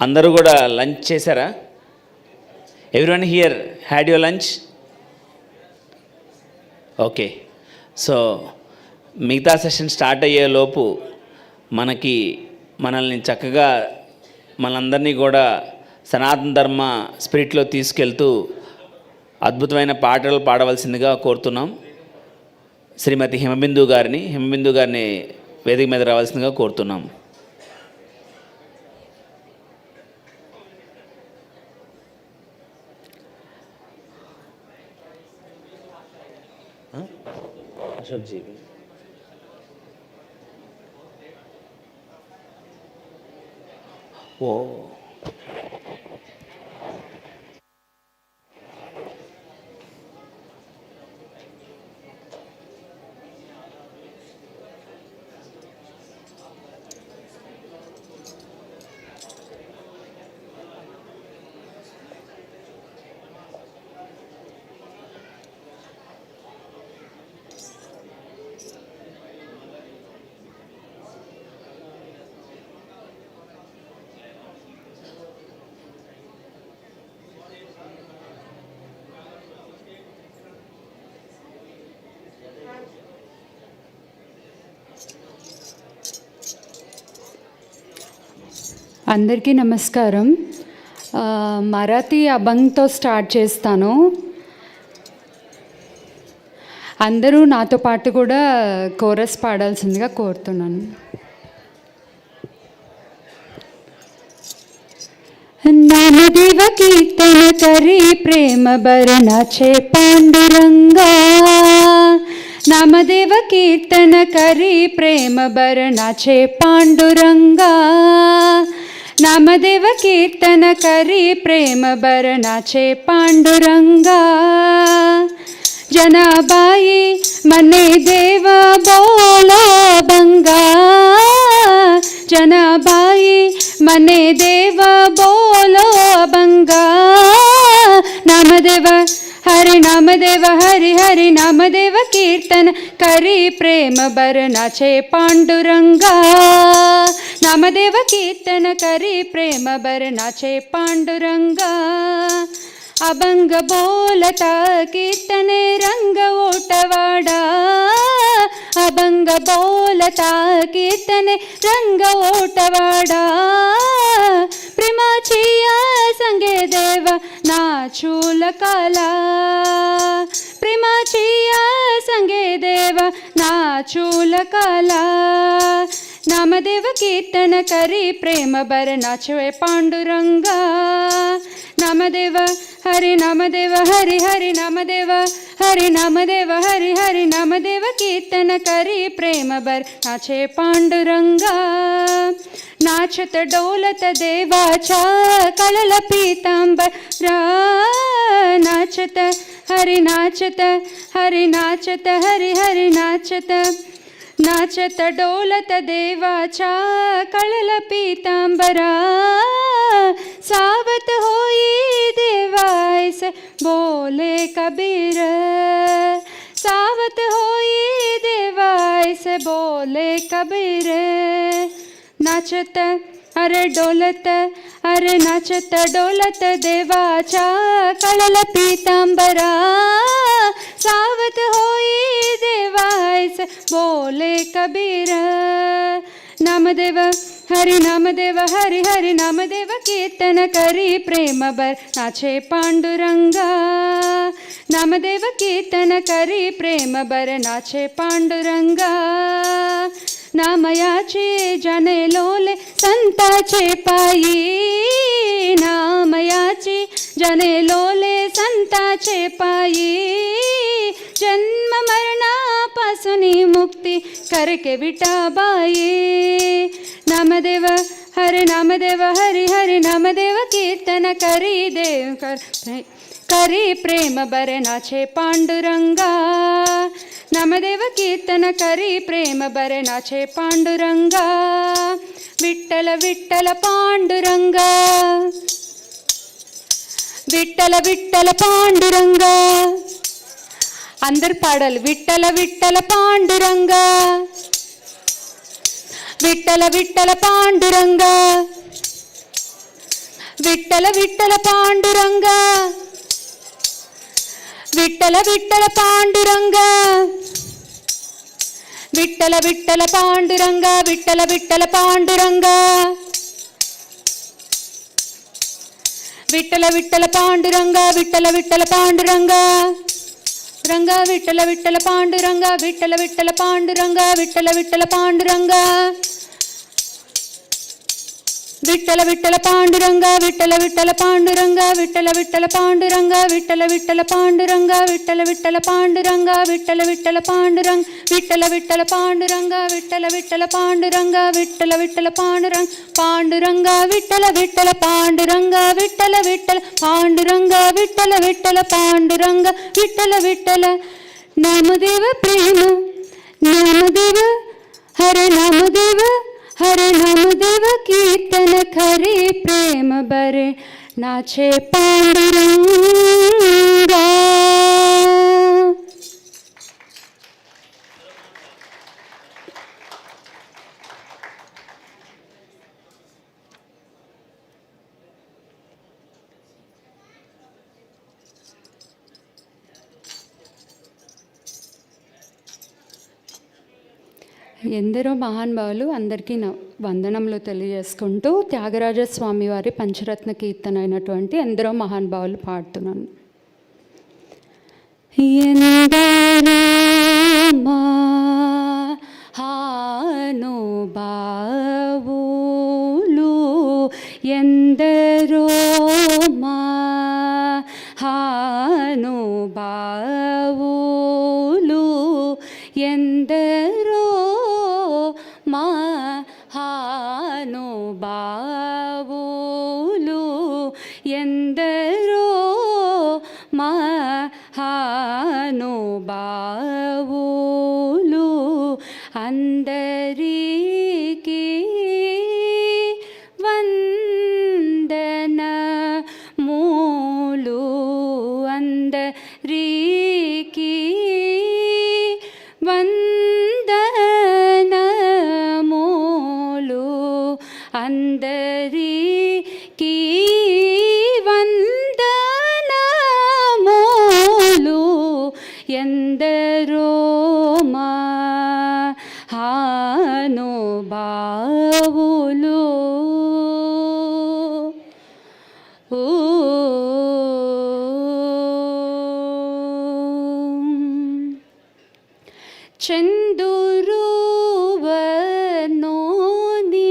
B: అందరూ కూడా లంచ్ చేశారా? Everyone here had your lunch? Okay. So మిగతా సెషన్ స్టార్ట్ అయ్యేలోపు మనల్ని చక్కగా మనందరినీ కూడా సనాతన ధర్మ స్పిరిట్లో తీసుకెళ్తూ అద్భుతమైన పాటలు పాడవలసిందిగా కోరుతున్నాం. శ్రీమతి హిమబిందు గారిని వేదిక మీద రావాల్సిందిగా కోరుతున్నాం. अशोक जी वो
R: అందరికీ నమస్కారం. మరాఠీ అభంగ్తో స్టార్ట్ చేస్తాను. అందరూ నాతో పాటు కూడా కోరస్ పాడాల్సిందిగా కోరుతున్నాను. నామదేవ కీర్తన కరి ప్రేమ భరణాచే పాండురంగా, నామదేవ కీర్తన కరి ప్రేమ భరణాచే పాండురంగా, नामदेव कीर्तन करी प्रेम भरनाचे पांडुरंगा, जनाबाई मने देव बोलो बंगा, जनाबाई मने देव बोलो बंगा, नामदेव हरि नामदेव हरि हरि नामदेव कीर्तन करी प्रेम भरनाचे पांडुरंगा, नामदेव कीर्तन करी प्रेम भरनाचे पांडुरंगा, अभंग बोलता कीर्तने रंग ओटवाडा, अभंग बोलता कीर्तने रंग ओटवाडा, प्रेमाची संगे देव नाचूल काला, प्रेमाची संगे देव नाचूल काला, नामदेव कीर्तन करी प्रेम भरनाचे पांडुरंगा, नामदेव हरि नामदेव हरि हरि नामदेव हरि नामदेव हरि हरि नामदेव कीर्तन करी प्रेम भरनाचे पांडुरंगा, नाचत डोलत देवाचा कळल पीतांबरा, नाचत हरि नाचत हरि नाचत हरि हरि नाचत, नाचत डोलत देवाचा कळल पीतांबरा, सावत होई देवायस बोले कबीर, सावत होई देवायस बोले कबीर, नाचत अरे डोलत अरे नाचत डोलत देवाचा कळल पीतांबरा, सावत होई देवायस बोले कबीर, नामदेव हरि नामदेव हरि हरि नामदेव कीर्तन करी प्रेम भरनाचे पांडुरंगा, नामदेव कीर्तन करी प्रेम भरनाचे पांडुरंगा, नामयाचे जने लोले संताचे पायी, नामयाचे जने लोले संताचे पायी, जन्म मरणापासून मुक्ती करके विठाबाई, नामदेव हरि नामदेव हरि हरि नामदेव कीर्तन करी देव करी प्रेम भरनाचे पांडुरंगा, नामदेव कीर्तन करी प्रेम भरनाचे पांडुरंगा, विठ्ठल विठ्ठल पांडुरंगा, विठ्ठल विठ्ठल पांडुरंगा, अंदर पाडल विठ्ठल विठ्ठल पांडुरंगा, विठ्ठल विठ्ठल पांडुरंगा, విఠల విఠల పాండురంగ విఠల విఠల పాండురంగ విఠల విఠల పాండురంగ విఠల విఠల పాండురంగ విఠల విఠల పాండురంగ విఠల విఠల పాండురంగ రంగ విఠల విఠల పాండురంగ విఠల విఠల పాండురంగ విఠల విఠల పాండురంగ విఠల విఠల పాండురంగ విఠల విఠల పాండురంగ విఠల విఠల పాండురంగ విఠల విఠల పాండురంగ విఠల విఠల పాండురంగ విఠల విఠల పాండురంగ విఠల విఠల పాండురంగ విఠల విఠల పాండురంగ విఠల విఠల పాండురంగ పాండురంగ విఠల విఠల పాండురంగ విఠల విఠల పాండురంగ విఠల విఠల పాండురంగ విఠల విఠల నామదేవ ప్రేమ నామదేవ హరే నామదేవ हरे नामदेव कीर्तन खरे प्रेम बरे नाचे पांडुरंगा ఎందరో మహానుభావులు అందరికీ వందనములు తెలియజేసుకుంటూ త్యాగరాజస్వామి వారి పంచరత్న కీర్తన అయినటువంటి ఎందరో మహానుభావులు పాడుతున్నాను. ఎందరో మహానుభావులు ఎందరో మహానుభావులు ఎందరో మహానుభావులు ఎందరో మహానుభావులు అందరికీ వందనములు అందరికీ వందనములు అందరికీ వందనములు ఎందరో మహానుభావులు చందురువనోని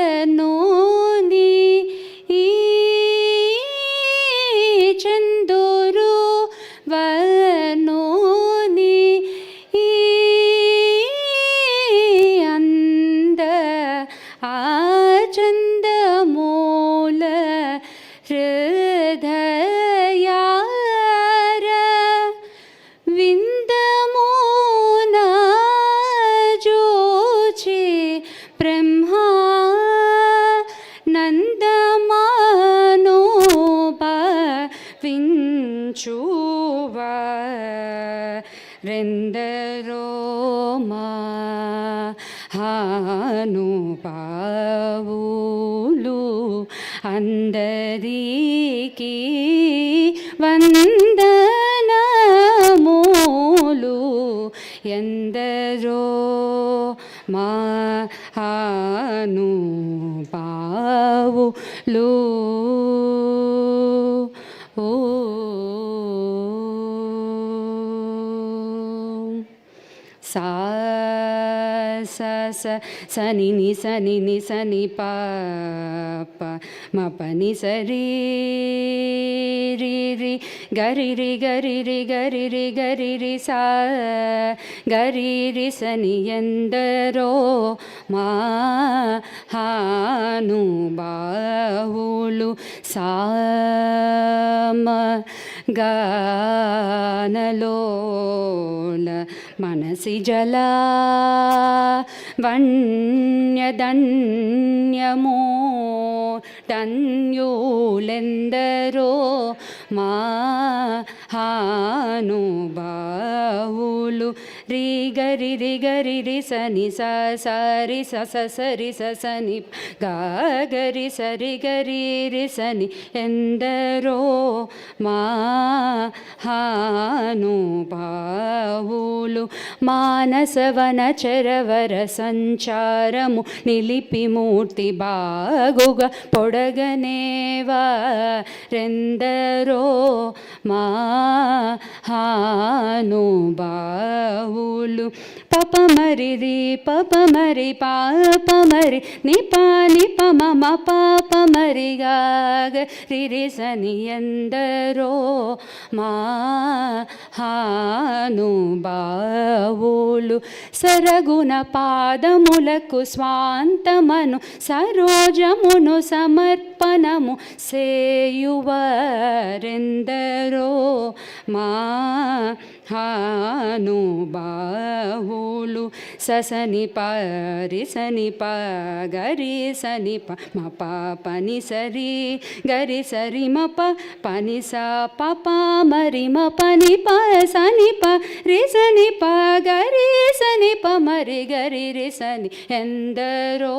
R: చందురువనోని చందురువనోని అంద ఆచందమూల హృదయార విందమూనా జోచి బ్రహ్మా నందమానోప వించువ రెందరో మహానుభావులు అందరికీ వందనములు ఎందరో మహానుభావులు సా స సని ని సని ప మ పని సరి రి రి గరి రి గరి రి గరి రి గరి రి సా గరి రి సని ఎందరో మహానుభావులు సామ గానలోల మనసి జలా వన్యదన్యమో ధన్యులెందరో మహానుభావులు రి గరి రి గరి రి సని స సరి స స సరి స సని గా గరి సరి గరి రి సని ఎందరో మహానుభావులు మానసవన చరవర సంచారము నిలిపి మూర్తి బాగుగా పొడగనేవారెందరో మహానుభావులు పపమరి పపమరి పాపమరి నిప నిప మమ పాపమరి గాగ రిరి సని ఎందరో మహానుభావులు సరగుణ పాదములకు స్వాంతమను సరోజమును సమర్పణము సేయువరెందరో మహానుభావులు ససని పరి సని ప గరి సని ప మ ప పని సరి గరి సరి మ ప పని స ప ప మరి మ పని ప సని ప రి సని ప గరి సని ప మరి గరి రి సని ఎందరో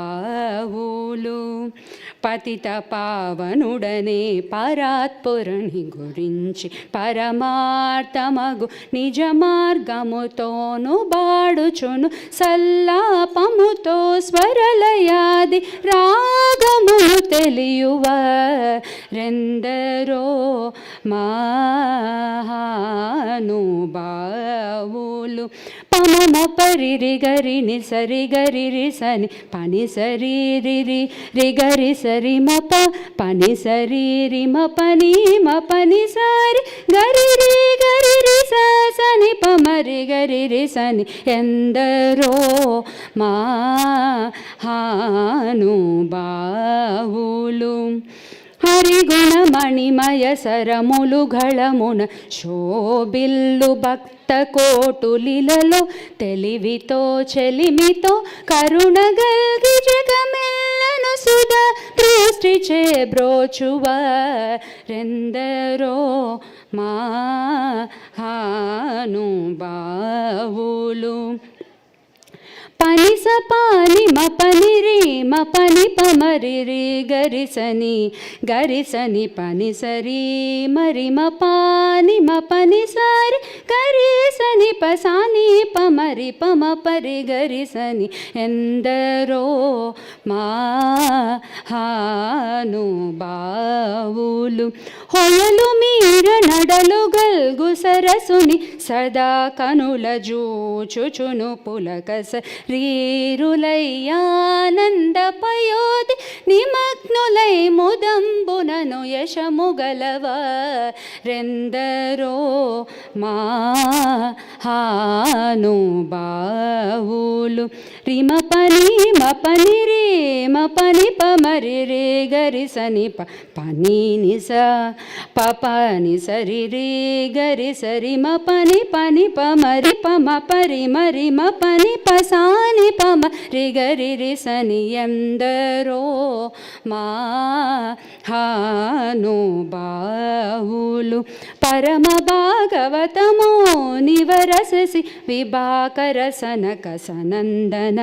R: మహానుభావులు పతిత పావనుడనే పరాత్పురుని గురించి పరమార్థమగు నిజ మార్గముతోను బాడుచును సల్లాపముతో స్వరలయాది రాగములు తెలియువరెందరో మహానుభావులు పమమ పరిరి గరి ని సరి గరి రి సని పని సరి రి రి రి గరి సరి మ ప పని సరి రి మ పని మ పని సరి గరి రి స సని ప మరి గరి రి సని ఎందరో మహానుభావులు హరిగుణమణిమయ సరములు ఘళమున శోభిల్లు భక్త కోటులిలలో తెలివితో చెలిమితో కరుణగల్గి జగమెల్లను సుధా దృష్టి చే బ్రోచువరెందరో మహానుభావులు పని స పాని మ పని రి మ పని ప మరి రి గరి సని పని సరి మరి మ పాని మ పని సరి గరి సని ప సాని ప మరి ప మ పరి గరి సని ఎందరో మహానుభావులు హొయలు మీర నడలు గల్గు సరసుని సదా కనుల జూచుచును పులకస రీరులయ్యానంద పయోధి నిమగ్నులై ముదంబునను యశముగలవారెందరో మహానుభావులు రిమ పని మ పని రే మ పని ప మరి రే గరి సని ప పని ని స ప పని సరి రే గరి సరి మ పని ప మరి ప మ పరి మరి మ పని ప సాని ప మ రి గరి రి సని ఎందరో మహానుభావులు పరమ భాగవతమో నివరససి విభాకర సనక సనందన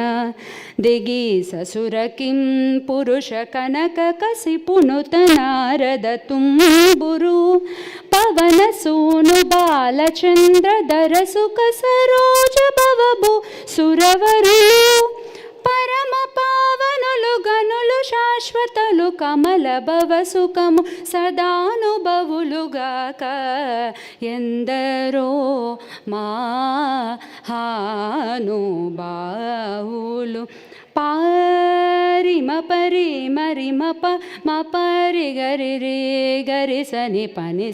R: దిగి ససురకిం పురుష కనక కసి పునుత నారద తుంబురు పవన సూను బాలచంద్ర ధర సుఖ సరోజ భవభు సురవరులు పరమ పావనులు గనులు శాశ్వతలు కమల భవ సుఖము సదానుభవులుగాక ఎందరో మహానుభావులు పారి మ పరి మరి మ ప మ పరి గరి రే గరి సని పని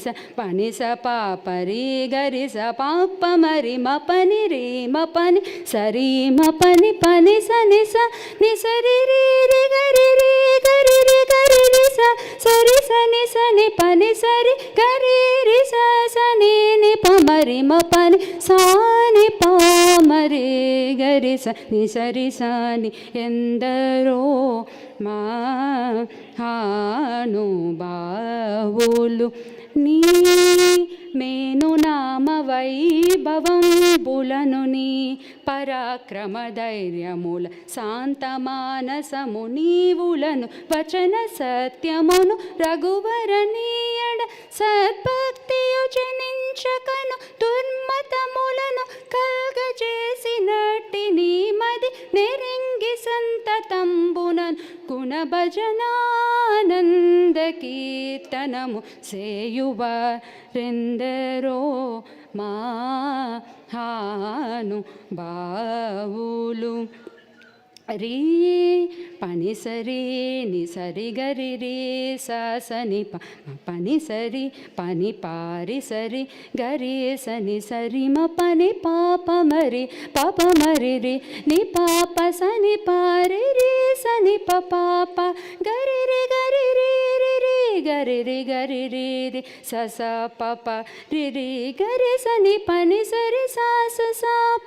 R: స ప పరి గరి స పాప మరి మ పని రే మ పని సరి మ పని పని సని స ని సరి రే రి గరి రే గరి రి గరి రి స సరి సని సని పని సరి గరి రి స సని ని ప మరి మ పని సాని ప మరి గరి స ని సరి సాని ఎందరో మహానుభావులు నీ మేను నామ వైభవం బులను నీ పరాక్రమ ధైర్యముల శాంతమానసము నీవులను వచన సత్యమును రఘువరనీయడ సద్భక్తియు జనించకను దుర్మతములను కల్గజేసినట్టి నీ మది నెరింగి సంతతంబునన్ గుణభజనానంద కీర్తనము సేయువరెందరో మాహాను బావులు రీ పని సరి ని సరి గరి రీ సని పని సరి పని పారి సరి గరి సని సరి మ పని పాప మరి రి ని పాప సని పారి రి సని పాప గరి రి గరి రి రి రి గరి రి గరి రి రి స పాప రి రి గరి సని పని సరి సా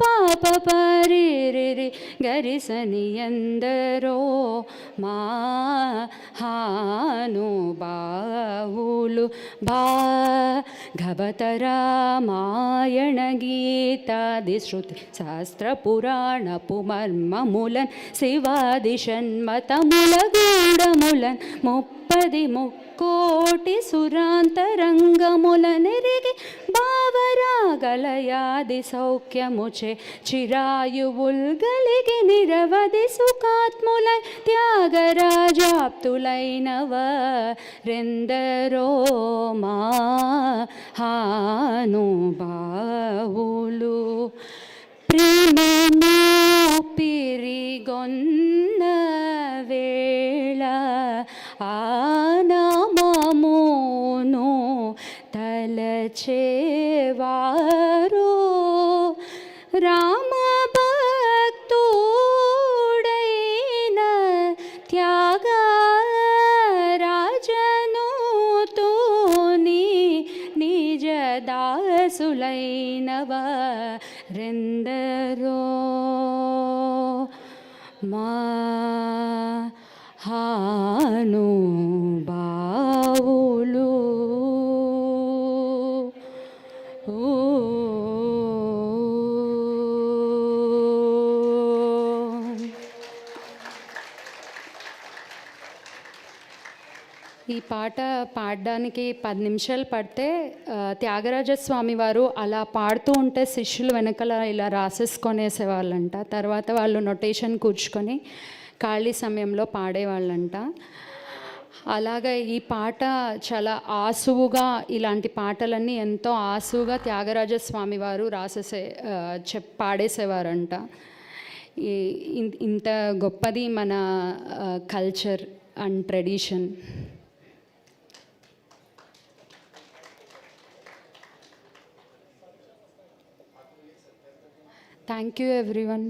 R: పాప పరి రి రి గరి సని ఎందరో మహానుభావులు భాగవత రామాయణ గీతాది శృతి శాస్త్ర పురాణపు మర్మములన్ శివాది షణ్మతముల గూఢములన్ ముప్పది ముక్కోటి సురాంతరంగముల నెరిగి భావరాగలయాది సౌఖ్యముచే చిరాయువుల్ గలిగి నిరవధి సుఖాత్ములై త్యాగరాజాప్తులైనవరెందరో మహానుభావులు ప్రేమను పిరిగొన్న వేళ ఆ నామమును తలచేవారు రామ భక్తుడైన త్యాగరాజను తోని నిజ దాసులైనవరెందరో మహానుభావులు ఈ పాట పాడడానికి 10 నిమిషాలు పడితే త్యాగరాజస్వామి వారు అలా పాడుతూ ఉంటే శిష్యులు వెనకాల ఇలా రాసేసుకొనేసేవాళ్ళంట. తర్వాత వాళ్ళు నొటేషన్ కూర్చుకొని ఖాళీ సమయంలో పాడేవాళ్ళంట. అలాగా ఈ పాట చాలా ఆసువుగా, ఇలాంటి పాటలన్నీ ఎంతో ఆసువుగా త్యాగరాజస్వామి వారు పాడేసేవారంట. ఇంత గొప్పది మన culture and tradition. Thank you, everyone.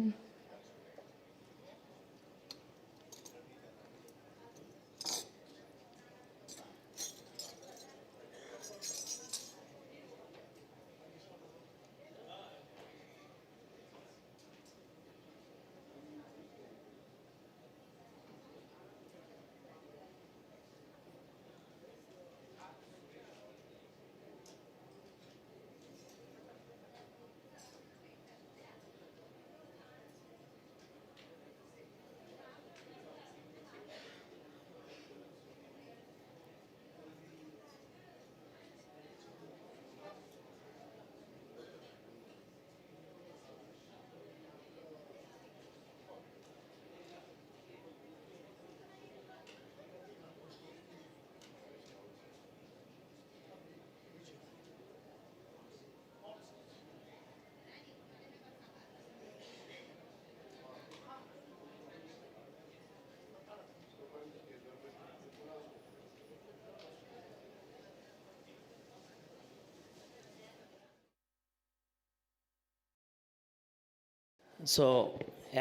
B: So,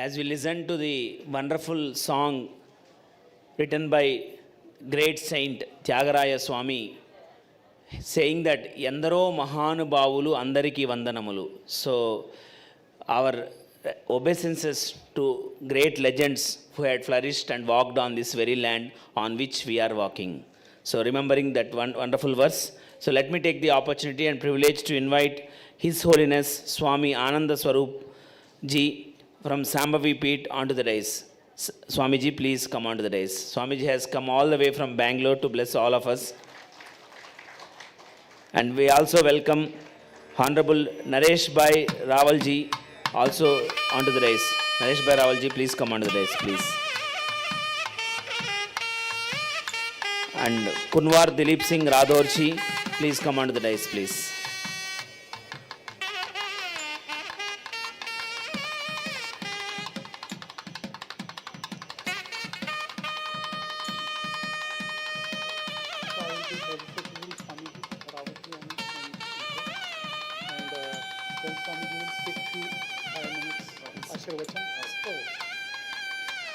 B: as we listen to the wonderful song written by great saint Tyagaraja Swami, saying that Yandaro Mahanubhavulu Andariki Vandanamulu. So, our obeisances to great legends who had flourished and walked on this very land on which we are walking. So, remembering that one wonderful verse, So let me take the opportunity and privilege to invite His Holiness Swami Ananda Swarup Ji from Sambhavi Peeth onto the dais. Swamiji, please come onto the dais. Swamiji has come all the way from Bangalore to bless all of us. And we also welcome Honorable Naresh Bhai Rawal Ji also onto the dais. Naresh Bhai Rawal Ji, please come onto the dais, please. And Kunwar Dilip Singh Radhor Ji, please come onto the dais, please.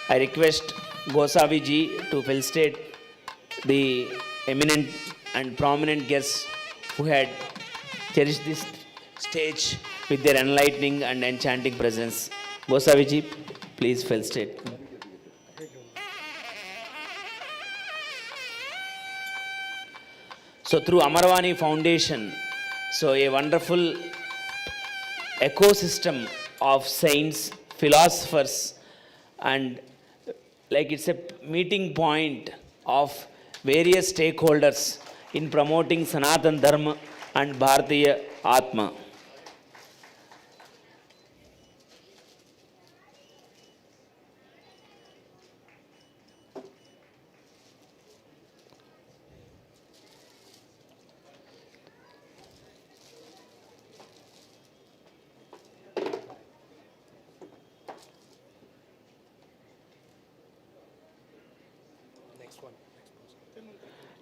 B: I request Gosavi Ji to felicitate the eminent and prominent guests who had cherished this stage with their enlightening and enchanting presence. Gosavi Ji, please felicitate. So through Amarvani Foundation, so a wonderful ecosystem of saints, philosophers, and like it's a meeting point of various stakeholders in promoting Sanatan Dharma and Bharatiya Atma.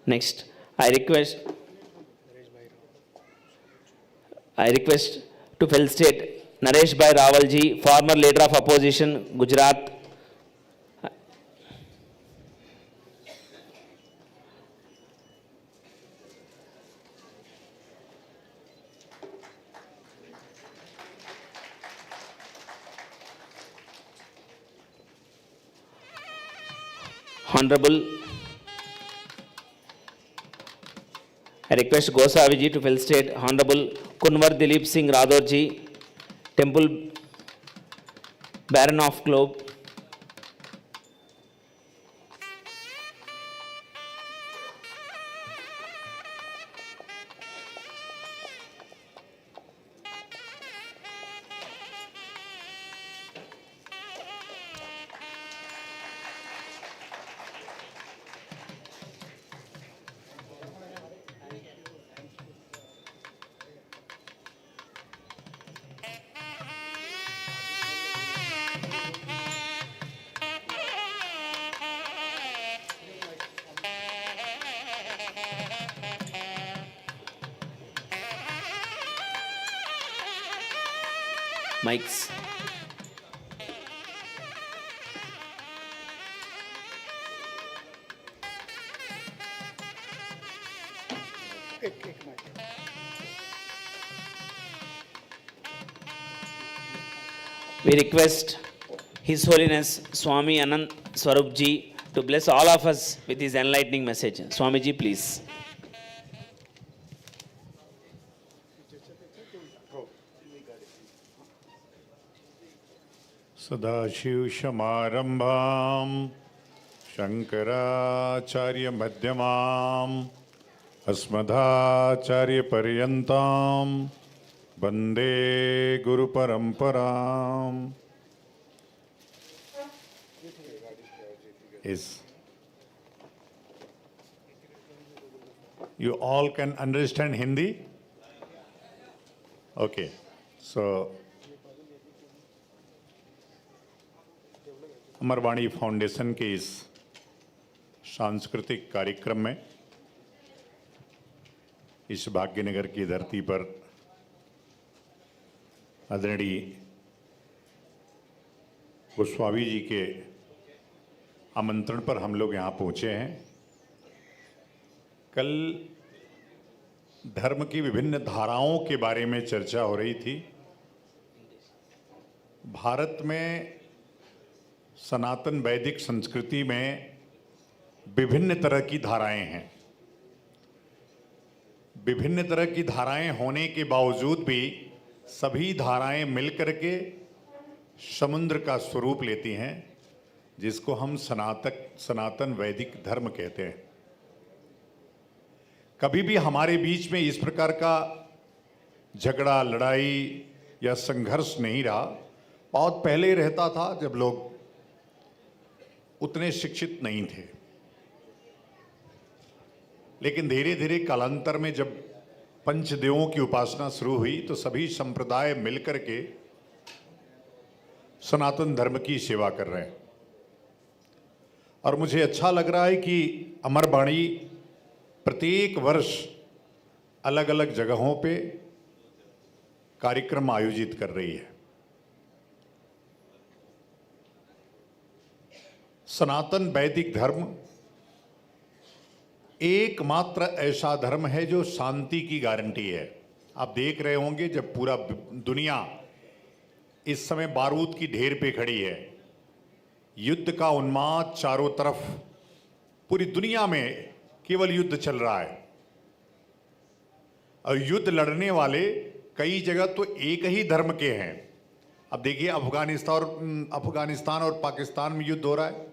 B: Next, I request to felicitate Naresh Bhai Rawal Ji, former leader of opposition, Gujarat. Honorable, I request Gosavi Ji to felicitate Honorable Kunwar Dilip Singh Radhor Ji, Temple Baron of Globe. Mics. We request His Holiness Swami Anand Swarup Ji to bless all of us with his enlightening message. Swami Ji, please.
S: सदाशिवसमारम्भां शङ्कराचार्यमध्यमाम् अस्मदाचार्यपर्यन्तां वन्दे गुरुपरम्पराम्. Yes. You all can understand Hindi? Okay. So Amarvani foundation के इस सांस्कृतिक कार्यक्रम में इस भाग्यनगर की धरती पर आदरणीय गोस्वामी जी के आमंत्रण पर हम लोग यहाँ पहुँचे हैं. कल धर्म की विभिन्न धाराओं के बारे में चर्चा हो रही थी. भारत में सनातन वैदिक संस्कृति में विभिन्न तरह की धाराएं हैं. विभिन्न तरह की धाराएं होने के बावजूद भी सभी धाराएं मिलकर के समुद्र का स्वरूप लेती हैं, जिसको हम सनातन वैदिक धर्म कहते हैं। कभी भी हमारे बीच में इस प्रकार का झगड़ा, लड़ाई या संघर्ष नहीं रहा। बहुत पहले रहता था जब लोग उतने शिक्षित नहीं थे, लेकिन धीरे धीरे कालांतर में जब पंचदेवों की उपासना शुरू हुई तो सभी संप्रदाय मिलकर के सनातन धर्म की सेवा कर रहे हैं। और मुझे अच्छा लग रहा है कि अमरवाणी प्रत्येक वर्ष अलग अलग जगहों पे कार्यक्रम आयोजित कर रही है। सनातन वैदिक धर्म एकमात्र ऐसा धर्म है जो शांति की गारंटी है। आप देख रहे होंगे जब पूरा दुनिया इस समय बारूद की ढेर पे खड़ी है, युद्ध का उन्माद चारों तरफ, पूरी दुनिया में केवल युद्ध चल रहा है। और युद्ध लड़ने वाले कई जगह तो एक ही धर्म के हैं। अब देखिए अफगानिस्तान और पाकिस्तान में युद्ध हो रहा है।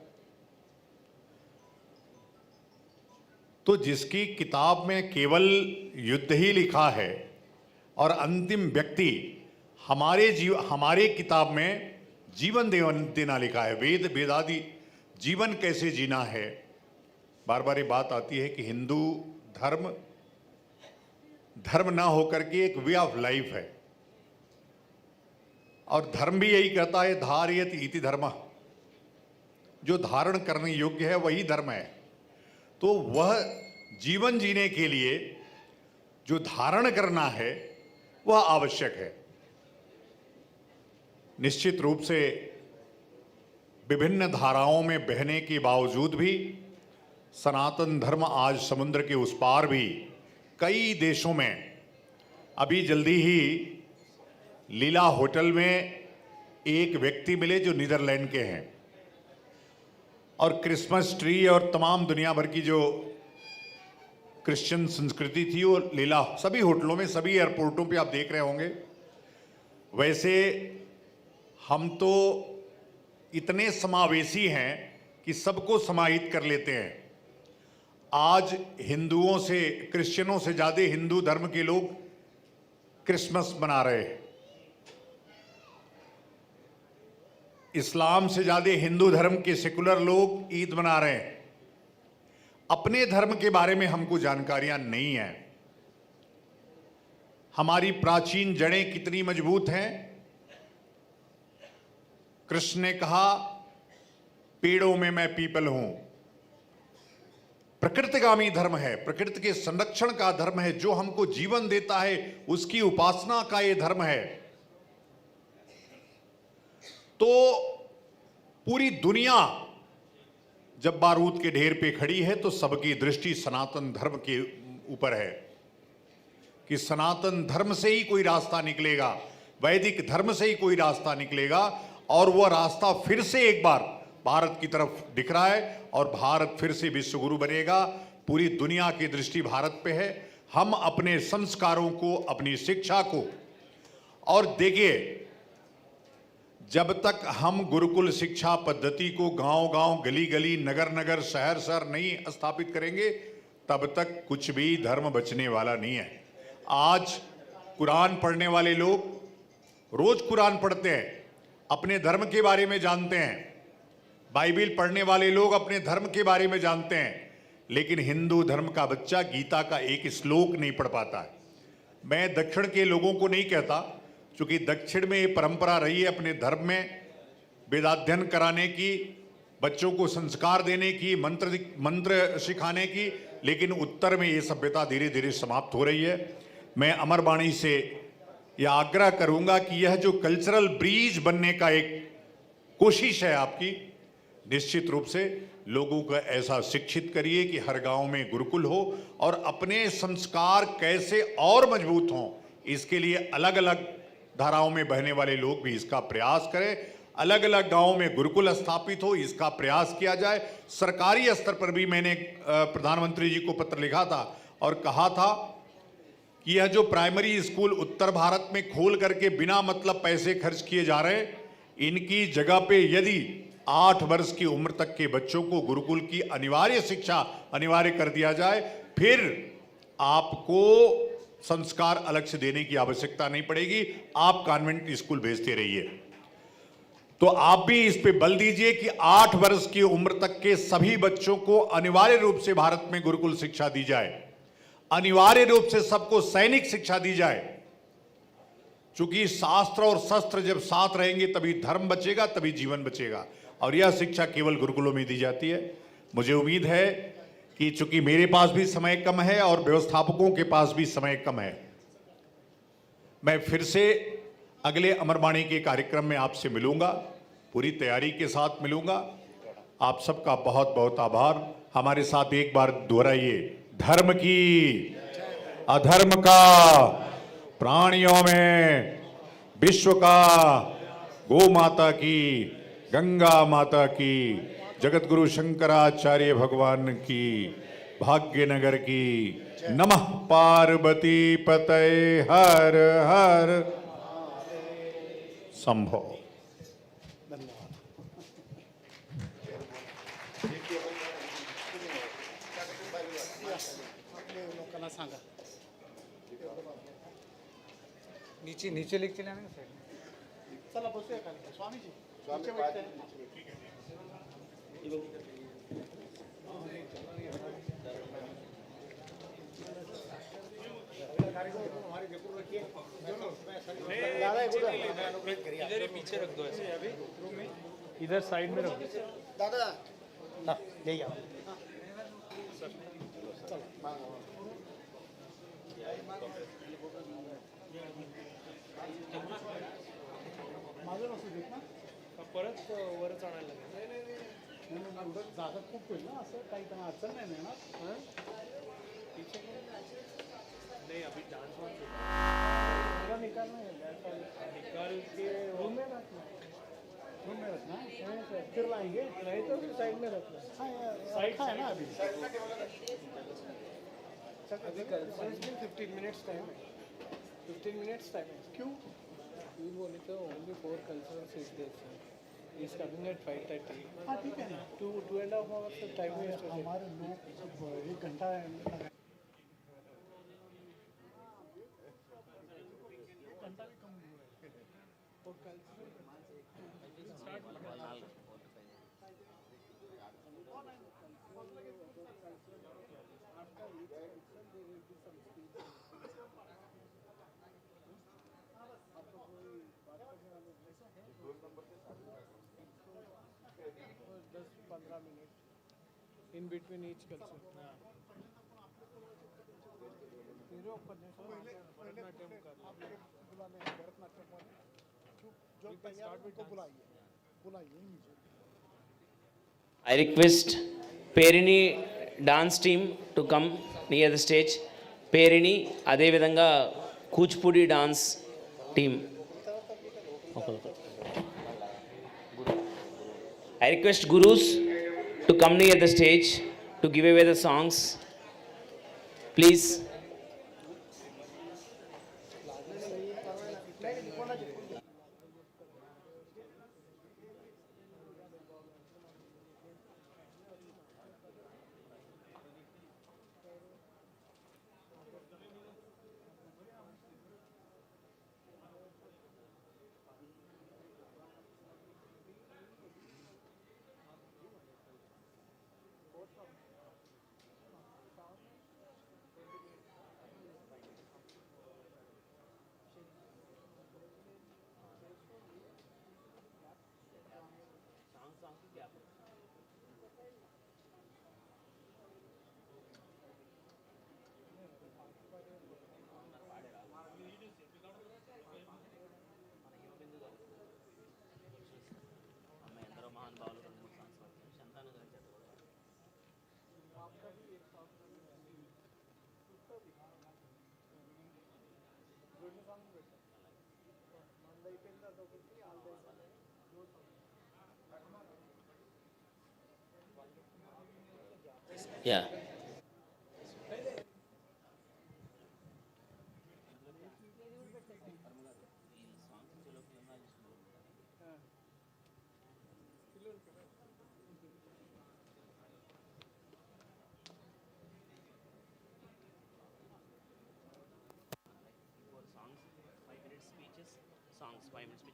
S: तो जिसकी किताब में केवल युद्ध ही लिखा है और अंतिम व्यक्ति हमारे किताब में जीवन देना लिखा है, वेदादि जीवन कैसे जीना है। बार बार ये बात आती है कि हिंदू धर्म ना होकर के एक वे ऑफ लाइफ है, और धर्म भी यही कहता है धारयत इति धर्म, जो धारण करने योग्य है वही धर्म है। तो वह जीवन जीने के लिए जो धारण करना है वह आवश्यक है। निश्चित रूप से विभिन्न धाराओं में बहने के बावजूद भी सनातन धर्म आज समुद्र के उस पार भी कई देशों में, अभी जल्दी ही लीला होटल में एक व्यक्ति मिले जो नीदरलैंड के हैं, और क्रिसमस ट्री और तमाम दुनिया भर की जो क्रिश्चियन संस्कृति थी वो लीला सभी होटलों में, सभी एयरपोर्टों पे आप देख रहे होंगे। वैसे हम तो इतने समावेशी हैं कि सबको समाहित कर लेते हैं। आज हिंदुओं से, क्रिश्चियनों से ज़्यादा हिंदू धर्म के लोग क्रिसमस मना रहे हैं, इस्लाम से ज़्यादा हिंदू धर्म के सेकुलर लोग ईद मना रहे हैं। अपने धर्म के बारे में हमको जानकारियां नहीं है। हमारी प्राचीन जड़ें कितनी मजबूत हैं। कृष्ण ने कहा पेड़ों में मैं पीपल हूं। प्रकृतिगामी धर्म है, प्रकृति के संरक्षण का धर्म है, जो हमको जीवन देता है उसकी उपासना का ये धर्म है। तो पूरी दुनिया जब बारूद के ढेर पे खड़ी है तो सबकी दृष्टि सनातन धर्म के ऊपर है कि सनातन धर्म से ही कोई रास्ता निकलेगा, वैदिक धर्म से ही कोई रास्ता निकलेगा, और वह रास्ता फिर से एक बार भारत की तरफ दिख रहा है और भारत फिर से विश्वगुरु बनेगा। पूरी दुनिया की दृष्टि भारत पे है। हम अपने संस्कारों को, अपनी शिक्षा को, और देखिए जब तक हम गुरुकुल शिक्षा पद्धति को गांव-गांव, गली-गली, नगर-नगर, शहर-शहर नहीं स्थापित करेंगे तब तक कुछ भी धर्म बचने वाला नहीं है। आज कुरान पढ़ने वाले लोग रोज कुरान पढ़ते हैं, अपने धर्म के बारे में जानते हैं। बाइबिल पढ़ने वाले लोग अपने धर्म के बारे में जानते हैं, लेकिन हिंदू धर्म का बच्चा गीता का एक श्लोक नहीं पढ़ पाता है। मैं दक्षिण के लोगों को नहीं कहता, क्योंकि दक्षिण में ये परंपरा रही है अपने धर्म में वेदाध्ययन कराने की, बच्चों को संस्कार देने की, मंत्र सिखाने की, लेकिन उत्तर में ये सभ्यता धीरे धीरे समाप्त हो रही है। मैं अमरवाणी से यह आग्रह करूंगा कि यह जो कल्चरल ब्रिज बनने का एक कोशिश है आपकी, निश्चित रूप से लोगों को ऐसा शिक्षित करिए कि हर गांव में गुरुकुल हो, और अपने संस्कार कैसे और मजबूत हों इसके लिए अलग अलग धाराओं में बहने वाले लोग भी इसका प्रयास करें। अलग अलग गांवों में गुरुकुल स्थापित हो, इसका प्रयास किया जाए। सरकारी स्तर पर भी मैंने प्रधानमंत्री जी को पत्र लिखा था और कहा था कि यह जो प्राइमरी स्कूल उत्तर भारत में खोल करके बिना मतलब पैसे खर्च किए जा रहे हैं, इनकी जगह पे यदि 8 वर्ष की उम्र तक के बच्चों को गुरुकुल की अनिवार्य शिक्षा अनिवार्य कर दिया जाए, फिर आपको संस्कार अलग से देने की आवश्यकता नहीं पड़ेगी, आप कॉन्वेंट स्कूल भेजते रहिए। तो आप भी इस पे बल दीजिए कि 8 वर्ष की उम्र तक के सभी बच्चों को अनिवार्य रूप से भारत में गुरुकुल शिक्षा दी जाए, अनिवार्य रूप से सबको सैनिक शिक्षा दी जाए। क्योंकि शास्त्र और शस्त्र जब साथ रहेंगे तभी धर्म बचेगा, तभी जीवन बचेगा, और यह शिक्षा केवल गुरुकुलों में दी जाती है। मुझे उम्मीद है कि चूंकि मेरे पास भी समय कम है और व्यवस्थापकों के पास भी समय कम है, मैं फिर से अगले अमरवाणी के कार्यक्रम में आपसे मिलूंगा, पूरी तैयारी के साथ मिलूंगा। आप सबका बहुत बहुत आभार। हमारे साथ एक बार दोहराइए, धर्म की, अधर्म का, प्राणियों में, विश्व का, गो माता की, गंगा माता की, जगत गुरु शंकराचार्य भगवान की, भाग्यनगर की। नमः पार्वती पतये हर हर शंभो।
T: नीचे नीचे लिख के लाना सर।
A: चला बसूया खाली स्वामीजी, नीचे बैठते हैं।
T: इधर ही पीछे रख दो ऐसे, अभी इधर साइड में रख दो दादा। हाँ ले आओ।
A: माझं नसू देत ना,
T: परत वरच आणायला लागेल।
A: नाही जागा खूप होईल ना, असं काही त्यांना अडचण नाही येणार।
T: नहीं अभी डांस निकालना है, निकाल के रूम में रखना,
A: रूम में रखना, फिर लाएंगे,
T: नहीं तो फिर साइड में रखना।
A: साइड है ना अभी।
T: अभी 15 मिनट्स टाइम है, 15 मिनट्स टाइम है। क्यों? You बोले तो only 4 cultures is there. He's coming at 5:30.
A: हाँ ठीक है ना,
T: 2.5 hours का टाइम वेस्ट हो
A: हमारे लोग 1 घंटा लगा।
T: in between each culture.
B: I request Perini dance team to come near the stage. Perini, అదే విధంగా Kuchipudi dance team. I request gurus to come near the stage to give away the songs. Please. Yeah. songs, 5 minutes.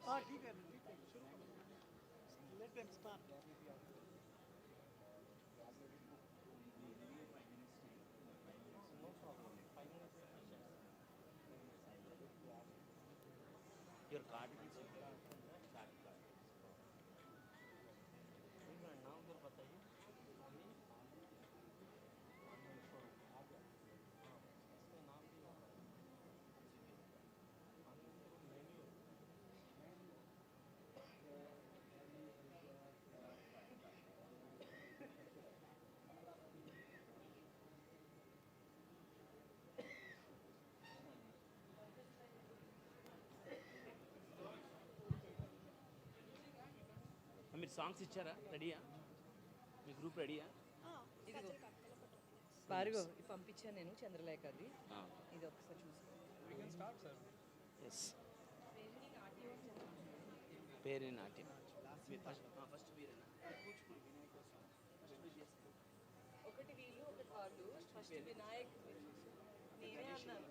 T: Let them start.
B: Your card. మీరు songs ఇచ్చారా? రెడీయా? మీ group రెడీయా?
F: భార్గవ్ పంపించాను నేను చంద్రలేఖది ఇది ఒకసారి చూసుకో.
B: ఎస్. పేరు నాట్యం. ఫస్ట్ వీరేనా?
F: ఒకటి వీళ్ళు ఒకటి వాళ్ళు. ఫస్ట్ వినాయక్ నేనే అన్నాను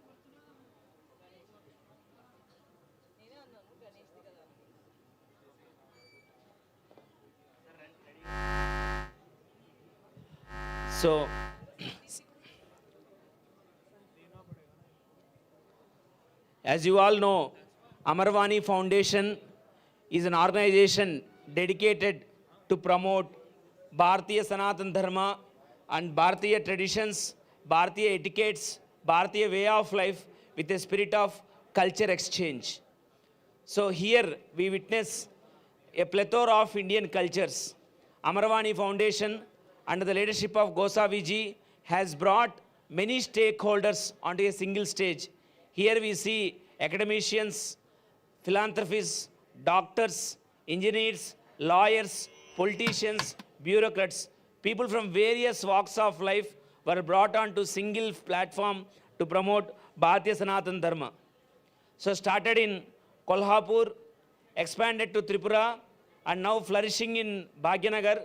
F: గణేష్ది కదా.
B: So, as you all know, Amarvani Foundation is an organization dedicated to promote Bharatiya Sanatan Dharma and Bharatiya traditions, Bharatiya etiquettes, Bharatiya way of life with a spirit of culture exchange. So here we witness a plethora of Indian cultures. Amarvani Foundation, under the leadership of Gosaviji, has brought many stakeholders onto a single stage. Here we see academicians, philanthropists, doctors, engineers, lawyers, politicians, bureaucrats, people from various walks of life were brought onto single platform to promote Bharatiya Sanatan Dharma. So started in Kolhapur, expanded to Tripura, and now flourishing in Bhagyanagar.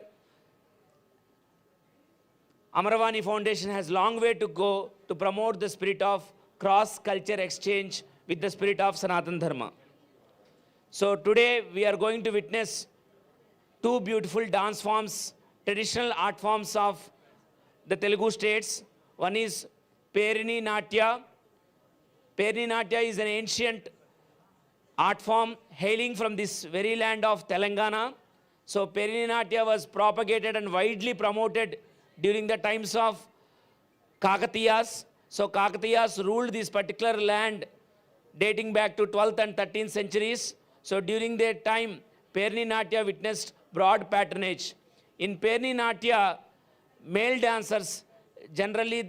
B: Amarvani Foundation has long way to go to promote the spirit of cross-culture exchange with the spirit of Sanatan Dharma. So today we are going to witness two beautiful dance forms, traditional art forms of the Telugu states. One is Perini Natya. Perini Natya is an ancient art form hailing from this very land of Telangana. So Perini Natya was propagated and widely promoted during the times of Kakatiyas. So Kakatiyas ruled this particular land dating back to 12th and 13th centuries. So during their time, Perini Natya witnessed broad patronage. In Perini Natya, male dancers generally,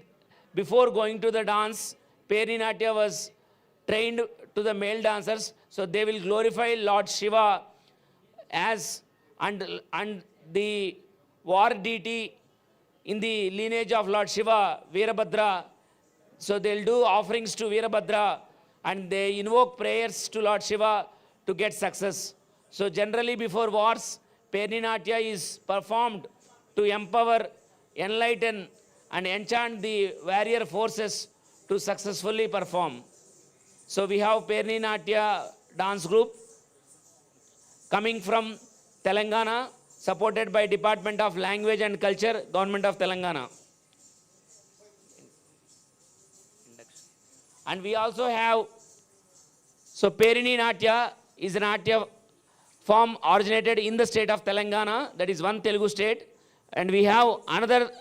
B: before going to the dance, Perini Natya was trained to the male dancers. So they will glorify Lord Shiva as and the war deity in the lineage of Lord Shiva, Veerabhadra. So they'll do offerings to Veerabhadra and they invoke prayers to Lord Shiva to get success. So generally before wars, Perini Natya is performed to empower, enlighten and enchant the warrior forces to successfully perform. So we have Perini Natya dance group coming from Telangana, supported by Department of Language and Culture, Government of Telangana. And we also have, so Perini Natya is a Natya form originated in the state of Telangana, that is one Telugu state. And we have another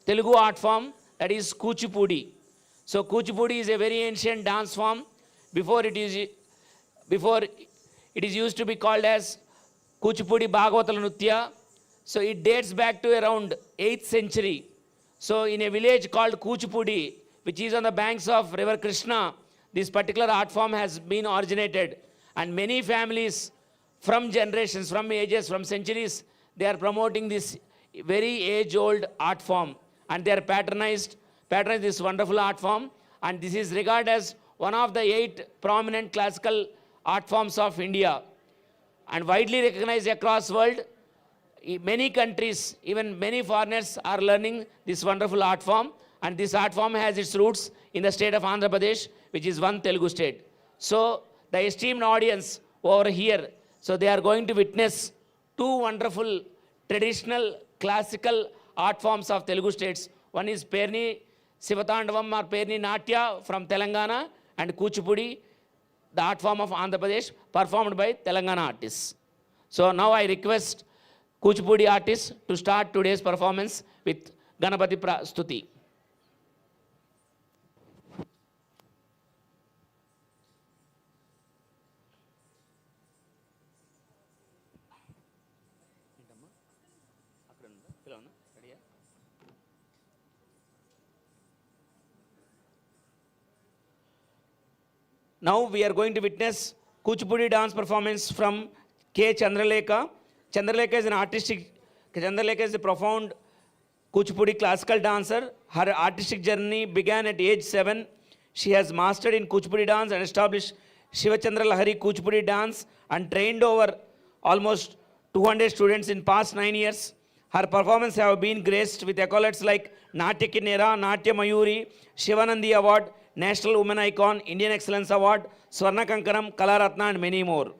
B: Telugu art form, that is Kuchipudi. So Kuchipudi is a very ancient dance form. Before it is used to be called as Kuchipudi Bhagavatal Nutya. So it dates back to around 8th century. So in a village called Kuchipudi, which is on the banks of river Krishna, this particular art form has been originated. And many families from generations, from ages, from centuries, they are promoting this very age-old art form. And they are patronize this wonderful art form. And this is regarded as one of the 8 prominent classical art forms of India. And widely recognized across world. Many countries, even many foreigners are learning this wonderful art form. And this art form has its roots in the state of Andhra Pradesh, which is one Telugu state. So the esteemed audience over here. So they are going to witness two wonderful traditional classical art forms of Telugu states. One is Perni Sivatandavam or Perni Natya from Telangana, and Kuchipudi, the art form of Andhra Pradesh, performed by Telangana artists. So now I request Kuchipudi artists to start today's performance with Ganapati Stuti. Now we are going to witness Kuchipudi dance performance from K. Chandralekha. Chandralekha is a profound Kuchipudi classical dancer. Her artistic journey began at age 7. She has mastered in Kuchipudi dance and established Shivachandra Lahari Kuchipudi dance and trained over almost 200 students in past 9 years. Her performances have been graced with accolades like Natya Kinnera, Natya Mayuri, Shivanandi Award, National Women Icon, Indian Excellence Award, Swarna Kankaram, Kalaratna, and many more.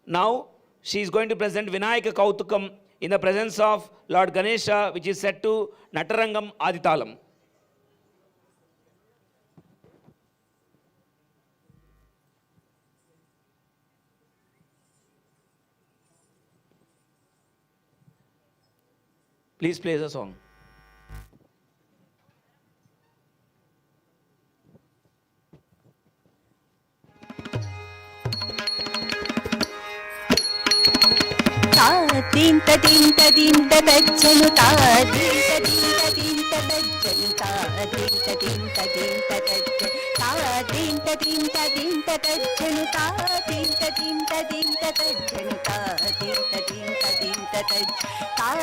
B: Now, she is going to present Vinayaka Kautukam in the presence of Lord Ganesha, which is set to Natarangam Aditalam. Please play the song.
U: Tinta tinta tinta tajjanu ta tinta tinta tinta tajjanu ta tinta tinta tinta tajjanu ta tinta tinta tinta tajjanu ta tinta tinta tinta tajjanu ta tinta tinta tinta tinta tinta tinta tajjanu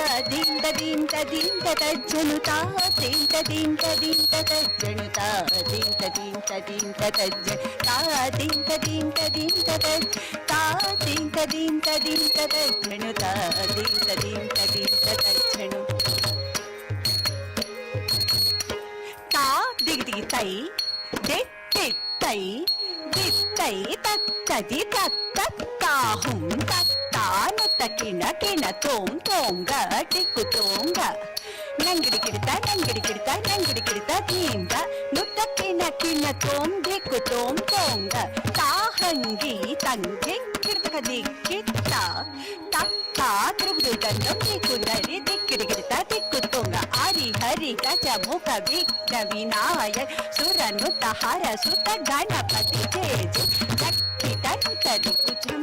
U: ta tinta tinta tinta tajjanu ta tinta tinta tinta tajjanu ta tinta tinta tinta tajjanu ta tinta tinta tinta tajjanu ta tinta tinta tinta tajjanu ta dig dig tai dig dig tai dig tai tat tadi tat tat ta hum tat ta na takina kina tom tonga tikku tonga nangidi kidta tinda nutta kina kina tom tikku tom tonga ta hangi tangi kidta dikkitta ta ta drudu gandam tikku nari dikkirigirta tikku tonga ari hari gaja mukha vigna vinayak suranuta hara sutta ganapati jay jakkita tari kucham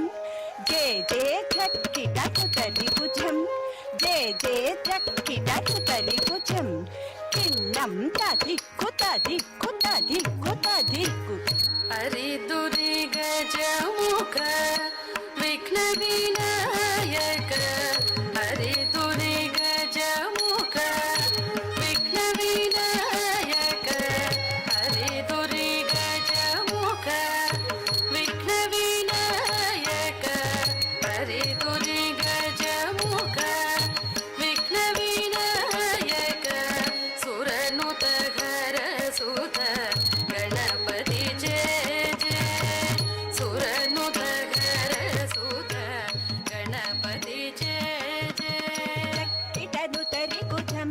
U: jay jakkita tari kucham jay jakkita tari kucham kinnam tadikku tadikku tadikku tadikku ari duri gajamukha vighna vinayaka ari duri gajamukha vighna vinayaka ari duri gajamukha vighna vinayaka ari duri gajamukha vighna vinayaka suranuta ghara suta ganapati jay jay suranuta ghara suta ganapati jay jay jakkitanu tari kucham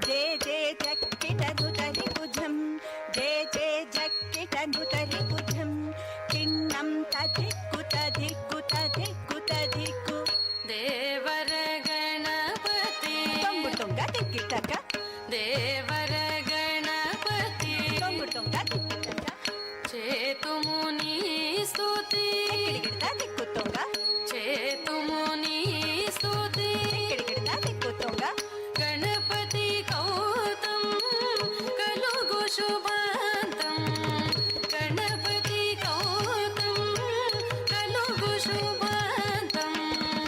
U: jay jay jakkitanu tari kucham jay jay jakkitanu tari kucham kinnam tadikku tadikku tadikku tadikku devara ganapati tongu tonga dikkitaka devara ganapati tongu tonga dikkitaka chetumuni stuti dikkirigirta dikku tonga chetumuni stuti dikkirigirta dikku tonga ganapati kautam kalugu shubhantam ganapati kautam kalugu shubhantam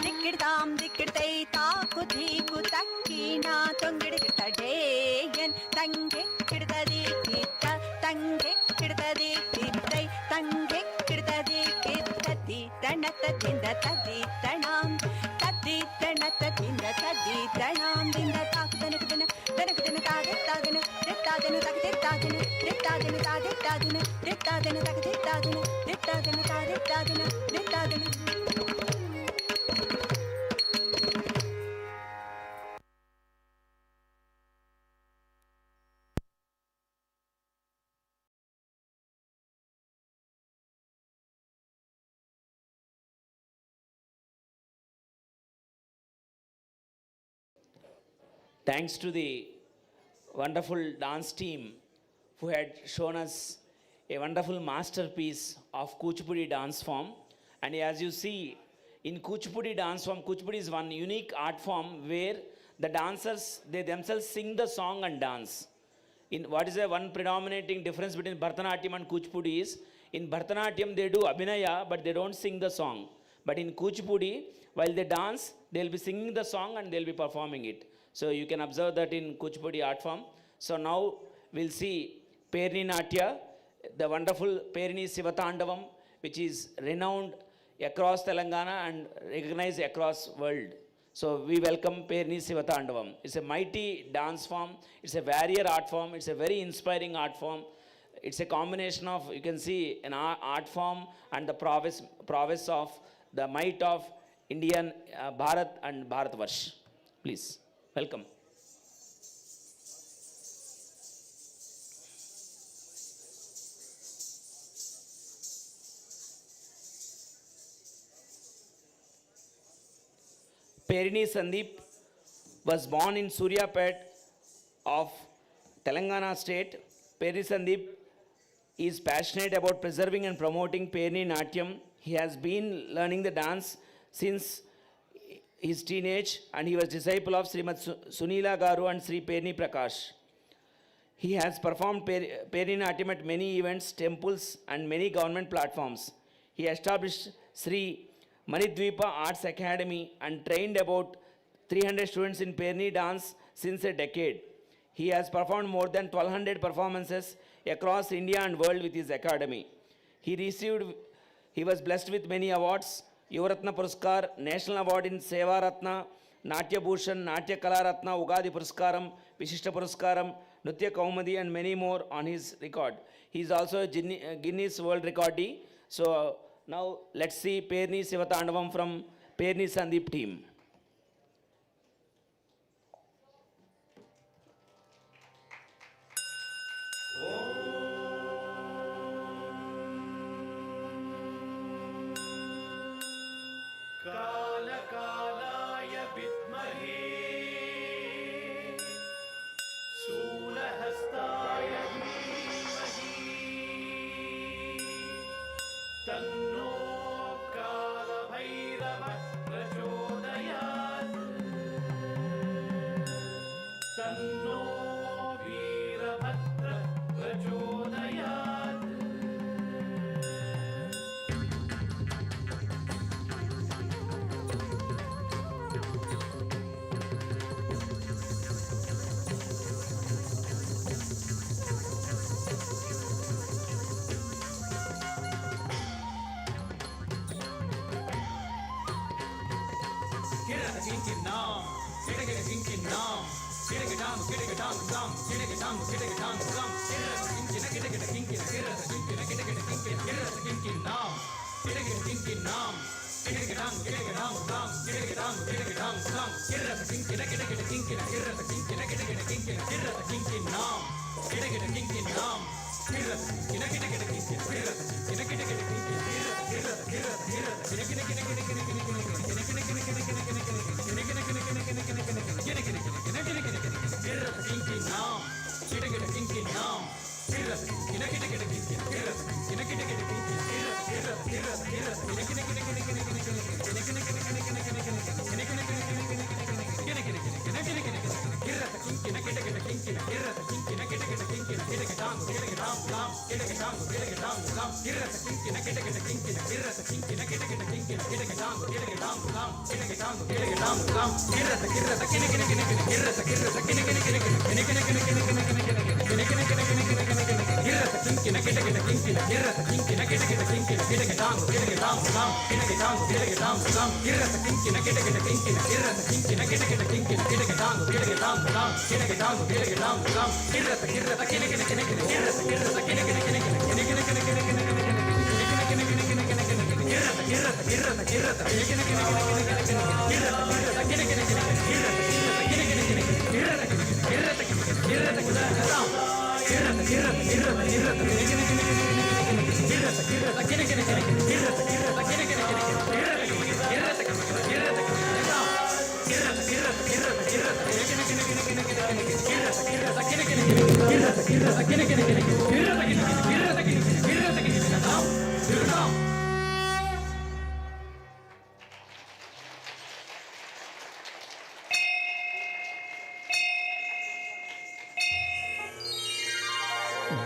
U: dikkirtam dikkirtai taaku dhiku takkina tongirigirta deyan tange kirtadi kitta tange kirtadi kittai tange kirtadi kittati tanata tinda tadi tanam tadi tanata tinda tadi tanam tinda tak tanakdana tanakdana tade tadana tadana tak tadana tadana tade tadana tadana tak tadana tadana tade tadana tadana
B: thanks to the wonderful dance team who had shown us a wonderful masterpiece of Kuchipudi dance form. And as you see, in Kuchipudi dance form, Kuchipudi is one unique art form where the dancers, they themselves sing the song and dance. In what is the one predominating difference between Bharatanatyam and Kuchipudi is, in Bharatanatyam they do abhinaya but they don't sing the song. But in Kuchipudi, while they dance, they'll be singing the song and they'll be performing it. So you can observe that in Kuchipudi art form. So now we'll see Perni Natya, the wonderful Perni Sivatandavam, which is renowned across Telangana and recognized across world. So we welcome Perni Sivatandavam. It's a mighty dance form. It's a warrior art form. It's a very inspiring art form. It's a combination of, you can see, an art form and the prowess of the might of Indian Bharat and Bharatvarsh. Please, welcome. Perini Sandeep was born in Suryapet of Telangana state. Perini Sandeep is passionate about preserving and promoting Perni Natyam. He has been learning the dance since his teenage and he was disciple of Srimad Sunila Garu and Sri Perni Prakash. He has performed Perni Natyam at many events, temples and many government platforms. He established Sri Manidvipa Arts Academy and trained about 300 students in Perni dance since a decade. He has performed more than 1200 performances across India and world with his academy. He was blessed with many awards, Yuvaratna Puruskar, National Award in Seva Ratna, Natya Bhushan, Natya Kala Ratna, Ugadi Puruskaram, Vishishta Puruskaram, Nutya Kaumadi and many more on his record. He is also a Guinness World Recordee. So now let's see Perni Sivatandavam from Perni Sandeep team.
C: कालकालाय विद्महे शूलहस्ताय धीमहि तन्नो कालभैरवः प्रचोदयात् तन्नो वीरभद्रः प्रचोदयात्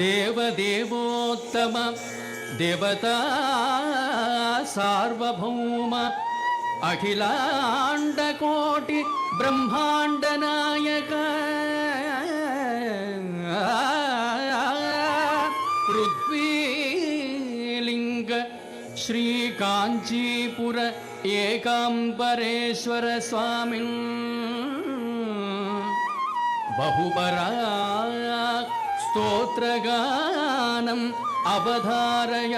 D: దేవదేవోత్తమ దేవతా సార్వభౌమ అఖిలాండకోటి బ్రహ్మాండ నాయక పృథ్వీలింగ Shri Kanchipura Ekambareswara స్వామిన్ బహుబరా స్తోత్రగానం అవధారయ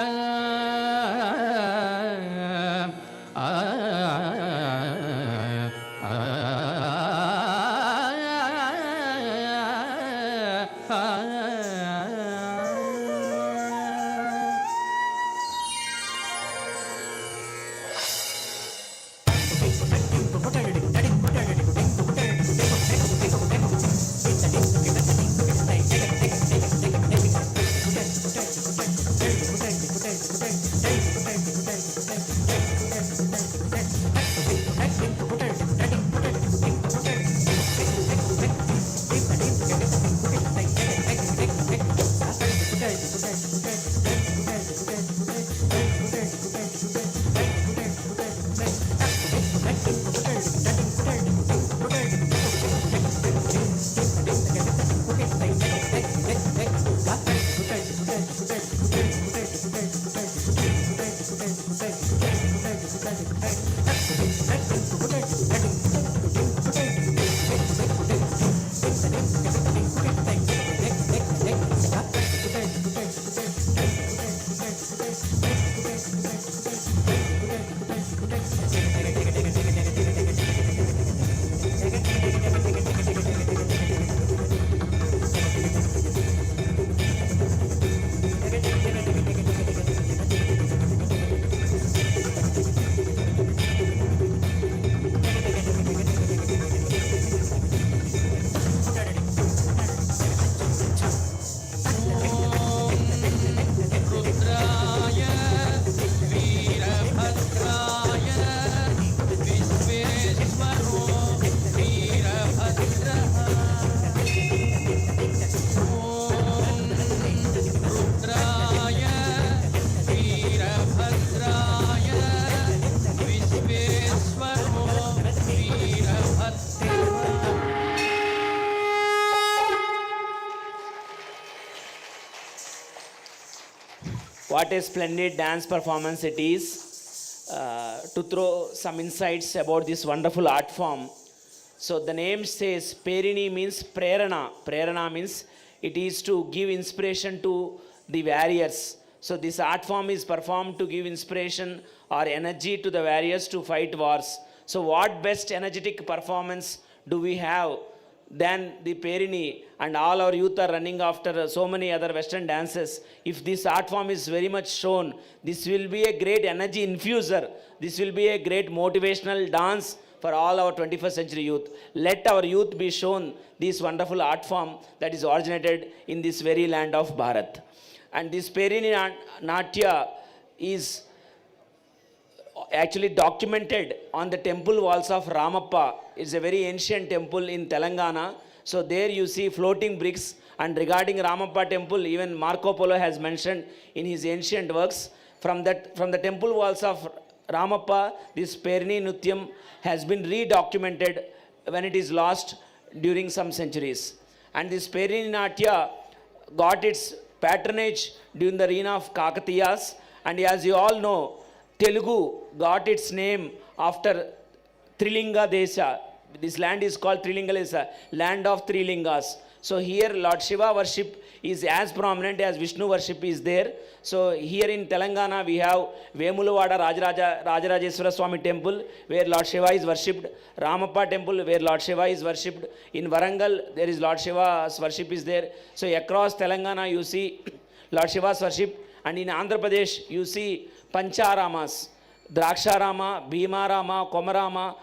B: What a splendid dance performance it is. To throw some insights about this wonderful art form. So the name says Perini means prerana. Prerana means it is to give inspiration to the warriors. So this art form is performed to give inspiration or energy to the warriors to fight wars. So what best energetic performance do we have than the Perini, and all our youth are running after so many other Western dances. If this art form is very much shown, this will be a great energy infuser. This will be a great motivational dance for all our 21st century youth. Let our youth be shown this wonderful art form that is originated in this very land of Bharat. And this Perini Natya is actually documented on the temple walls of Ramappa. It's a very ancient temple in Telangana. So there you see floating bricks, and regarding Ramappa temple, even Marco Polo has mentioned in his ancient works, from the temple walls of Ramappa, this Perini Nutyam has been redocumented when it is lost during some centuries. And this Perini Natya got its patronage during the reign of Kakatiyas, and as you all know, Telugu got its name after Trilinga Desha. This land is called Trilinga Desha, land of three lingas. So here Lord Shiva worship is as prominent as Vishnu worship is there. So here in Telangana we have Vemulawada Rajarajeshwara Swami temple where Lord Shiva is worshipped, Ramappa temple where Lord Shiva is worshipped. In Varangal there is Lord Shiva's worship is there. So across Telangana you see Lord Shiva's worship, and in Andhra Pradesh you see Pancharamas, Draksharama, Bhimarama, Komarama,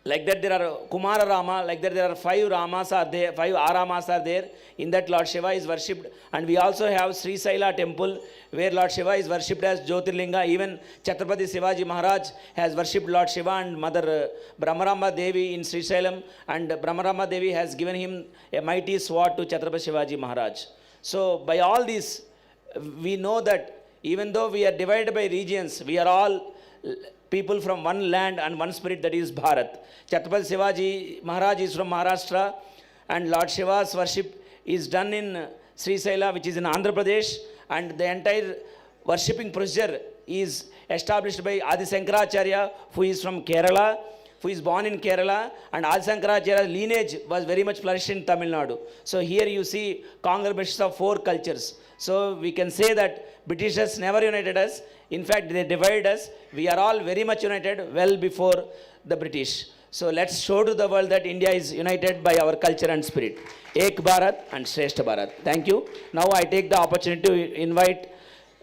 B: Like that there are Kumara Rama, like that there are 5 Ramas are there, 5 Aramas are there. In that Lord Shiva is worshipped. And we also have Sri Saila temple where Lord Shiva is worshipped as Jyotirlinga. Even Chhatrapati Shivaji Maharaj has worshipped Lord Shiva and Mother Brahmarama Devi in Sri Sailam. And Brahmarama Devi has given him a mighty sword to Chhatrapati Shivaji Maharaj. So by all this, we know that even though we are divided by regions, we are all people from one land and one spirit, that is Bharat. Chhatrapati Shivaji Maharaj is from Maharashtra, and Lord Shiva's worship is done in Sri Saila, which is in Andhra Pradesh, and the entire worshipping procedure is established by Adi Sankaracharya, who is from Kerala, who is born in Kerala, and Adi Sankaracharya's lineage was very much flourished in Tamil Nadu. So here you see conglomerations of 4 cultures. So we can say that Britishers never united us. In fact, they divided us. We are all very much united well before the British. So let's show to the world that India is united by our culture and spirit. Ek Bharat and Shrestha Bharat. Thank you. Now I take the opportunity to invite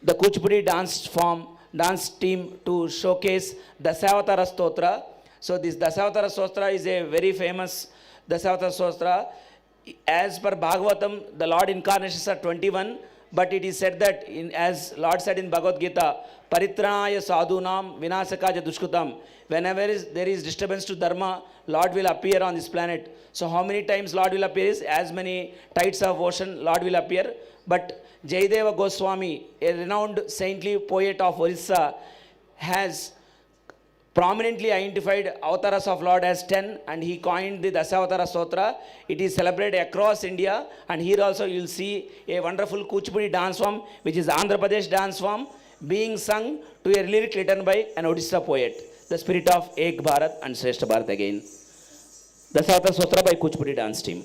B: the Kuchipudi dance team to showcase Dasavatara Stotra. So this Dasavatara Stotra is a very famous Dasavatara Stotra. As per Bhagavatam, the Lord incarnations are 21. But it is said that, as Lord said in Bhagavad Gita, Paritranaya sadhunam vinasakaja dushkutam. Whenever there is disturbance to dharma, Lord will appear on this planet. So how many times Lord will appear is as many tides of ocean Lord will appear. But Jayadeva Goswami, a renowned saintly poet of Orissa, has prominently identified avatars of Lord as 10, and he coined the Dasavatara Stotra. It is celebrated across India, and here also you will see a wonderful Kuchipudi dance form, which is Andhra Pradesh dance form, being sung to a lyric written by an Odisha poet. The spirit of Ek Bharat and Shrestha Bharat again. Dasavatara Stotra by Kuchipudi dance team.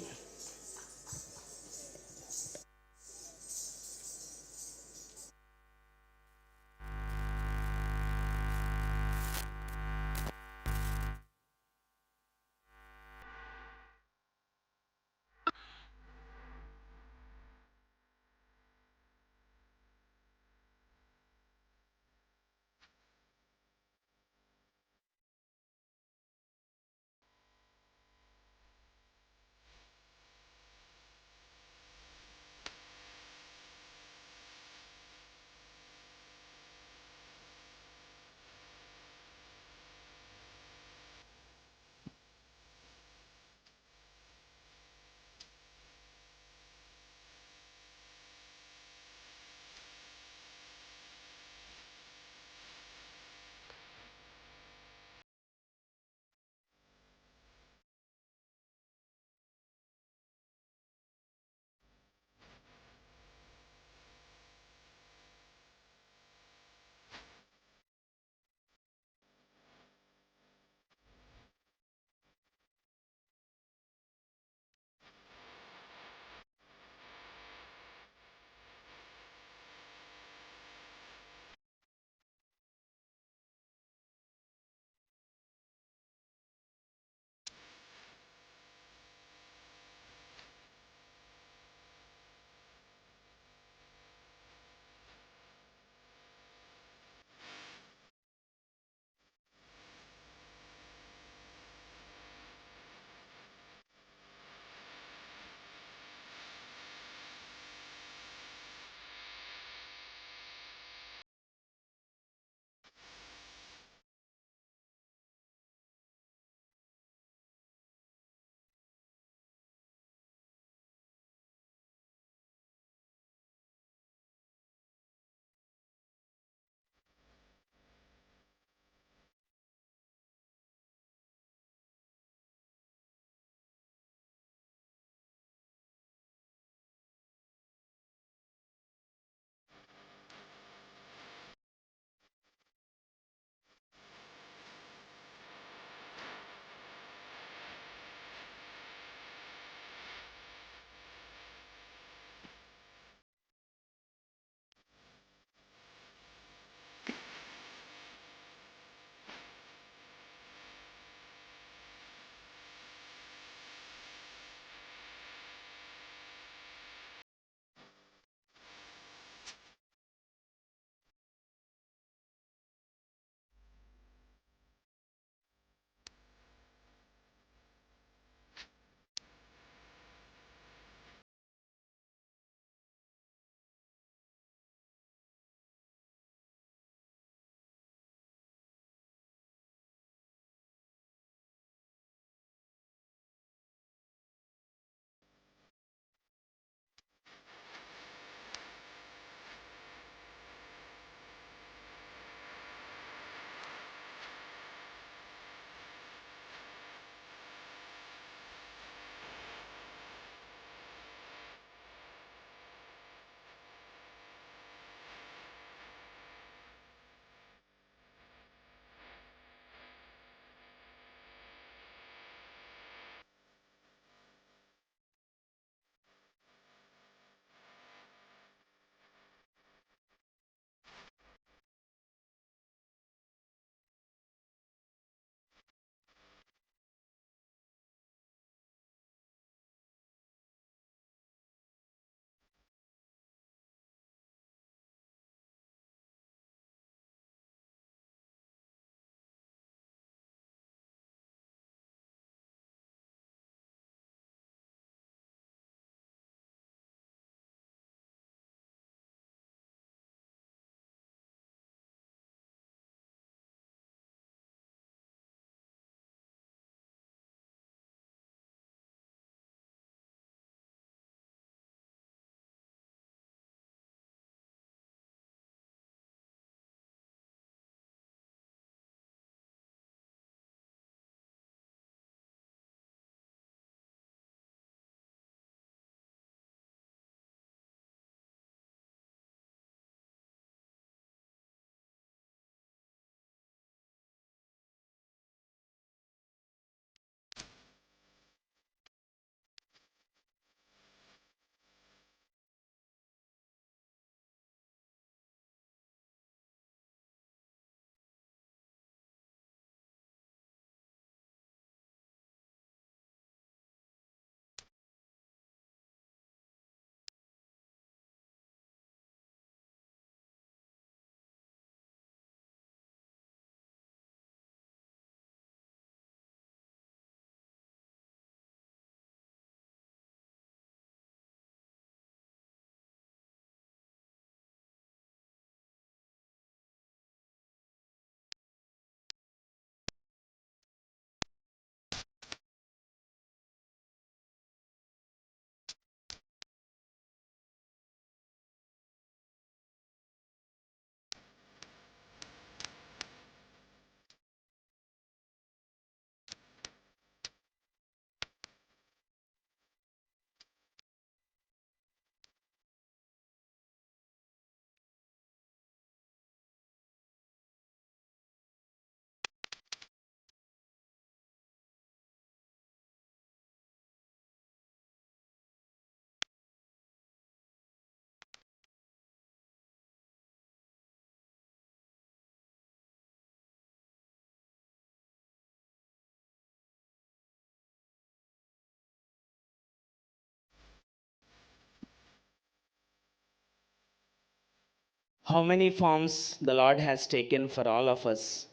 B: How many forms the Lord has taken for all of us.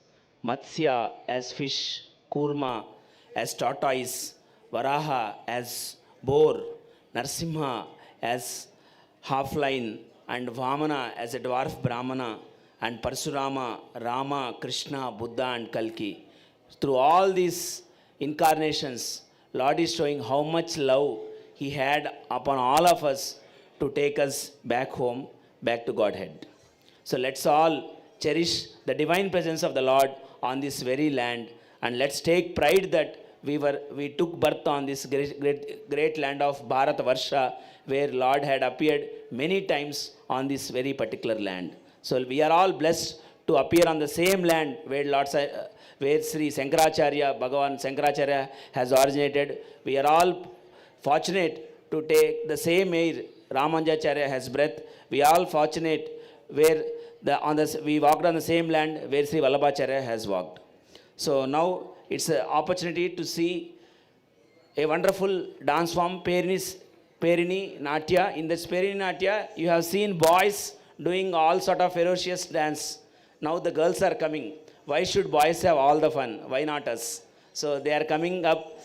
B: Matsya as fish, Kurma as tortoise, Varaha as boar, Narsimha as half lion, and Vamana as a dwarf Brahmana, and Parsurama, Rama, Krishna, Buddha, and Kalki. Through all these incarnations, Lord is showing how much love He had upon all of us to take us back home, back to Godhead. So let's all cherish the divine presence of the Lord on this very land, and let's take pride that we took birth on this great land of Bharat Varsha, where Lord had appeared many times on this very particular land. So we are all blessed to appear on the same land where where Sri Sankaracharya, Bhagavan Sankaracharya has originated. We are all fortunate to take the same air Ramanujacharya has breath. We are all fortunate where we walked on the same land where Sri Vallabhacharya has walked. So now it's an opportunity to see a wonderful dance form, Perini Natya. In this Perini Natya, you have seen boys doing all sort of ferocious dance. Now the girls are coming. Why should boys have all the fun? Why not us? So they are coming up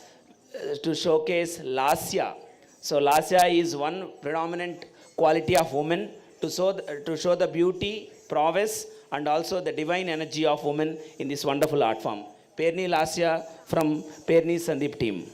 B: to showcase Lasya. So Lasya is one predominant quality of women to show the beauty, prowess, and also the divine energy of women in this wonderful art form. Perni Lasya from Perni Sandeep team.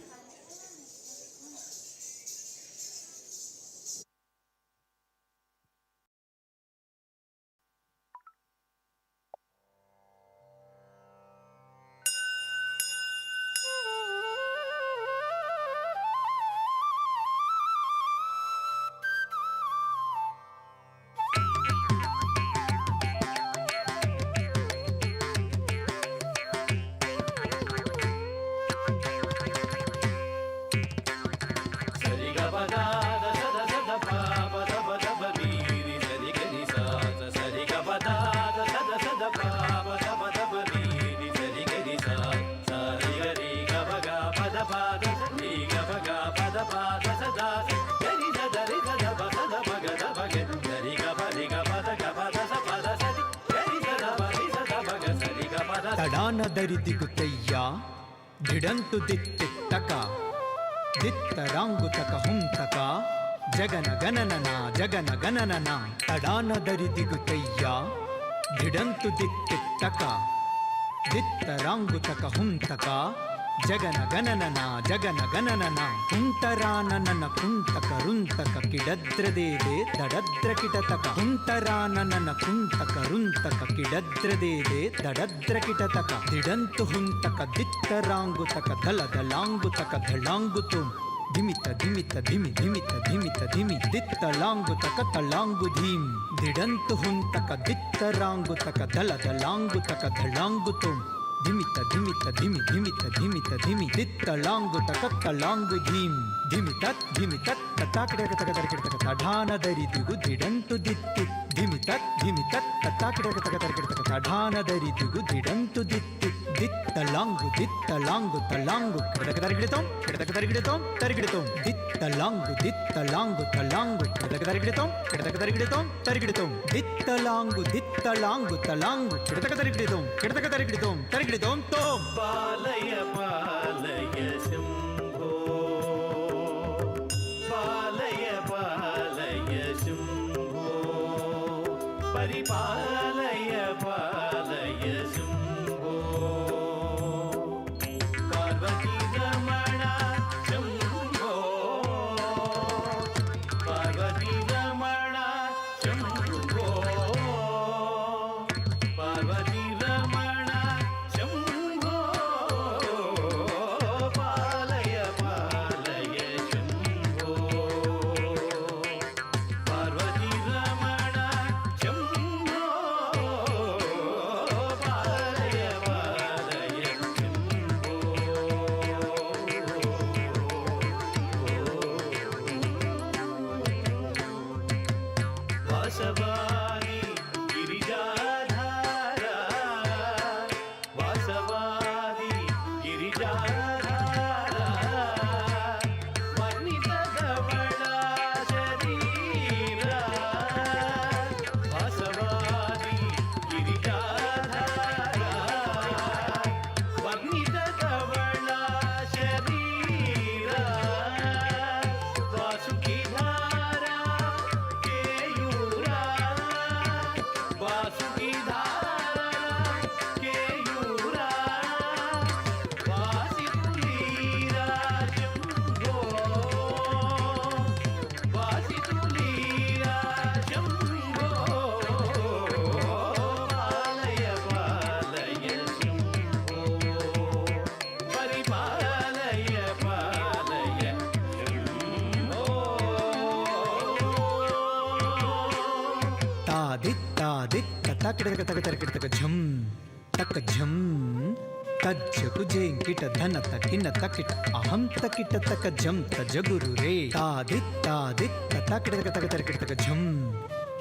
E: ತಡಾನ ದರಿದಿಗುತ್ತಯ್ಯ ದಿಡಂತು ದಿತ್ತಿತ್ತಕ ದಿತ್ತರಾಂಗುತಕ ಹುಂತಕ ಜಗನ ಗಣನನ ತಡಾನ ದರಿದಿಗುತ್ತಯ್ಯ ದಿಡಂತು ದಿತ್ತಿತ್ತಕ ದಿತ್ತರಾಂಗುತಕ ಹುಂತಕ ಜಗನ ಗಣನನ ಕುಂಟರಾನನ ಕುಂಟಕ ರುಂತಕ ಕಿಡದ್ರದೇದೆ ದಡದ್ರ ಕಿಟತಕ ಕುಂಟರಾನನ ಕುಂಟಕ ರುಂತಕ ಕಿಡದ್ರದೇದೆ ದಡದ್ರ ಕಿಟತಕ ದಿಡಂತು ಹುಂತಕ ದಿತ್ತರಾಂಗುತಕ ದಳದಲಾಂಗುತಕ ಧಳಾಂಗುತು ಧಿಮಿತ ಧಿಮಿತ ಧಿಮಿ ಧಿಮಿತ ಧಿಮಿತ ಧಿಮಿ ದಿತ್ತಲಾಂಗುತಕ ತಳಾಂಗು ಧೀಂ ದಿಡಂತು ಹುಂತಕ ದಿತ್ತರಾಂಗುತಕ ದಳದಲಾಂಗುತಕ ಧಳಾಂಗುತು ಧಿಮಿತ ಧಿಮಿತ ಧಿಮಿ ಧಿಮಿತ ಧಿಮಿತ ಧಿಮಿ ದಿತ್ತಲಾಂಗುತಕ ತಳಾಂಗು ಧೀಂ ಧಿಮಿತತ್ ಧಿಮಿತತ್ ತತ್ತಾಕಿಡಕ ತಢಾನ ದರಿದಿಗು ದಿಡಂತು ದಿತ್ತಿ ಧಿಮಿತತ್ ಧಿಮಿತತ್ ತತ್ತಾಕಿಡಕ ತಢಾನ ದರಿದಿಗು ದಿಡಂತು ದಿತ್ತಿ ದಿತ್ತಲಾಂಗು ತಲಾಂಗು ಕಿಡಕ ತರಗಿಡತೋಂ ದಿತ್ತಲಾಂಗು ತಲಾಂಗು ಕಿಡಕ ತರಗಿಡತೋಂ ದಿತ್ತಲಾಂಗು ತಲಾಂಗು ಕಿಡಕ ತರಗಿಡತೋಂ ತೋಂ
C: ಪಾಲಯ ಪಾಲಯ ಶಂಭೋ ಪಾಲಯ ಪಾಲಯ ಶಂಭೋ ಪರಿಪಾಲಯ ಪಾಲಯ ಶಂಭೋ ಪಾರ್ವತಿ ರಮಣ ಶಂಭೋ ಪಾರ್ವತಿ ರಮಣ ಶಂಭೋ ಪಾರ್ವತಿ ರಮಣ ಶಂಭೋ
E: కిటక తక తరికిటక ఝం తక ఝం తజ్జకు జేంకిట ధన తకిన తకిట అహం తకిట తక ఝం తజగురు రే తాదిత్త తకిటక తక తరికిటక ఝం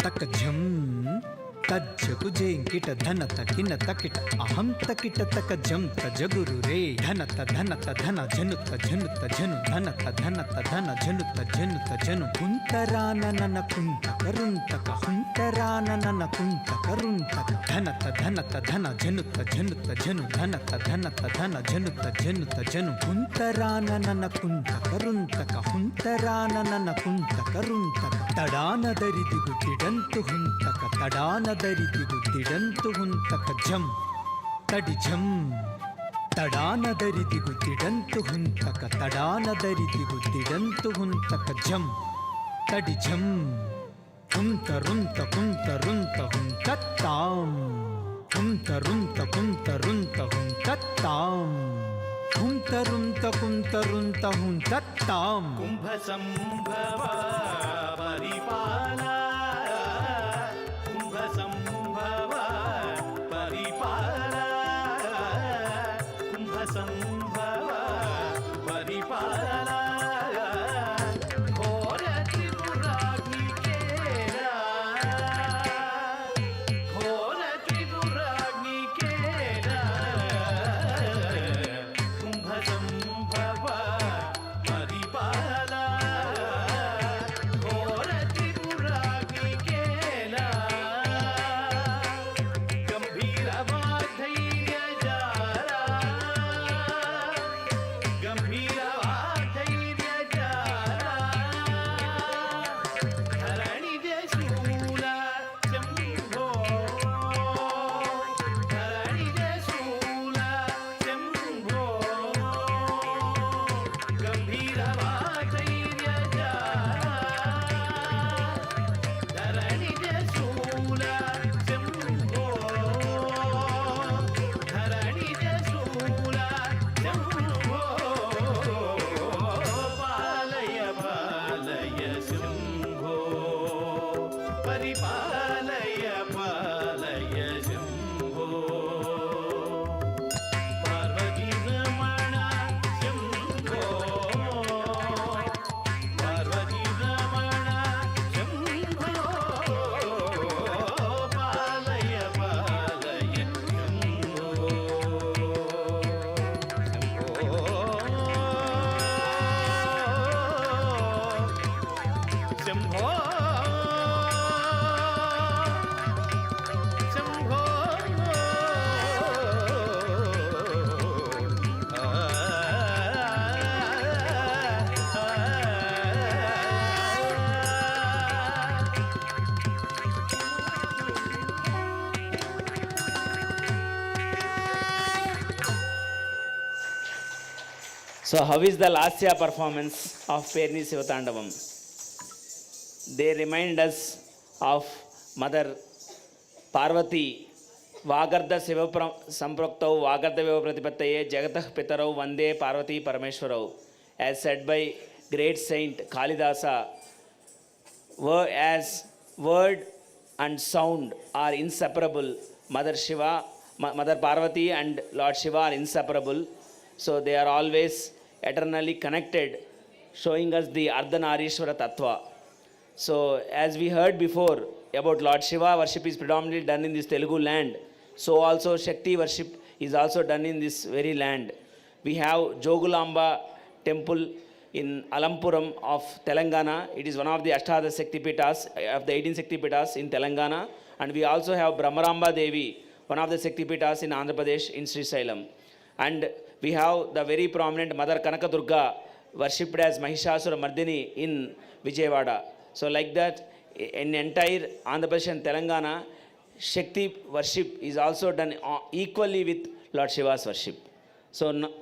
E: తక ఝం తజ్జకు జేంకిట ధన తకిన తకిట అహం తకిట తక ఝం తజగురు రే ధనత ధన జనుత జనుత జను ధనత ధన జనుత జనుత జను కుంతరానన కుంత కరుంతక హుంతరానన కుంత కరుంతక ధనత ధన జనుత జనుత జను ధనత ధన జనుత జనుత జను కుంతరానన కుంత కరుంతక హుంతరానన కుంత కరుంతక తడానదరిదిగు తిడంతు హుంతక తడానదరిదిగు తిడంతు హుంతక ఝం తడి ఝం తడానదరిదిగు తిడంతు హుంతక తడానదరిదిగు తిడంతు హుంతక ఝం తడి ఝం కుంతరుంత కుంతరుంత హుంతత్తాం కుంతరుంత కుంతరుంత హుంతత్తాం కుంతరుంత కుంతరుంత హుంతత్తాం
C: కుంభ సంభవ పరిపాల కుంభ సంభవ పరిపాల కుంభ సంభవ పరిపాల ఘోర త్రిపురాగ్ని కేరా ఘోర త్రిపురాగ్ని కేరా కుంభ సంభవ పరిపాల ఘోర త్రిపురాగ్ని కేలా గంభీరవాధైర్య జారా గంభీరవాధైర్య జారా ధరణిజ శూల శంభో ధరణిజ శూల శంభో గంభీరవాధైర్య జారా ధరణిజ శూల శంభో ధరణిజ శూల శంభో పాలయ పాలయ శంభో పరిపాలయ పాలయ శంభో పార్వతీ రమణ శంభో పార్వతీ రమణ శంభో పాలయ పాలయ శంభో శంభో
B: So how is the Lasya performance of Perni Sivatandavam? They remind us of Mother Parvati, Vagarda Siva Sampraktau, Vagarda Viva Pratipattaye, Jagatah Pitarau, Vande Parvati Parameshwarau, as said by great saint Kalidasa, as word and sound are inseparable. Mother Shiva, Mother Parvati and Lord Shiva are inseparable. So they are always eternally connected, showing us the Ardhanarishwara Tattva. So as we heard before about Lord Shiva, worship is predominantly done in this Telugu land. So also Shakti worship is also done in this very land. We have Jogulamba temple in Alampuram of Telangana. It is one of the Ashtadha Shakti Pitas, of the 18 Shakti Pitas in Telangana. And we also have Brahmaramba Devi, one of the Shakti Pitas in Andhra Pradesh in Srisailam. And we have the very prominent Mother Kanaka Durga, worshipped as Mahishasura Mardini in Vijayawada. So like that, in entire Andhra Pradesh and Telangana, Shakti worship is also done equally with Lord Shiva's worship. So,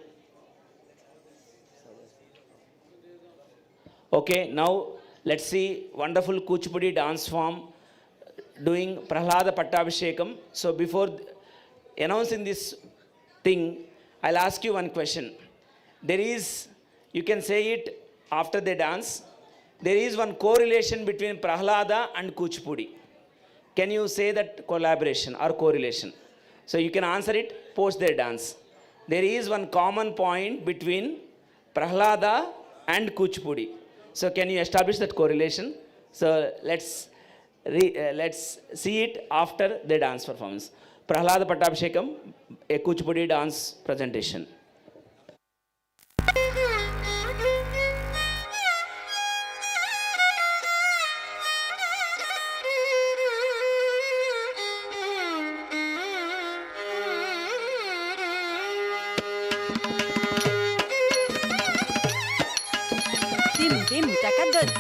B: okay, now let's see wonderful Kuchipudi dance form doing Prahlada Pattabhishekam. So before announcing this thing, I'll ask you one question. There is, you can say it after they dance, there is one correlation between Prahlada and Kuchipudi. Can you say that collaboration or correlation? So you can answer it post their dance. There is one common point between Prahlada and Kuchipudi. So can you establish that correlation? So let's see it after the dance performance. Prahlada Pattabhishekam, a Kuchipudi dance presentation.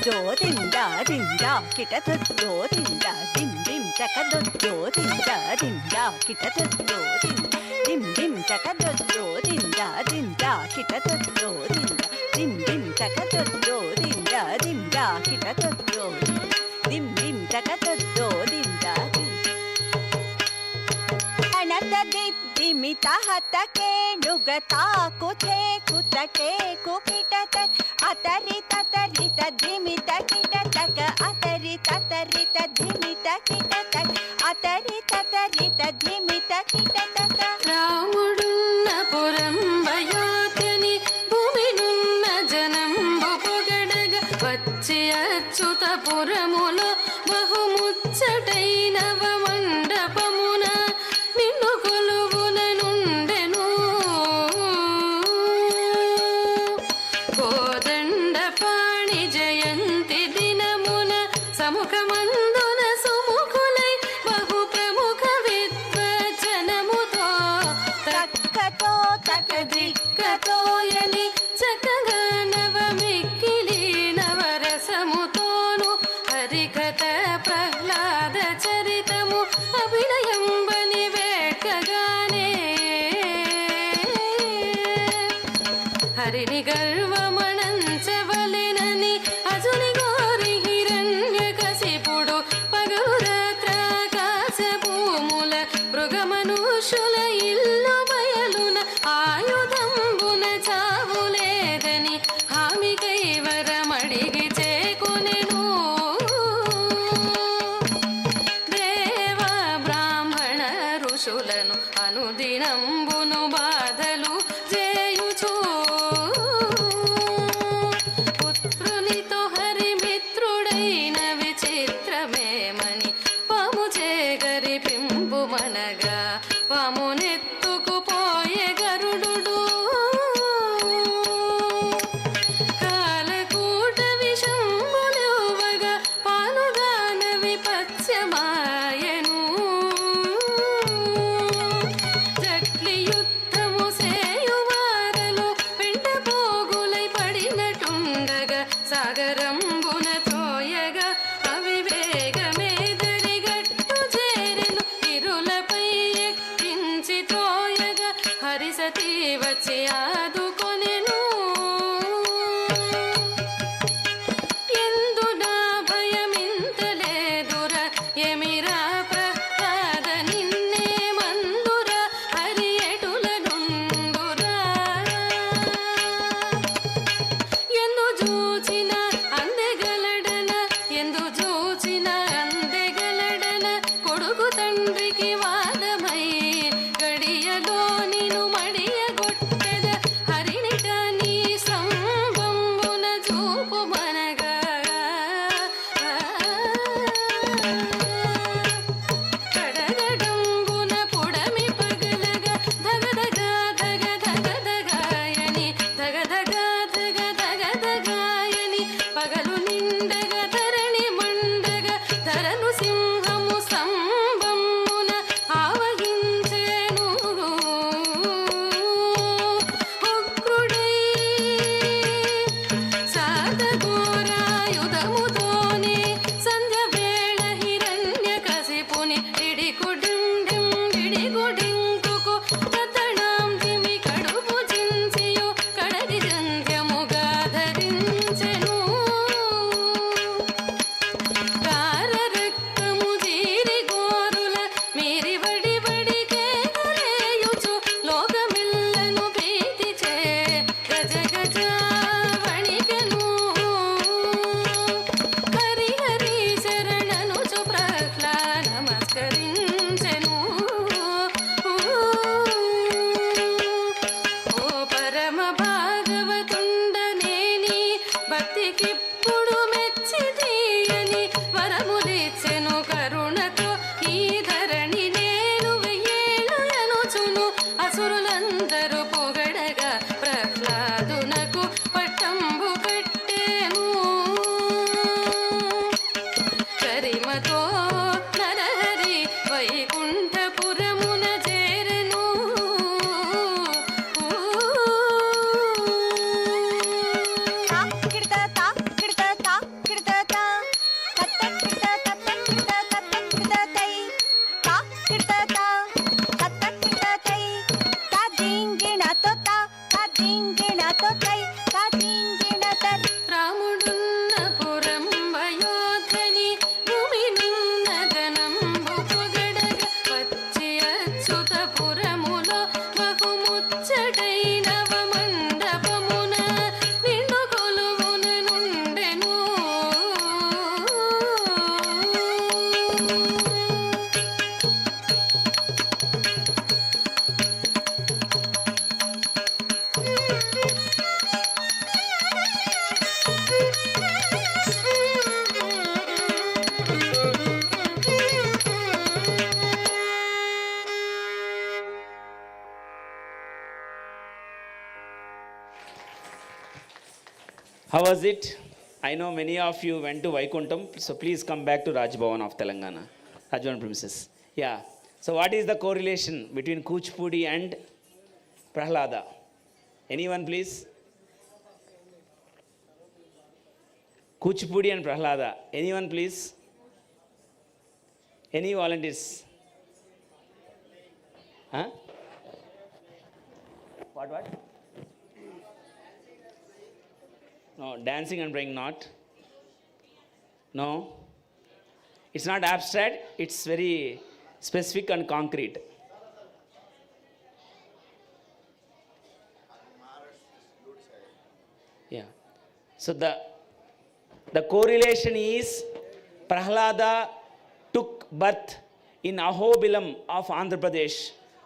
U: do din da kita do din da dim taka do din da kita do dim taka do din da kita do dim taka do din da kita do dim taka do din da anata dimita hatake nugata kuthe kutake kukita tak atari tatarita dimita kita tak atari tatarita dimita kita tak atari tatarita dimita kita tak
H: రాముడున్న పురంబయోతిని భూమినున్న జనంబు పొగడగ వచ్చి అచ్యుత పురములో బహుముచ్చటైనవ మండపమున నిన్ను కొలువున నుండెను కోదండ పాణి జయంతి దినమున సముఖమందున సుముఖులై బహు ప్రముఖ విద్వజనముతో తక్కతో తక దిక్కతోయని చక్కగా నవమిక్కిలి నవరసముతోను హరికథ ప్రహ్లాద చరితము అభినయంబని వేట్కగానే హరిని గర్వమణంచవలెనని అజుని గోరి హిరణ్యకశిపుడు పగలు రాత్రాకాశ భూముల మృగమనుషుల ఇల్లు బయలున ఆయుధంబున చావులేదని హామి కైవరమడిగి చేకొనెను దేవ బ్రాహ్మణ ఋషులను అనుదినంబును బాధలు చేయుచు పుత్రునితో హరిమిత్రుడైన విచిత్రమేమని పాము చేగరి పింపు మనగా పామునెత్తుకుపోయే గరుడు కాలకూట విషంబులువగా పాలుగాన విపత్స్యమాయను జట్లి యుద్ధము సేయువారలు పెంట పోగులై పడినటుండగా సాగరంబున తోయగా అవివేగమేదరి గట్టు చేరెను ఇరులపై ఎక్కించి త్రోయగా హరిసతి వచ్చి ఆదుకొనెను ఎందునా భయమింతలేదుర ఎమిరా ప్రహ్లాద నిన్నే మందురా హరి ఎటుల నుండురా ఎందు చూచిన అందెగలడన ఎందు చూచిన అందెగలడన కొడుకు తండ్రికి వాదమై గడియలో నిను మడియగొట్టెద హరి సురులందరూ పొగడగా ప్రహ్లాదునకు పట్టంబు కట్టెను కరిమతో నరహరి వైకుంఠపురమున చేరెను రాముడున్న పురంబయోధని భూమినున్న జనంబు పొగడగా వచ్చి అచ్యుత పురములో బహుముచ్చటైనవ మండపమున నిండు కొలువున నుండెను
B: How was it? I know many of you went to Vaikuntham, so please come back to Raj Bhavan of Telangana, Rajbhavan premises. Yeah. So what is the correlation between Kuchipudi and Prahlada? Anyone please? Kuchipudi and Prahlada. Anyone please? Any volunteers? Huh? What? No, dancing and praying not. No. It's not abstract, it's very specific and concrete. Yeah. So the correlation is Prahlada took birth in Ahobilam of Andhra Pradesh.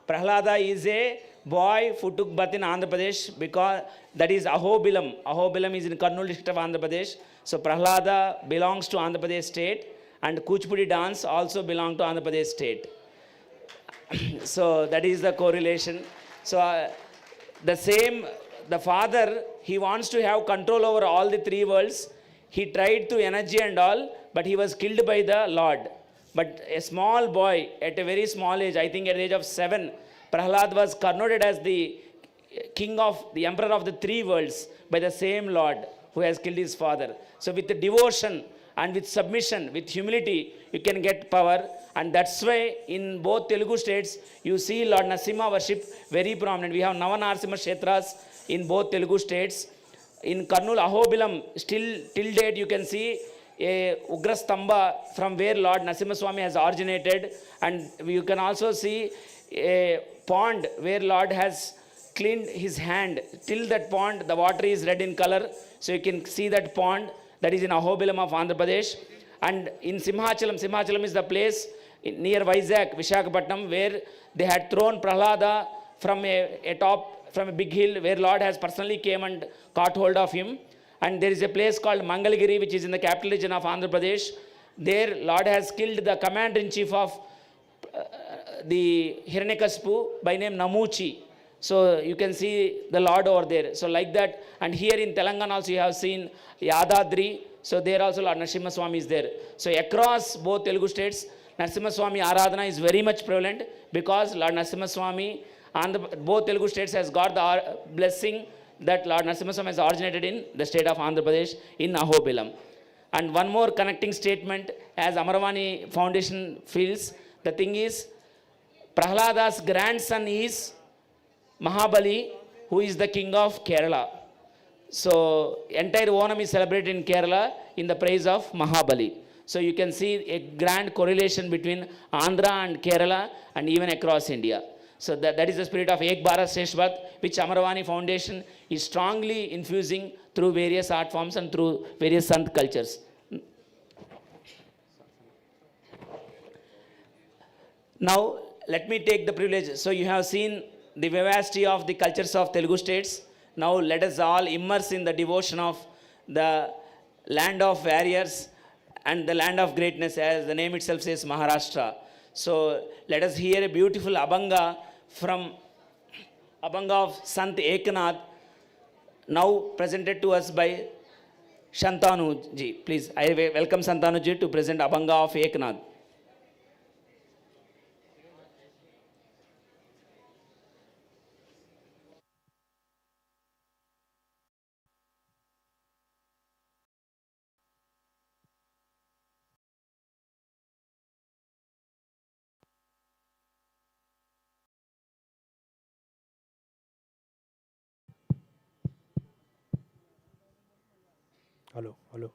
B: Prahlada is a boy who took birth in Andhra Pradesh because that is Ahobilam. Ahobilam is in Kurnool district of Andhra Pradesh. So Prahlada belongs to Andhra Pradesh state and Kuchipudi dance also belong to Andhra Pradesh state. So that is the correlation. So the father, he wants to have control over all the three worlds. He tried to energy and all, but he was killed by the Lord. But a small boy at a very small age, I think at the age of 7, Prahlad was coronated as the king of the emperor of the three worlds by the same Lord who has killed his father. So with the devotion and with submission, with humility, you can get power. And that's why in both Telugu states, you see Lord Narasimha worship very prominent. We have Nava-Narasimha Kshetras in both Telugu states. In Kurnool Ahobilam, still till date you can see a Ugra Stamba from where Lord Narasimha Swami has originated. And you can also see a pond where Lord has cleaned his hand. Till that pond, the water is red in color. So you can see that pond that is in Ahobilam of Andhra Pradesh. And in Simhachalam is the place near Vizag, Vishakhapatnam, where they had thrown Prahlada from from a big hill where Lord has personally came and caught hold of him. And there is a place called Mangalagiri, which is in the capital region of Andhra Pradesh. There Lord has killed the commander-in-chief of the Hiranyakashipu by name Namuchi. So you can see the Lord over there. So like that, and here in Telangana also you have seen Yadadri. So there also Lord Narasimha Swami is there. So across both Telugu states, Narasimha Swami Aradhana is very much prevalent because Lord Narasimha Swami and both Telugu states has got the blessing that Lord Narasimha Swami has originated in the state of Andhra Pradesh in Ahobilam. And one more connecting statement as Amaravani Foundation feels, the thing is Prahlada's grandson is Mahabali, who is the king of Kerala. So entire Onam is celebrated in Kerala in the praise of Mahabali. So you can see a grand correlation between Andhra and Kerala and even across India. So that is the spirit of Ek Bharat Shresth Bharat, which Amaravani Foundation is strongly infusing through various art forms and through various Sant cultures. Now let me take the privilege. So you have seen the vivacity of the cultures of Telugu states. Now let us all immerse in the devotion of the land of warriors and the land of greatness, as the name itself says, Maharashtra. So let us hear a beautiful Abhanga from Abhanga of Sant Eknath, now presented to us by Shantanu ji. Please, I welcome Shantanu ji to present Abhanga of Eknath.
T: Hello, hello.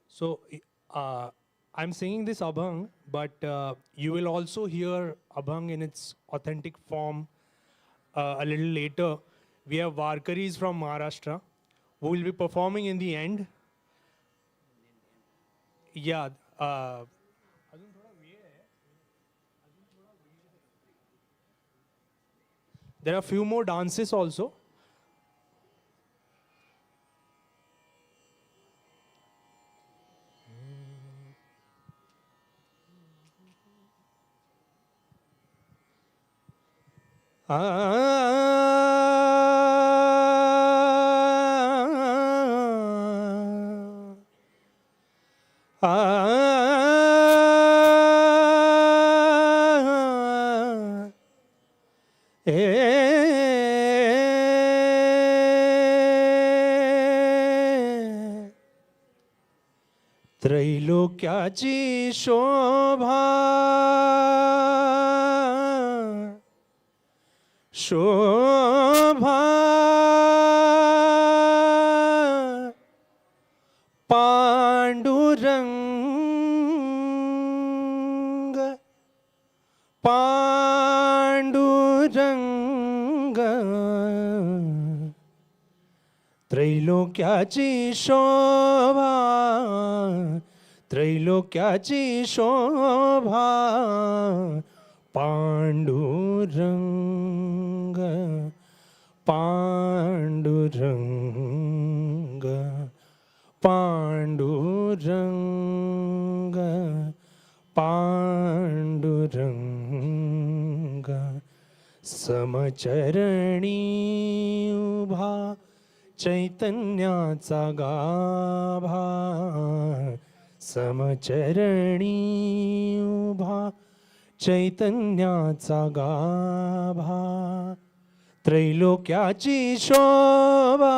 T: So, I'm singing this abhang, but you will also hear abhang in its authentic form a little later. We have Varkaris from Maharashtra who will be performing in the end. Yeah. There are few more dances also. त्रैलोक्याची शोभा शोभा पांडुरंग पांडुरंग त्रैलोक्याची शोभा त्रैलोक्याची शोभा पांडुरंग पांडुरंग पांडुरंग पांडुरंग समचरणी उभा चैतन्याचा गाभा समचरणी उभा चैतन्याचा गाभा त्रैलोक्याची शोभा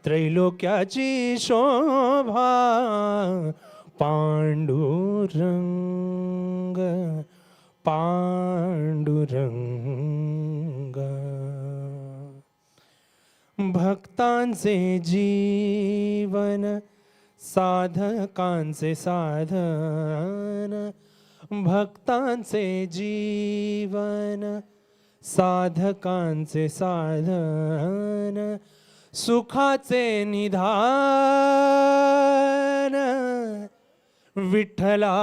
T: त्रैलोक्याची शोभा पांडुरंग पांडुरंग भक्तांचे जीवन साधकांचे साधन भक्तांचे जीवन साधकांचे साधन सुखाचे निधान विठ्ठला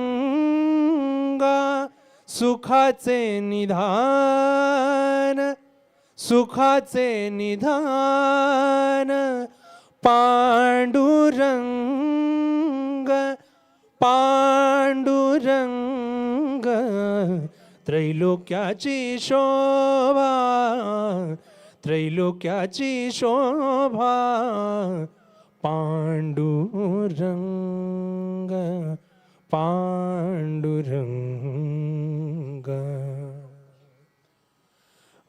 T: पांडुरंगा सुखाचे निधान सुखाचे निधान पांडुरंग पांडुरंग त्रैलोक्याची शोभा त्रैलोक्याची शोभा पांडुरंग पांडुरंग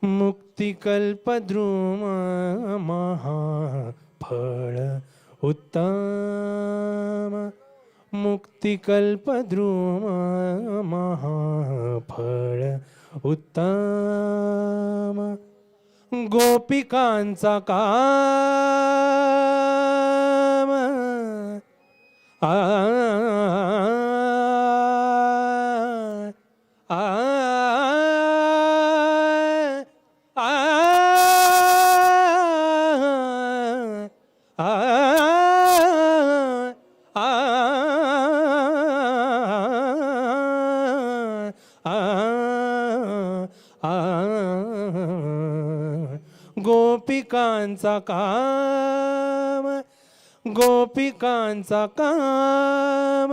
T: मुक्तिकल्पद्रुम महाफळ उत्तम मुक्तिकल्पद्रुम महाफळ उत्तम गोपिकांचा काम आ गोपिकांचा काम गोपिकांचा काम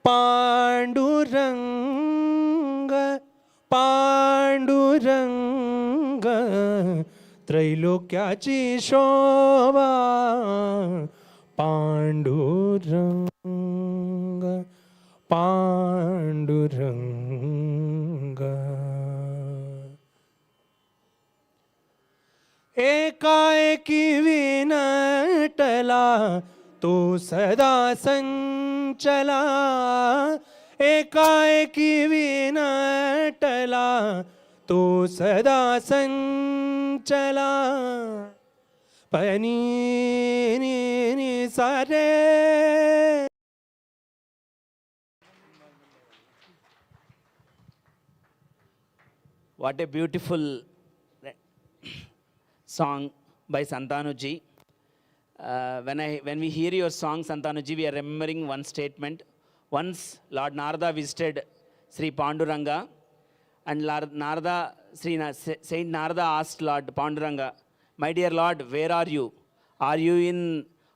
T: पांडुरंग पांडुरंग त्रैलोक्याची शोभा पांडुरंग पांडुरंग एकाएकी विनटला तो सदा संचला एकाएकी विनटला तो सदा संचला पनी नी सारे
B: What a beautiful song by Santanuji. When we hear your song, Santanuji, we are remembering one statement. Once Lord Narada visited Sri Panduranga, and Saint Narada asked Lord Panduranga, "My dear Lord, where are you? Are you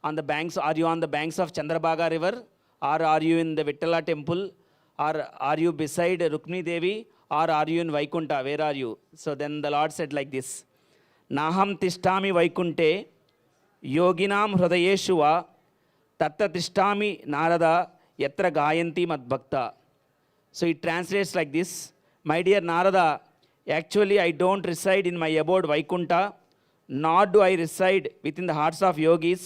B: on the banks of Chandrabhaga river, or are you in the Vittala temple, or are you beside Rukmini Devi, or are you in Vaikunta? Where are you?" So then the Lord said like this, "Naham tishtami Vaikunte, yoginam hridayeshu va, tatta tishtami Narada, yatra gayanti madbhakta." So it translates like this, "My dear Narada, actually I don't reside in my abode Vaikunta, nor do I reside within the hearts of yogis,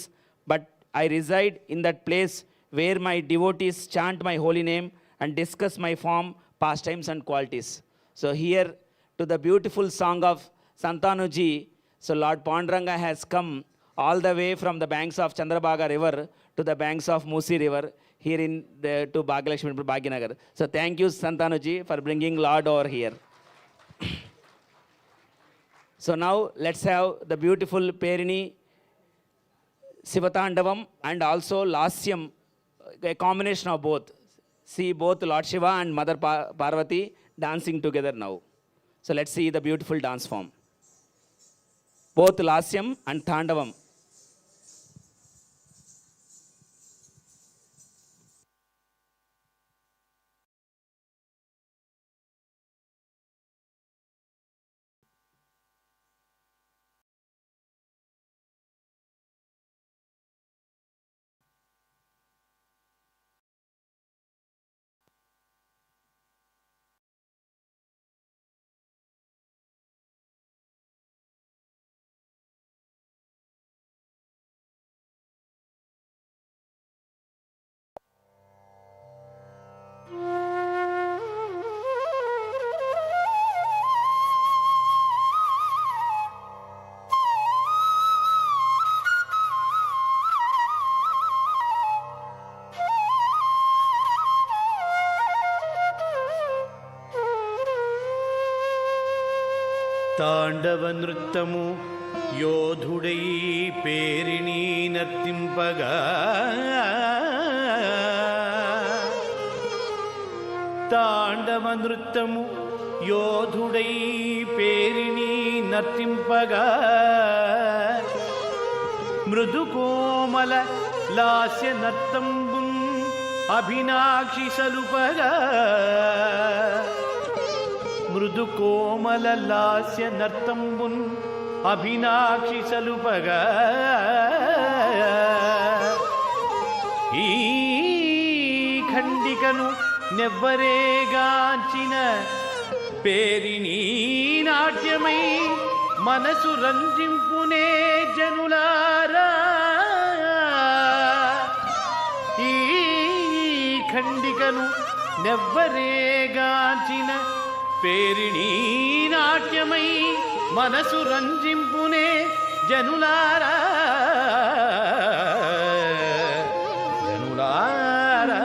B: but I reside in that place where my devotees chant my holy name and discuss my form, pastimes and qualities." So here to the beautiful song of Santanuji, so Lord Panduranga has come all the way from the banks of Chandrabhaga river to the banks of Musi river here to Bhagyalakshmi Bhagyanagar. So thank you Santanuji for bringing Lord over here. So now let's have the beautiful Perini Sivatandavam and also Lasyam, a combination of both. See both Lord Shiva and Mother Parvati dancing together now. So let's see the beautiful dance form. Both Lasyam and Tandavam.
C: తాండవ నృత్తము యోధుడై పేరిణి నర్తింపగా తాండవ నృత్తము యోధుడై పేరిణి నర్తింపగా మృదు కోమల లాస్య నర్తంబున్ అభినాక్షి సలుపగా మృదు కోమల లాస్య నర్తంబున్ అభినాక్షి సలుపగా ఈ ఖండికను నెవ్వరేగాంచిన పేరిణీ నాట్యమై మనసు రంజింపునే జనులారా. ఈ ఖండికను నెవ్వరేగాంచిన పేరిణీ నాట్యమై మనసు రంజింపునే జనులారా జనులారా.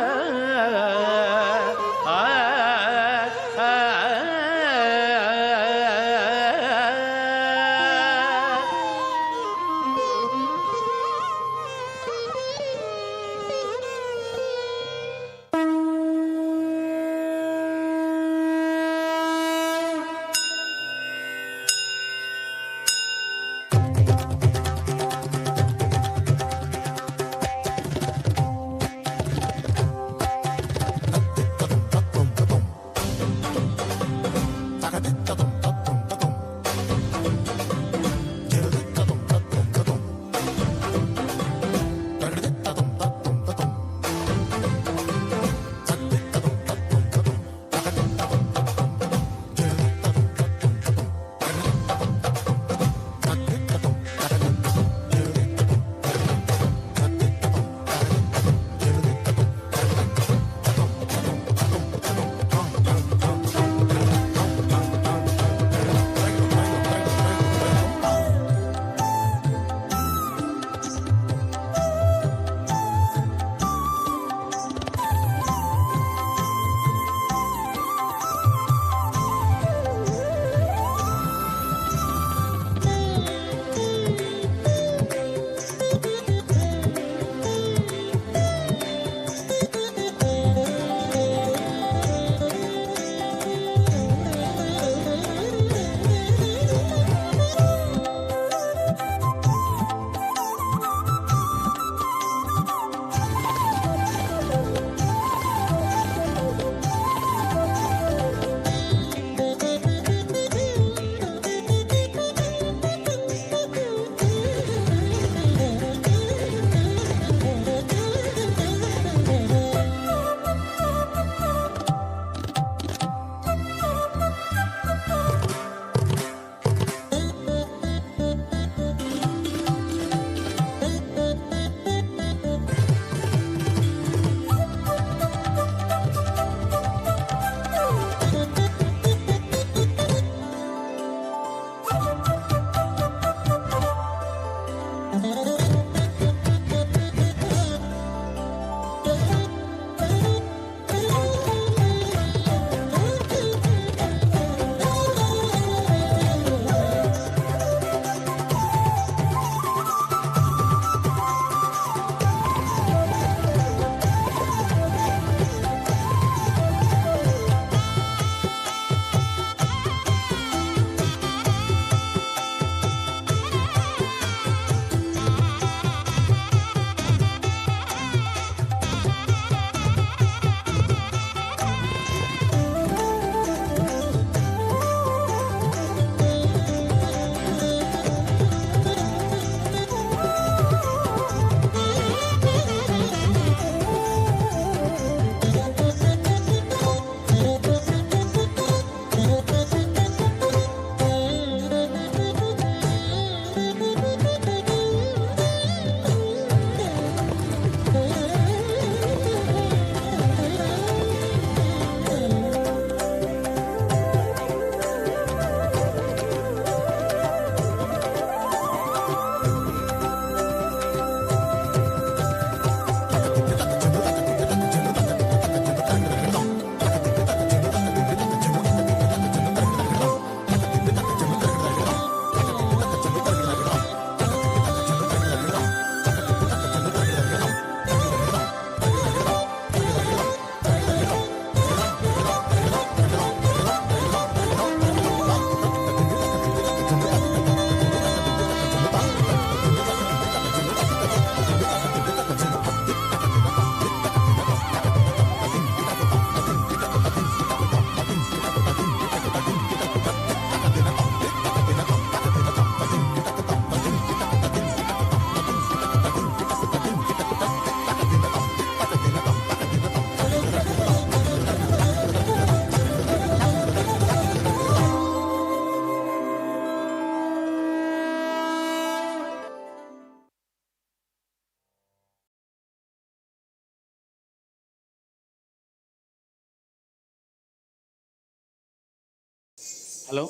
B: Hello.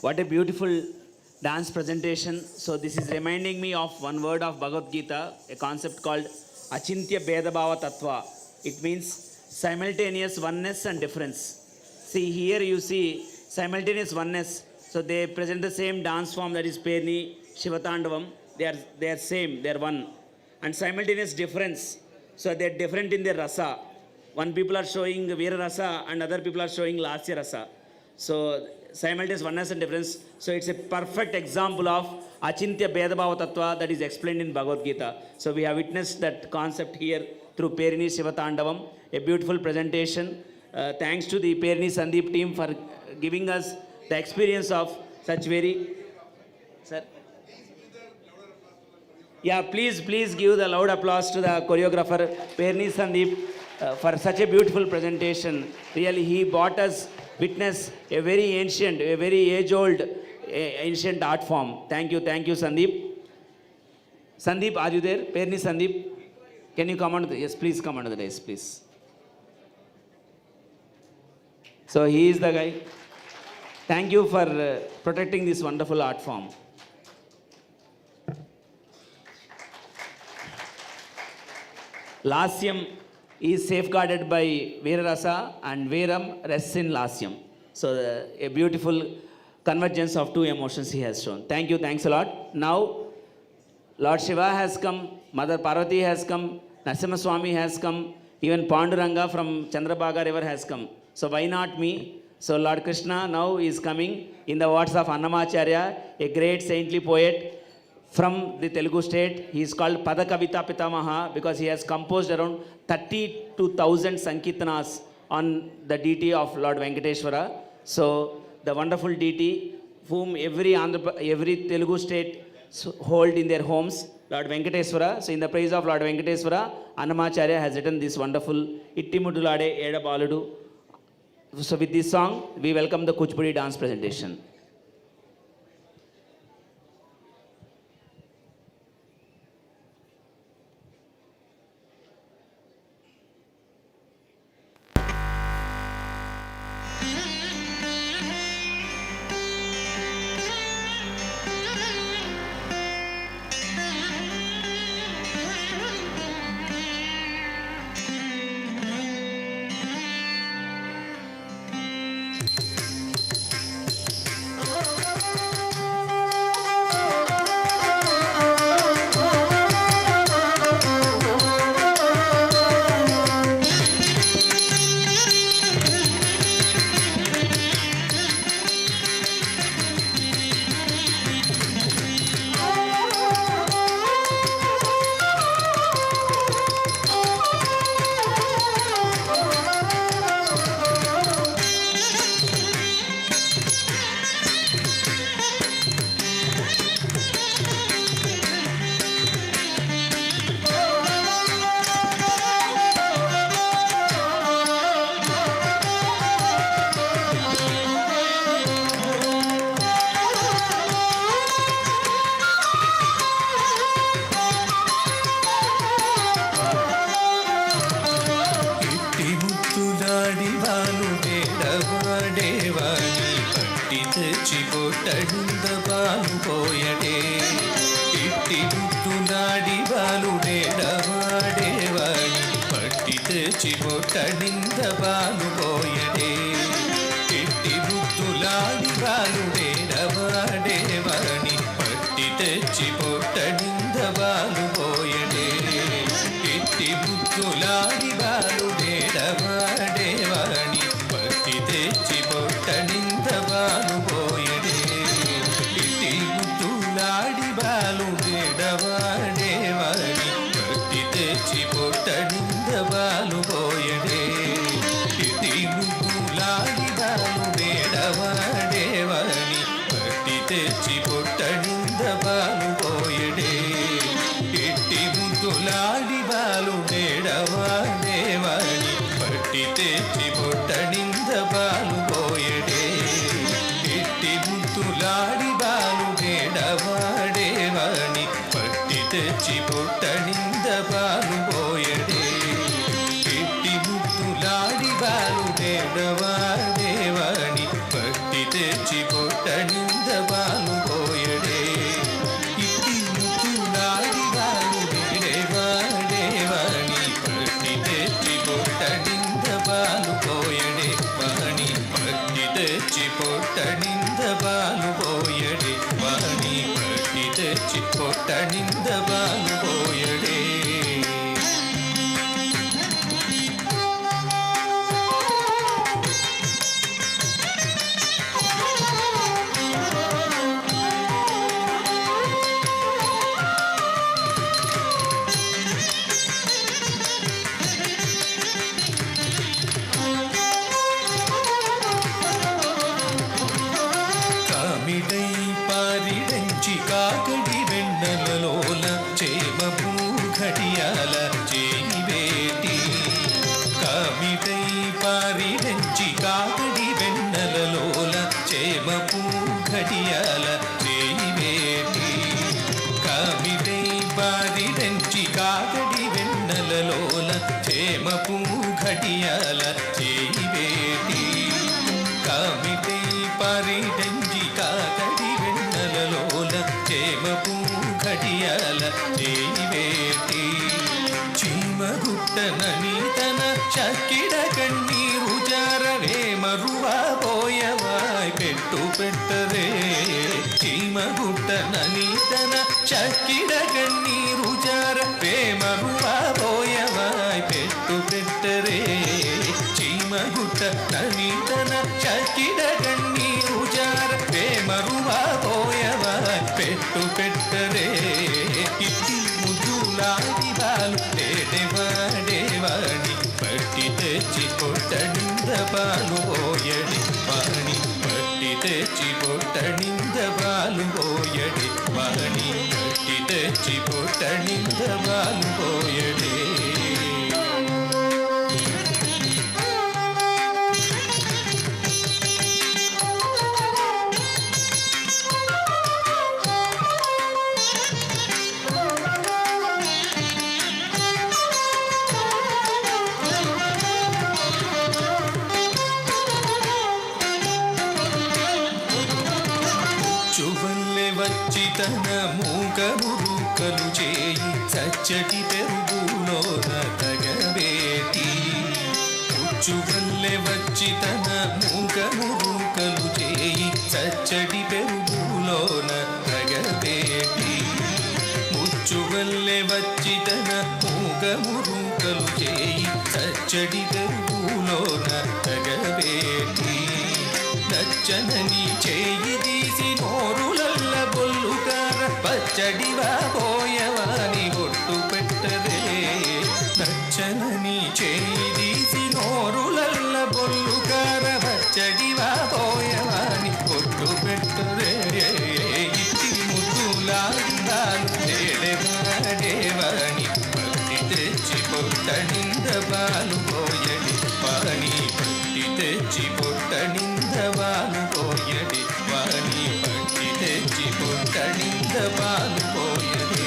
B: What a beautiful dance presentation. So this is reminding me of one word of Bhagavad Gita, a concept called Achintya Bhedabhava Tattva. It means simultaneous oneness and difference. See here you see simultaneous oneness. So they present the same dance form, that is Perni, Shivatandavam. They are same, they are one. And simultaneous difference. So they are different in their rasa. One people are showing Veera Rasa and other people are showing Lasya Rasa. So simultaneous oneness and difference. So it's a perfect example of Achintya Bhedabhava Tattva that is explained in Bhagavad Gita. So we have witnessed that concept here through Perini Shivatandavam. A beautiful presentation. Thanks to the Perini Sandeep team for giving us the experience of such very... Sir? Yeah, please give the loud applause to the choreographer Perini Sandeep for such a beautiful presentation. Really, he brought us witness a very ancient, a very age-old ancient art form. Thank you, Sandeep. Sandeep, are you there? Perini Sandeep, can you come on? Yes, please come onto the dais, please. So he is the guy. Thank you for protecting this wonderful art form. Lasyam is safeguarded by Veerarasa and Veeram rests in Lasyam. So a beautiful convergence of two emotions he has shown. Thank you, thanks a lot. Now, Lord Shiva has come, Mother Parvati has come, Narasimha Swami has come, even Panduranga from Chandrabhaga river has come. So why not me? So Lord Krishna now is coming in the words of Annamacharya, a great saintly poet from the Telugu state. He is called Padakavita Pitamaha because he has composed around 32,000 Sankirtanas on the deity of Lord Venkateshwara. So the wonderful deity whom every Telugu state hold in their homes, Lord Venkateshwara. So in the praise of Lord Venkateshwara, Annamacharya has written this wonderful Ittimudulade Eda Baludu. So with this song, we welcome the Kuchipudi dance presentation.
D: పొట్టనింద Balu పోయడే వాణి పట్టి తెచ్చి పొట్టనింద బాలు పోయడే కామిడై పారిడంచి కాకడి వెన్నెలలోల చేమ భూఘడియాల చేయి వేటి కామిడై పారిడంచి కాకడి వెన్నెలలోల చేమ భూఘడియాల చేయి వేటి కామిడై పారిడంచి కాకడి వెన్నెలలోల చేమ భూఘడియాల చేయి వేటి కామిడై పారిడంచి కాకడి వెన్నెలలోల చేమపు ఘడియాల చేయివేటి చీమగుట్టనని తన చక్కిడ కన్నీరు జారవే మరువా పోయవాయ్ పెట్టు పెట్టరే చీమగుట్టనని తన చక్కిడ కన్నీరు జారవే మరువా పోయవాయ్ పెట్టు పెట్టరే చీమగుట్ట నని తన చక్కిడ కన్నీరు జారవే మరువా పోయవాయ్ పెట్టు పెట్టరే ఇట్టి ముద్దులాడి బాలు వాడి పట్టి తెచ్చి పొట్టనింద బాలు పోయడి వాణి పట్టి తెచ్చి పొట్టనింద బాలు పోయడి వాణి పట్టి తెచ్చి పొట్టనింద బాలు పోయడే చువల్లె వచ్చి తన మూక మురుకలు చేయి సచ్చటి పెరుగులోన తగబేటి చువల్లె వచ్చి తన మూక మురుకలు చేయి సచ్చటి పెరుగులోన తగబేటి ముచ్చువల్లె వచ్చి తన మూక మురుకలు చేయి సచ్చటి పెరుగులోన తగబేటి నచ్చనని చేయి తీసి నోరులల్ల బొల్లుగార పచ్చడివా పోయవాని ఒట్టు పెట్టదే నచ్చనని చేయి తీసి నోరులల్ల బొల్లుగార పచ్చడివా పోయవాని ఒట్టు పెట్టదే ఇట్టి ముద్దులాందాలు తేడేవాడేవాణి పట్టి తెచ్చి పొట్టనింద బాలు పోయడి వాణి పట్టి తెచ్చి పొట్టనింద బాలు పోయడి వాణి పట్టి తెచ్చి పొట్టనింద బాలు పోయడే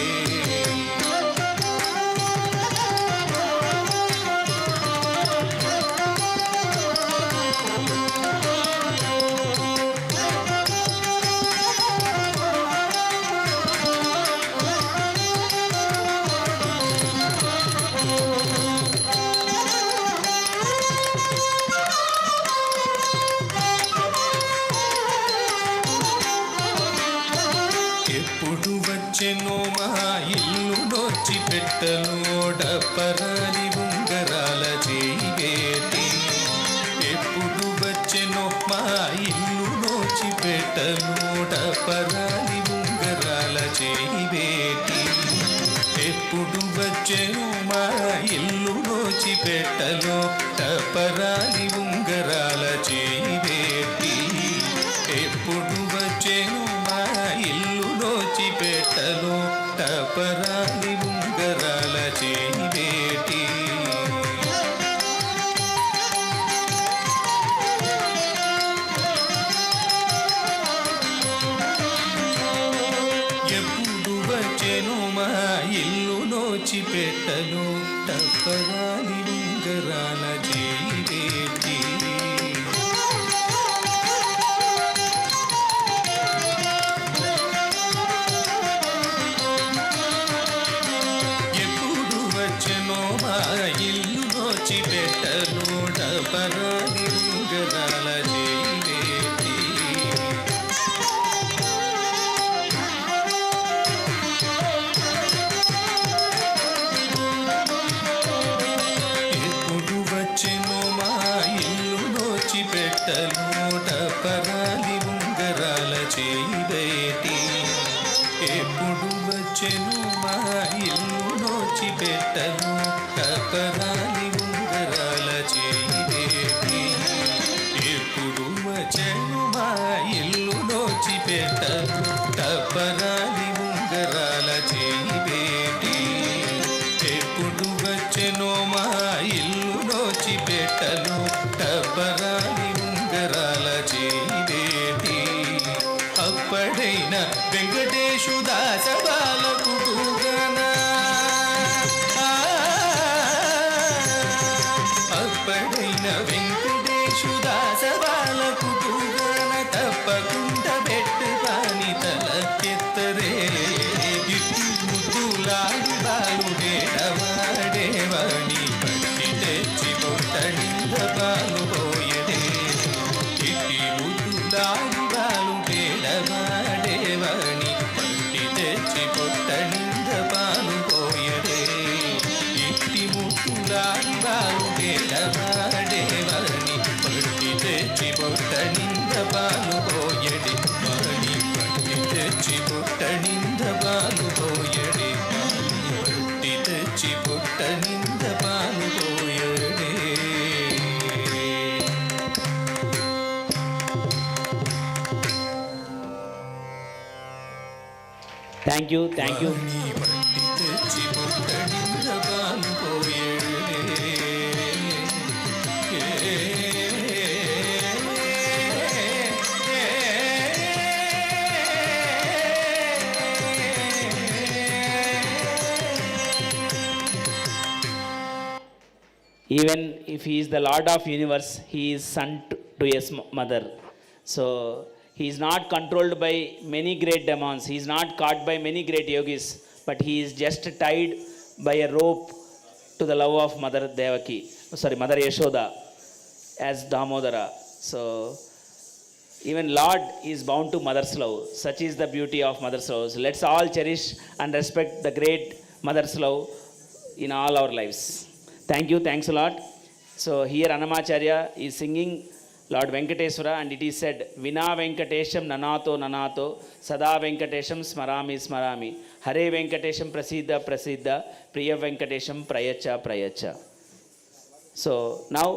D: ఎప్పుడు వచ్చెనో మా ఇల్లు నోచి పెట్టలో డప్పరాలి ఉంగరాల చేయివేటి ఎప్పుడు వచ్చెనో మా ఇల్లు నోచి పెట్టలో డప్పరాలి ఉంగరాల చేయివేటి ఎప్పుడు వచ్చెనో మా ఇల్లు నోచి పెట్టలో డప్పరాలి ఉంగరాల చేయివేటి ఎప్పుడు వచ్చెనో మా ఇల్లు నోచిపేటలో టపరాలి ఉంగరాల చేయివేటి ఎప్పుడు వచ్చెను మా ఇల్లు నోచిపేటలో టపరాలి ఉంగరాల చేయివేటి ఇల్లు నోచి పెట్టలో డబరాలి ఉంగరాల చేయివేటి పెట్టలు టపరాలి ఉంగరాల చేయి బేటి ఎప్పుడు వచ్చెను మా ఇల్లు నోచి పెట్టలు టపరాలి ఉంగరాల చేయి బేటి ఎప్పుడు వచ్చెను మా ఇల్లు నోచి పెట్టలు టపరాలి ఉంగరాల చేయి బేటి ఎప్పుడు వచ్చెనో మా ఇల్లు నోచి పెట్టలు టపరాలి ఉంగరాల చేయి బేటి అప్పడైన వెంకటేశు దాస బాలకుడుగనా అప్పడైన వెంకటేశు దాస బాలకుడుగన తప్పకుండా పెట్టు పాని తలకెత్తరే ఇటు ముద్దులాడి బాలుడేడవాడేవాణి పట్టి తెచ్చి పొట్టడింద పాలు పోయడే ఇట్టి ముద్దులాడి బాలుడేడవాడేవాణి పట్టి తెచ్చి పొట్టడింద పాలు పోయడే ఇట్టి ముద్దులాడి బాలుడేడవాడేవాణి పట్టి తెచ్చి పొట్టడింద పాలు పోయడే వాణి పట్టి తెచ్చి పొట్టడింద పాలు పోయడే పట్టి తెచ్చి పొట్టడింద పాలు పోయడే
B: థ్యాంక్ యూ
D: పట్టి తెచ్చి పొట్టడింద పాలు పోయడే
B: Even if he is the Lord of universe, he is son to his mother. So he is not controlled by many great demons. He is not caught by many great yogis, but he is just tied by a rope to the love of Mother Devaki. Mother Yashoda as Damodara. So even Lord is bound to mother's love. Such is the beauty of mother's love. So let's all cherish and respect the great mother's love in all our lives. Thank you, thanks a lot. So here Annamacharya is singing Lord Venkateswara, and it is said, Vina Venkatesham nanato nanato, Sada Venkatesham smarami smarami, Hare Venkatesham prasiddha prasiddha, Priya Venkatesham prayacha prayacha. So now,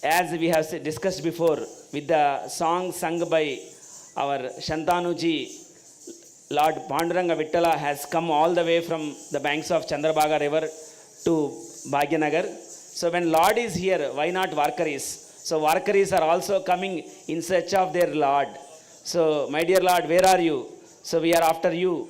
B: as we have discussed before, with the song sung by our Shantanuji, Lord Panduranga Vittala has come all the way from the banks of Chandrabhaga river to Bhagyanagar. So when Lord is here, why not Varkaris? So Varkaris are also coming in search of their Lord. So my dear Lord, where are you? So we are after you.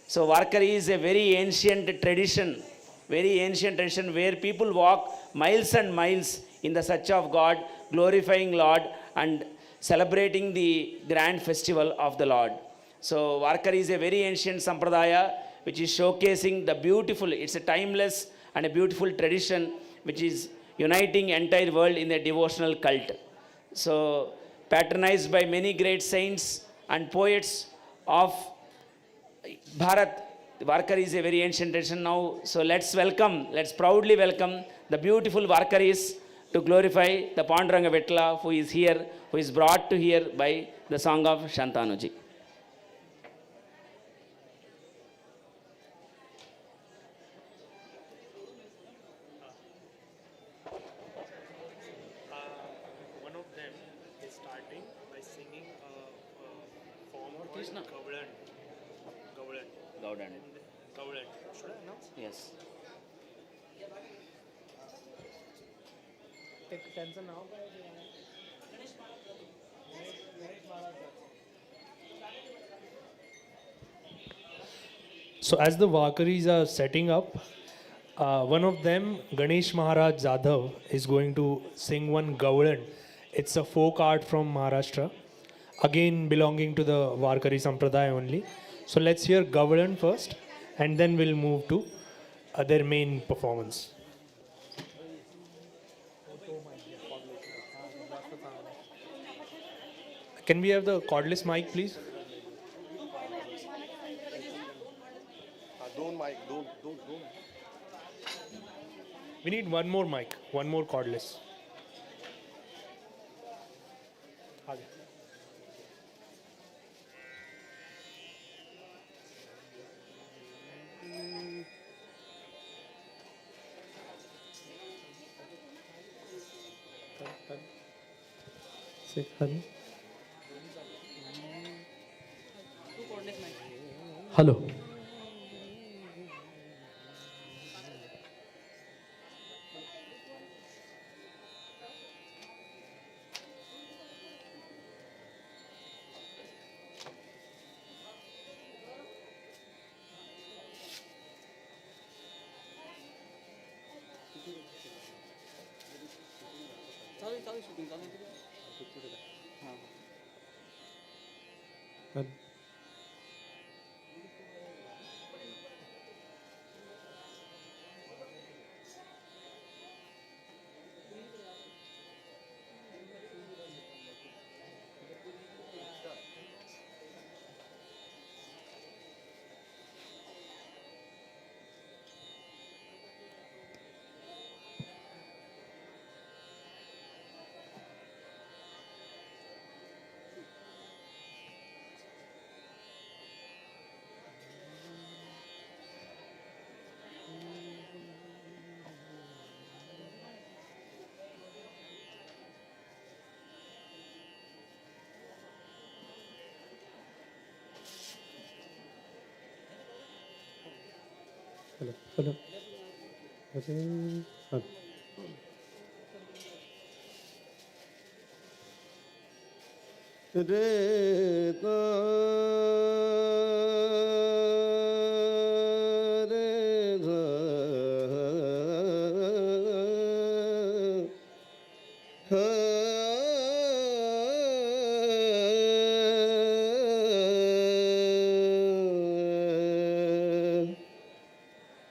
B: So Varkari is a very ancient tradition where people walk miles and miles in the search of God, glorifying Lord and celebrating the grand festival of the Lord. So Varkari is a very ancient sampradaya which is showcasing the beautiful, it's a timeless and a beautiful tradition which is uniting entire world in a devotional cult. So patronized by many great saints and poets of Bharat, Varkari is a very ancient tradition now. So let's proudly welcome the beautiful Varkaris to glorify the Panduranga Vittala who is here, who is brought to here by the song of Shantanuji. Gaudan. Should I announce? Yes. Take attention now.
T: So as the Varkaris are setting up, one of them, Ganesh Maharaj Jadhav, is going to sing one Gaudan. It's a folk art from Maharashtra, again belonging to the Varkari Sampradaya only. So let's hear Gaudan first, and then we'll move to their main performance. Can we have the cordless mic, please?
L: Don't mic, don't.
T: We need one more mic, one more cordless.
A: आगे
C: hello hello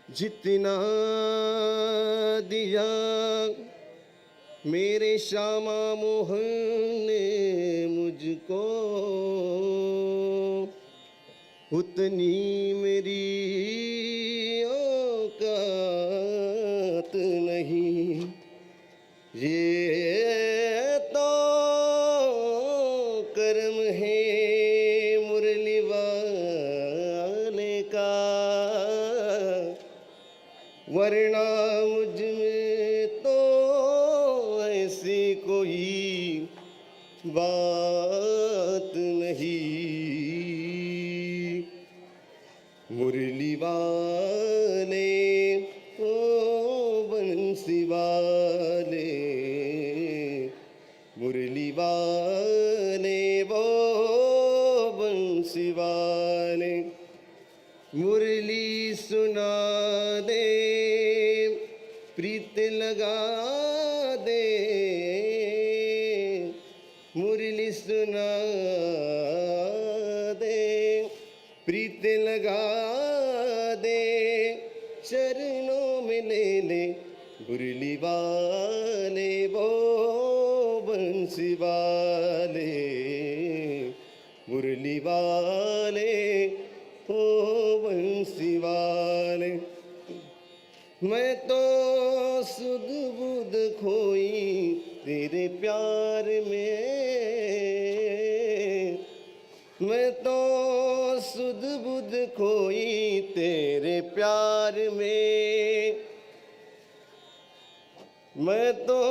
J: जितना दिया मेरे श्यामा मोहन ने मुझको उतनी मेरी औकात नहीं ये तो कर्म है मुरली वाले का वरना मुझ में तो ऐसी कोई बात नहीं मुरली वाले ओ बंसी वाले मुरली वाले वो बंसी वाले मुरली सुना दे प्रीत लगा दे मुरली सुना दे प्रीत लगा दे चरणों में ले ले मुरली वाले वो बंसी वाले मुरली वाले ओ बंसी वाले मैं तो सुध बुध खोई तेरे प्यार में मैं तो सुध बुध खोई तेरे प्यार में मैं तो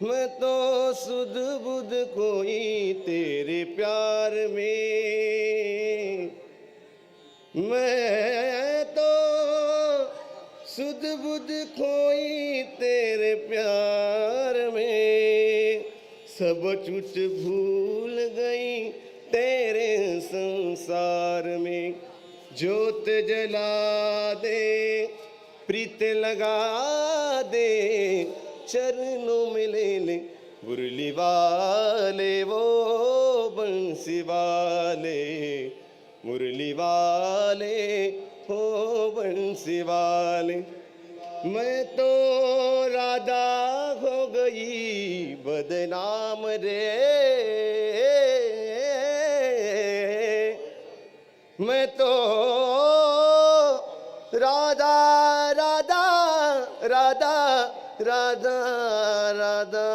J: मैं तो सुध बुध खोई तेरे प्यार में मैं तो सुध बुध खोई तेरे प्यार में सब कुछ भूल गई तेरे संसार में ज्योत जला दे प्रीत लगा दे चरणों में ले ले मुरली वाले वो बंसी वाले मुरली वाले हो बंसी वाले मैं तो राधा हो गई बदनाम रे मैं तो राधा
I: राधा राधा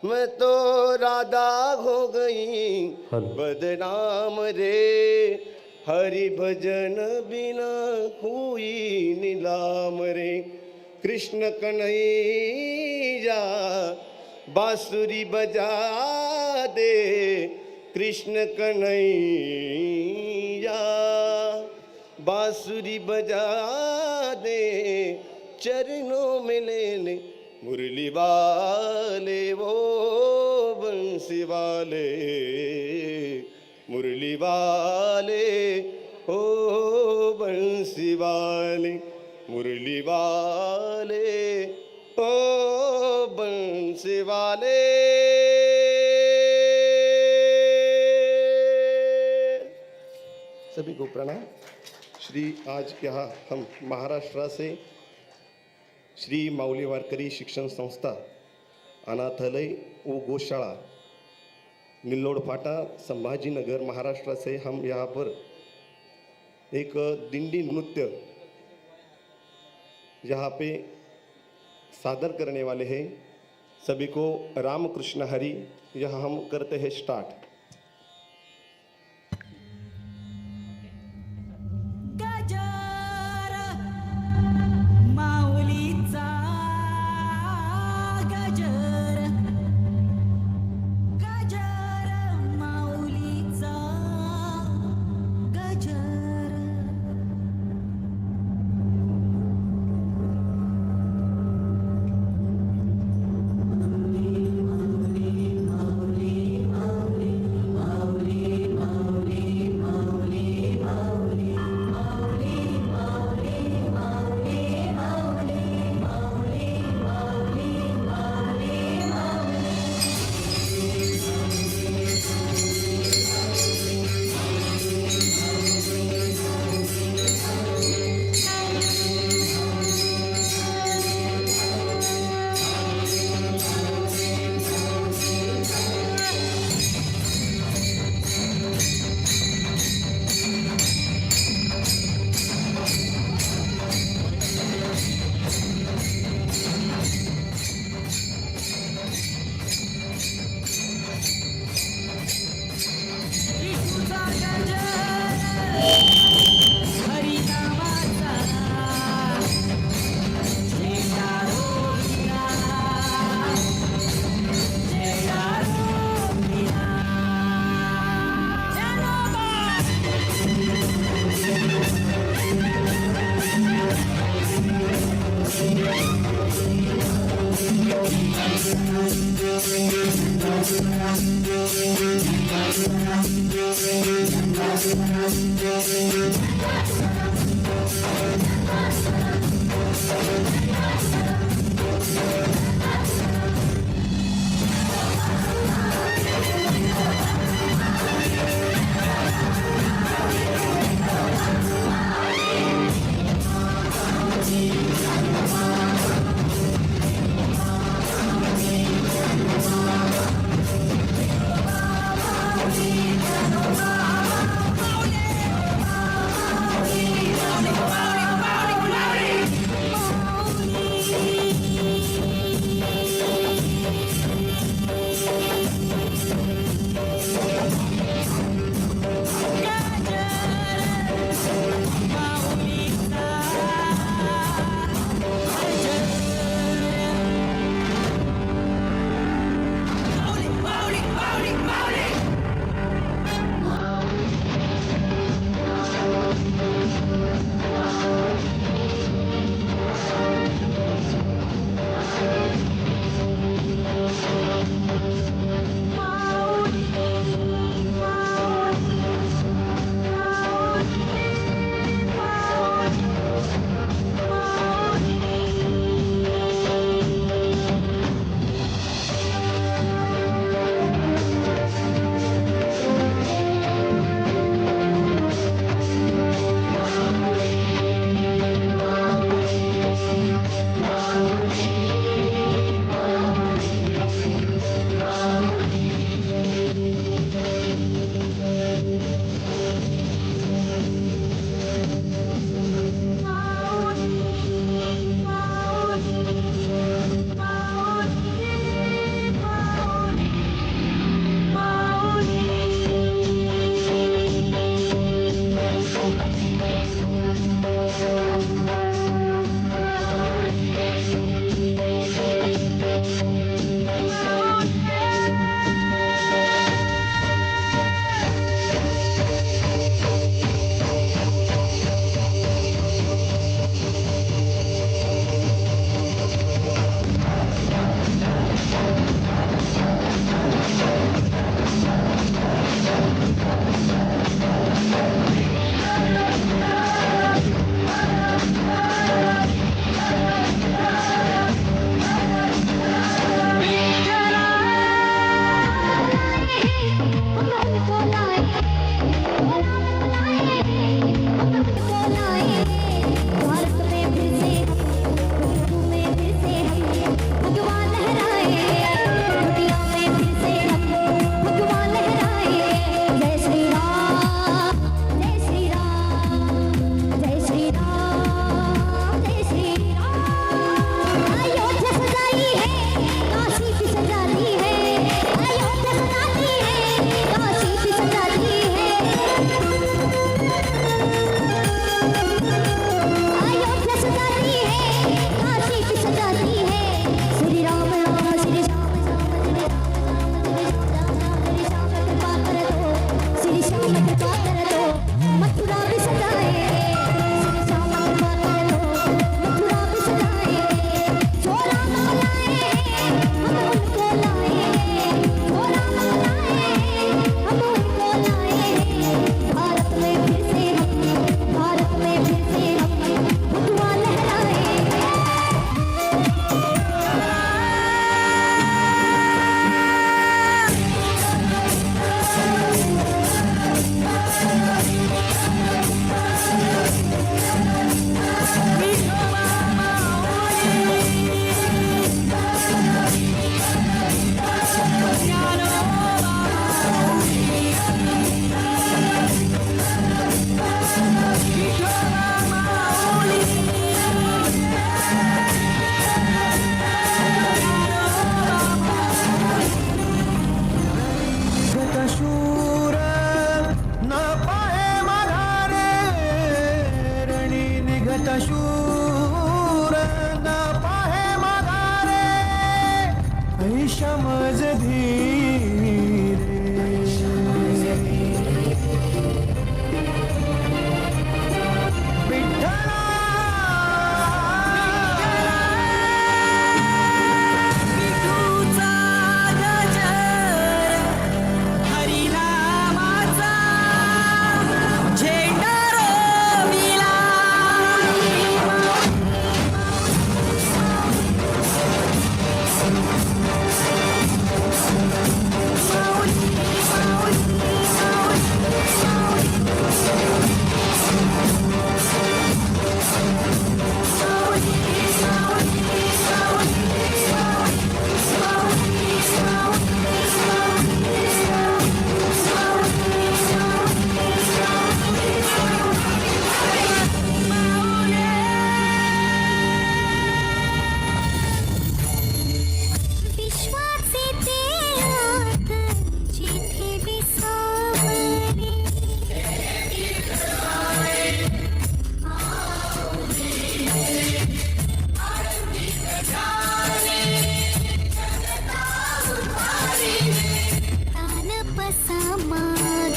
I: मैं तो राधा हो गई बदनाम रे हरि भजन बिना हुई नीलाम रे कृष्ण कन्हैया बांसुरी बजा दे कृष्ण कन्हैया बांसुरी बजा दे चरणों में ले ले मुरली वाले वो बंसी वाले मुरली वाले ओ बंसी वाले मुरली वाले ओ बंसी वाले। सभी को प्रणाम। श्री आज यहाँ हम महाराष्ट्र से श्री माऊली वारकरी शिक्षण संस्था अनाथालय व गौशाला निल्लोड फाटा संभाजीनगर महाराष्ट्र से हम यहाँ पर एक दिंडी नृत्य यहाँ पे सादर करने वाले हैं। सभी को राम कृष्ण हरि यहाँ हम करते हैं स्टार्ट।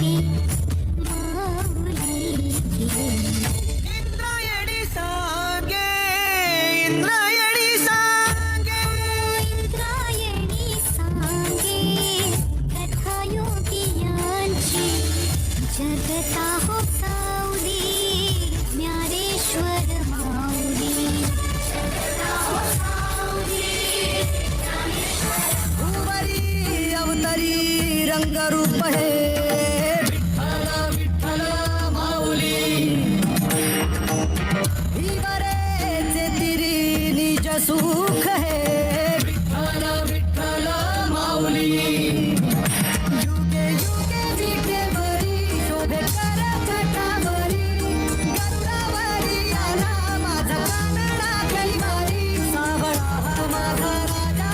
U: आमची माऊली
E: इंद्रायणी सांगे इंद्रायणी सांगे
U: इंद्रायणी सांगे कथा योगियांची जगता हो सावली ज्ञानेश्वर माऊली जगता हो सावली
E: उवरी अवतरी रंगरूप हे विठ्ठल विठ्ठल माऊली हिवरेचे तिरी निज सुख हे विठ्ठल विठ्ठल माऊली युगे युगे विठेवरी शोभे कर घटावरी गरुडावरी आला माझा कानडा कैवारी सावळा माझा राजा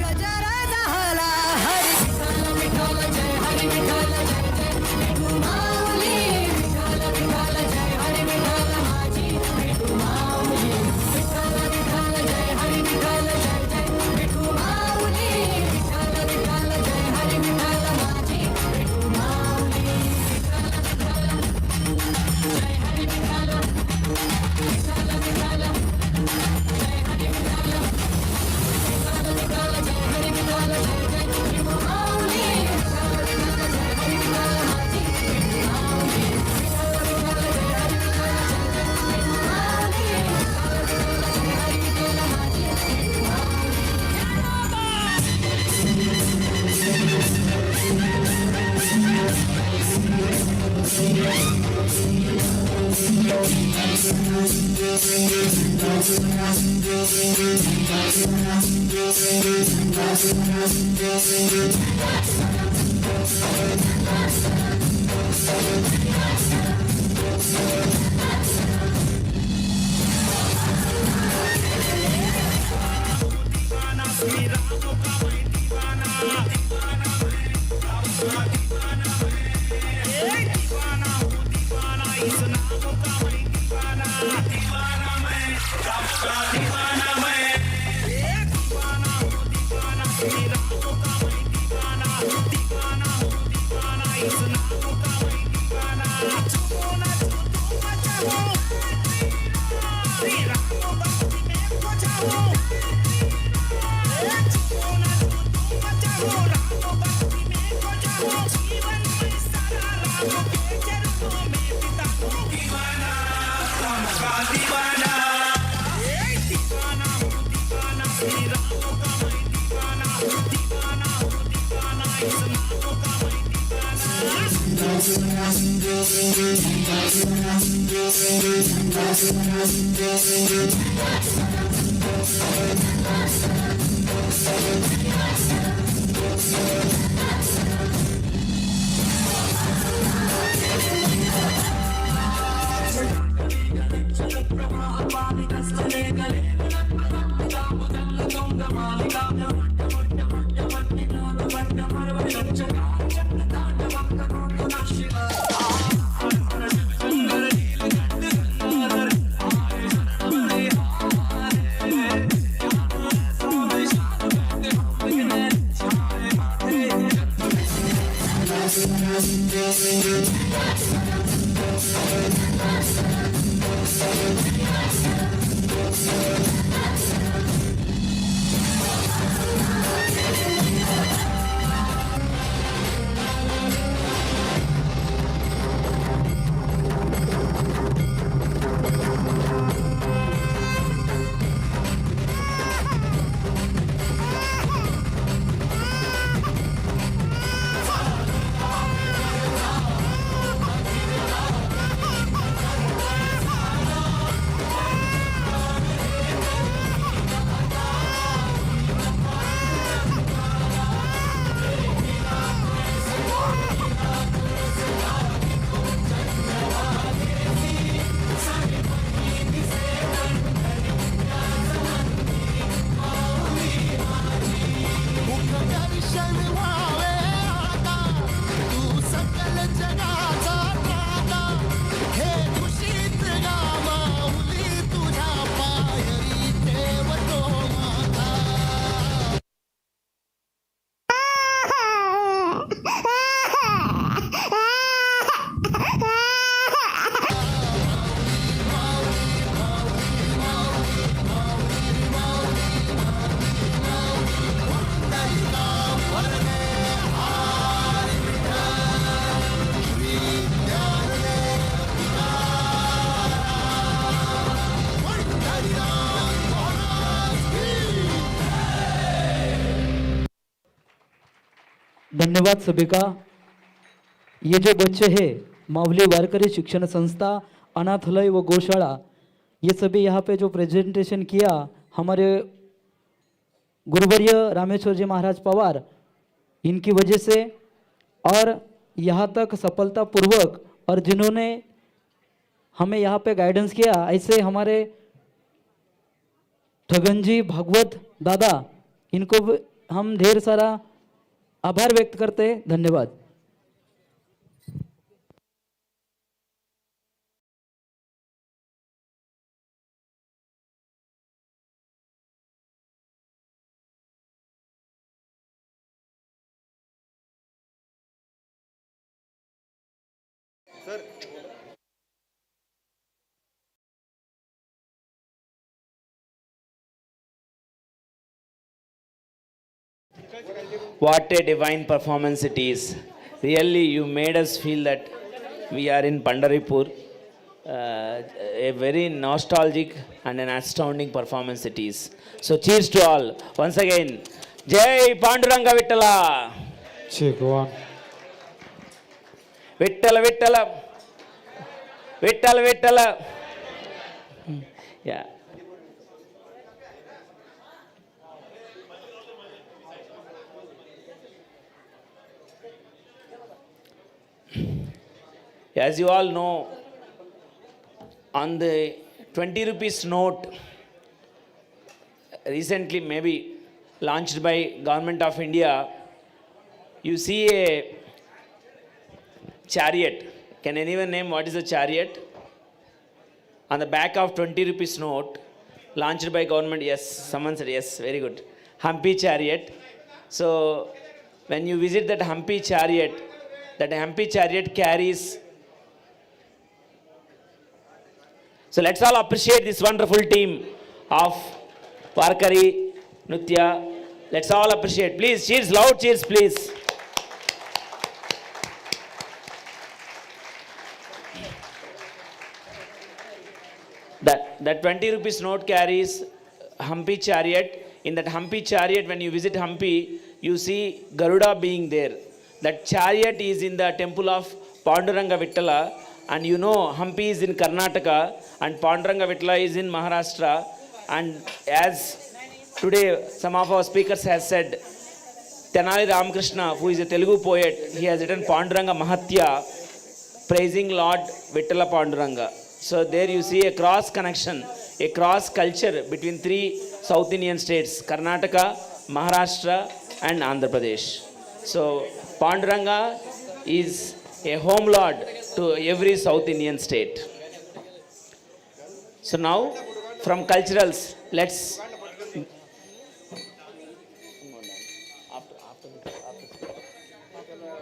E: गजरा झाला हरी विठ्ठल जय हरी विठ्ठल जय जय विठू माऊली विठ्ठल विठ्ठल जय हरी विठ्ठल माझी विठू माऊली विठ्ठल विठ्ठल जय हरी विठ्ठल जय जय विठू माऊली विठ्ठल विठ्ठल जय हरी विठ्ठल माझी विठू माऊली
C: धन्यवाद सभी का। ये जो बच्चे हैं मावली वारकरी शिक्षण संस्था, अनाथालय व गौशाला, ये सभी यहाँ पे जो प्रेजेंटेशन किया हमारे गुरुवर्य रामेश्वर जी महाराज पवार, इनकी वजह से, और यहाँ तक सफलतापूर्वक, और जिन्होंने हमें यहाँ पे गाइडेंस किया, ऐसे हमारे ठगन जी भागवत दादा, इनको हम ढेर सारा आभार व्यक्त करते हैं। धन्यवाद।
B: What a divine performance it is. Really, you made us feel that we are in Pandaripur. A very nostalgic and an astounding performance it is. So, cheers to all. Once again, Jai Panduranga Vittala.
C: Go on.
B: Vittala, Vittala. Vittala, Vittala. Yeah. As you all know, on the 20 rupees note, recently maybe launched by Government of India, you see a chariot. Can anyone name what is a chariot? On the back of 20 rupees note, launched by government. Yes, someone said yes, very good. Humpy chariot. So when you visit that Humpy chariot carries. So let's all appreciate this wonderful team of Varkari, Nutya. Let's all appreciate. Please, cheers, loud cheers, please. That 20 rupees note carries Humpy chariot. In that Humpy chariot, when you visit Humpy, you see Garuda being there. That chariot is in the temple of Panduranga Vittala, and you know Humpy is in Karnataka and Panduranga Vittala is in Maharashtra. And as today some of our speakers has said, Tenali Ramakrishna, who is a Telugu poet, he has written Panduranga Mahatya, praising Lord Vittala Panduranga. So there you see a cross connection, a cross culture between three South Indian states, Karnataka, Maharashtra and Andhra Pradesh. So Panduranga is a home lord to every South Indian state. So now from culturals, let's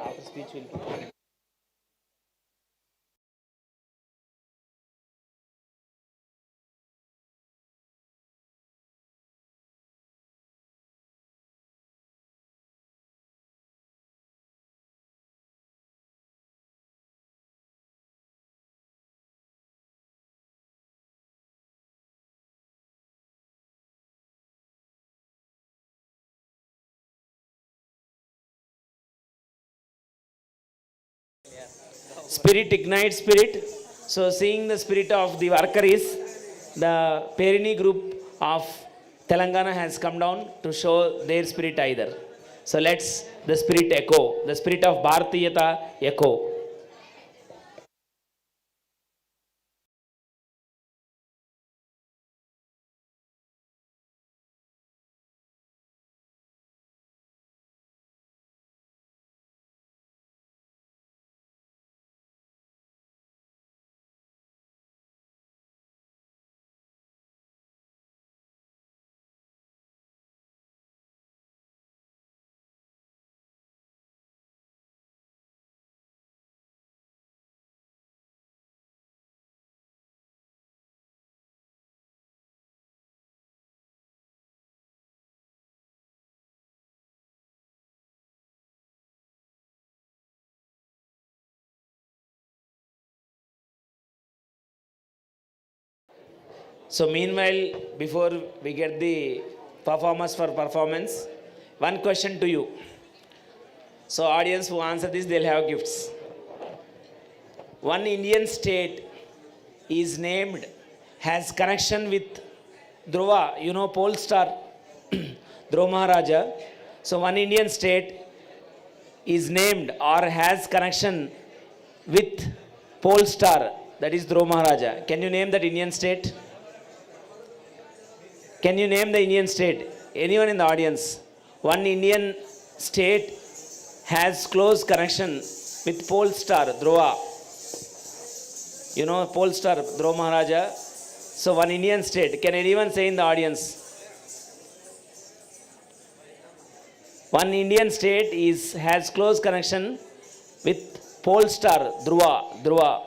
B: after speech will spirit ignites spirit. So seeing the spirit of the Varkaris, the Perini group of Telangana has come down to show their spirit either. So let's the spirit echo, the spirit of Bharatiyata echo. So meanwhile, before we get the performers for performance, one question to you. So audience who answer this, they'll have gifts. One Indian state is named, has connection with Dhruva, you know, pole star Dhruva Maharaja. So one Indian state is named or has connection with pole star, that is Dhruva Maharaja. Can you name that Indian state? Can you name the Indian state? Anyone in the audience? One Indian state has close connection with pole star Dhruva. You know, pole star Dhruva Maharaja. So one Indian state. Can anyone say in the audience? One Indian state has close connection with pole star Dhruva.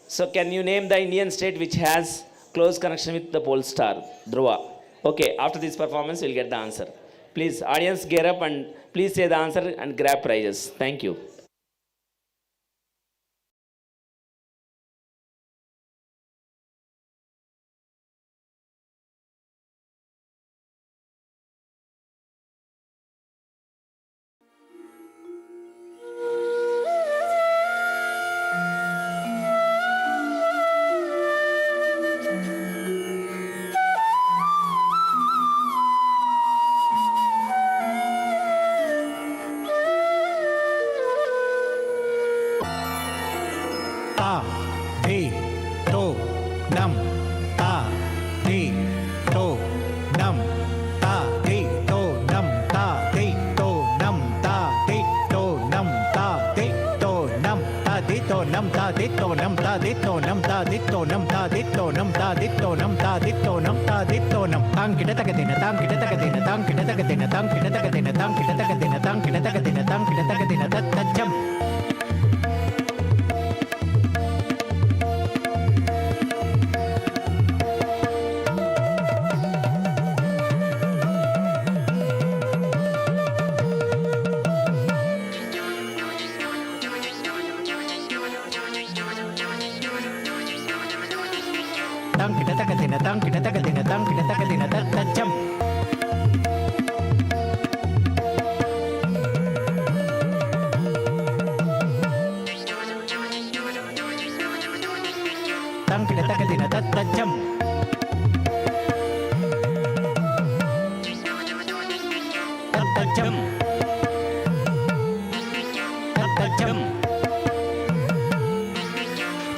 B: So can you name the Indian state which has close connection with the pole star Dhruva? Okay, after this performance we'll get the answer. Please, audience, gear up and please say the answer and grab prizes. Thank you.
E: ता दे तो नम ता दे तो नम ता दे तो नम ता दे तो नम ता दे तो नम ता दे तो नम ता दे तो नम ता दे तो नम ता दे तो नम ता दे तो नम ता दे तो नम ता दे तो नम ता दे तो नम ता दे तो नम तांग किड तक देना तांग किड तक देना तांग किड तक देना तांग किड तक देना तांग किड तक देना तांग किड तक देना तांग किड तक देना तज्जम तांग किड तक देना तांग किड तक देना तांग किड तक देना तज्जम तांग किड तक देना तज्जम तज्जम तज्जम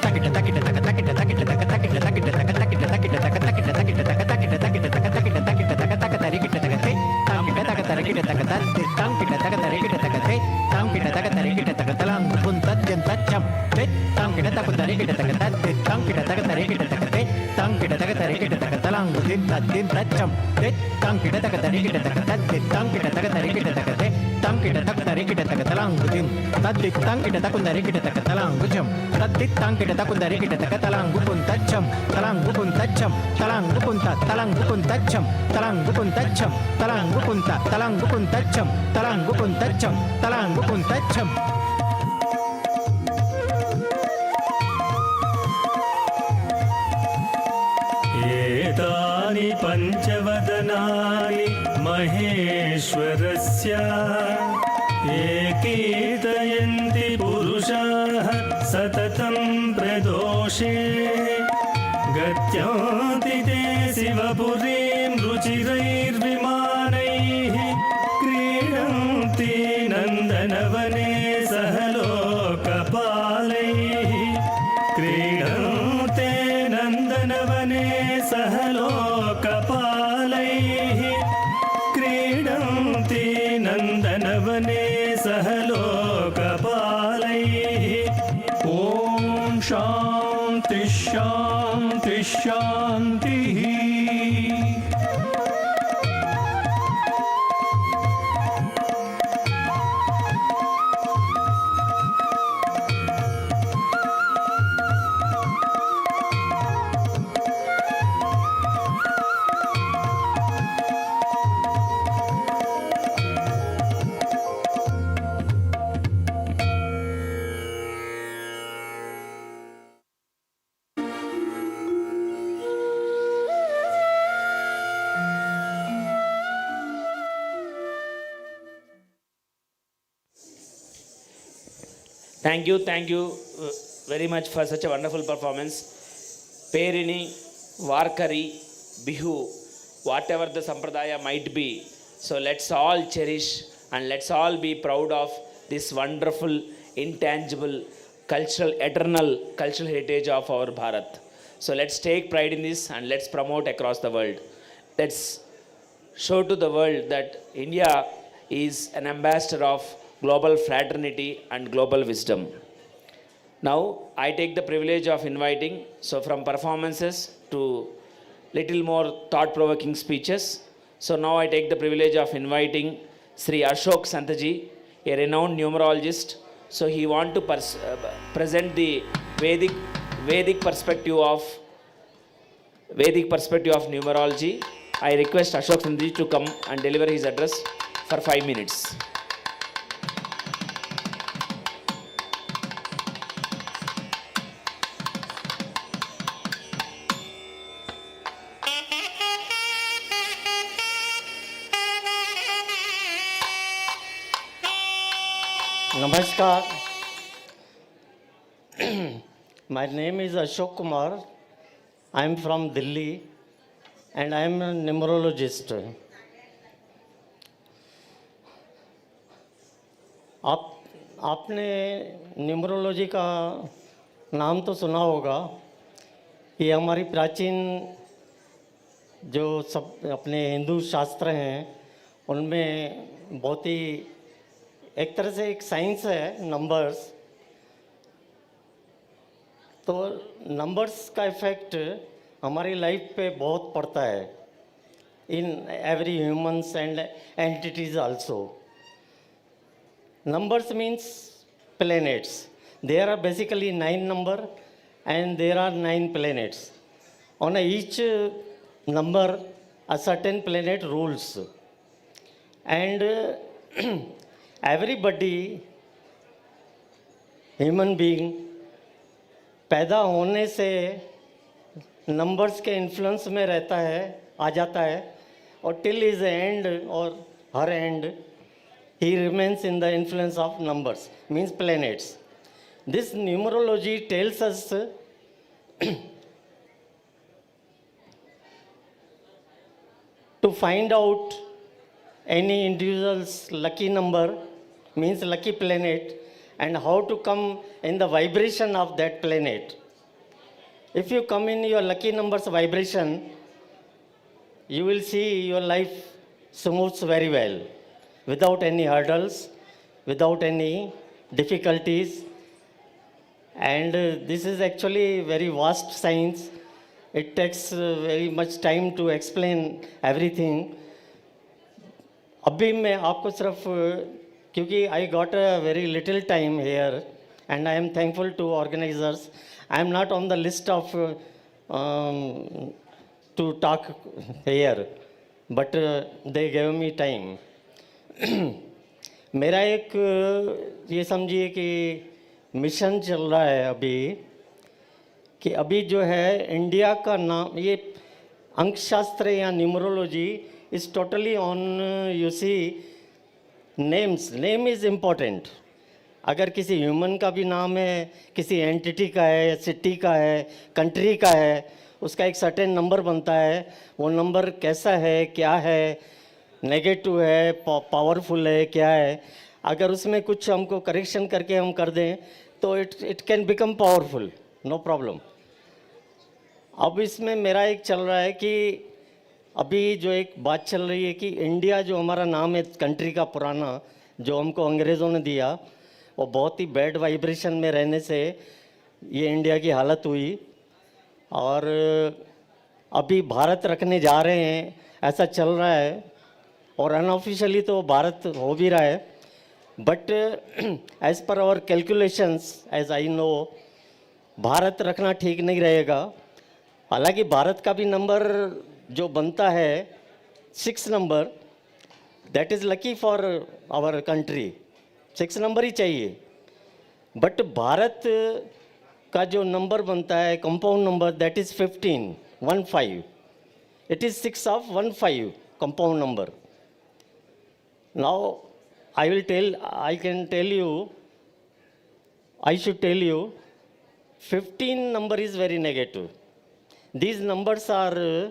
E: तकिट तकिट तक तकिट तकिट तक तकिट तकिट तक तकिट तकिट तक तकिट तकिट तक तकिट तकिट तक तकिट तकिट तक तक तरिकिट तक ते तांकिट तक तरिकिट तक ते तांकिट तक तरिकिट तक ते तांकिट तक तरिकिट तक तलांग पुन तज्जन तज्जम ते तांकिट तक तरिकिट तक ते तांकिट तक तरिकिट तक ते तांकिट तक तरिकिट तक तलांग दिन तज्जन तज्जम ते तांकिट तक तरिकिट तक ते तांकिट तक तरिकिट तक ते तांकिट तक तरिकिट तक तलांग दिन तद्दि तांकिट तक तरिकिट तक तलांग जम तद्दि तांकिट तक तरिकिट तक तलांग पुन तज्जम तलांग पुन तज्जम तलांग पुन तलांग पुन तज्जम तलांग पुन तज्जम तलांग पुन तलांग पुन तज्जम तलांग पुन तज्जम तलांग पुन तज्जम
D: एतानि पञ्चवदनानि महेश्वरस्य एकीर्तयन्ति पुरुषाः सततं प्रदोषे गत्यान्ति ते शिवपुरीं रुचिरैर्विमानैः क्रीडन्ति नन्दनवने सह लोकपालैः क्रीडन्ते नन्दनवने सह लोकपालैः क्रीडन्ति नन्दनवने सह लोकपालैः ॐ शान्ति शान्ति शान्तिः
B: Thank you very much for such a wonderful performance. Perini, Varkari, Bihu, whatever the sampradaya might be. So let's all cherish and let's all be proud of this wonderful, intangible, cultural, eternal cultural heritage of our Bharat. So let's take pride in this and let's promote across the world. Let's show to the world that India is an ambassador of global fraternity and global wisdom. Now, I take the privilege of inviting, so from performances to little more thought-provoking speeches. So now I take the privilege of inviting Sri Ashok Santaji, a renowned numerologist. So he want to present the Vedic perspective of numerology. I request Ashok Santaji to come and deliver his address for 5 minutes.
K: Namaskar. My name is Ashok Kumar. I am from Delhi and I am a numerologist. आपने numerology का नाम तो सुना होगा। ये हमारी प्राचीन जो सब अपने हिंदू शास्त्र हैं उनमें बहुत ही एक तरह से एक साइंस है नंबर्स। तो नंबर्स का इफ़ेक्ट हमारी लाइफ पे बहुत पड़ता है in every humans and entities also. Numbers means planets. There are basically 9 number and there are 9 planets. On each number, a certain planet rules. And everybody, human being, पैदा होने से numbers के influence में रहता है, आ जाता है, और टिल इज एंड और her and he remains in the influence of numbers, means planets. This numerology tells us to find out any individual's lucky number, means lucky planet, and how to come in the vibration of that planet. If you come in your lucky number's vibration, you will see your life smooths very well, without any hurdles, without any difficulties. And this is actually very vast science. It takes very much time to explain everything. अभी मैं आपको सिर्फ क्योंकि I got a very little time here and I am thankful to organizers. I am not on the list of to talk here, but they gave me time. मेरा एक ये समझिए कि मिशन चल रहा है अभी कि अभी जो है इंडिया का नाम ये अंकशास्त्र या numerology is totally on you see names. Name is important. अगर किसी ह्यूमन का भी नाम है, किसी एंटिटी का है, सिटी का है, कंट्री का है, उसका एक सर्टेन नंबर बनता है। वो नंबर कैसा है, क्या है, नेगेटिव है, पावरफुल है, क्या है, अगर उसमें कुछ हमको करेक्शन करके हम कर दें तो it can become powerful, no problem. अब इसमें मेरा एक चल रहा है कि अभी जो एक बात चल रही है कि इंडिया जो हमारा नाम है कंट्री का पुराना जो हमको अंग्रेज़ों ने दिया, वो बहुत ही बैड वाइब्रेशन में रहने से ये इंडिया की हालत हुई। और अभी भारत रखने जा रहे हैं ऐसा चल रहा है, और अनऑफिशियली तो भारत हो भी रहा है, but as per our calculations as I know Bharat रखना ठीक नहीं रहेगा। हालांकि भारत का भी नंबर जो बनता है 6 number, that is lucky for our country, 6 number ही चाहिए। बट भारत का जो नंबर बनता है compound number that is 15 it is 6 of 15 compound number. Now I can tell you I should tell you, 15 number is very negative. These numbers are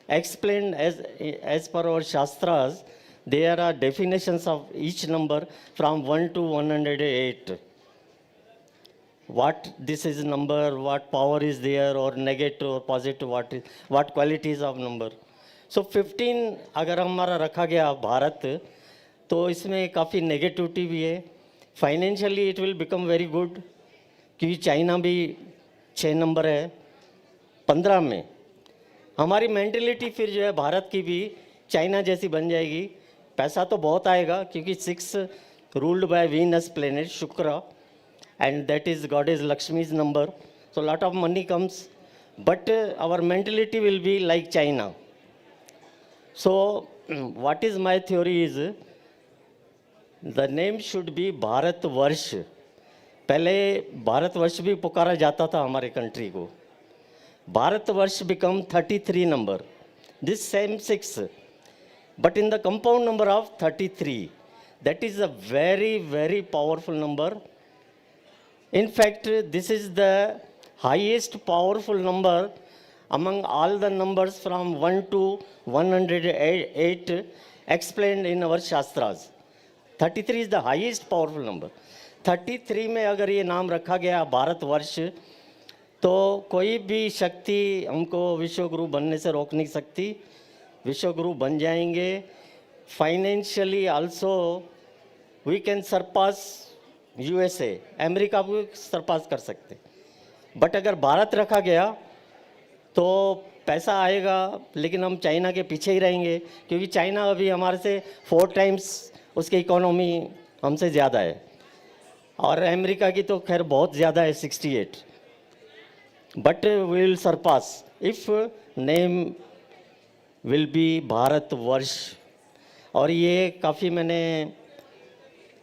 K: explained as per our Shastras. There are definitions of each number from 1 to 108. What this is number, what power is there, or negative or positive, what qualities of number. So 15 अगर हमारा रखा गया भारत, तो इसमें काफ़ी negativity भी है. Financially it will become very good, क्योंकि चाइना भी 6 नंबर है 15 में. हमारी मेंटेलिटी फिर जो है भारत की भी चाइना जैसी बन जाएगी. पैसा तो बहुत आएगा, क्योंकि 6 रूल्ड बाय वीनस प्लेनेट शुक्र, and that is goddess Lakshmi's number. So lot of money comes, but our mentality will be like China. So what is my theory is, the name should be Bharat Varsh. पहले भारत वर्ष भी पुकारा जाता था हमारे country को. भारत वर्ष become 33 number. This same 6, but in the compound number of 33. That is a very, very powerful number. In fact, this is the highest powerful number among all the numbers from 1 to 108 explained in our Shastras. 33 is the highest powerful number. 33 में अगर ये नाम रखा गया भारतवर्ष, तो कोई भी शक्ति हमको विश्वगुरु बनने से रोक नहीं सकती. विश्वगुरु बन जाएंगे. Financially also we can surpass USA, America को सरपास कर सकते. बट अगर भारत रखा गया तो पैसा आएगा, लेकिन हम चाइना के पीछे ही रहेंगे, क्योंकि चाइना अभी हमारे से 4 टाइम्स उसकी इकोनॉमी हमसे ज़्यादा है, और अमेरिका की तो खैर बहुत ज़्यादा है 68. But we will surpass if name will be Bharatvarsh. और ये काफ़ी मैंने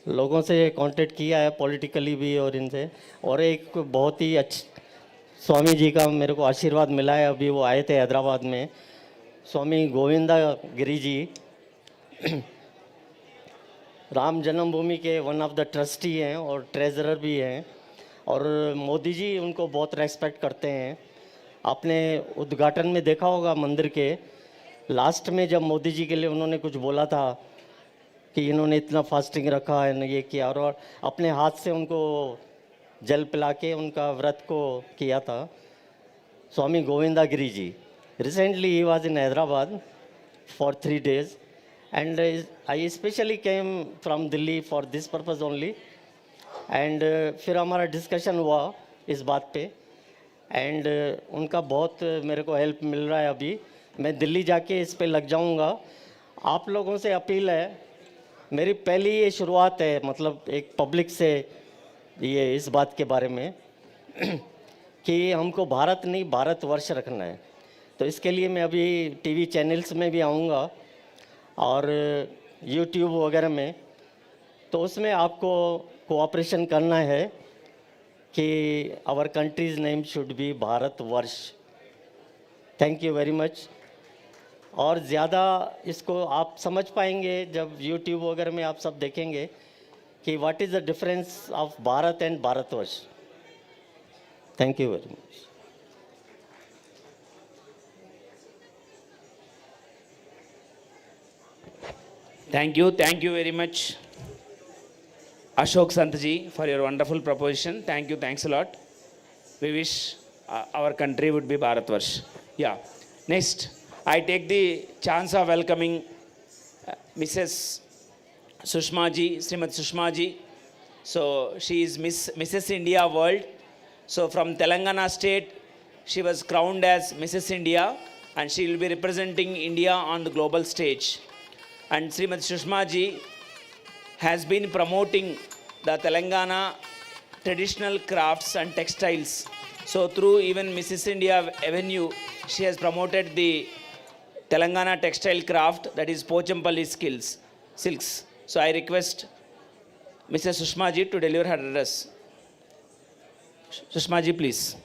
K: लोगों से कांटेक्ट किया है, पॉलिटिकली भी और इनसे. और एक बहुत ही स्वामी जी का मेरे को आशीर्वाद मिला है. अभी वो आए थे हैदराबाद में, स्वामी गोविंदा गिरी जी, राम जन्मभूमि के वन ऑफ द ट्रस्टी हैं और ट्रेजरर भी हैं. और मोदी जी उनको बहुत रेस्पेक्ट करते हैं. आपने उद्घाटन में देखा होगा मंदिर के लास्ट में, जब मोदी जी के लिए उन्होंने कुछ बोला था कि इन्होंने इतना फास्टिंग रखा है, ये किया, और अपने हाथ से उनको जल पिला के उनका व्रत को किया था. स्वामी गोविंदा गिरी जी, रिसेंटली ही was in Hyderabad for 3 days, and I specially came from Delhi for this purpose only. And फिर हमारा डिस्कशन हुआ इस बात पे, एंड उनका बहुत मेरे को हेल्प मिल रहा है. अभी मैं दिल्ली जाके इस पे लग जाऊंगा. आप लोगों से अपील है, मेरी पहली ये शुरुआत है, मतलब एक पब्लिक से ये इस बात के बारे में कि हमको भारत नहीं भारतवर्ष रखना है. तो इसके लिए मैं अभी टीवी चैनल्स में भी आऊँगा और यूट्यूब वगैरह में, तो उसमें आपको कोऑपरेशन करना है कि our country's name should be Bharatvarsh. Thank you very much. और ज़्यादा इसको आप समझ पाएंगे जब YouTube वगैरह में आप सब देखेंगे कि what is the difference of Bharat and Bharatvarsh. Thank you very much.
B: Thank you very much, Ashok Santji, for your wonderful proposition. Thanks a lot. We wish our country would be Bharatvarsh. Yeah. Next, I take the chance of welcoming Mrs. Sushma ji, Srimati Sushma ji. So she is Mrs. India World. So from Telangana state, she was crowned as Mrs. India, and she will be representing India on the global stage. And Srimati Sushma ji has been promoting the Telangana traditional crafts and textiles. So through even Mrs. India Avenue, she has promoted the Telangana textile craft, that is Pochampalli silks. So I request Mrs. Sushma ji to deliver her address. Sushma ji, please.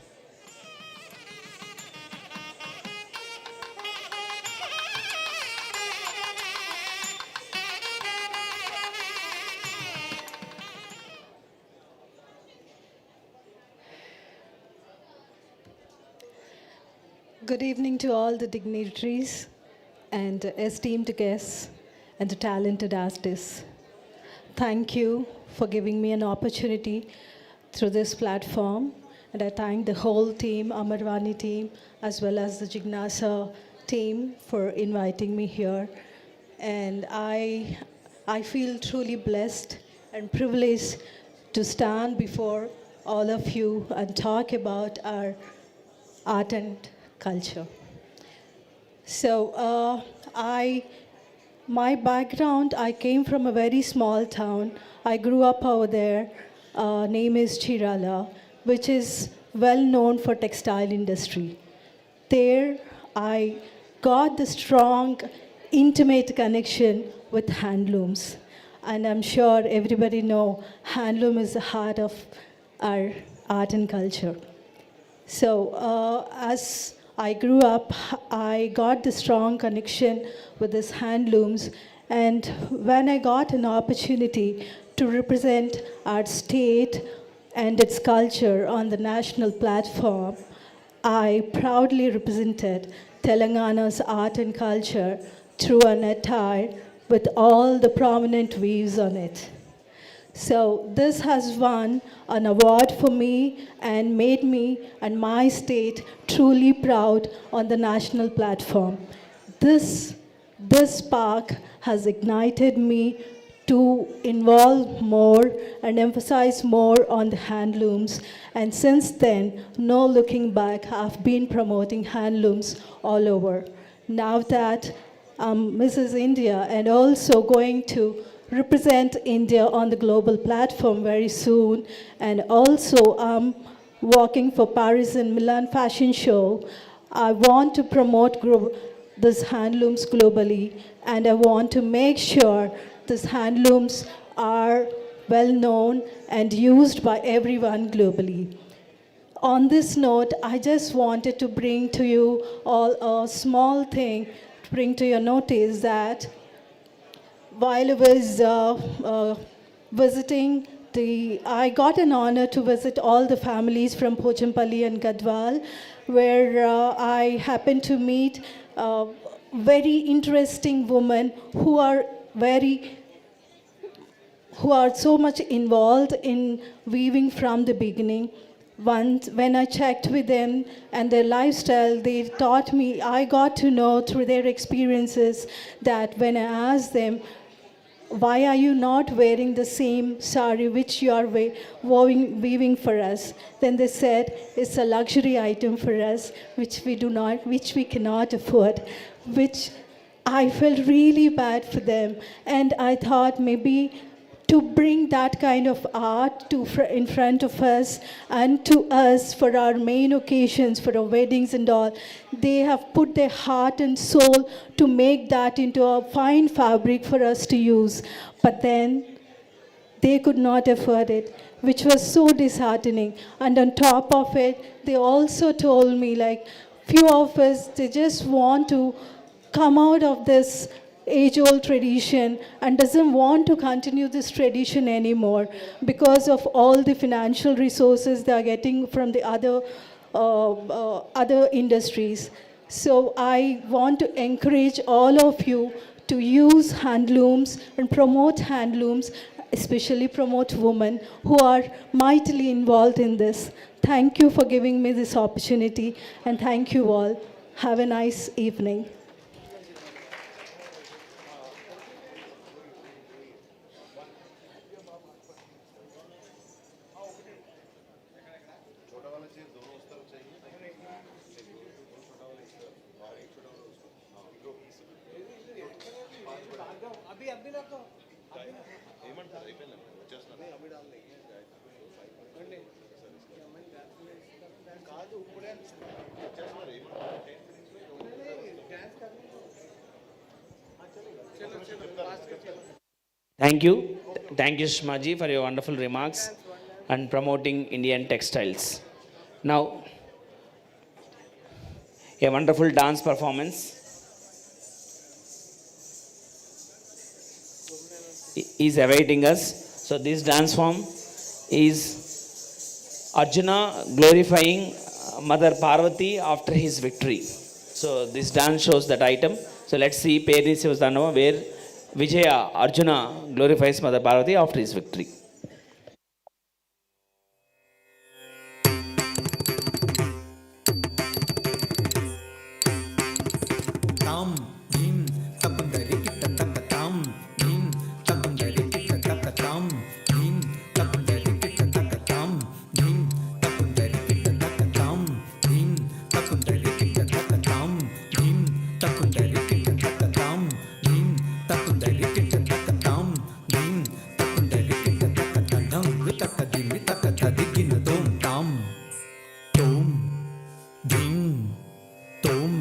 M: Good evening to all the dignitaries and esteemed guests and the talented artists. Thank you for giving me an opportunity through this platform, and I thank the whole team, Amarvani team, as well as the Jignasa team for inviting me here. And I feel truly blessed and privileged to stand before all of you and talk about our art and culture. So my background, I came from a very small town. I grew up over there. Name is Chirala, which is well known for textile industry. There, I got the strong, intimate connection with handlooms. And I'm sure everybody know handloom is the heart of our art and culture. So as I grew up, I got the strong connection with these handlooms. And when I got an opportunity to represent our state and its culture on the national platform, I proudly represented Telangana's art and culture through an attire with all the prominent weaves on it. So this has won an award for me and made me and my state truly proud on the national platform. This spark has ignited me to involve more and emphasize more on the handlooms. And since then, no looking back, I've been promoting handlooms all over. Now that I'm Mrs. India and also going to represent India on the global platform very soon, and also I'm working for Paris and Milan fashion show, I want to promote these handlooms globally, and I want to make sure these handlooms are well known and used by everyone globally. On this note, I just wanted to bring to you all a small thing, to bring to your notice that while I was visiting I got an honor to visit all the families from Pochampalli and Gadwal, where I happened to meet very interesting women who are so much involved in weaving from the beginning. Once, when I checked with them and their lifestyle, they taught me, I got to know through their experiences that when I asked them, why are you not wearing the same sari which you are weaving for us? Then they said, it's a luxury item for us, which we cannot afford, which I felt really bad for them. And I thought maybe to bring that kind of art in front of us and to us for our main occasions, for our weddings and all, they have put their heart and soul to make that into a fine fabric for us to use. But then they could not afford it, which was so disheartening. And on top of it, they also told me, like, few of us, they just want to come out of this age-old tradition and doesn't want to continue this tradition anymore because of all the financial resources they are getting from the other industries. So I want to encourage all of you to use handlooms and promote handlooms, especially promote women who are mightily involved in this. Thank you for giving me this opportunity, and thank you all. Have a nice evening.
B: Thank you. Thank you, Shmaji, for your wonderful remarks and promoting Indian textiles. Now, a wonderful dance performance is awaiting us. So this dance form is Arjuna glorifying Mother Parvati after his victory. So this dance shows that item. So let's see Peri Sivasdanava where Vijaya Arjuna glorifies Mother Parvati after his victory.
E: ताम Bhim तकुंदरी kit तक ताम Bhim तकुंदरी kit तक ताम Bhim तकुंदरी kit तक ताम Bhim तकुंदरी kit तक ताम Bhim तकुंदरी kit तक ताम भीम तकुंदरी किट तक ताम भीम तकुंदरी किट तक ताम भीम तकुंदरी किट तक दंग तक दिन तक दिगिन दोम ताम तोम भीम तोम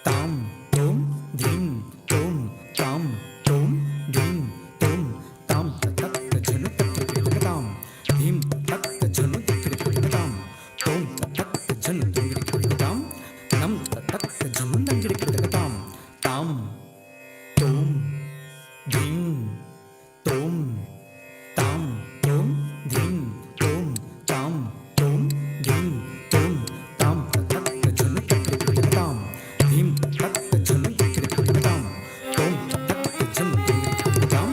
E: ताम तोम धीम तोम ताम तोम धीम तोम ताम तक झनु तक ताम धीम तक झनु तक ताम तोम तक झनु तक ताम नम तक झनु तक ताम ताम तोम धीम तोम ताम तोम धीम तोम ताम तोम धीम तोम ताम तक झनु तक ताम धीम तक झनु तक ताम तोम तक झनु तक ताम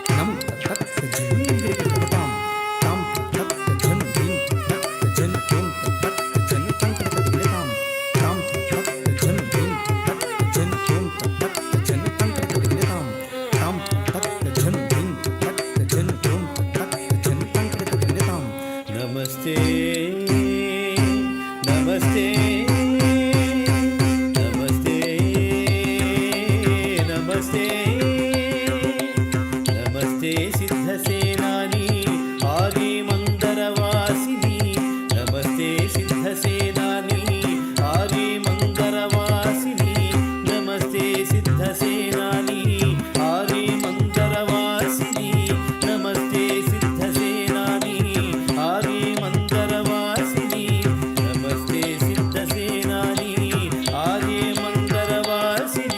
E: नम तक झनु तक ताम ताम तक झनु धीम तक झनु तोम तक झनु तक ताम ताम तक झनु धीम तक झनु तोम तक झनु तक ताम ताम तक झनु धीम तक झनु तोम तक झनु तक ताम
D: नमस्ते नमस्ते नमस्ते नमस्ते नमस्ते सिद्धसेनानी आदिमन्दरवासिनी नमस्ते सिद्धसेनानी